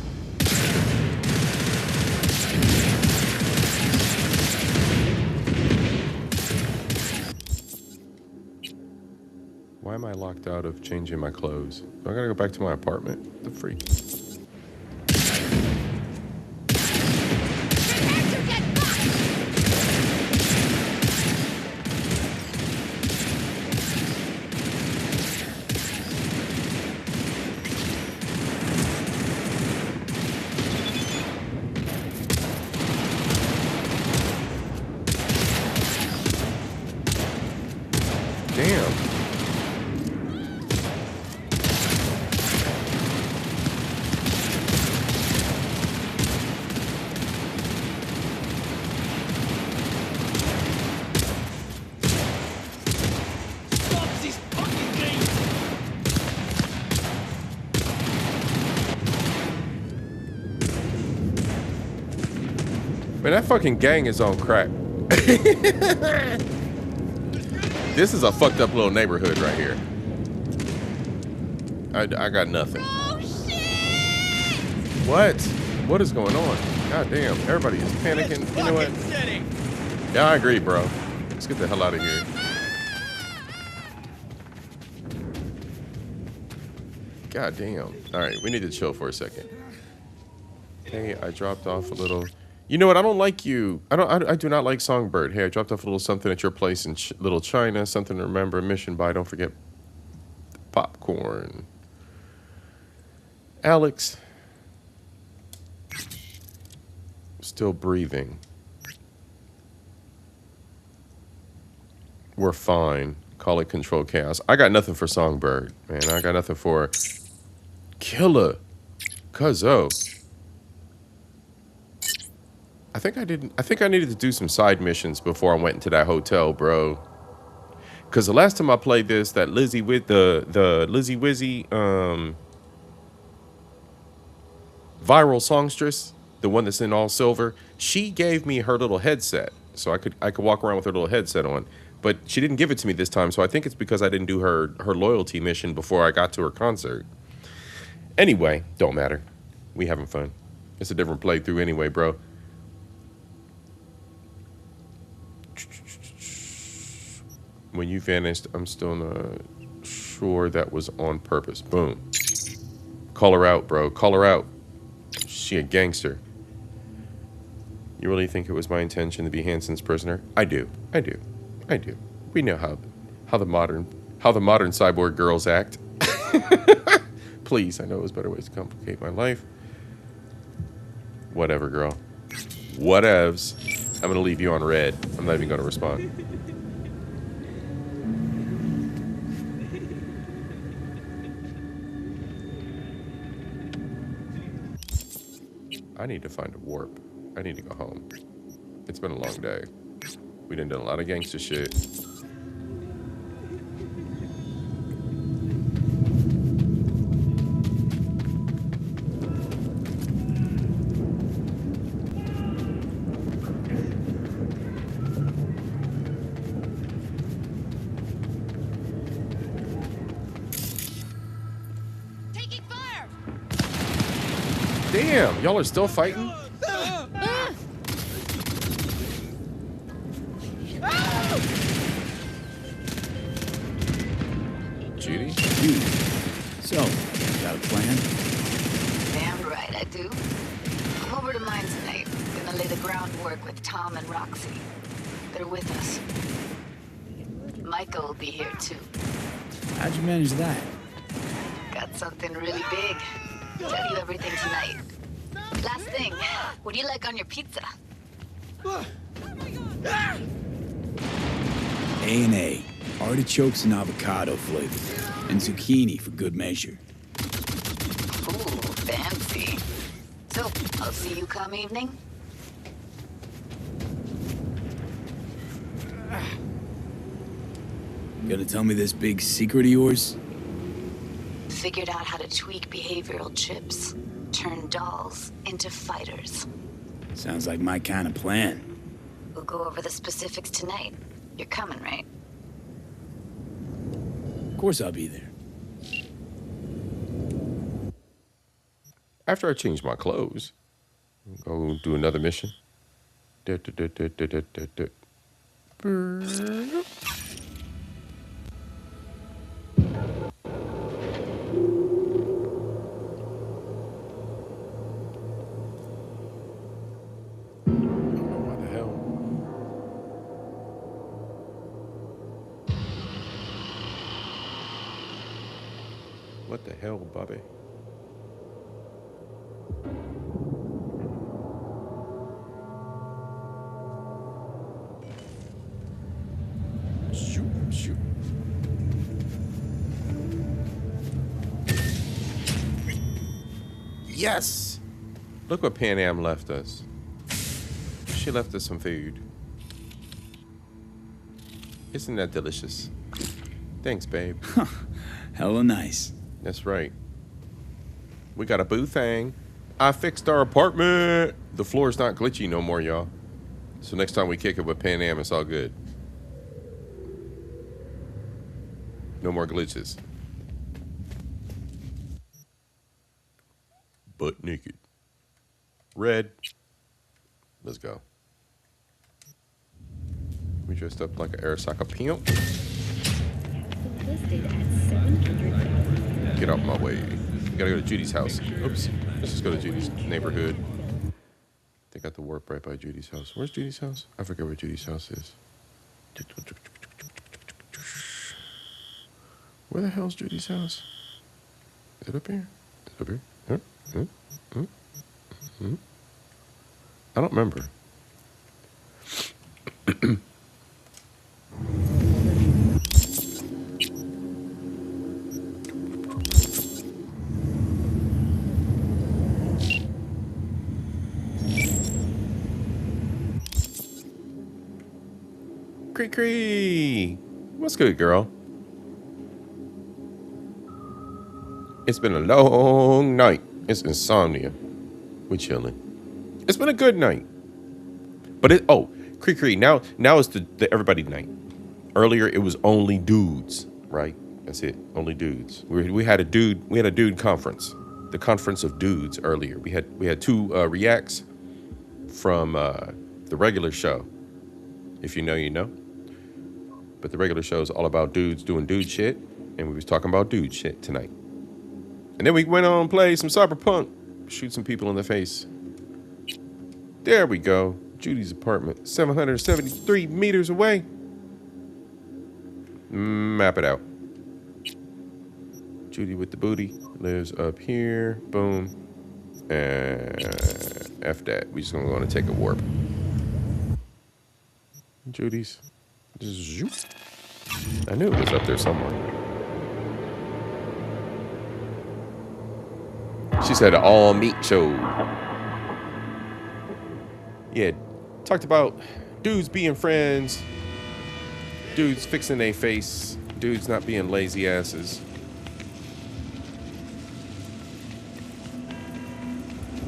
Why am I locked out of changing my clothes? Do I gotta go back to my apartment? The freak. Man, that fucking gang is on crack. This is a fucked up little neighborhood right here. I got nothing. Oh, shit! What? What is going on? God damn, everybody is panicking. You know what? Yeah, I agree, bro. Let's get the hell out of here. God damn. All right, we need to chill for a second. Hey, I dropped off a little. You know what? I don't like you. I do not like Songbird. Hey, I dropped off a little something at your place in Little China. Something to remember. Mission by. Don't forget popcorn. Alex. Still breathing. We're fine. Call it Control Chaos. I got nothing for Songbird, man. I got nothing for Killer. Cuzzo. I think I needed to do some side missions before I went into that hotel, bro. Cause the last time I played this, that Lizzie with the Lizzie Wizzy viral songstress, the one that's in all silver, she gave me her little headset. So I could walk around with her little headset on. But she didn't give it to me this time, so I think it's because I didn't do her loyalty mission before I got to her concert. Anyway, don't matter. We having fun. It's a different playthrough anyway, bro. When you vanished, I'm still not sure that was on purpose. Boom. Call her out, bro. Call her out. She a gangster. You really think it was my intention to be Hansen's prisoner? I do. I do. I do. We know how the modern cyborg girls act. Please, I know there's better ways to complicate my life. Whatever, girl. Whatevs. I'm gonna leave you on red. I'm not even gonna respond. I need to find a warp. I need to go home. It's been a long day. We done a lot of gangster shit. Damn, y'all are still fighting? Judy? So, got a plan? Damn right I do. I'm over to mine tonight. Gonna lay the groundwork with Tom and Roxy. They're with us. Michael will be here too. How'd you manage that? Got something really big. Tell you everything tonight. Last thing, what do you like on your pizza? A&A. Artichokes and avocado flavor. And zucchini for good measure. Ooh, fancy. So, I'll see you come evening? Gonna tell me this big secret of yours? Figured out how to tweak behavioral chips. Turn dolls into fighters. Sounds like my kind of plan. We'll go over the specifics tonight. You're coming, right? Of course I'll be there. After I change my clothes, go do another mission. What the hell? What the hell, Bobby? Shoot, shoot. Yes! Look what Pan Am left us. She left us some food. Isn't that delicious? Thanks, babe. Hella nice. That's right. We got a boo thing. I fixed our apartment. The floor's not glitchy no more, y'all. So next time we kick it with Pan Am, it's all good. No more glitches. Butt naked. Red. Let's go. We dressed up like an Arasaka pimp. Get out my way. We gotta go to Judy's house. Oops. Let's just go to Judy's neighborhood. They got the warp right by Judy's house. Where's Judy's house? I forget where Judy's house is. Where the hell's Judy's house? Is it up here? Is it up here? I don't remember. Cree. What's good, girl? It's been a long night. It's insomnia. We chilling. It's been a good night. But Cree. Now it's the everybody night. Earlier it was only dudes, right? That's it. Only dudes. We had a dude conference. The conference of dudes earlier. We had two reacts from the regular show. If you know, you know. But the regular show is all about dudes doing dude shit, and we was talking about dude shit tonight. And then we went on and played some Cyberpunk, shoot some people in the face. There we go. Judy's apartment, 773 meters away. Map it out. Judy with the booty lives up here. Boom. And F that. We just gonna go and take a warp. Judy's. I knew it was up there somewhere. She said all meat show. Yeah, talked about dudes being friends, dudes fixing their face, dudes not being lazy asses.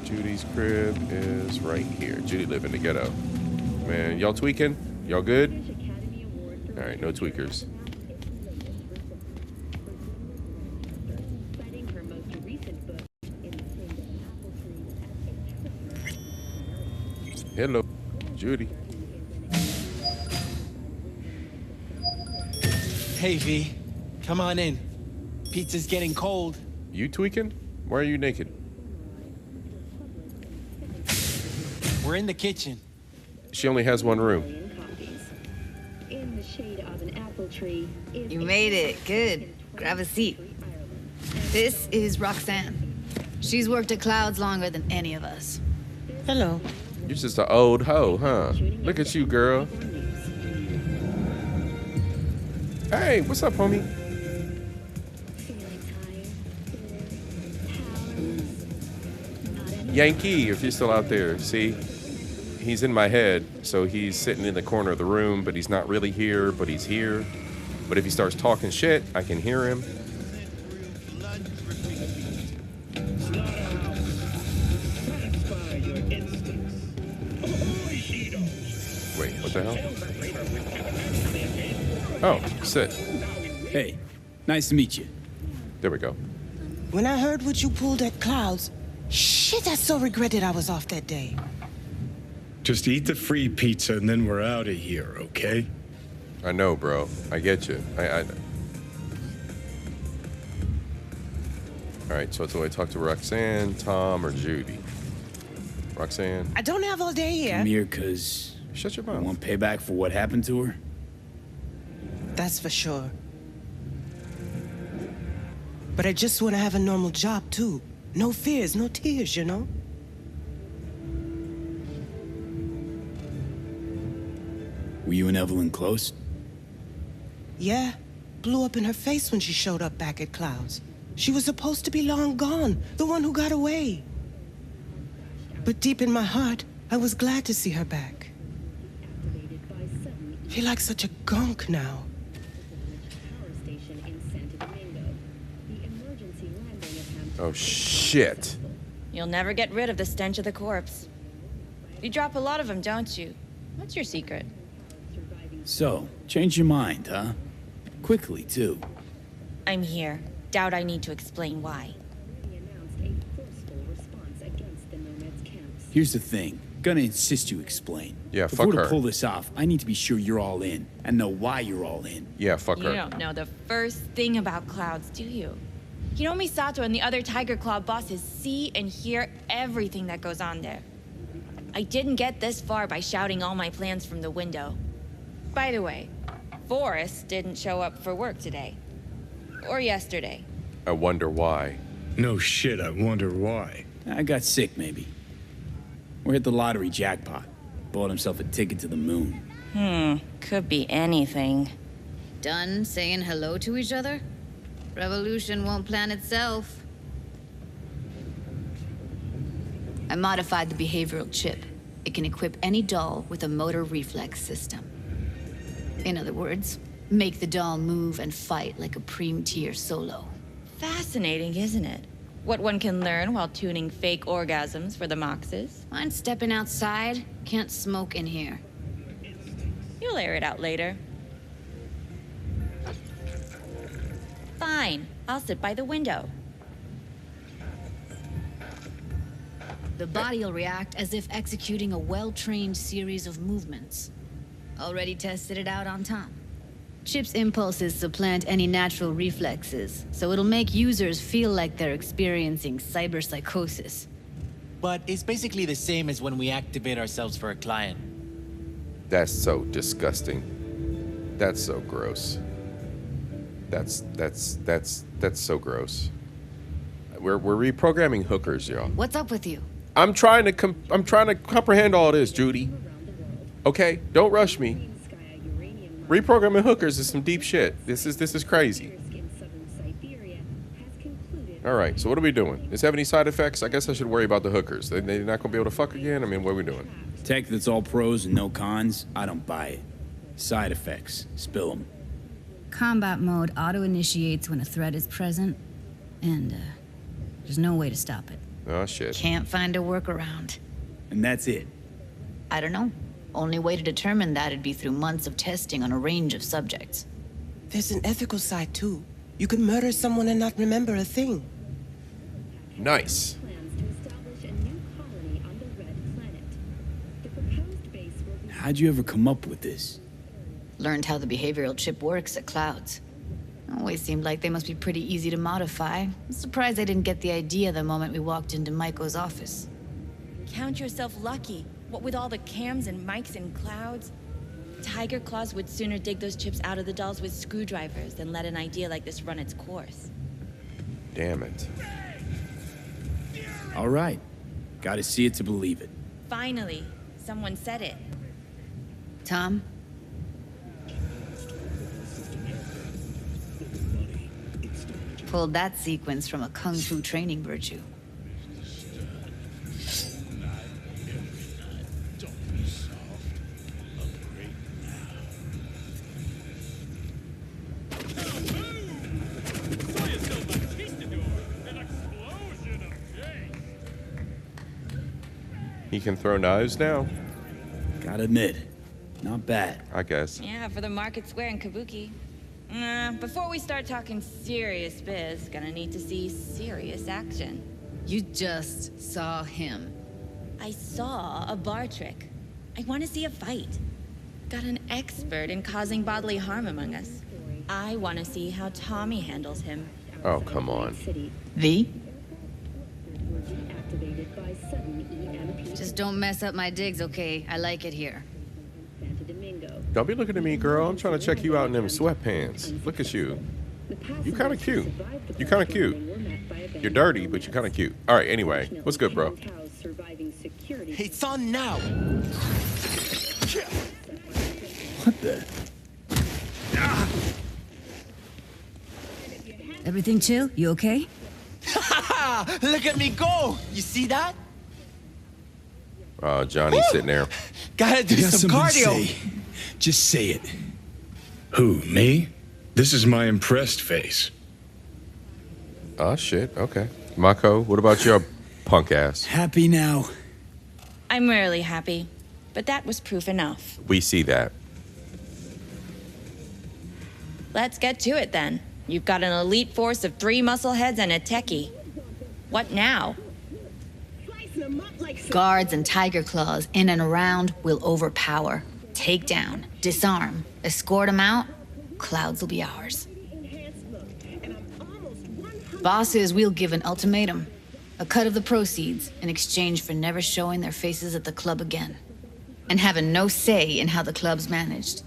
Judy's crib is right here. Judy live in the ghetto. Man, y'all tweaking? Y'all good? All right, no tweakers. Hello, Judy. Hey, V. Come on in. Pizza's getting cold. You tweaking? Why are you naked? We're in the kitchen. She only has one room. In the shade of an apple tree. You made it. Good. Grab a seat. This is Roxanne. She's worked at Clouds longer than any of us. Hello. You're just an old hoe, huh? Look at you, girl. Hey, what's up, homie? Yankee, if you're still out there, see? He's in my head, so he's sitting in the corner of the room, but he's not really here, but he's here. But if he starts talking shit, I can hear him. Wait, what the hell? Oh, sit. Hey, nice to meet you. There we go. When I heard what you pulled at Clouds, shit, I so regretted I was off that day. Just eat the free pizza and then we're out of here, okay? I know, bro. I get you. All right, so do I talk to Roxanne, Tom, or Judy? Roxanne? I don't have all day here. Come here, cuz... Shut your mouth. Want payback for what happened to her? That's for sure. But I just want to have a normal job, too. No fears, no tears, you know? Were you and Evelyn close? Yeah. Blew up in her face when she showed up back at Clouds. She was supposed to be long gone, the one who got away. But deep in my heart, I was glad to see her back. Feel like such a gunk now. Oh, shit. You'll never get rid of the stench of the corpse. You drop a lot of them, don't you? What's your secret? So, change your mind, huh? Quickly, too. I'm here. Doubt I need to explain why. Here's the thing. Gonna insist you explain. Yeah, If fuck we're her. to pull this off, I need to be sure you're all in, and know why you're all in. Yeah, fuck her. You don't know the first thing about Clouds, do you? You know Misato and the other Tiger Claw bosses see and hear everything that goes on there. I didn't get this far by shouting all my plans from the window. By the way, Forrest didn't show up for work today. Or yesterday. I wonder why. No shit, I wonder why. I got sick, maybe. Or hit the lottery jackpot. Bought himself a ticket to the moon. Could be anything. Done saying hello to each other? Revolution won't plan itself. I modified the behavioral chip. It can equip any doll with a motor reflex system. In other words, make the doll move and fight like a Prime-tier solo. Fascinating, isn't it? What one can learn while tuning fake orgasms for the Moxes. Mind stepping outside? Can't smoke in here. You'll air it out later. Fine. I'll sit by the window. The body'll react as if executing a well-trained series of movements. Already tested it out on Tom. Chip's impulses supplant any natural reflexes, so it'll make users feel like they're experiencing cyberpsychosis. But it's basically the same as when we activate ourselves for a client. That's so disgusting. That's so gross. That's so gross. We're reprogramming hookers, y'all. What's up with you? I'm trying to comprehend all this, Judy. Okay, don't rush me. Reprogramming hookers is some deep shit. This is crazy. All right, so what are we doing? Does it have any side effects? I guess I should worry about the hookers. They're not gonna be able to fuck again. I mean, what are we doing? Tech that's all pros and no cons, I don't buy it. Side effects, spill them. Combat mode auto-initiates when a threat is present, and there's no way to stop it. Oh, shit. Can't find a workaround. And that's it. I don't know. Only way to determine that'd be through months of testing on a range of subjects. There's an ethical side, too. You can murder someone and not remember a thing. Nice. How'd you ever come up with this? Learned how the behavioral chip works at Clouds. Always seemed like they must be pretty easy to modify. I'm surprised I didn't get the idea the moment we walked into Maiko's office. Count yourself lucky. What with all the cams and mics and Clouds? Tiger Claws would sooner dig those chips out of the dolls with screwdrivers than let an idea like this run its course. Damn it. All right. Gotta see it to believe it. Finally, someone said it. Tom? Pulled that sequence from a kung fu training virtue. He can throw knives now? Gotta admit, not bad. I guess. Yeah, for the market square in Kabuki. Before we start talking serious biz, gonna need to see serious action. You just saw him. I saw a bar trick. I want to see a fight. Got an expert in causing bodily harm among us. I want to see how Tommy handles him. Oh, come on. V? Just don't mess up my digs, okay? I like it here. Don't be looking at me, girl. I'm trying to check you out in them sweatpants. Look at you. You kind of cute. You kind of cute. You're dirty, but you're kind of cute. All right, anyway. What's good, bro? It's on now. What the? Everything chill? You okay? Look at me go! You see that? Johnny's sitting there. Gotta do some cardio. Say. Just say it. Who, me? This is my impressed face. Oh, shit. Okay. Mako, what about your punk ass? Happy now. I'm rarely happy, but that was proof enough. We see that. Let's get to it then. You've got an elite force of 3 muscleheads and a techie. What now? Guards and tiger claws in and around will overpower. Take down, disarm, escort them out. Clouds will be ours. Bosses, we'll give an ultimatum. A cut of the proceeds in exchange for never showing their faces at the club again. And having no say in how the club's managed.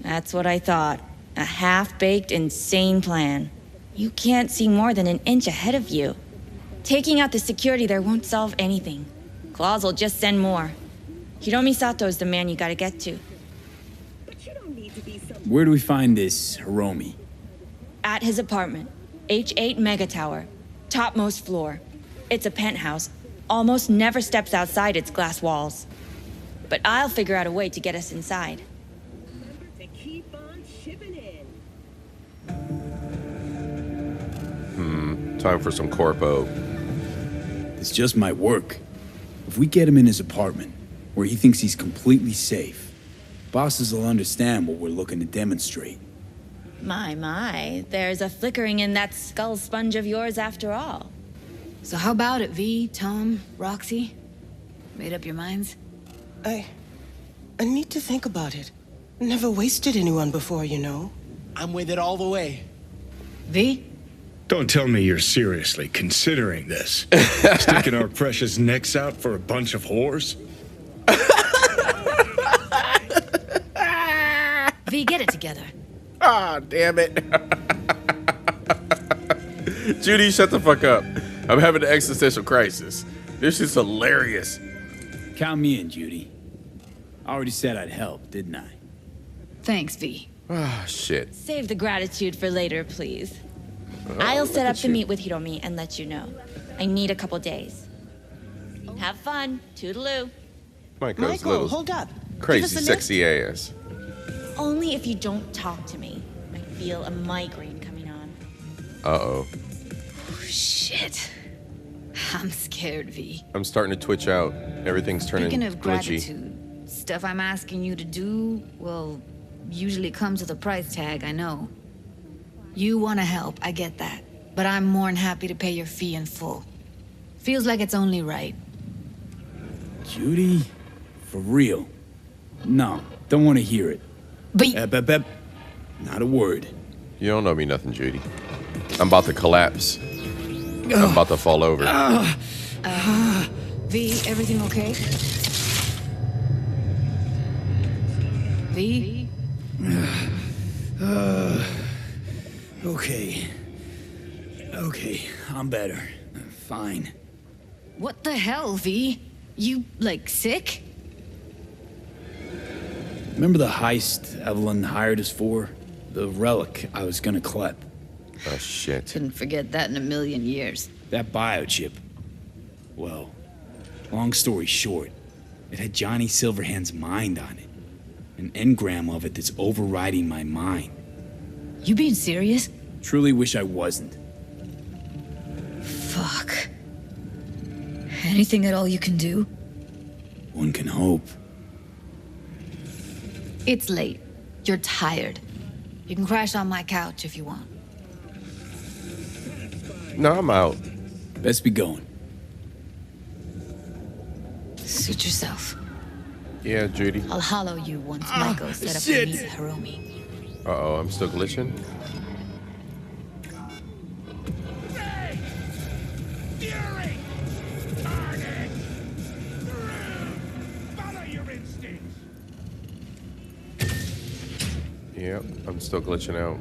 That's what I thought. A half-baked, insane plan. You can't see more than an inch ahead of you. Taking out the security there won't solve anything. Claws will just send more. Hiromi Sato's the man you gotta get to. Where do we find this Hiromi? At his apartment. H8 Mega Tower. Topmost floor. It's a penthouse. Almost never steps outside its glass walls. But I'll figure out a way to get us inside. Time for some corpo. This just might work. If we get him in his apartment, where he thinks he's completely safe, bosses will understand what we're looking to demonstrate. My, there's a flickering in that skull sponge of yours after all. So how about it, V, Tom, Roxy? Made up your minds? I need to think about it. Never wasted anyone before, you know. I'm with it all the way. V? Don't tell me you're seriously considering this. Sticking our precious necks out for a bunch of whores? V, get it together. Ah, damn it. Judy, shut the fuck up. I'm having an existential crisis. This is hilarious. Count me in, Judy. I already said I'd help, didn't I? Thanks, V. Ah, shit. Save the gratitude for later, please. I'll set up the meet with Hiromi and let you know. I need a couple days. Have fun. Toodaloo. Michael's Michael, little hold up. crazy, Give us a sexy ass. Only if you don't talk to me. I feel a migraine coming on. Uh-oh. Oh, shit. I'm scared, V. I'm starting to twitch out. Everything's turning Speaking of glitchy. gratitude, stuff I'm asking you to do, well, usually comes with a price tag, I know. You want to help, I get that. But I'm more than happy to pay your fee in full. Feels like it's only right. Judy? For real? No, don't want to hear it. But not a word. You don't know me nothing, Judy. I'm about to collapse. I'm about to fall over. V, everything okay? V? Okay. Okay, I'm better. Fine. What the hell, V? You, like, sick? Remember the heist Evelyn hired us for? The relic I was gonna collect. Oh, shit. Couldn't forget that in a million years. That biochip. Well, long story short, it had Johnny Silverhand's mind on it. An engram of it that's overriding my mind. You being serious? Truly wish I wasn't. Fuck. Anything at all you can do? One can hope. It's late. You're tired. You can crash on my couch if you want. No, I'm out. Best be going. Suit yourself. Yeah, Judy. I'll hollow you once Michael set up to meet Hiromi. Uh-oh, I'm still glitching. Fury! Carnage! Follow your instincts! Yep, I'm still glitching out.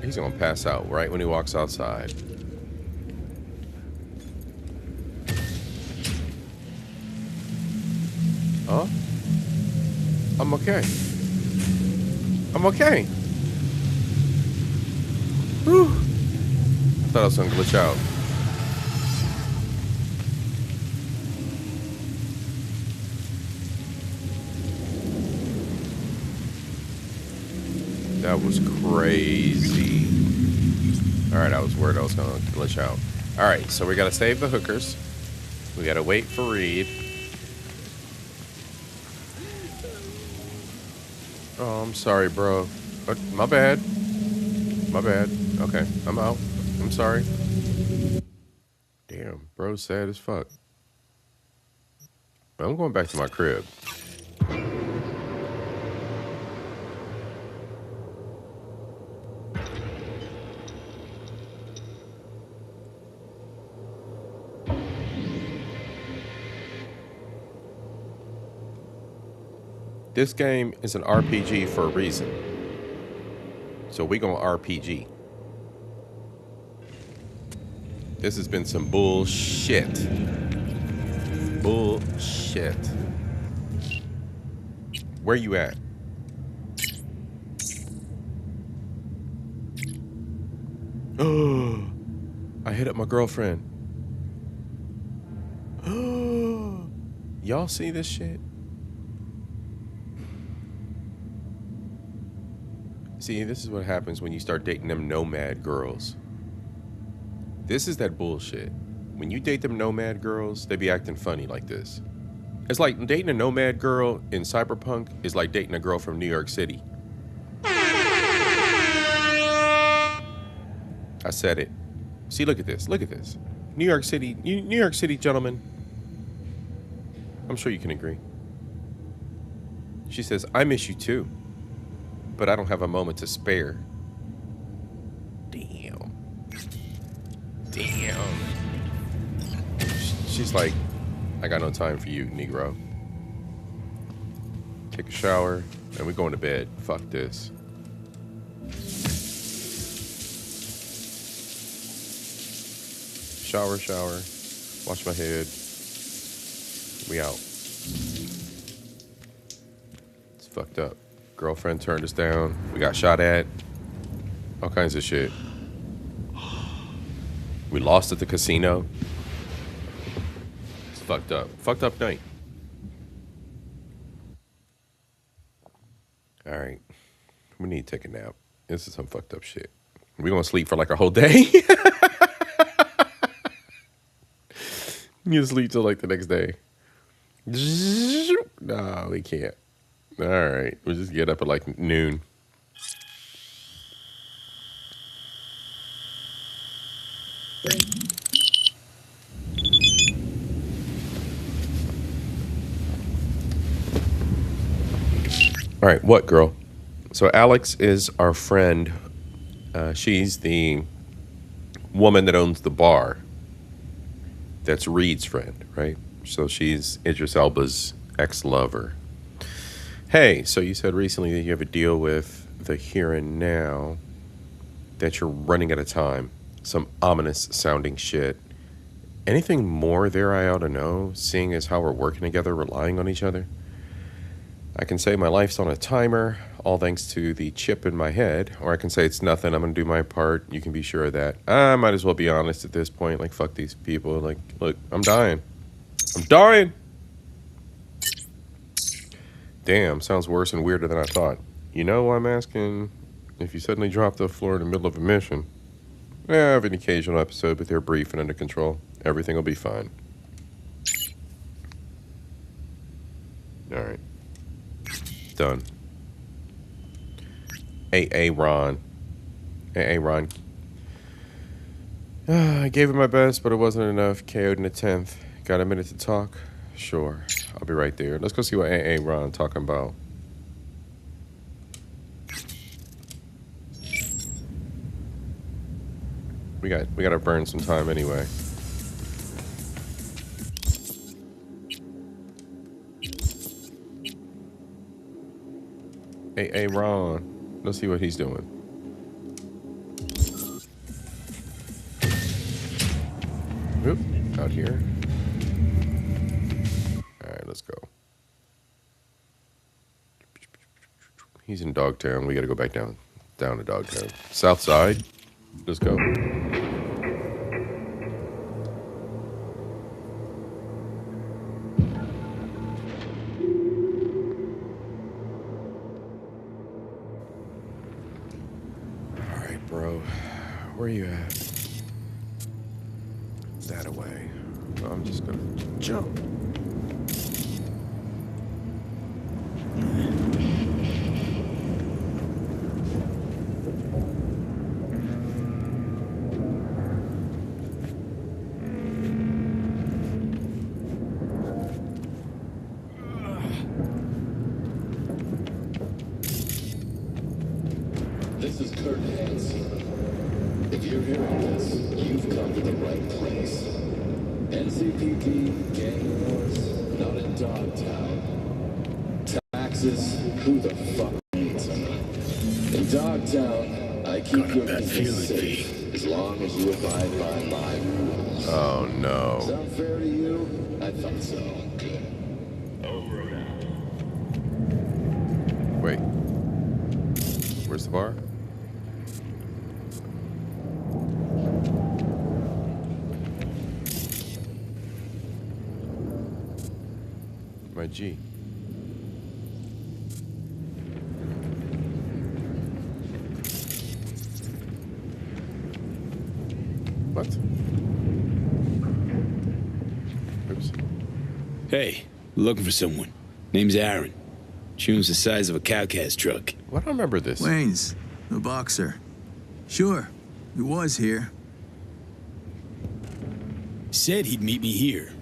He's gonna pass out right when he walks outside. Huh? I'm okay. I'm okay. Whew. I thought I was gonna glitch out. That was crazy. Alright, I was worried I was gonna glitch out. Alright, so we gotta save the hookers. We gotta wait for Reed. Oh, I'm sorry, bro. My bad. My bad. Okay, I'm out. I'm sorry. Damn, bro's sad as fuck. I'm going back to my crib. This game is an RPG for a reason. So we gonna RPG. This has been some bullshit. Bullshit. Where you at? Oh, I hit up my girlfriend. Oh, y'all see this shit? See, this is what happens when you start dating them nomad girls. This is that bullshit. When you date them nomad girls, they be acting funny like this. It's like dating a nomad girl in Cyberpunk is like dating a girl from New York City. I said it. See, look at this. Look at this. New York City gentlemen. I'm sure you can agree. She says, I miss you too, but I don't have a moment to spare. Damn. Damn. She's like, I got no time for you, Negro. Take a shower, and we going to bed. Fuck this. Shower, wash my head. We out. It's fucked up. Girlfriend turned us down. We got shot at. All kinds of shit. We lost at the casino. It's fucked up. Fucked up night. All right. We need to take a nap. This is some fucked up shit. We're going to sleep for like a whole day. You sleep till like the next day. No, we can't. All right. We'll just get up at like noon. All right, what, girl? So Alex is our friend. She's the woman that owns the bar. That's Reed's friend, right? So she's Idris Elba's ex-lover. Hey, so you said recently that you have a deal with the Here and Now, that you're running out of time. Some ominous sounding shit. Anything more there I ought to know, seeing as how we're working together, relying on each other? I can say my life's on a timer, all thanks to the chip in my head, or I can say it's nothing, I'm gonna do my part, you can be sure of that. I might as well be honest at this point, like, fuck these people, like, look, I'm dying. I'm dying! Damn, sounds worse and weirder than I thought. You know why I'm asking? If you suddenly drop the floor in the middle of a mission, I have an occasional episode, but they're brief and under control. Everything will be fine. Alright. Done. Ron. Ron. I gave it my best, but it wasn't enough. KO'd in the 10th. Got a minute to talk? Sure. I'll be right there. Let's go see what Ron talking about. We gotta burn some time anyway. Hey, Ron. Let's see what he's doing. Oop, out here. Alright, let's go. He's in Dogtown. We gotta go back down to Dogtown. South side. Let's go. Where are you at? That away. I'm just gonna jump. This is Kurt Hansen. If you're hearing this, you've come to the right place. NCPD, gang wars, not in Dogtown. Taxes, who the fuck needs them? In Dogtown, I keep your business safe as long as you abide by my rules. Oh no. Sound fair to you? I thought so. Good. Over and out. Wait. Where's the bar? My G. What? Oops. Hey, looking for someone. Name's Aaron. Tune's the size of a cow-cast truck. Why do I remember this? Wayne's, the boxer. Sure, he was here. Said he'd meet me here.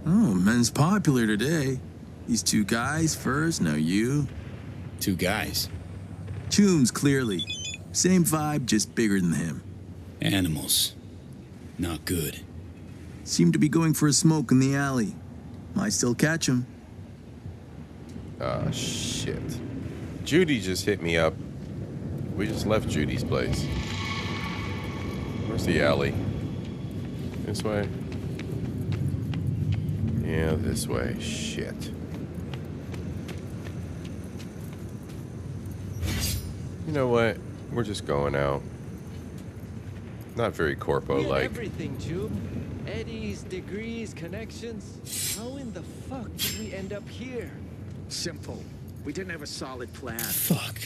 Oh, men's popular today. These two guys first, now you. Two guys? Toombs, clearly. Same vibe, just bigger than him. Animals. Not good. Seemed to be going for a smoke in the alley. Might still catch him. Ah, shit. Judy just hit me up. We just left Judy's place. Where's the alley? This way? Yeah, this way. Shit. You know what? We're just going out. Not very corpo-like. Everything, Tube. Eddies, degrees, connections. How in the fuck did we end up here? Simple. We didn't have a solid plan. Fuck.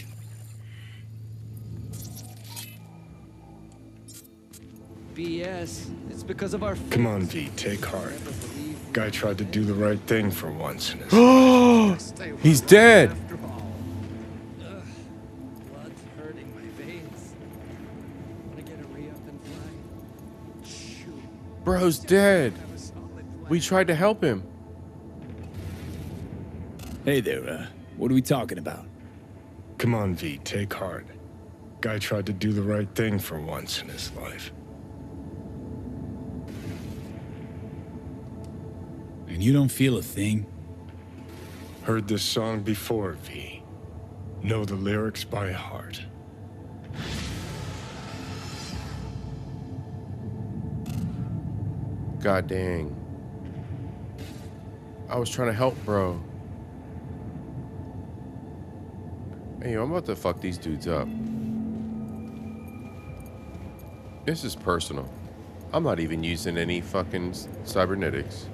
BS. It's because of our... Come on, V, take heart. Guy tried to do the right thing for once in his life. He's dead. Blood's hurting my veins. Wanna get a re-up and fly? Shoot. Bro's dead. We tried to help him. Hey there, what are we talking about? Come on, V, take heart. Guy tried to do the right thing for once in his life. And you don't feel a thing? Heard this song before, V. Know the lyrics by heart. God dang. I was trying to help, bro. Hey, yo, I'm about to fuck these dudes up. This is personal. I'm not even using any fucking cybernetics.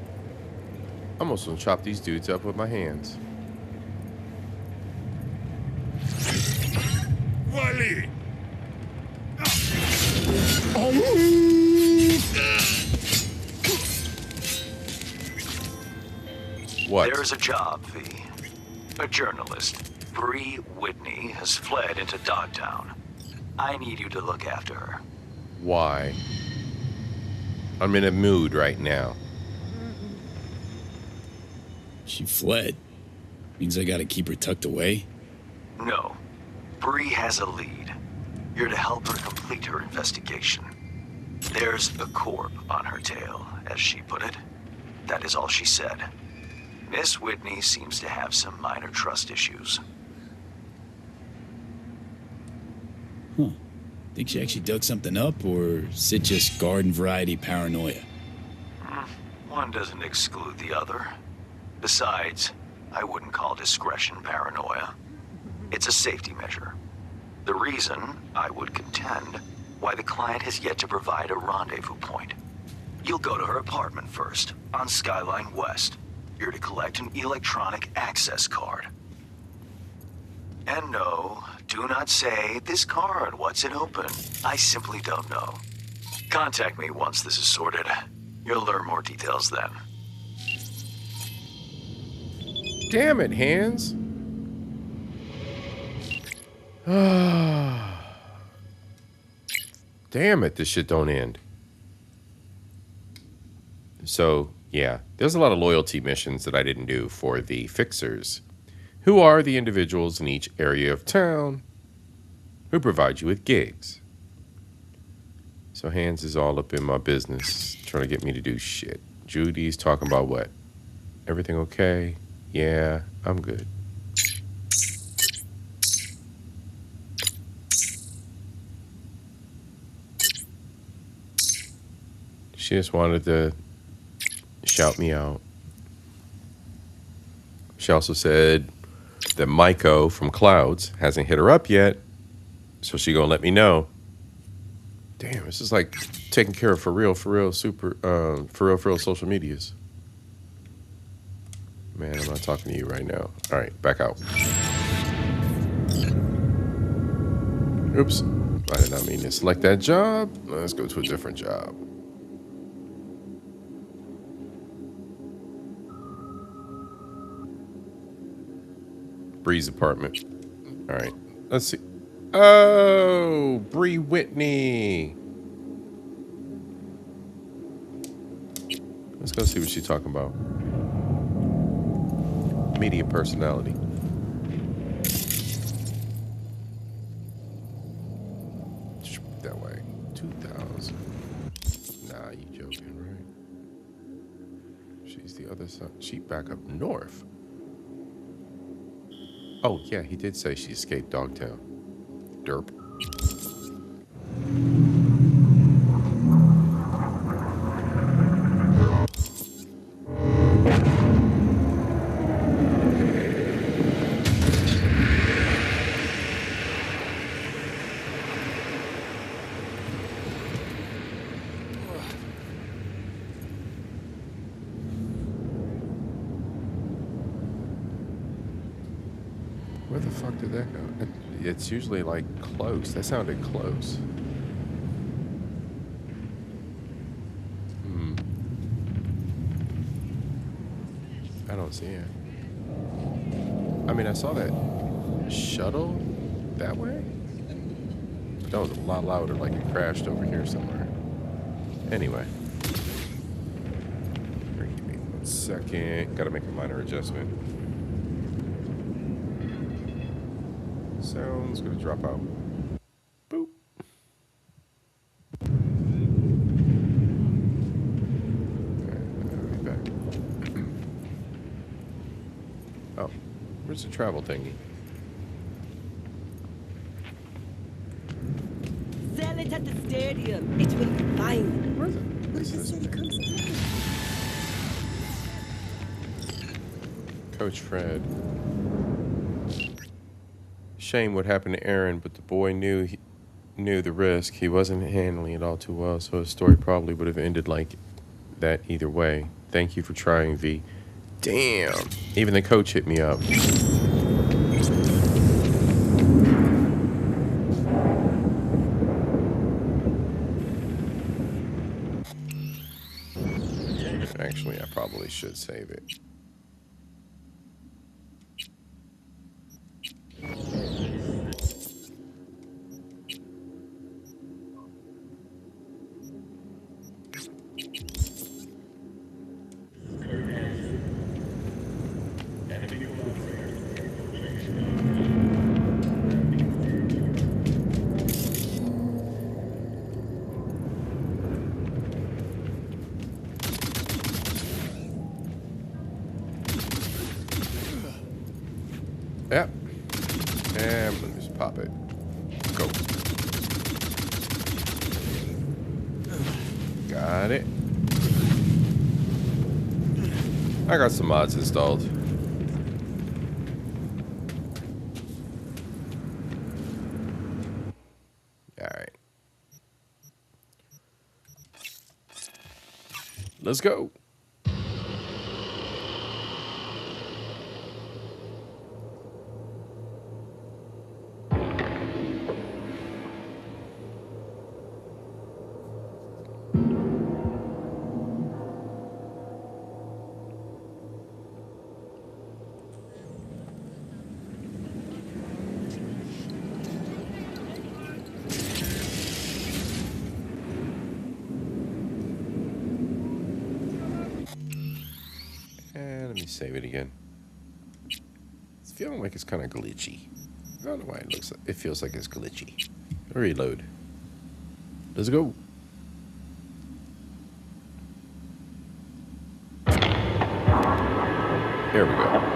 I'm almost gonna chop these dudes up with my hands. Wally! What? There's a job, V. A journalist, Bree Whitney, has fled into Dogtown. I need you to look after her. Why? I'm in a mood right now. She fled. Means I gotta keep her tucked away? No. Bree has a lead. You're to help her complete her investigation. There's a corp on her tail, as she put it. That is all she said. Miss Whitney seems to have some minor trust issues. Huh. Think she actually dug something up, or is it just garden variety paranoia? One doesn't exclude the other. Besides, I wouldn't call discretion paranoia. It's a safety measure. The reason, I would contend, why the client has yet to provide a rendezvous point. You'll go to her apartment first, on Skyline West. You're to collect an electronic access card. And no, do not say, this card, what's it open? I simply don't know. Contact me once this is sorted. You'll learn more details then. Damn it, Hands. Damn it, this shit don't end. So, yeah, there's a lot of loyalty missions that I didn't do for the fixers, who are the individuals in each area of town who provide you with gigs. So Hands is all up in my business, trying to get me to do shit. Judy's talking about what? Everything okay? Yeah, I'm good. She just wanted to shout me out. She also said that Maiko from Clouds hasn't hit her up yet, so she gonna let me know. Damn, this is like taking care of for real social medias. Man, I'm not talking to you right now. All right, back out. Oops, I did not mean to select that job. Let's go to a different job. Bree's apartment. All right, let's see. Oh, Bree Whitney. Let's go see what she's talking about. Media personality. That way. 2,000. Nah, you joking, right? She's the other side. She back up north. Oh, yeah, he did say she escaped Dogtown. Derp. Where the fuck did that go? It's usually like close. That sounded close. I don't see it. I mean, I saw that shuttle that way. But that was a lot louder, like it crashed over here somewhere. Anyway. Give me 1 second. Gotta make a minor adjustment. Sound's gonna drop out. Boop. Alright, back. Oh, where's the travel thingy? Sell it at the stadium. It will be fine. Where is it? What did you say it comes Coach Fred. Shame what happened to Aaron, but the boy knew the risk. He wasn't handling it all too well, so his story probably would have ended like that either way. Thank you for trying, V. Damn. Even the coach hit me up. Actually, I probably should save it. Yep. And let me just pop it. Go. Got it. I got some mods installed. Alright. Let's go. Let me save it again. It's feeling like it's kind of glitchy. I don't know why it looks like it feels like it's glitchy. Reload. Let's go. There we go.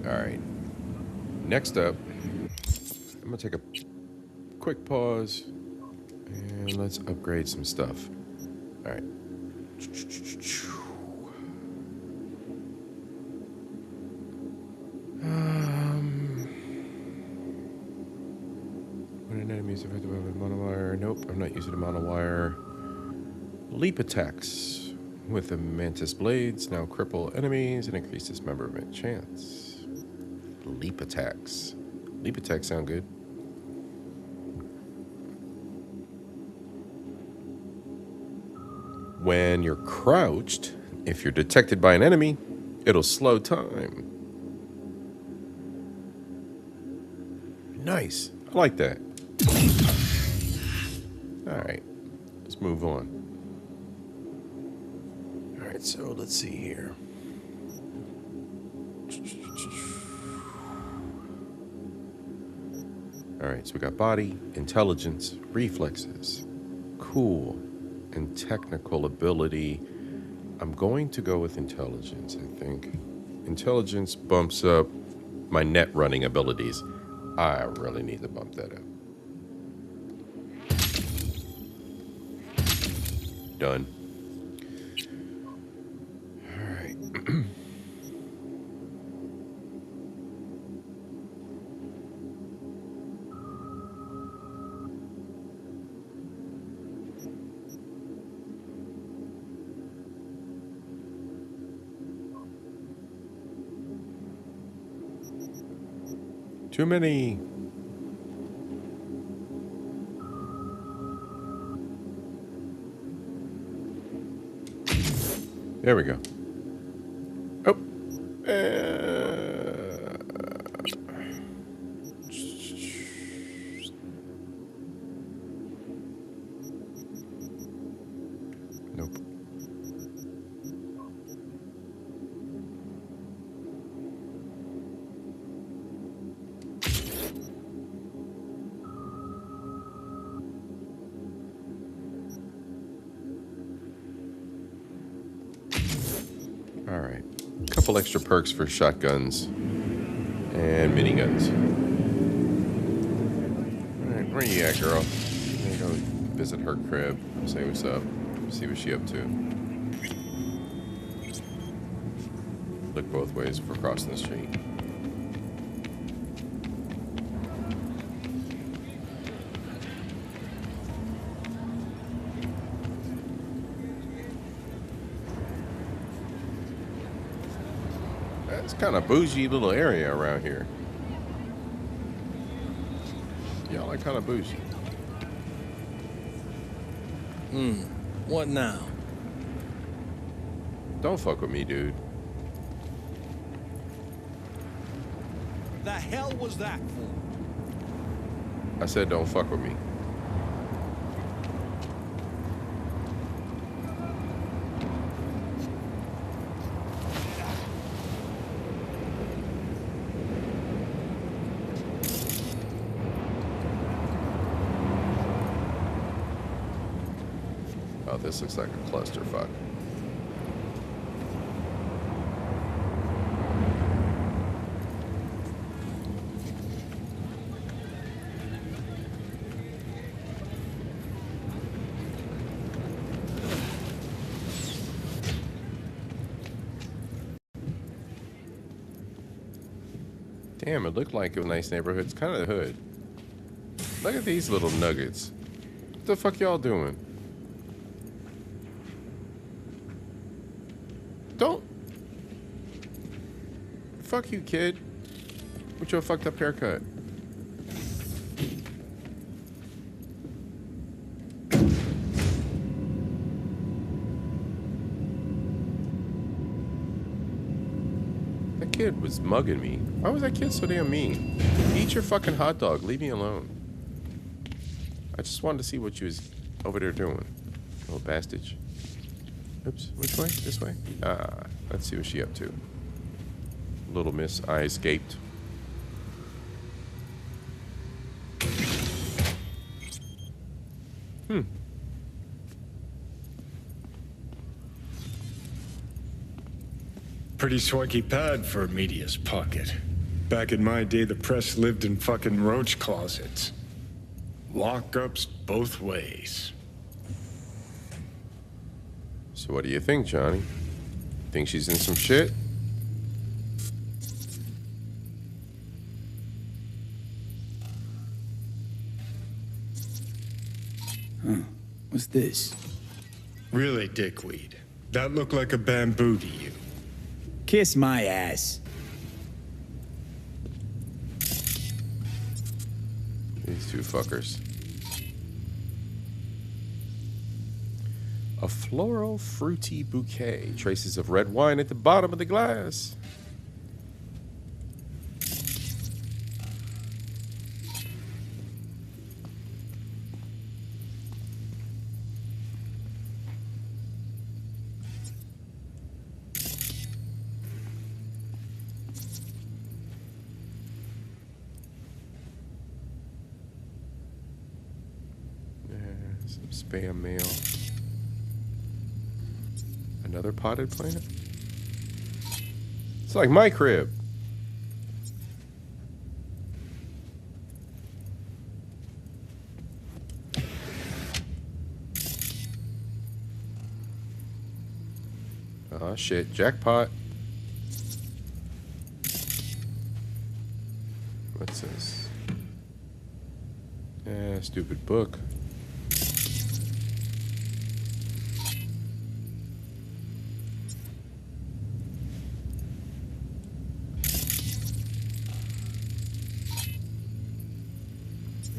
Alright, next up, I'm gonna take a quick pause and let's upgrade some stuff. Alright. When an enemy is affected by a monowire, nope, I'm not using a monowire. Leap attacks with the mantis blades now cripple enemies and increase dismemberment chance. Leap attacks. Leap attacks sound good. When you're crouched, if you're detected by an enemy, it'll slow time. Nice. I like that. Alright. Let's move on. Alright, so let's see here. Alright, so we got body, intelligence, reflexes, cool, and technical ability. I'm going to go with intelligence, I think. Intelligence bumps up my net running abilities. I really need to bump that up. Done. Too many. There we go. Oh. Nope. All right. A couple extra perks for shotguns and miniguns. All right, where you at, girl? I'm gonna go visit her crib, say what's up, see what she up to. Look both ways before crossing the street. It's kind of bougie little area around here. Y'all are kind of bougie. What now? Don't fuck with me, dude. The hell was that for? I said don't fuck with me. Oh, this looks like a clusterfuck. Damn, it looked like a nice neighborhood. It's kind of the hood. Look at these little nuggets. What the fuck y'all doing? Don't. Fuck you, kid. With your fucked up haircut. That kid was mugging me. Why was that kid so damn mean? Eat your fucking hot dog. Leave me alone. I just wanted to see what you was over there doing. Little bastard. Oops, which way? This way? Let's see what she up to. Little miss, I escaped. Pretty swanky pad for a media's pocket. Back in my day, the press lived in fucking roach closets. Lockups both ways. So what do you think, Johnny? Think she's in some shit? Huh. What's this? Really, dickweed? That looked like a bamboo to you. Kiss my ass. These two fuckers. A floral fruity bouquet. Traces of red wine at the bottom of the glass. Some spam mail. Another potted plant? It's like my crib. Oh shit, jackpot. What's this? Stupid book.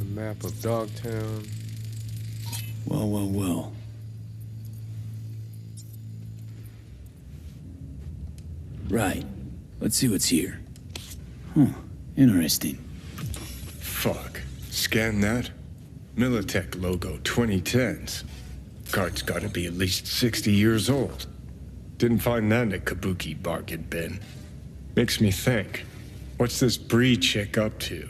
A map of Dogtown. Well, well, well. Right. Let's see what's here. Huh. Interesting. Fuck. Scan that. Militech logo 2010s. Card's gotta be at least 60 years old. Didn't find that in a kabuki bargain bin. Makes me think. What's this Bree chick up to?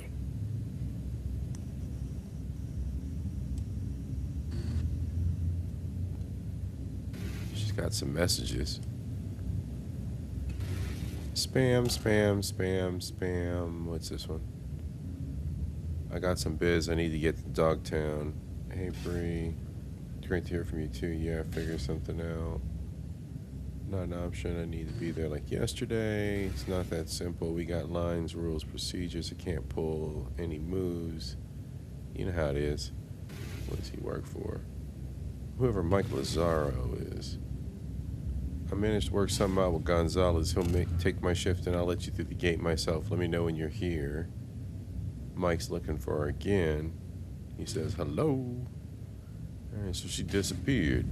She's got some messages. Spam, spam, spam, spam. What's this one? I got some biz. I need to get to Dogtown. Hey, Bree. Great to hear from you, too. Yeah, figure something out. Not an option. I need to be there like yesterday. It's not that simple. We got lines, rules, procedures. I can't pull any moves. You know how it is. What does he work for? Whoever Mike Lazaro is. I managed to work something out with Gonzalez. He'll take my shift and I'll let you through the gate myself. Let me know when you're here. Mike's looking for her again. He says hello. Alright, so she disappeared.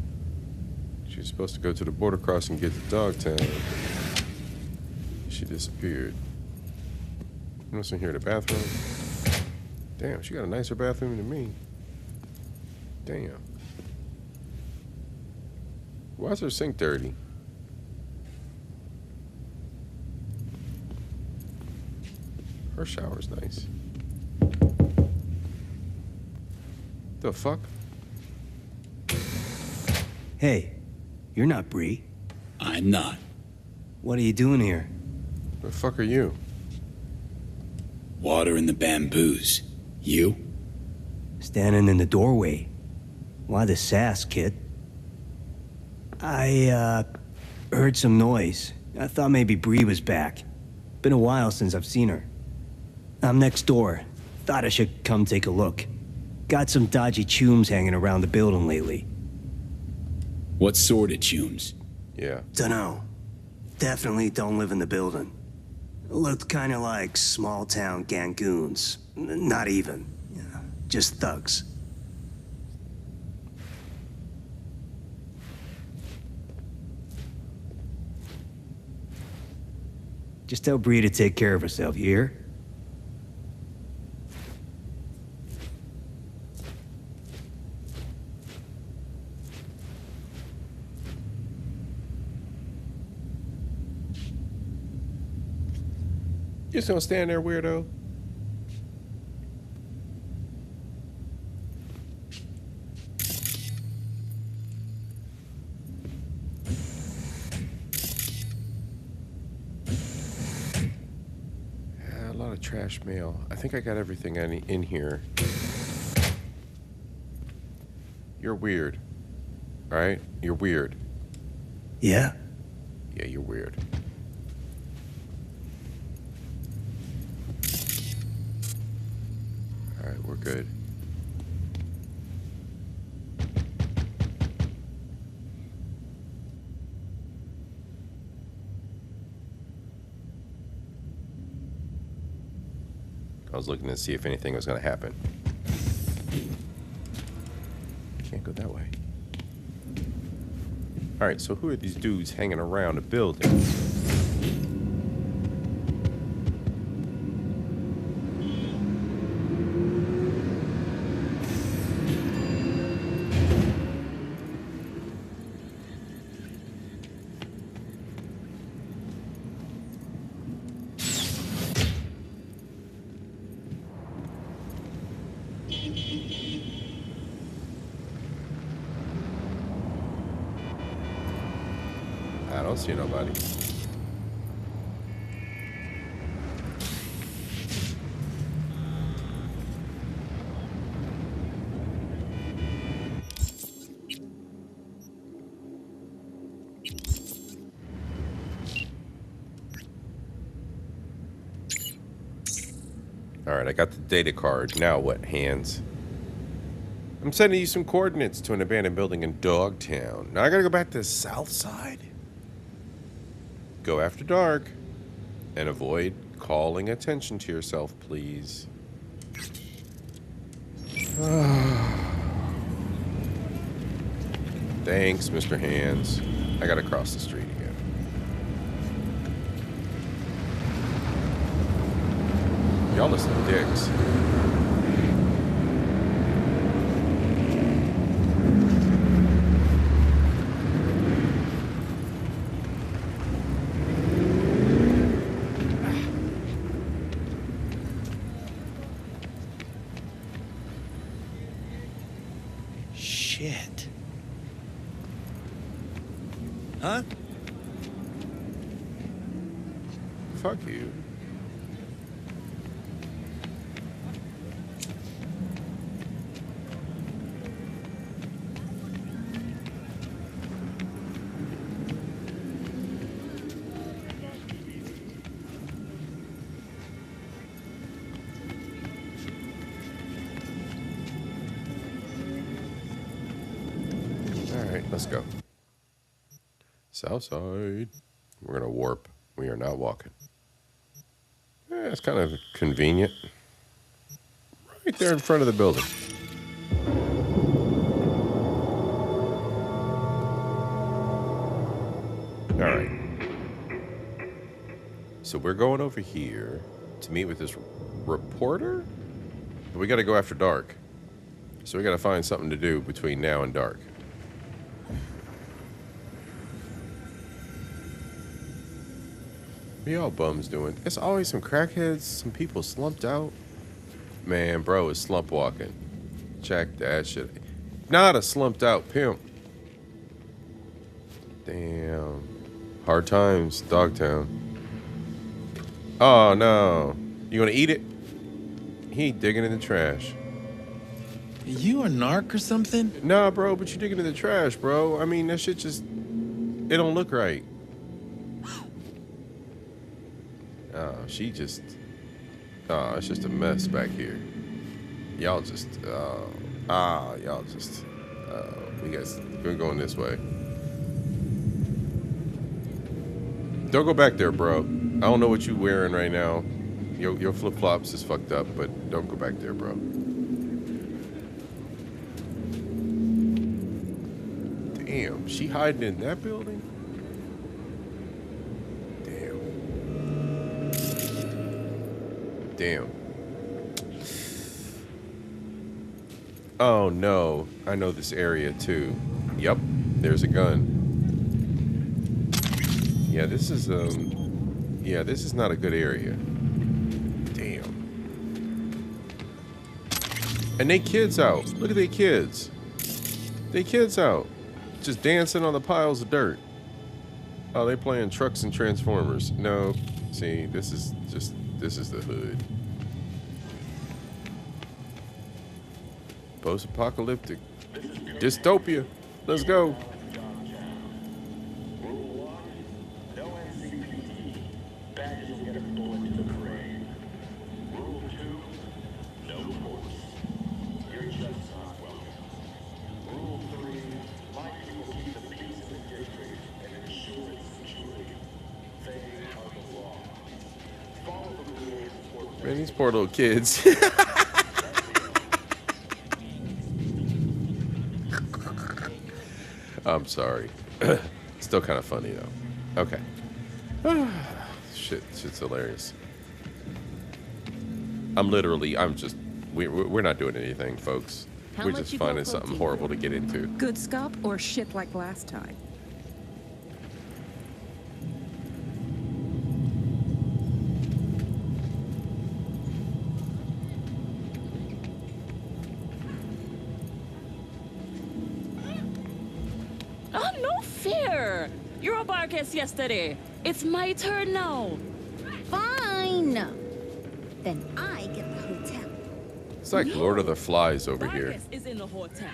She was supposed to go to the border crossing and get to Dogtown. She disappeared. You know here in the bathroom? Damn, she got a nicer bathroom than me. Damn. Why is her sink dirty? Her shower's nice. The fuck? Hey, you're not Bree. I'm not. What are you doing here? The fuck are you? Water in the bamboos. You? Standing in the doorway. Why the sass, kid? I, heard some noise. I thought maybe Bree was back. Been a while since I've seen her. I'm next door. Thought I should come take a look. Got some dodgy chooms hanging around the building lately. What sort of chooms? Yeah. Dunno. Definitely don't live in the building. Looked kinda like small-town gangoons. Not even. Yeah, just thugs. Just tell Bree to take care of herself, you hear? You just gonna stand there, weirdo? A lot of trash mail. I think I got everything in here. You're weird. Alright? You're weird. Yeah? Yeah, you're weird. Alright, we're good. I was looking to see if anything was going to happen. Can't go that way. Alright, so who are these dudes hanging around the building? I don't see nobody. All right, I got the data card. Now what, hands? I'm sending you some coordinates to an abandoned building in Dogtown. Now I gotta go back to the south side. Go after dark. And avoid calling attention to yourself, please. Thanks, Mr. Hands. I gotta cross the street again. Y'all are some dicks. Shit. Huh? Fuck you. Let's go. South side. We're gonna warp. We are not walking. It's kind of convenient. Right there in front of the building. All right. So we're going over here to meet with this reporter. But we got to go after dark. So we got to find something to do between now and dark. What y'all bums doing? It's always some crackheads, some people slumped out. Man, bro is slump walking. Check that shit. Not a slumped out pimp. Damn. Hard times, Dogtown. Oh no. You gonna eat it? He ain't digging in the trash. You a narc or something? Nah, bro, but you digging in the trash, bro. I mean, that shit just, it don't look right. Oh, she just, oh, it's just a mess back here. Y'all just, y'all just, we're going this way. Don't go back there, bro. I don't know what you wearing right now. Your flip-flops is fucked up, but don't go back there, bro. Damn, she hiding in that building? Damn. Oh no, I know this area too. Yep, there's a gun. Yeah, this is this is not a good area. Damn. And they kids out. Look at they kids. They kids out. Just dancing on the piles of dirt. Oh, they playing trucks and Transformers. No, see, this is the hood. Post-apocalyptic. Dystopia. Let's go. Man, these poor little kids. I'm sorry. Still kind of funny though. Okay. Shit's hilarious. We're not doing anything, folks. We're just finding something horrible to get into. Good scalp or shit like last time? Yesterday. It's my turn now. Fine. Then I get the hotel. It's like Lord of the Flies over here. Marcus is in the hotel.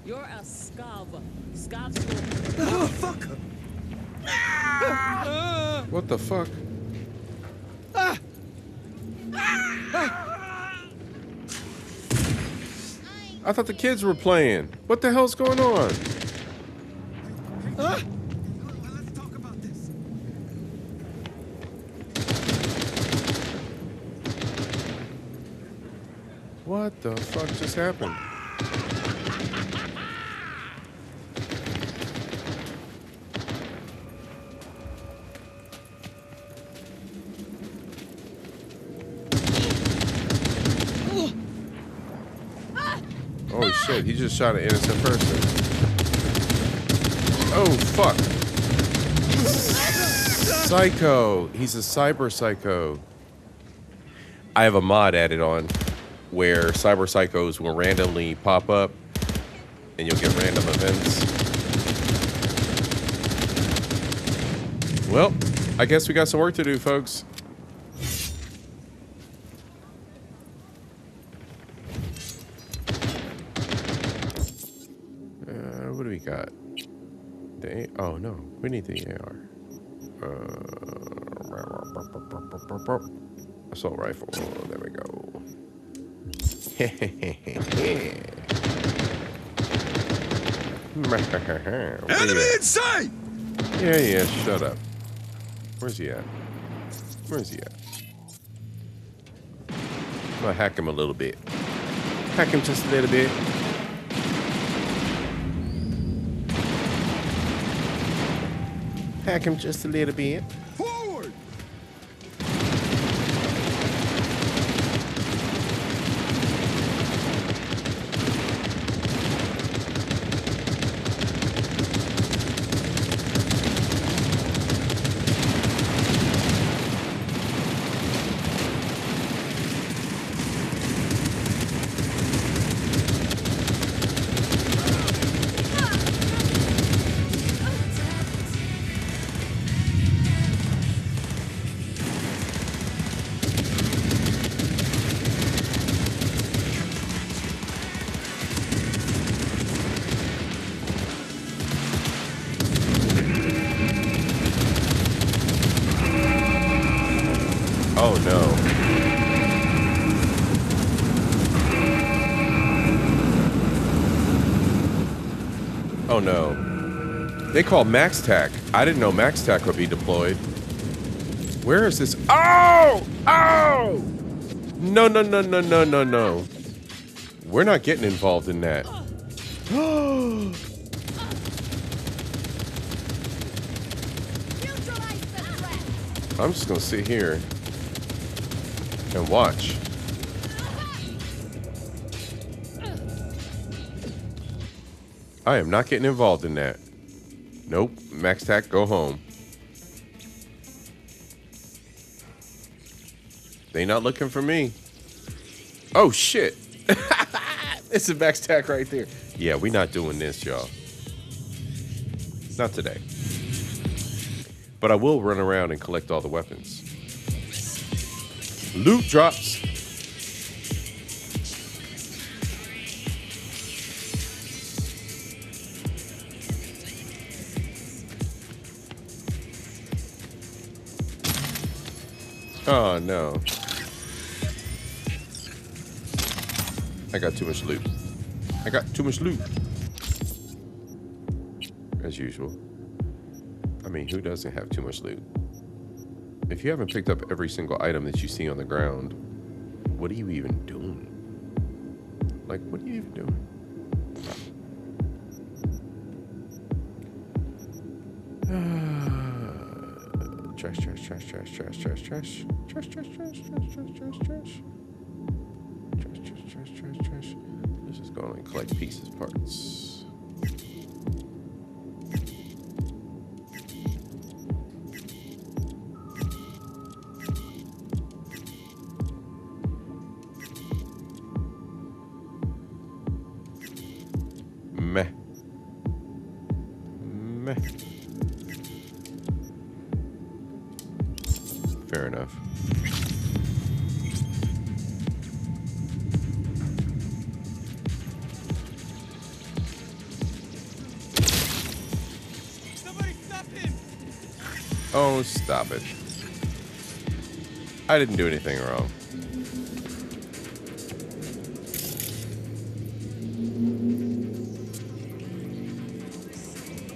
You're a scav. Oh, fuck! What the fuck? I thought the kids were playing. What the hell's going on? What the fuck just happened? Oh shit, he just shot an innocent person. Oh fuck. Psycho. He's a cyber psycho. I have a mod added on where cyber psychos will randomly pop up and you'll get random events. Well, I guess we got some work to do, folks. What do we got? Oh no, we need the AR. Assault rifle. Oh, there we go. Enemy in sight! Yeah, shut up. Where's he at? Where's he at? I'm gonna hack him a little bit. Hack him just a little bit. Hack him just a little bit. Forward! Oh no. Oh no. They call Max Tac. I didn't know Max Tac would be deployed. Where is this? Oh! Oh! No, no, no, no, no, no, no. We're not getting involved in that. I'm just gonna sit here and watch. I am not getting involved in that. Nope. Max Tac, go home. They not looking for me. Oh shit. It's a Max Tac right there. Yeah, we not doing this, y'all. Not today. But I will run around and collect all the weapons. Loot drops. Oh no. I got too much loot. I got too much loot. As usual. I mean, who doesn't have too much loot? If you haven't picked up every single item that you see on the ground, what are you even doing? Like, what are you even doing? Trash, trash, trash, trash, trash, trash, trash. Trash, trash, trash, trash, trash, trash, trash. Trash, trash, trash, trash, trash. Let's just go and collect pieces, parts. Meh. Meh. Fair enough. Somebody stop him! Oh, stop it. I didn't do anything wrong.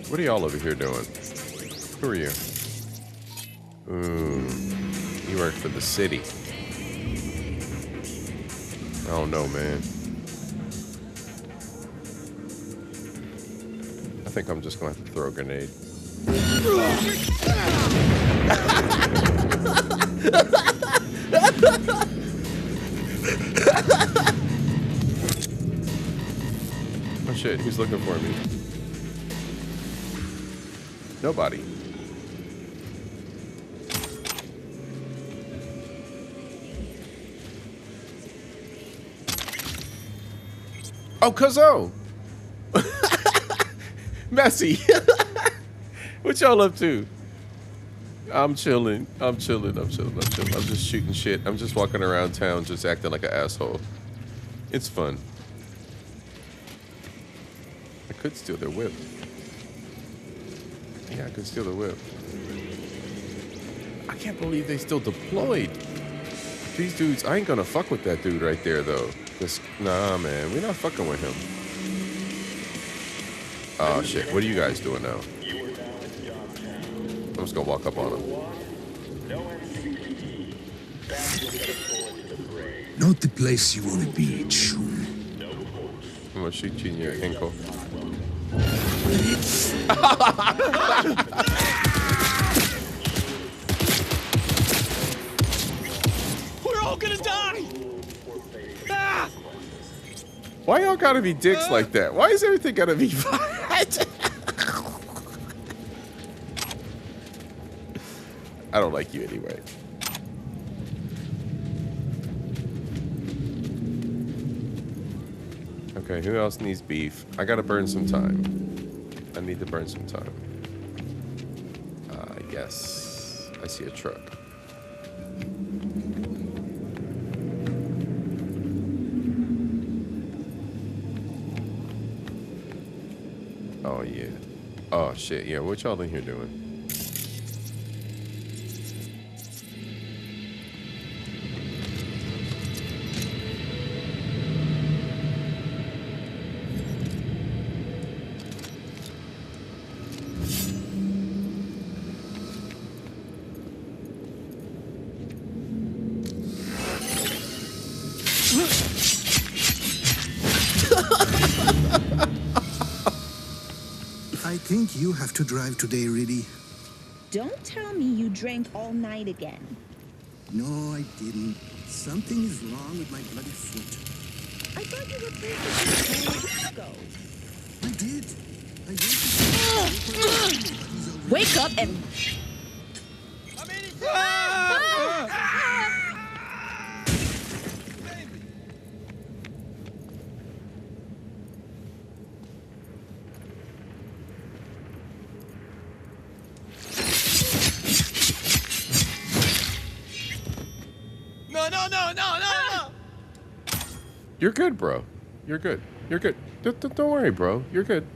What are y'all over here doing? Who are you? Ooh, you work for the city. don't know, man. I think I'm just gonna have to throw a grenade. Oh shit, who's looking for me? Nobody. Oh, Cuzzo! Messy. What y'all up to? I'm chilling. I'm chilling. I'm just shooting shit. I'm just walking around town just acting like an asshole. It's fun. I could steal their whip. Yeah, I could steal the whip. I can't believe they still deployed. These dudes, I ain't gonna fuck with that dude right there, though. Nah, man, we're not fucking with him. Oh, shit. What are you guys doing now? I'm just gonna walk up on him. Not the place you want to be, Chum. I'm gonna shoot you in your ankle. We're all gonna die! Ah! Why y'all gotta be dicks like that? Why is everything gotta be violent? I don't like you anyway. Okay, who else needs beef? I gotta burn some time. I need to burn some time. Yes. I see a truck. Oh, yeah. Oh, shit. Yeah, what y'all in here doing? I think you have to drive today, Riddy. Don't tell me you drank all night again. No, I didn't. Something is wrong with my bloody foot. I thought you were perfectly go. I did. Wake up and... No! You're good, bro. You're good. You're good. Don't worry, bro. You're good.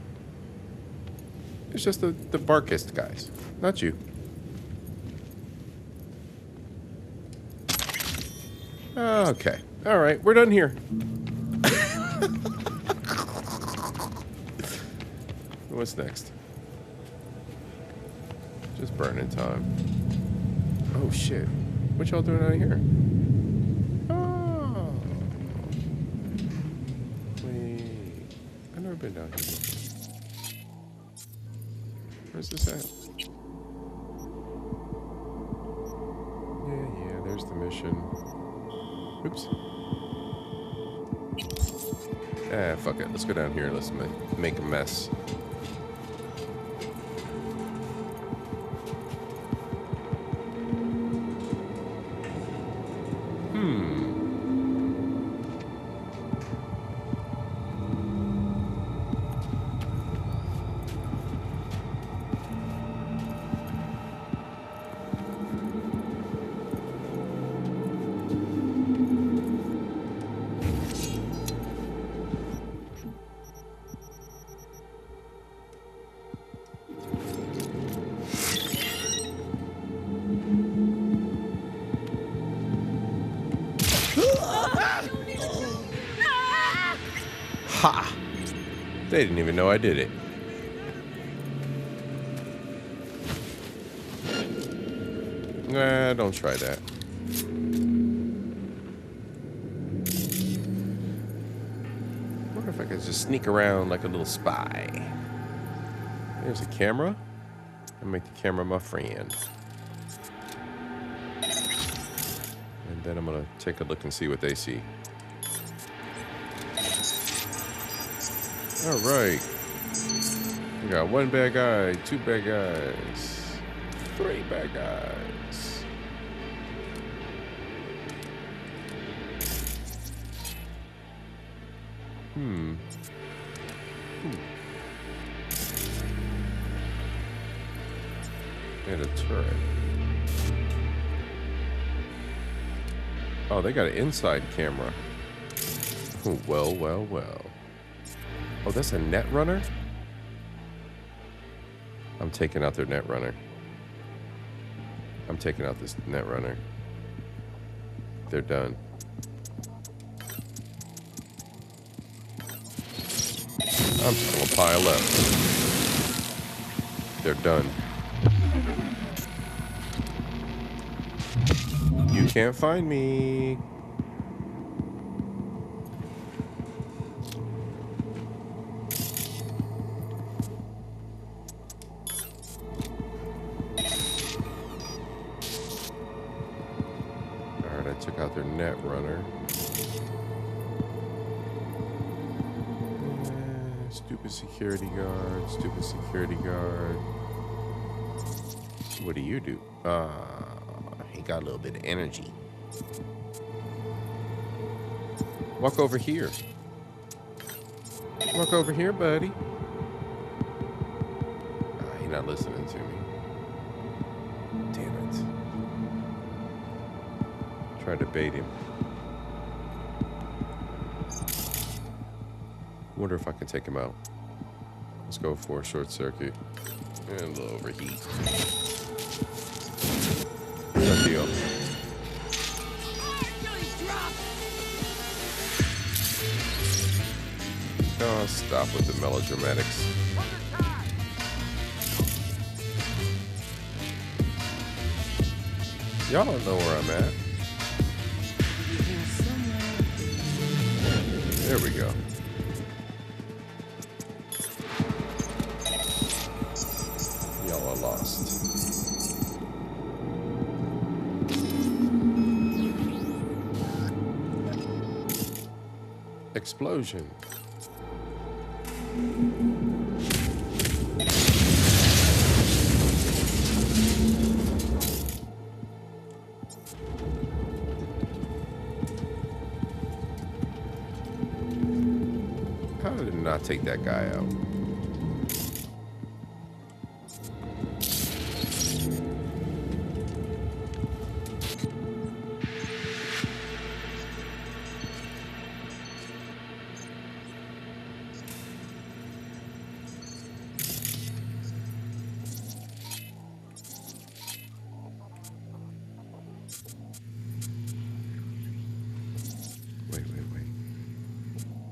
It's just the Barkist guys, not you. Okay. All right. We're done here. What's next? Just burning time. Oh, shit. What y'all doing out here? Oh. Wait. I've never been down here before. Where's this at? Yeah, there's the mission. Oops. Ah, fuck it. Let's go down here and let's make a mess. Ha! They didn't even know I did it. Nah, don't try that. can just sneak around like a little spy. There's a camera. I'll make the camera my friend. And then I'm gonna take a look and see what they see. All right. We got 1 bad guy, 2 bad guys, 3 bad guys. And a turret. Oh, they got an inside camera. Oh, well, well, well. Oh, that's a net runner? I'm taking out their net runner. I'm taking out this net runner. They're done. I'm just gonna pile up. They're done. You can't find me. Alright, I took out their net runner. Stupid security guard, stupid security guard. What do you do? He got a little bit of energy. Walk over here. Walk over here, buddy. He's not listening to me. Damn it. Tried to bait him. Wonder if I can take him out. Let's go for a short circuit and a little overheat. Good deal. Oh, stop with the melodramatics. Y'all don't know where I'm at. There we go. Y'all are lost. Explosion. How did it not take that guy out?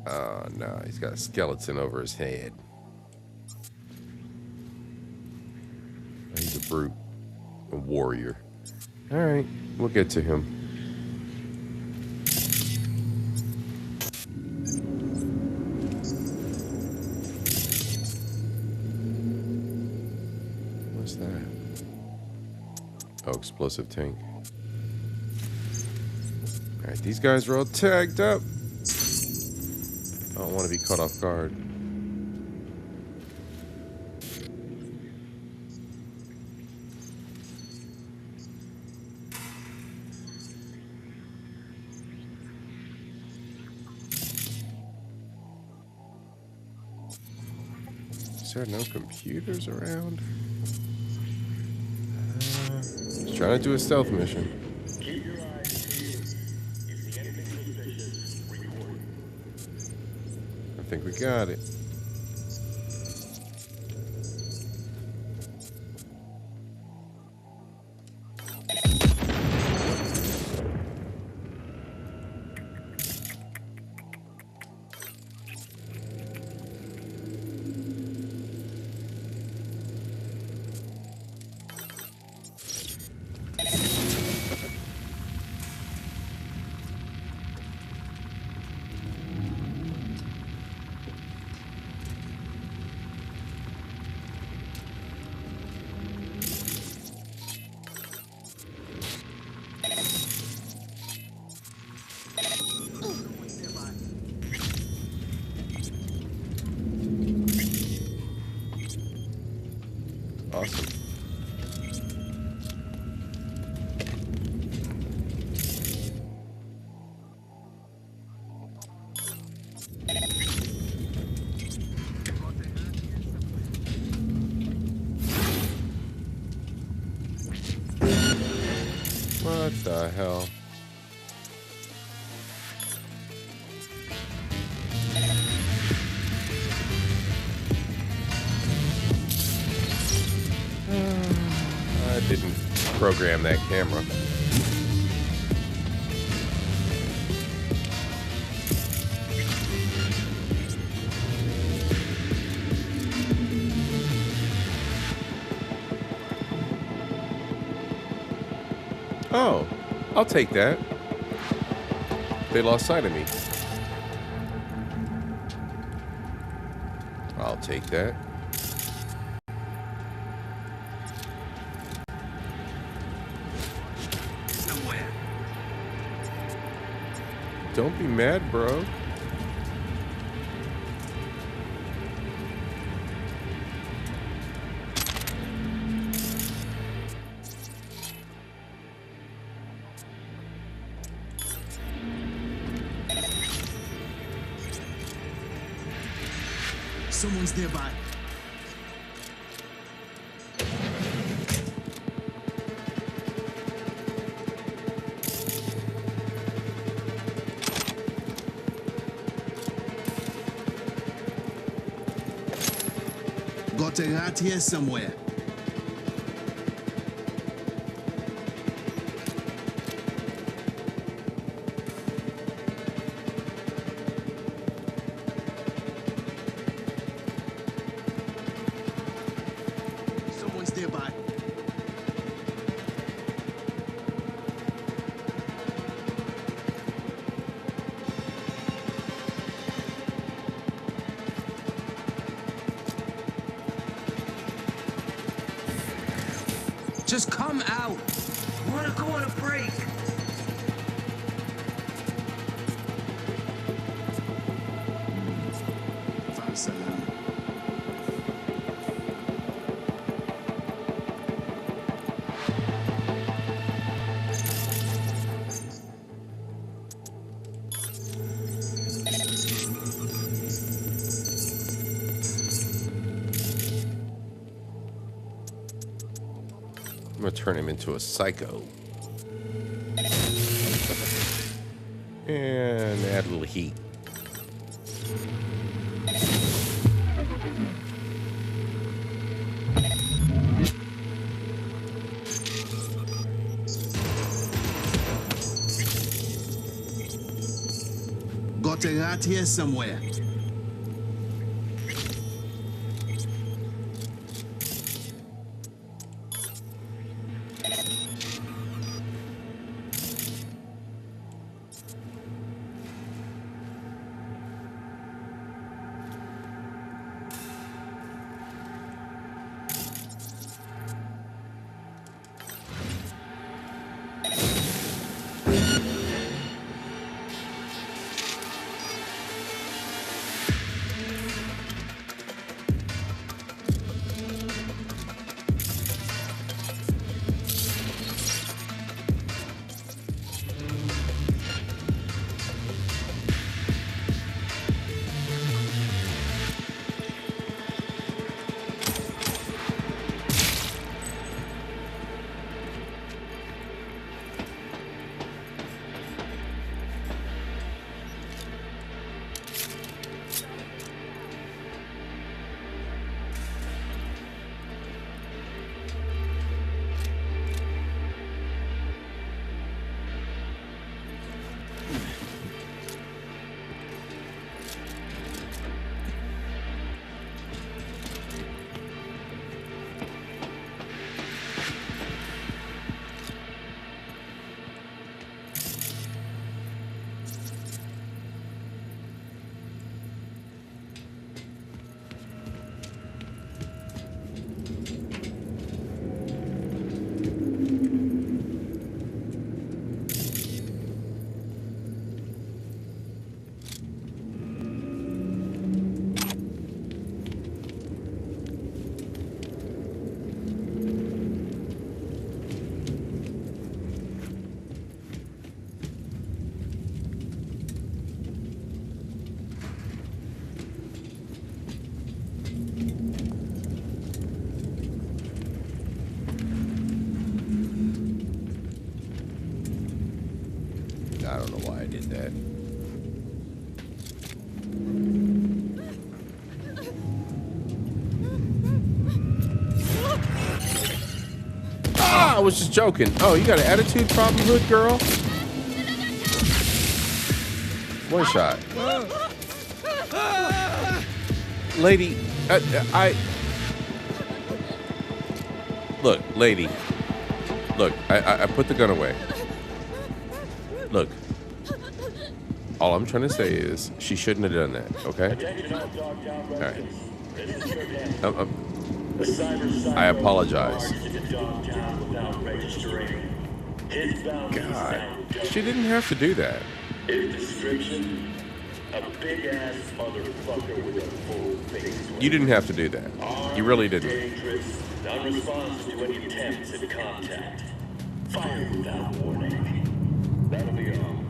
Oh, no, he's got a skeleton over his head. He's a brute. A warrior. Alright, we'll get to him. What's that? Oh, explosive tank. Alright, these guys are all tagged up. I don't want to be caught off guard. Is there no computers around? Just trying to do a stealth mission. I think we got it. awesome. What the hell? I didn't program that camera. Oh, I'll take that. They lost sight of me. I'll take that. Don't be mad, bro. Someone's nearby. Got a rat here somewhere. Someone's nearby. Just come out. Wanna go on a break? I'm gonna turn him into a psycho. And add a little heat. Got a rat here somewhere. I don't know why I did that. Ah, I was just joking. Oh, you got an attitude problem, hood girl? One shot. Lady, look, lady. Look, I put the gun away. Look. All I'm trying to say is she shouldn't have done that, okay? All right. I apologize. God, she didn't have to do that. You didn't have to do that. You really didn't. Unresponsive to any attempts at contact. Fire without warning. That'll be all.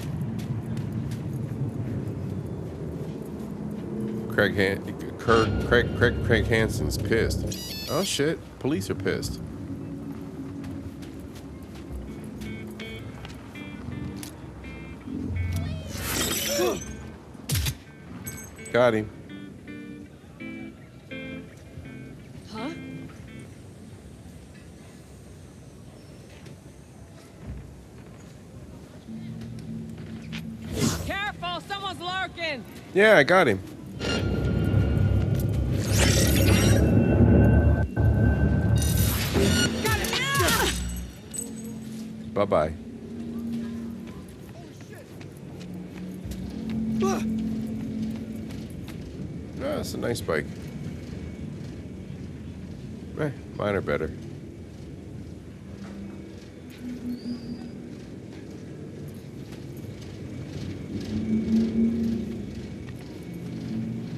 Craig Hansen's pissed. Oh shit, police are pissed. Got him. Huh? Careful, someone's lurking. Yeah, I got him. Bye-bye. Oh, that's a nice bike. Mine are better.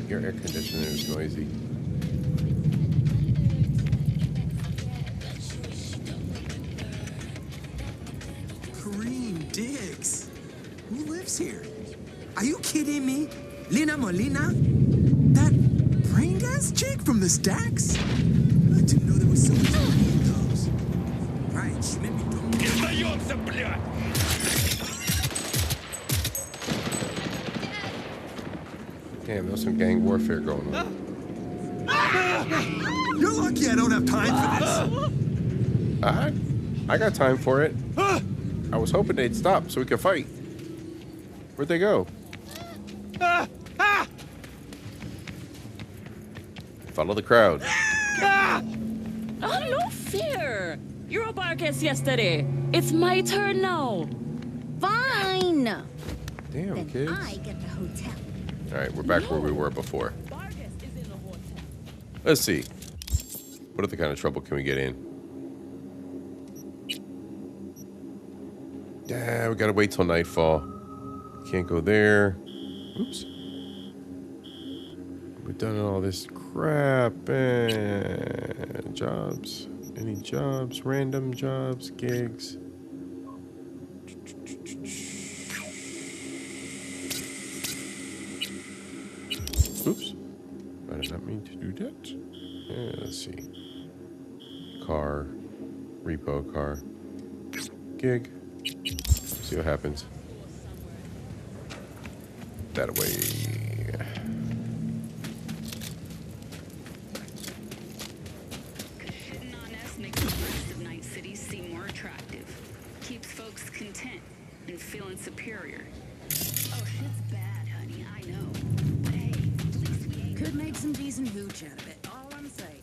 Your air conditioner is noisy. Diggs. Who lives here? Are you kidding me? Lina Molina? That brain gas chick from the stacks? I didn't know there was so much money in those. Right, she made me Damn, there's some gang warfare going on. You're lucky I don't have time for this. I got time for it. I was hoping they'd stop so we could fight. Where'd they go? Follow the crowd. Oh, no fear. You're a barcast yesterday. It's my turn now. Fine. Damn, then kids. I get the hotel. All right, we're back where we were before. Let's see. What other kind of trouble can we get in? Yeah, we gotta wait till nightfall. Can't go there. Oops. We've done all this crap. And jobs. Any jobs? Random jobs? Gigs? Oops. I did not mean to do that. Yeah, let's see. Car. Repo car. Gig. See what happens. That way. Shitting on us makes the rest of Night City seem more attractive. Keeps folks content and feeling superior. Oh, shit's bad, honey, I know. But hey, at least we ain't. Could make some decent hooch out of it, all I'm saying.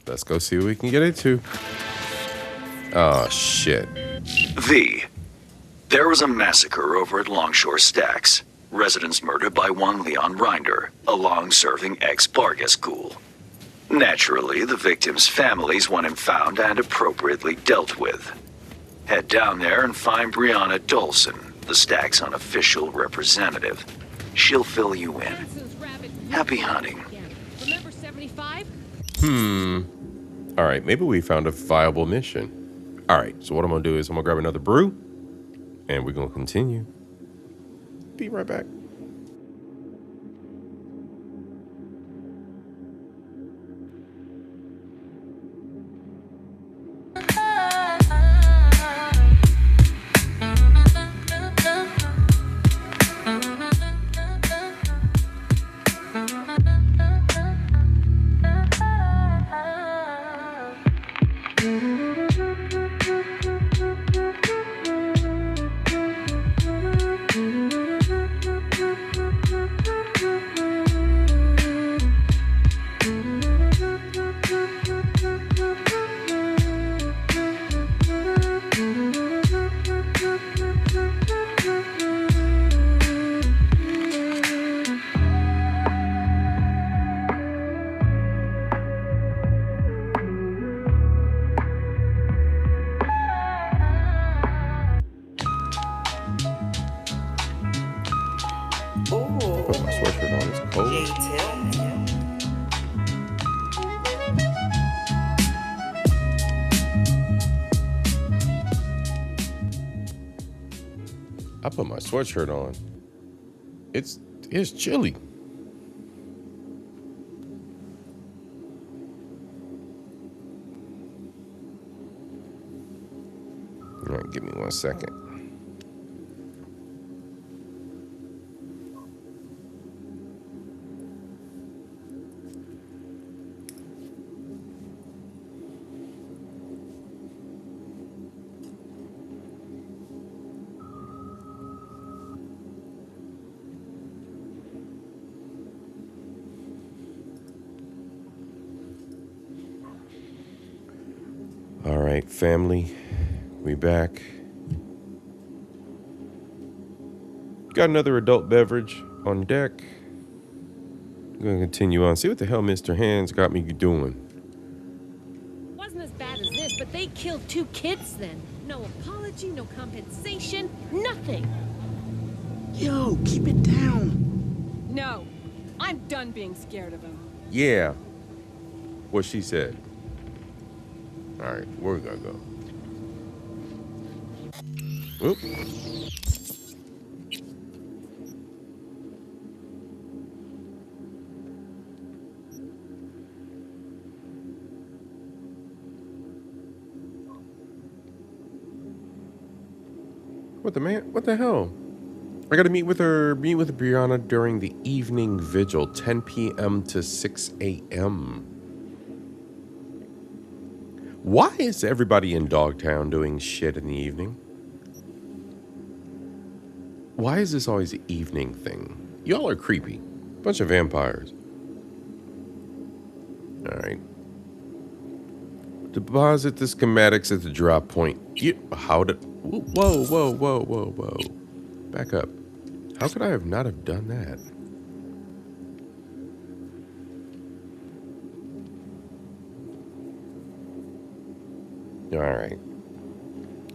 Let's go see what we can get into. Oh, shit. V. There was a massacre over at Longshore Stacks. Residents murdered by one Leon Rinder, a long-serving ex-Bargas ghoul. Naturally, the victims' families want him found and appropriately dealt with. Head down there and find Brianna Dolson, the Stacks' unofficial representative. She'll fill you in. Happy hunting. Remember 75? All right, maybe we found a viable mission. All right, so what I'm gonna do is I'm gonna grab another brew, and we're gonna continue. Be right back. I put my sweatshirt on. It's chilly. All right, give me 1 second. All right, family, we back. Got another adult beverage on deck. I'm gonna continue on. See what the hell Mr. Hands got me doing. Wasn't as bad as this, but they killed 2 kids then. No apology, no compensation, nothing. Yo, keep it down. No, I'm done being scared of him. Yeah, what she said. All right, where we gotta go? Oop. What the man? What the hell? I gotta meet with Brianna during the evening vigil, 10 p.m. to 6 a.m. Why is everybody in Dogtown doing shit in the evening? Why is this always an evening thing? Y'all are creepy. Bunch of vampires. All right. Deposit the schematics at the drop point. How did... Whoa. Back up. How could I not have done that? All right.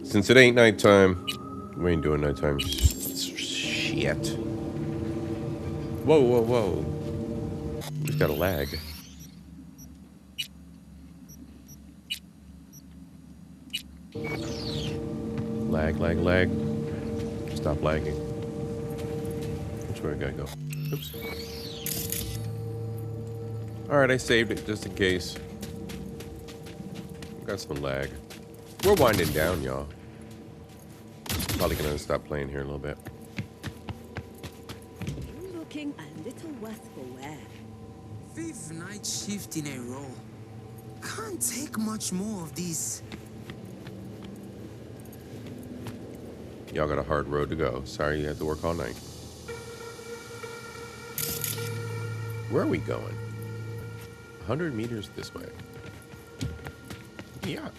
Since it ain't nighttime, we ain't doing nighttime shit. Whoa. We've got a lag. Lag. Stop lagging. Which way I gotta go? Oops. All right, I saved it just in case. Got some lag. We're winding down, y'all. Probably gonna stop playing here in a little bit. Looking a little worse for wear. 5th night shift in a row. Can't take much more of these. Y'all got a hard road to go. Sorry you had to work all night. Where are we going? 100 meters this way. Yeah.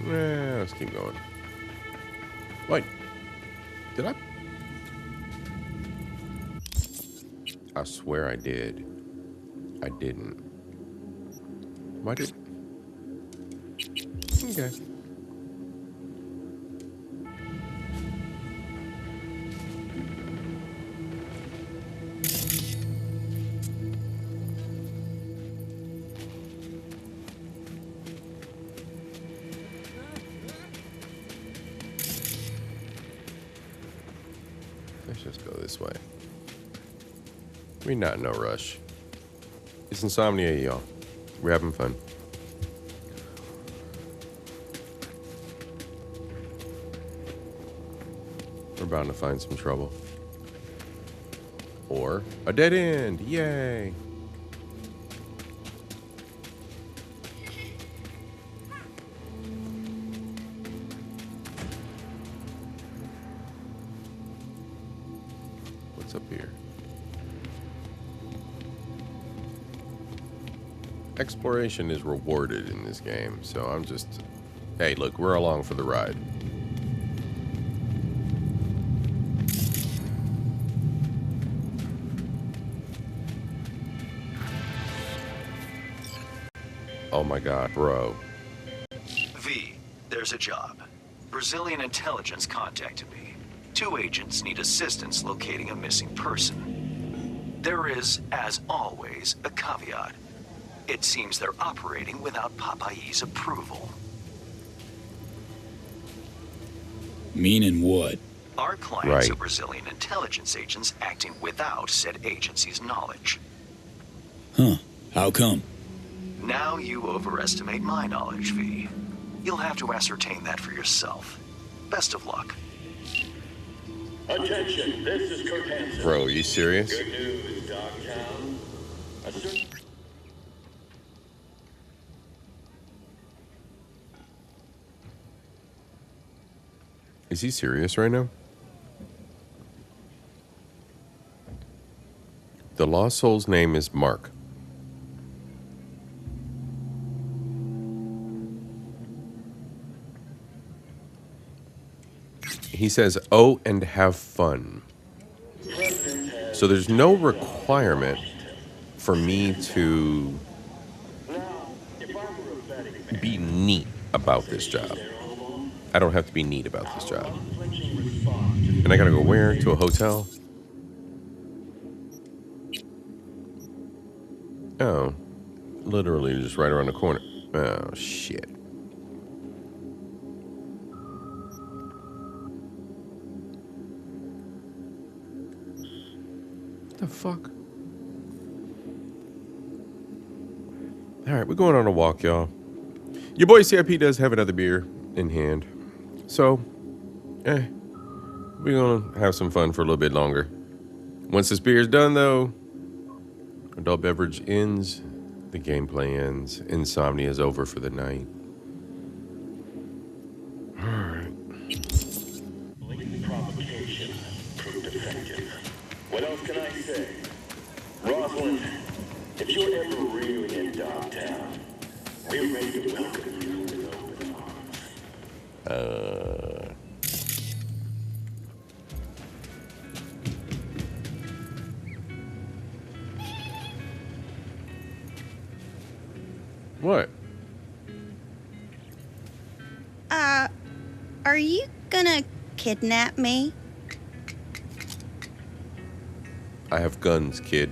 Let's keep going. Wait. Did I? I swear I did. I didn't. Why did? Okay. Let's just go this way. We're not in no rush. It's Insomnia, y'all. We're having fun. We're bound to find some trouble. Or a dead end. Yay. What's up here? Exploration is rewarded in this game, so I'm just... Hey, look, we're along for the ride. Oh my god, bro. V, there's a job. Brazilian intelligence contacted me. 2 agents need assistance locating a missing person. There is, as always, a caveat. It seems they're operating without Papayi's approval. Meaning what? Our clients are Brazilian intelligence agents acting without said agency's knowledge. Huh. How come? Now you overestimate my knowledge, V. You'll have to ascertain that for yourself. Best of luck. Attention, this is Kurt Hansen. Bro, are you serious? Good news, Dogtown. Is he serious right now? The lost soul's name is Mark. He says, oh, and have fun. So there's no requirement for me to be neat about this job. I don't have to be neat about this job. And I gotta go where? To a hotel? Oh, literally just right around the corner. Oh, shit. What the fuck? All right, we're going on a walk, y'all. Your boy C.I.P. does have another beer in hand. So, we're gonna have some fun for a little bit longer. Once this beer is done, though, adult beverage ends, the gameplay ends, insomnia is over for the night. Alright. Provocation proved effective. What else can I say? Rosalind, if you're ever really in Dogtown, we're ready to welcome you with open arms. What? Are you gonna kidnap me? I have guns, kid.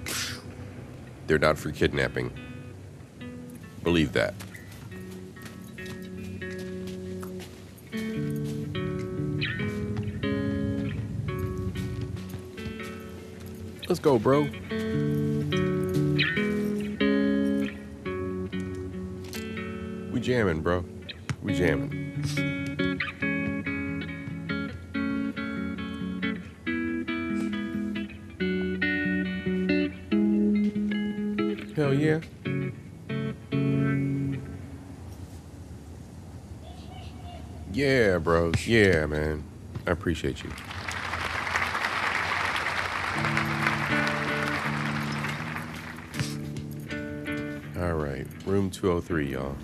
They're not for kidnapping. Believe that. Let's go, bro. We jamming, bro. We jamming. Hell yeah. Yeah, bro. Yeah, man. I appreciate you. All right. Room 203, y'all.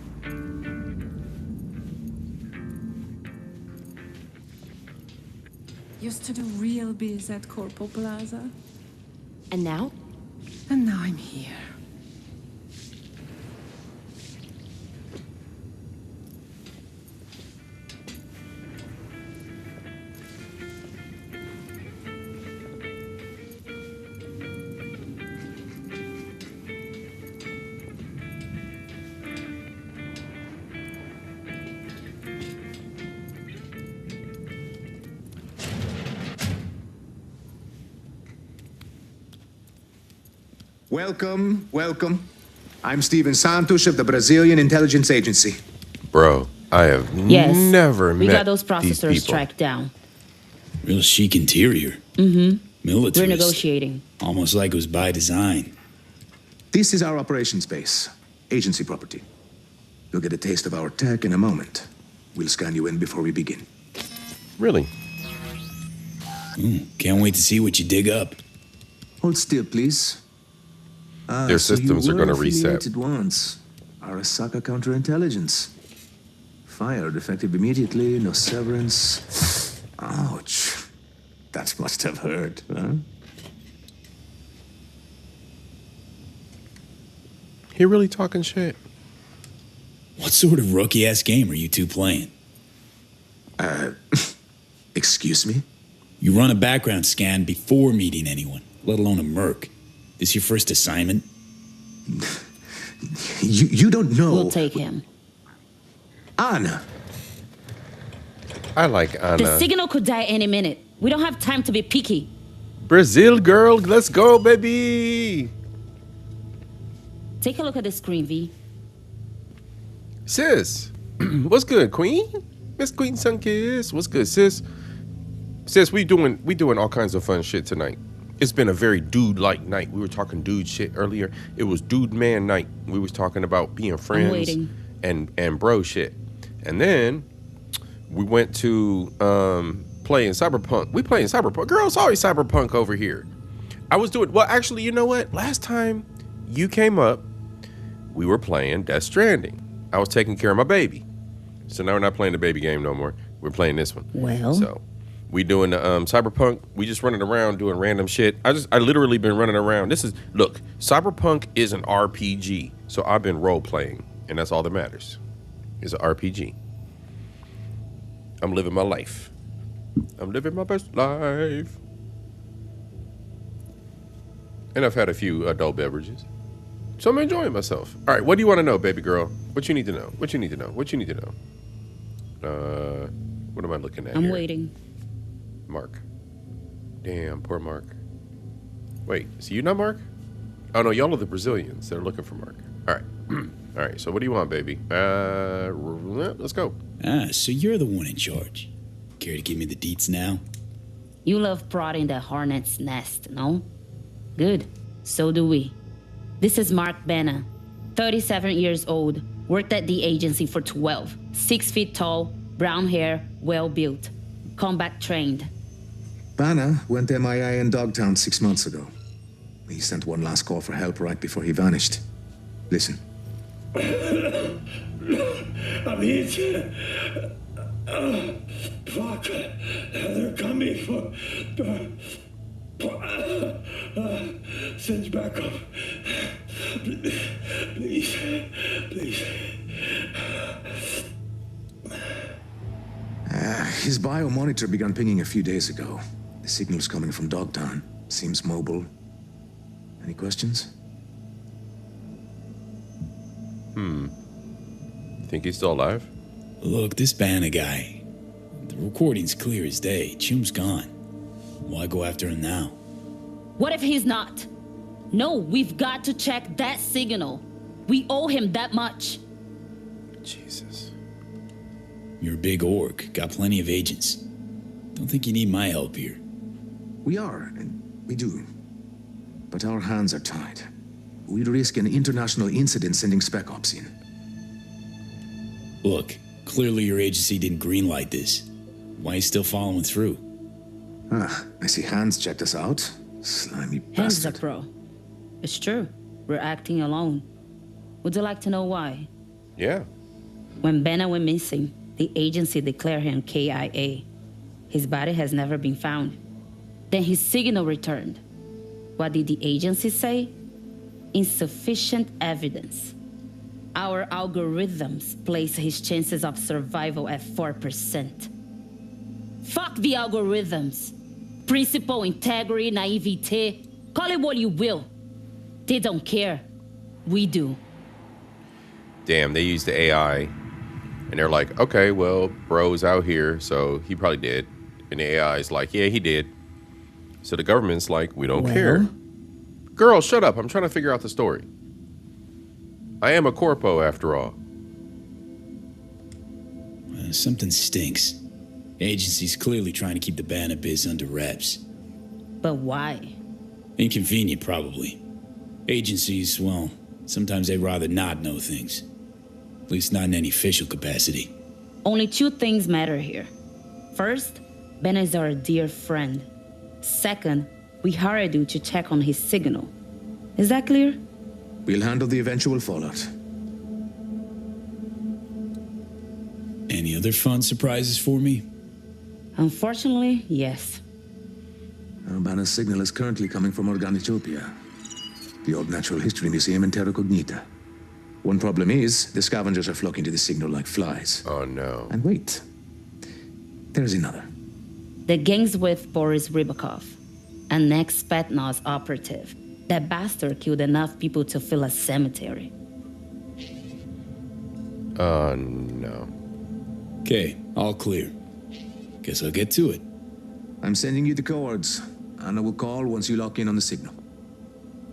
Used to do real biz at CORPO Plaza. And now? And now I'm here. Welcome, welcome. I'm Steven Santos of the Brazilian Intelligence Agency. Bro, I have never met we got those these processors people. tracked down. Real chic interior. Mm-hmm. Militarist. We're negotiating. Almost like it was by design. This is our operations base, agency property. You'll get a taste of our tech in a moment. We'll scan you in before we begin. Really? Can't wait to see what you dig up. Hold still, please. Their systems are going to reset. Once. Arasaka counterintelligence. Fired effective immediately, no severance. Ouch. That must have hurt, huh? He really talking shit. What sort of rookie-ass game are you two playing? Excuse me? You run a background scan before meeting anyone, let alone a merc. This your first assignment? You don't know. We'll take him. Anna. I like Anna. The signal could die any minute. We don't have time to be picky. Brazil girl, let's go, baby. Take a look at the screen, V. Sis, what's good, Queen? Miss Queen Sunkiss, what's good, sis? Sis, we doing all kinds of fun shit tonight. It's been a very dude-like night. We were talking dude shit earlier. It was dude man night. We was talking about being friends and bro shit. And then we went to playing Cyberpunk. We playing Cyberpunk. Girl, it's always Cyberpunk over here. I was doing, well, actually, you know what? Last time you came up, we were playing Death Stranding. I was taking care of my baby. So now we're not playing the baby game no more. We're playing this one. Well. So we doing the Cyberpunk. We just running around doing random shit. I literally been running around. Look, Cyberpunk is an RPG. So I've been role playing, and that's all that matters. It's an RPG. I'm living my life. I'm living my best life. And I've had a few adult beverages. So I'm enjoying myself. All right, what do you want to know, baby girl? What you need to know? What you need to know? What you need to know? What am I looking at I'm here? waiting. Mark. Damn, poor Mark. Wait, is you not Mark? Oh, no, y'all are the Brazilians that are looking for Mark. All right. All right, so what do you want, baby? Let's go. Ah, so you're the one in charge. Care to give me the deets now? You love prodding the hornet's nest, no? Good. So do we. This is Mark Benna, 37 years old, worked at the agency for 12, 6 feet tall, brown hair, well-built, combat trained. Banner went MIA in Dogtown 6 months ago. He sent one last call for help right before he vanished. Listen. I'm here. Fuck. They're coming for... Send back up. Please. Please. His biomonitor began pinging a few days ago. The signal's coming from Dogtown. Seems mobile. Any questions? Think he's still alive? Look, this Banner guy. The recording's clear as day. Chum's gone. Why go after him now? What if he's not? No, we've got to check that signal. We owe him that much. Jesus. You're a big orc. Got plenty of agents. Don't think you need my help here. We are, and we do. But our hands are tied. We'd risk an international incident sending Spec Ops in. Look, clearly your agency didn't greenlight this. Why are you still following through? I see Hans checked us out. Slimy Hands bastard. up, bro. It's true. We're acting alone. Would you like to know why? Yeah. When Benna went missing, the agency declared him KIA. His body has never been found. Then his signal returned. What did the agency say? Insufficient evidence. Our algorithms place his chances of survival at 4%. Fuck the algorithms. Principle, integrity, naivete. Call it what you will. They don't care. We do. Damn, they used the AI. And they're like, okay, well, bro's out here, so he probably did. And the AI is like, yeah, he did. So the government's like, we don't care. Girl, shut up. I'm trying to figure out the story. I am a corpo, after all. Something stinks. Agency's clearly trying to keep the Banner biz under wraps. But why? Inconvenient, probably. Agencies, well, sometimes they'd rather not know things. At least not in any official capacity. Only 2 things matter here. First, Ben is our dear friend. Second, we hired you to check on his signal. Is that clear? We'll handle the eventual fallout. Any other fun surprises for me? Unfortunately, yes. Banner's signal is currently coming from Organitopia, the old Natural History Museum in Terra Cognita. One problem is, the scavengers are flocking to the signal like flies. Oh no. And wait, there's another. The gang's with Boris Rybakov, an ex-Spetsnaz operative. That bastard killed enough people to fill a cemetery. No. Okay, all clear. Guess I'll get to it. I'm sending you the coords. Anna will call once you lock in on the signal.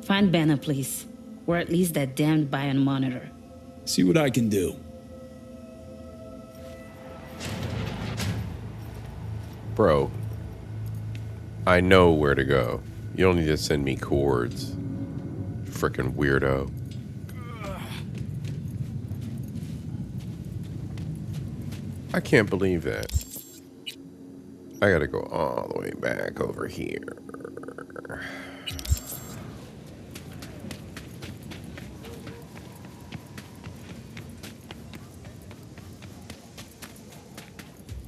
Find Banner, please. Or at least that damned Bion monitor. See what I can do. Bro, I know where to go. You don't need to send me coords. Frickin' weirdo. I can't believe that. I gotta go all the way back over here.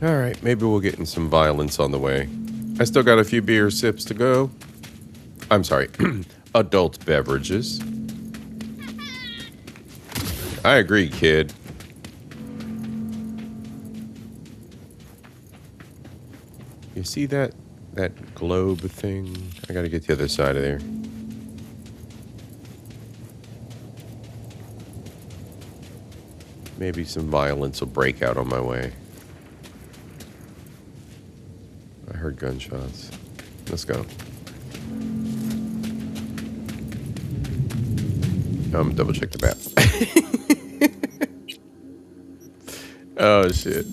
Alright, maybe we'll get in some violence on the way. I still got a few beer sips to go. I'm sorry, adult beverages. I agree, kid. You see that globe thing? I gotta get the other side of there. Maybe some violence will break out on my way. I heard gunshots. Let's go. Double check the map. Oh shit.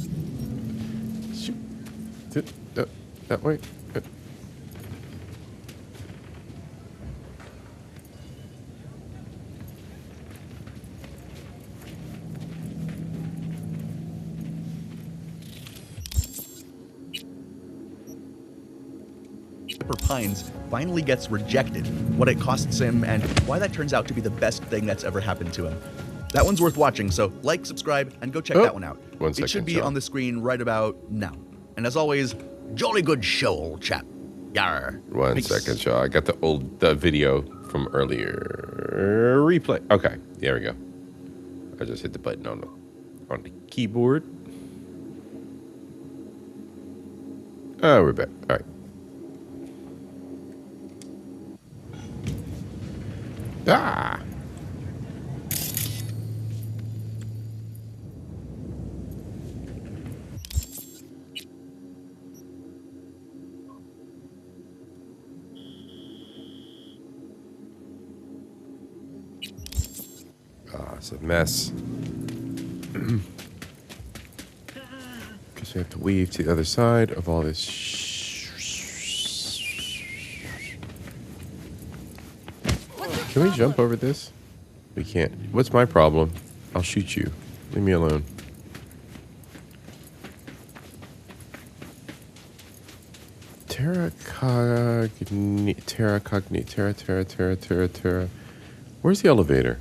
Shoot. That way. Pines finally gets rejected, what it costs him, and why that turns out to be the best thing that's ever happened to him. That one's worth watching, so like, subscribe, and go check that one out. It should be on the screen right about now. And as always, jolly good show, old chap. Yarr. One second, Shaw. I got the video from earlier. Replay. Okay, there we go. I just hit the button on the keyboard. Oh, we're back. All right. Ah! It's a mess. Because we have to weave to the other side of all this Can we jump over this? We can't. What's my problem? I'll shoot you. Leave me alone. Terra. Where's the elevator?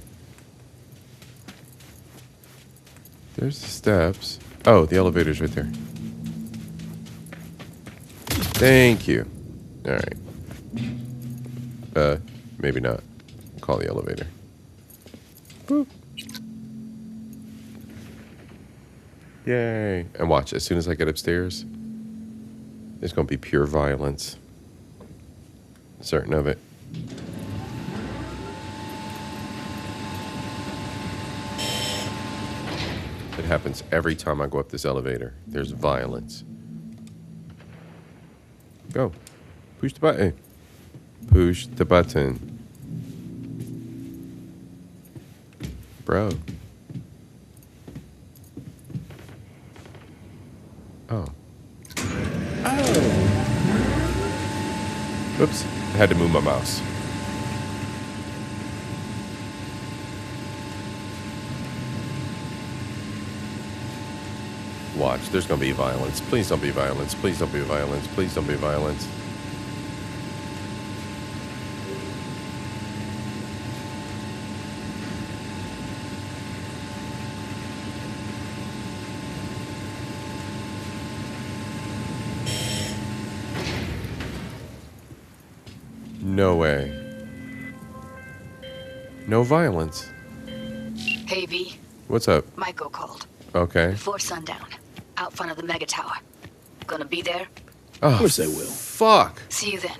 There's the steps. Oh, the elevator's right there. Thank you. All right. Maybe not. Call the elevator. Boop. Yay. And watch, as soon as I get upstairs, there's going to be pure violence. Certain of it. It happens every time I go up this elevator. There's violence. Go. Push the button. Push the button. Bro. Oh. Oops. I had to move my mouse. Watch. There's going to be violence. Please don't be violence. Please don't be violence. Please don't be violence. No way. No violence. Hey, V. What's up? Michael called. Okay. Before sundown. Out front of the mega tower. Gonna be there? Oh, of course I will. Fuck. See you then.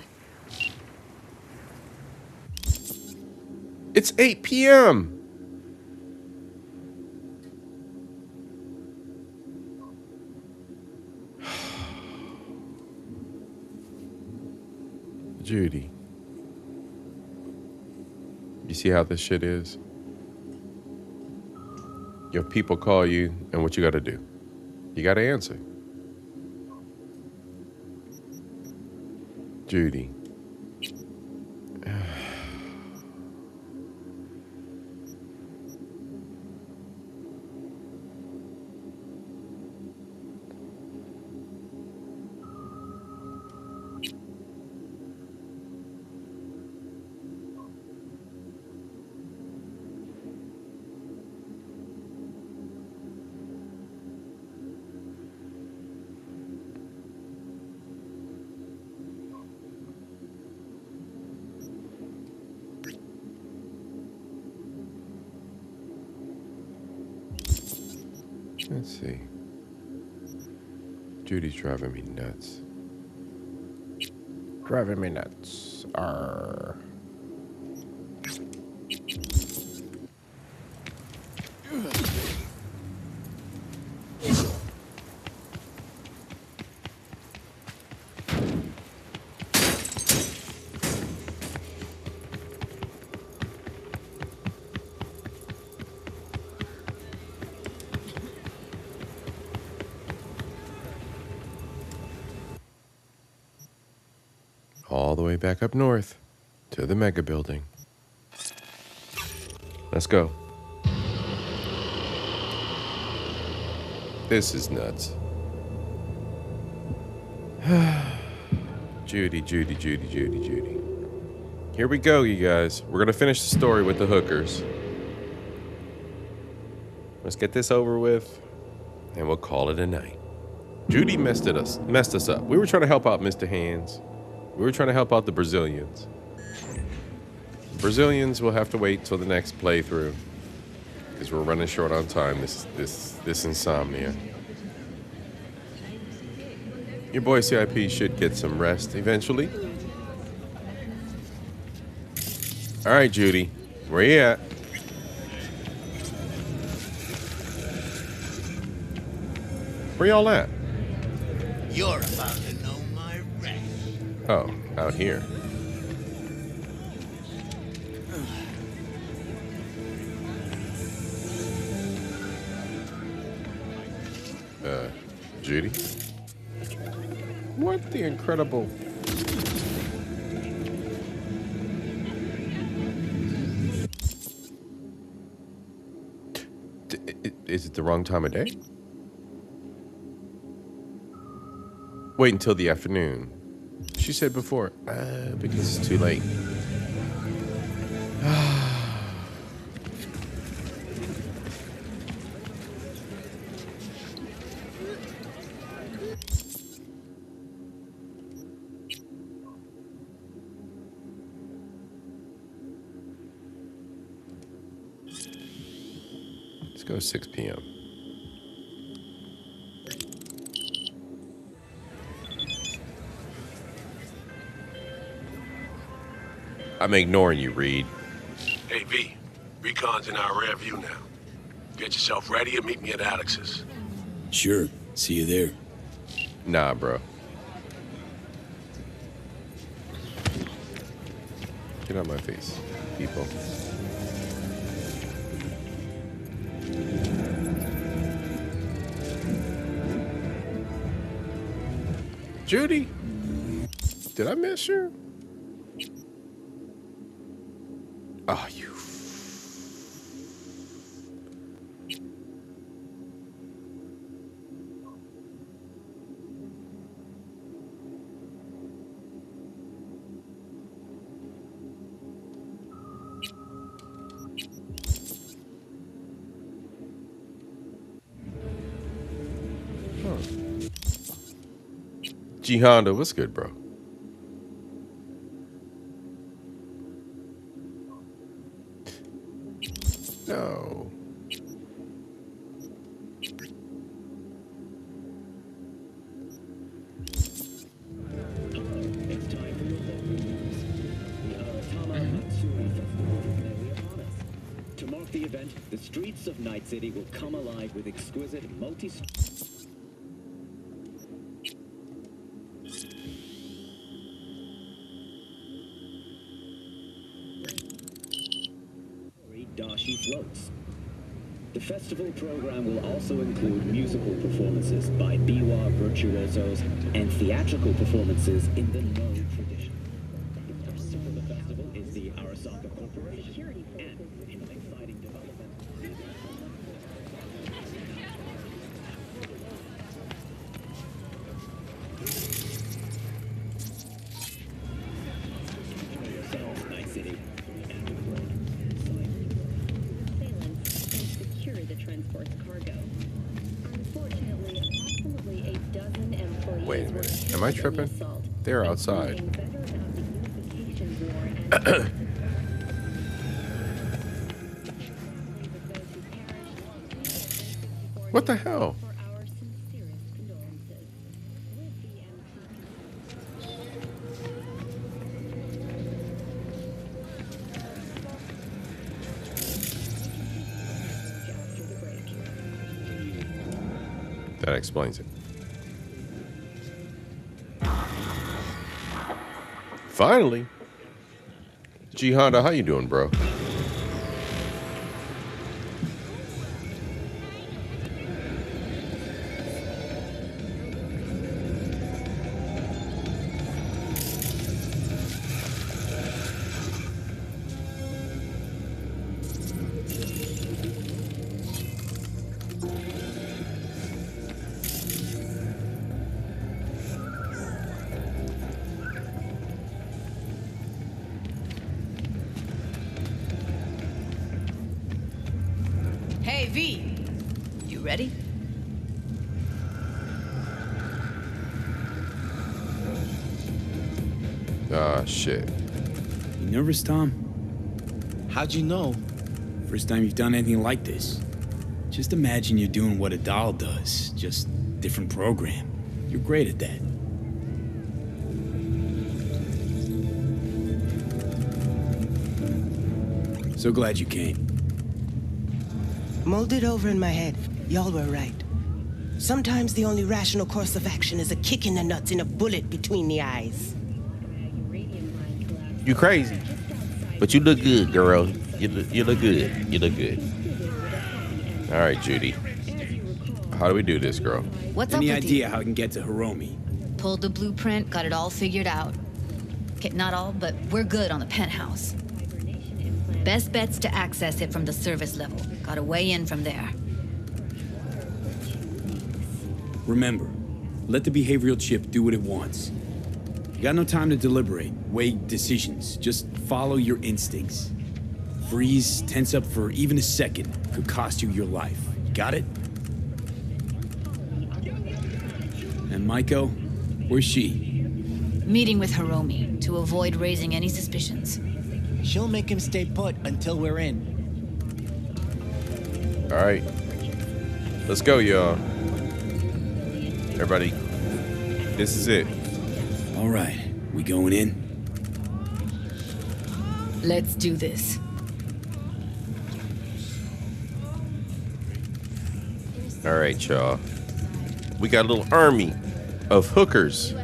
It's 8 p.m. Judy. You see how this shit is? Your people call you, and what you gotta do? You gotta answer. Judy. Let's see. Judy's driving me nuts. Driving me nuts. Arr. All the way back up north to the mega building. Let's go. This is nuts. Judy, Judy, Judy, Judy, Judy. Here we go, you guys. We're gonna finish the story with the hookers. Let's get this over with, and we'll call it a night. Judy messed us up. We were trying to help out Mr. Hands. We were trying to help out the Brazilians. The Brazilians will have to wait till the next playthrough, because we're running short on time. This insomnia. Your boy C.I.P. should get some rest eventually. All right, Judy, where you at? Where y'all at? You're about to know my wrath. Oh, out here. Judy? What the incredible... Is it the wrong time of day? Wait until the afternoon. She said before, because it's too late. Let's go 6 p.m. I'm ignoring you, Reed. Hey, V. Recon's in our rear view now. Get yourself ready and meet me at Alex's. Sure. See you there. Nah, bro. Get out of my face, people. Judy? Did I miss you? Oh, you. G Honda, what's good, bro? No. To mark the event, the streets of Night City will come alive with exquisite multi... Chief Roads. The festival program will also include musical performances by biwa virtuosos and theatrical performances in the No tradition. The first of the festival is the Arasaka Corporation and an exciting development. Night City. Secure the transport's cargo. Unfortunately, approximately a dozen employees Wait a were minute. killed Am I in the tripping? assault, They're outside. including veteran of the Unification War and What the hell? That explains it. Finally. G Honda, how you doing, bro? Hey, V. You ready? Ah, shit. You nervous, Tom? How'd you know? First time you've done anything like this. Just imagine you're doing what a doll does, just different program. You're great at that. So glad you came. Mulled it over in my head. Y'all were right. Sometimes the only rational course of action is a kick in the nuts and a bullet between the eyes. You crazy. But you look good, girl. You look good. You look good. All right, Judy. How do we do this, girl? What's up Any with idea you? how I can get to Hiromi? Pulled the blueprint, got it all figured out. Okay, not all, but we're good on the penthouse. Best bet's to access it from the service level. Gotta weigh in from there. Remember, let the behavioral chip do what it wants. You got no time to deliberate, weigh decisions. Just follow your instincts. Freeze, tense up for even a second could cost you your life. Got it? And Maiko, where's she? Meeting with Hiromi to avoid raising any suspicions. She'll make him stay put until we're in. All right. Let's go, y'all. Everybody, this is it. All right, we going in? Let's do this. All right, y'all. We got a little army of hookers.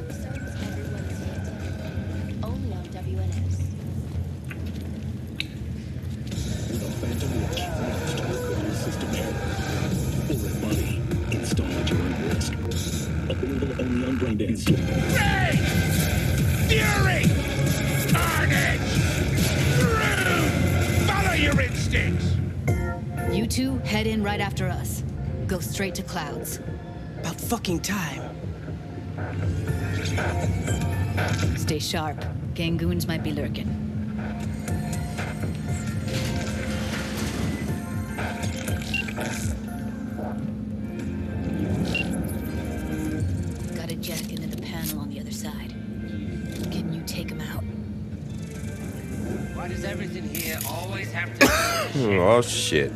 Fury! Carnage! Follow your instincts! You two head in right after us. Go straight to Clouds. About fucking time. Stay sharp. Gangoons might be lurking. Got a jack into the panel on the other side. Can you take him out? Why does everything here always have to Oh, shit.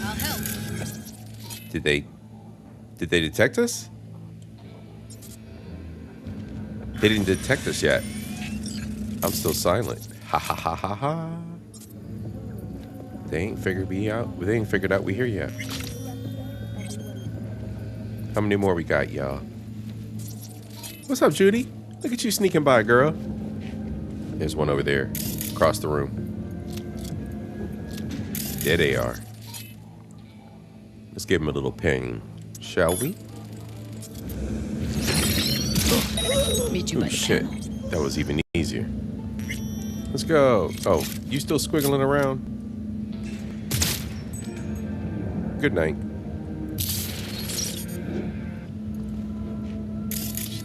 I'll help. Did they detect us? They didn't detect us yet. I'm still silent. Ha ha ha ha ha. They ain't figured me out. They ain't figured out we here yet. How many more we got, y'all? What's up, Judy? Look at you sneaking by, girl. There's one over there, across the room. There they are. Let's give him a little ping, shall we? Meet you by the shit. That was even easier. Let's go. Oh, you still squiggling around? Good night.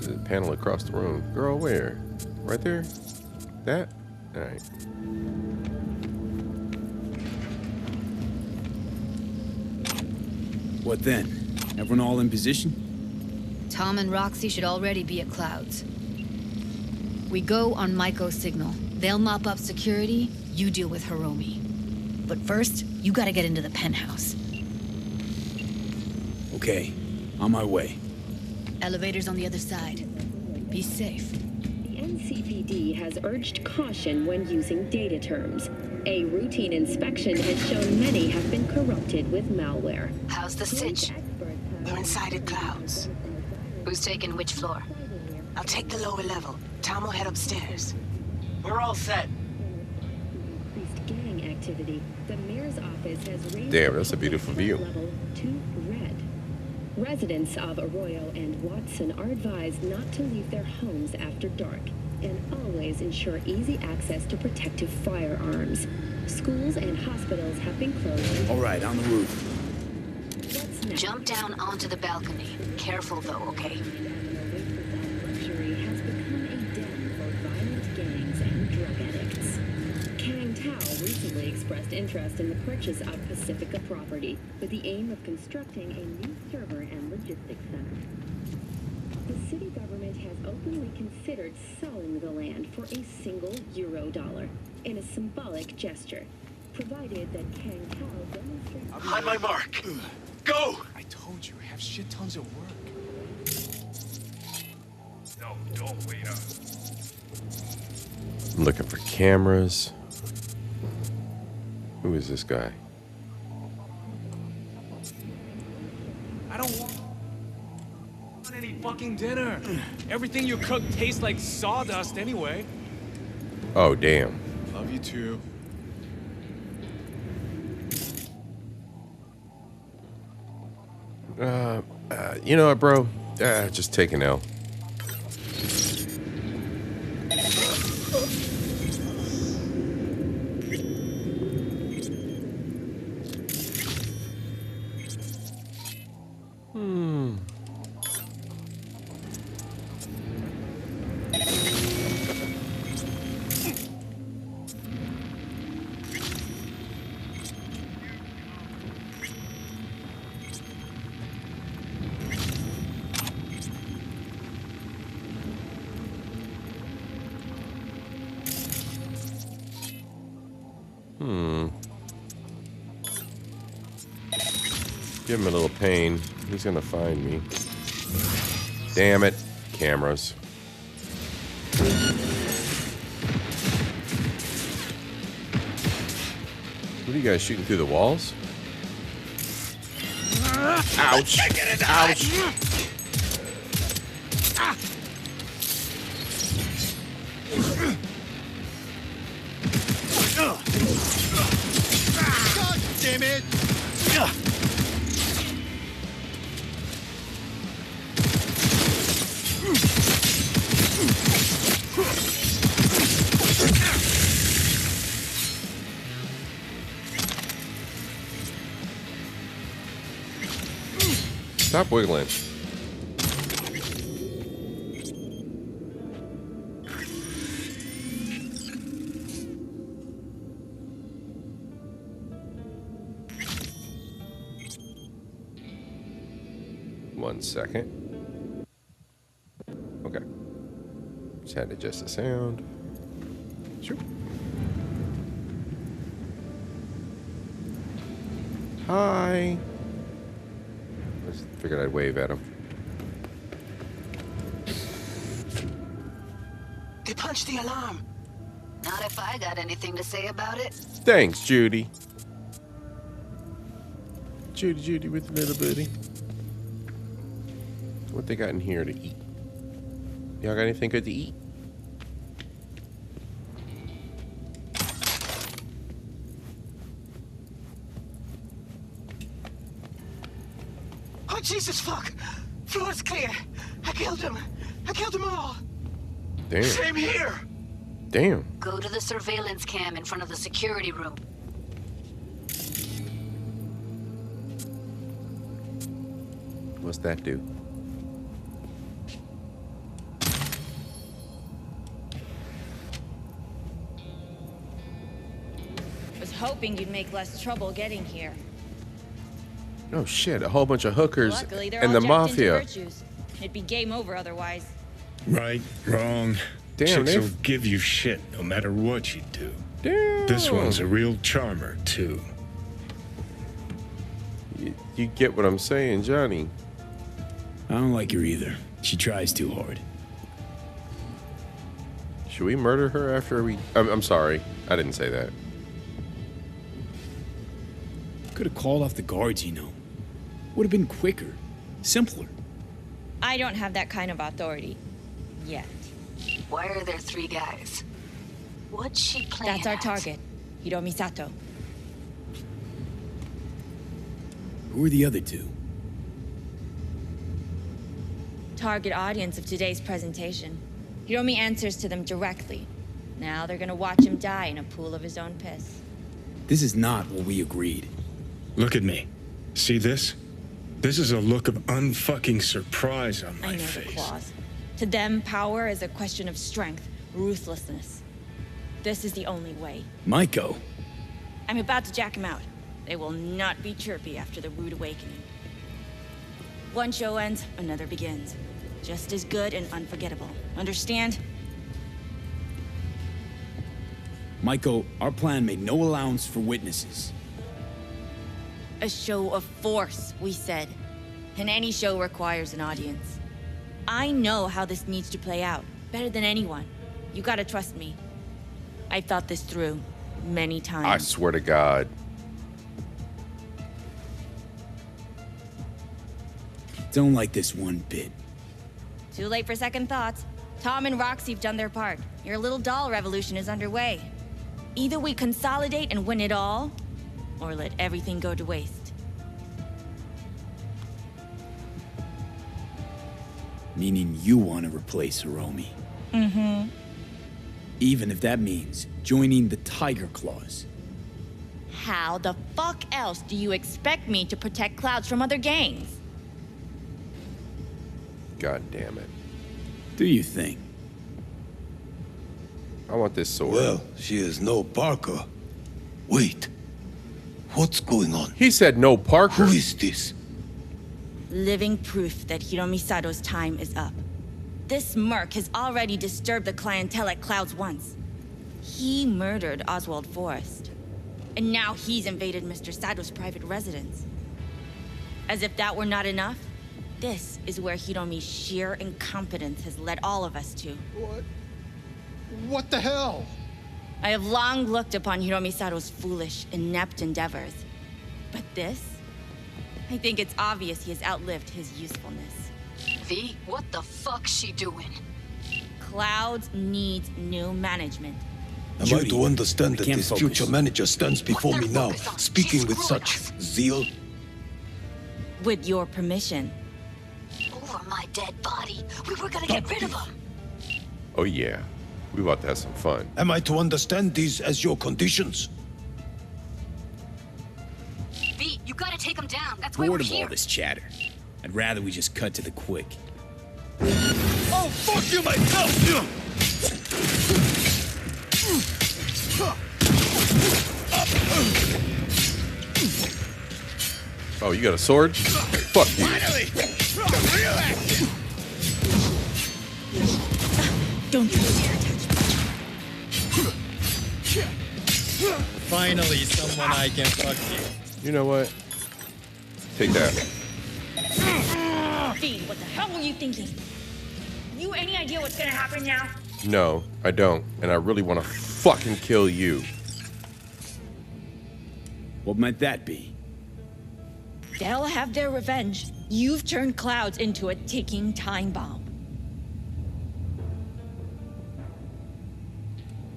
The panel across the room. Girl, where? Right there? That? Alright. What then? Everyone all in position? Tom and Roxy should already be at Clouds. We go on Maiko's signal. They'll mop up security, you deal with Hiromi. But first, you gotta get into the penthouse. Okay, on my way. Elevator's on the other side. Be safe. The NCPD has urged caution when using data terms. A routine inspection has shown many have been corrupted with malware. How's the sitch? We're inside at Clouds. Who's taking which floor? I'll take the lower level. Tom will head upstairs. We're all set. Increased gang activity. The mayor's office has raised Damn, that's a beautiful view. level to red. Residents of Arroyo and Watson are advised not to leave their homes after dark and always ensure easy access to protective firearms. Schools and hospitals have been closed. All right, on the roof. Jump down onto the balcony. Careful though, okay? Luxury has become a den for violent gangs and drug addicts. Kang Tao recently expressed interest in the purchase of Pacifica property with the aim of constructing a new server and logistics center. The city government has openly considered selling the land for a single $1 in a symbolic gesture, provided that Kang Tao demonstrates... On my mark. Go! I told you, I have shit tons of work. No, don't wait up. I'm looking for cameras. Who is this guy? I don't want any fucking dinner. Everything you cook tastes like sawdust anyway. Oh, damn. Love you too. You know what, bro? Just take an L. Give him a little pain. He's gonna find me. Damn it. Cameras. What are you guys shooting through the walls? Ouch. Ouch. God damn it! Stop wiggling. One second. Okay. Just had to adjust the sound. Sure. Hi. just figured I'd wave at him. They punched the alarm. Not if I got anything to say about it. Thanks, Judy. Judy with the little booty. What they got in here to eat? Y'all got anything good to eat? Oh, Jesus, fuck. Floor's clear. I killed him. I killed them all. Damn. Same here. Damn. Go to the surveillance cam in front of the security room. What's that do? Was hoping you'd make less trouble getting here. Oh shit, a whole bunch of hookers Luckily, they're and all the jacked into mafia. virtues. It'd be game over otherwise. Right, wrong. Damn, Chicks will give you shit no matter what you do. Damn. This one's a real charmer, too. You get what I'm saying, Johnny? I don't like her either. She tries too hard. Should we murder her after we... I'm sorry. I didn't say that. Could have called off the guards, you know. Would have been quicker. Simpler. I don't have that kind of authority. Yet. Why are there 3 guys? What's she playing That's our at? target. Hiromi Sato. Who are the other 2? Target audience of today's presentation. Hiromi answers to them directly. Now they're gonna watch him die in a pool of his own piss. This is not what we agreed. Look at me. See this? This is a look of unfucking surprise on my I know face. the clause. To them, power is a question of strength, ruthlessness. This is the only way. Maiko. I'm about to jack him out. They will not be chirpy after the rude awakening. One show ends, another begins. Just as good and unforgettable. Understand? Maiko, our plan made no allowance for witnesses. A show of force, we said. And any show requires an audience. I know how this needs to play out, better than anyone. You gotta trust me. I've thought this through many times. I swear to God. Don't like this one bit. Too late for second thoughts. Tom and Roxy've done their part. Your little doll revolution is underway. Either we consolidate and win it all, or let everything go to waste. Meaning you want to replace Hiromi. Mm-hmm. Even if that means joining the Tiger Claws. How the fuck else do you expect me to protect Clouds from other gangs? God damn it. Do you think? I want this sword. Well, she is no Parker. Wait. What's going on? He said no Parker. Who is this? Living proof that Hiromi Sato's time is up. This merc has already disturbed the clientele at Clouds once. He murdered Oswald Forrest. And now he's invaded Mr. Sato's private residence. As if that were not enough, this is where Hiromi's sheer incompetence has led all of us to. What the hell? I have long looked upon Hiromi Sato's foolish, inept endeavors. But this? I think it's obvious he has outlived his usefulness. V, what the fuck's she doing? Clouds needs new management. Am I to understand that this future manager stands before me now, speaking with such zeal? With your permission. Over my dead body. We were gonna get rid of him. Oh yeah. We about to have some fun. Am I to understand these as your conditions? V, you gotta take him down. That's why Bored we're of all here. this chatter. I'd rather we just cut to the quick. Oh, fuck you myself! Oh, you got a sword? Fuck you. Finally! The real action! Don't you dare touch me. Finally, someone I can fuck you. You know what? Take that. hell were you thinking? You any idea what's gonna happen now? No, I don't. And I really want to fucking kill you. What might that be? They'll have their revenge. You've turned Clouds into a ticking time bomb.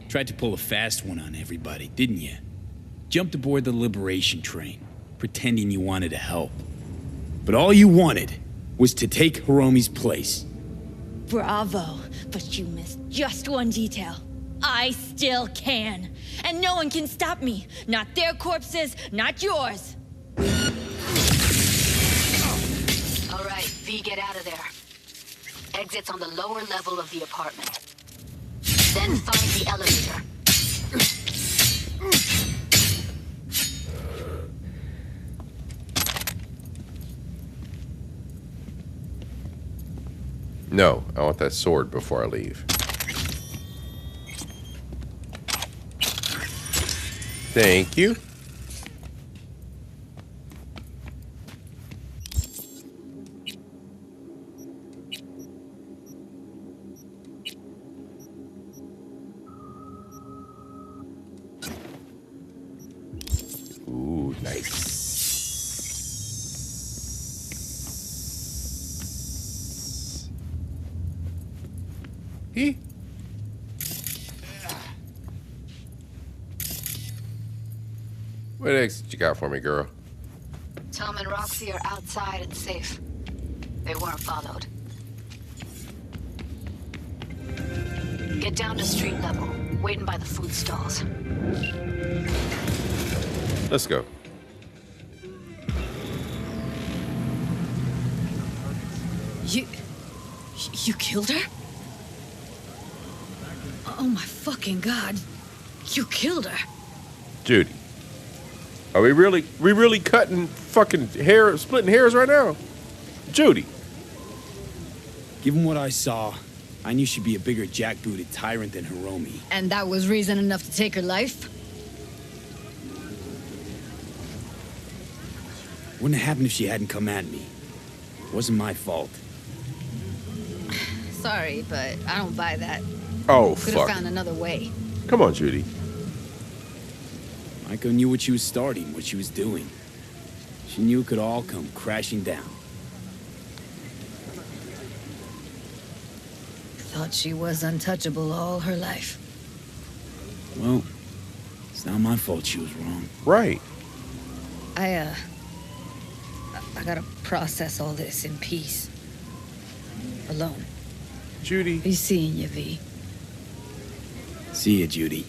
Tried to pull a fast one on everybody, didn't you? Jumped aboard the liberation train, pretending you wanted to help. But all you wanted was to take Hiromi's place. Bravo, but you missed just one detail. I still can. And no one can stop me. Not their corpses, not yours. All right, V, get out of there. Exit's on the lower level of the apartment. Then find the elevator. No, I want that sword before I leave. Thank you. Ooh, nice. He? What exit you got for me, girl? Tom and Roxy are outside and safe. They weren't followed. Get down to street level, waiting by the food stalls. Let's go. You killed her? Oh my fucking God. You killed her. Judy. Are we really cutting fucking hair, splitting hairs right now? Judy. Given what I saw, I knew she'd be a bigger jackbooted tyrant than Hiromi. And that was reason enough to take her life? Wouldn't have happened if she hadn't come at me. It wasn't my fault. Sorry, but I don't buy that. Oh, Could fuck. have found another way. Come on, Judy. Maiko knew what she was starting, what she was doing. She knew it could all come crashing down. Thought she was untouchable all her life. Well, it's not my fault she was wrong. Right. I gotta process all this in peace. Alone. Judy. Be seeing you, V. See ya, Judy.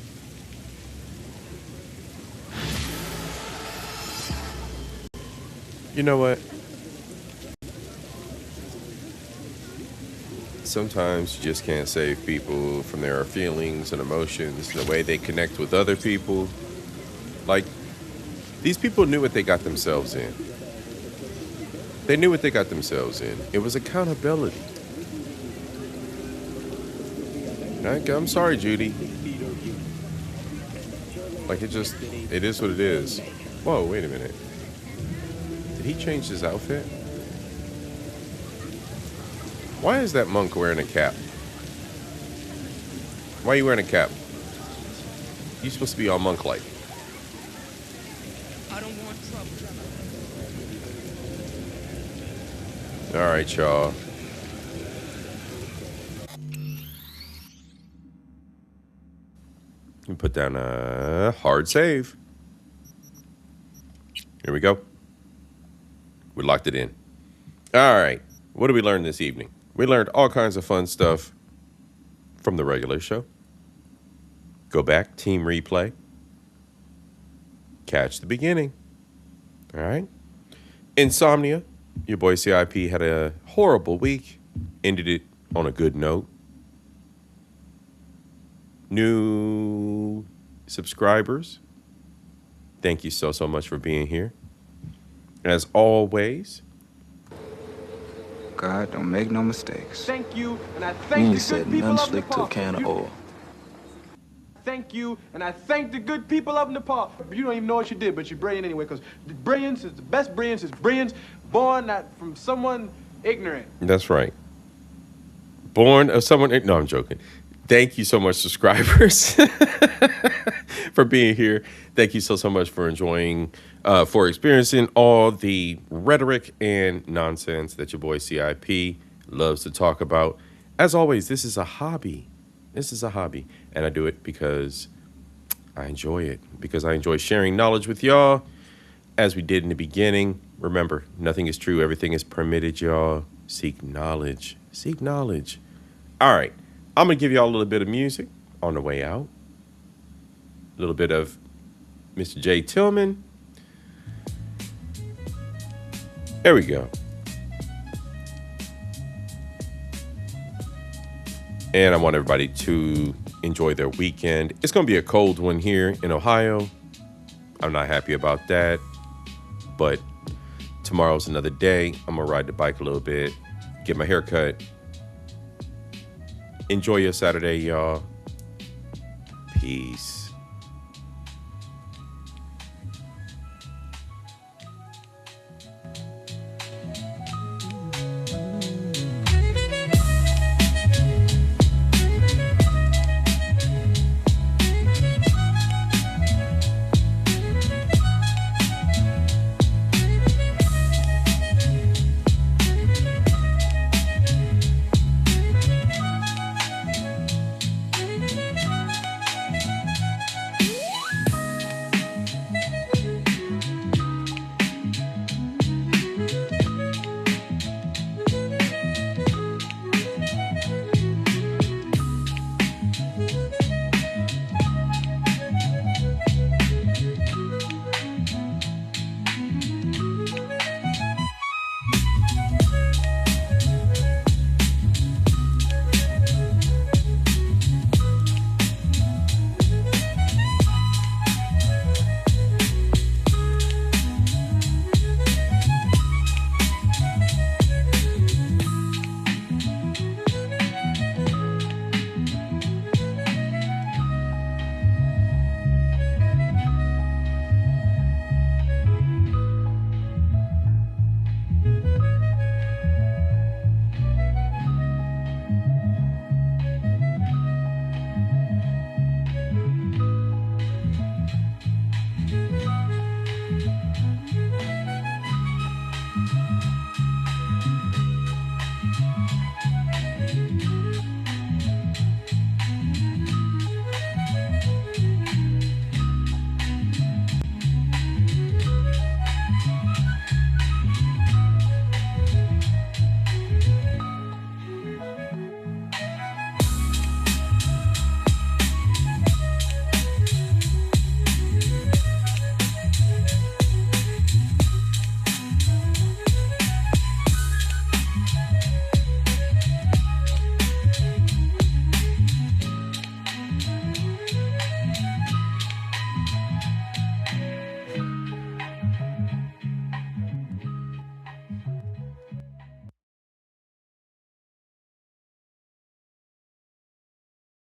You know what? Sometimes you just can't save people from their feelings and emotions and the way they connect with other people. Like, these people knew what they got themselves in. They knew what they got themselves in. It was accountability. I'm sorry, Judy. Like, it is what it is. Whoa, wait a minute. Did he change his outfit? Why is that monk wearing a cap? Why are you wearing a cap? You're supposed to be all monk-like. I don't want trouble. All right, y'all. You put down a hard save. Here we go. We locked it in. All right. What did we learn this evening? We learned all kinds of fun stuff from the regular show. Go back, team replay. Catch the beginning. All right. Insomnia. Your boy C.I.P. had a horrible week. Ended it on a good note. New subscribers, thank you so much for being here. As always, God don't make no mistakes. Thank you, and I thank the good people of Nepal. Can of oil. Thank you, and I thank the good people of Nepal. You don't even know what you did, but you're brilliant anyway, because brilliance is the best brilliance is brilliance born from someone ignorant. That's right. Born of someone. No, I'm joking. Thank you so much, subscribers, for being here. Thank you so much for enjoying, for experiencing all the rhetoric and nonsense that your boy C.I.P. loves to talk about. As always, this is a hobby. This is a hobby. And I do it because I enjoy it. Because I enjoy sharing knowledge with y'all. As we did in the beginning, remember, nothing is true. Everything is permitted, y'all. Seek knowledge. Seek knowledge. All right. I'm going to give y'all a little bit of music on the way out. A little bit of Mr. J. Tillman. There we go. And I want everybody to enjoy their weekend. It's going to be a cold one here in Ohio. I'm not happy about that. But tomorrow's another day. I'm going to ride the bike a little bit, get my hair cut. Enjoy your Saturday, y'all. Peace.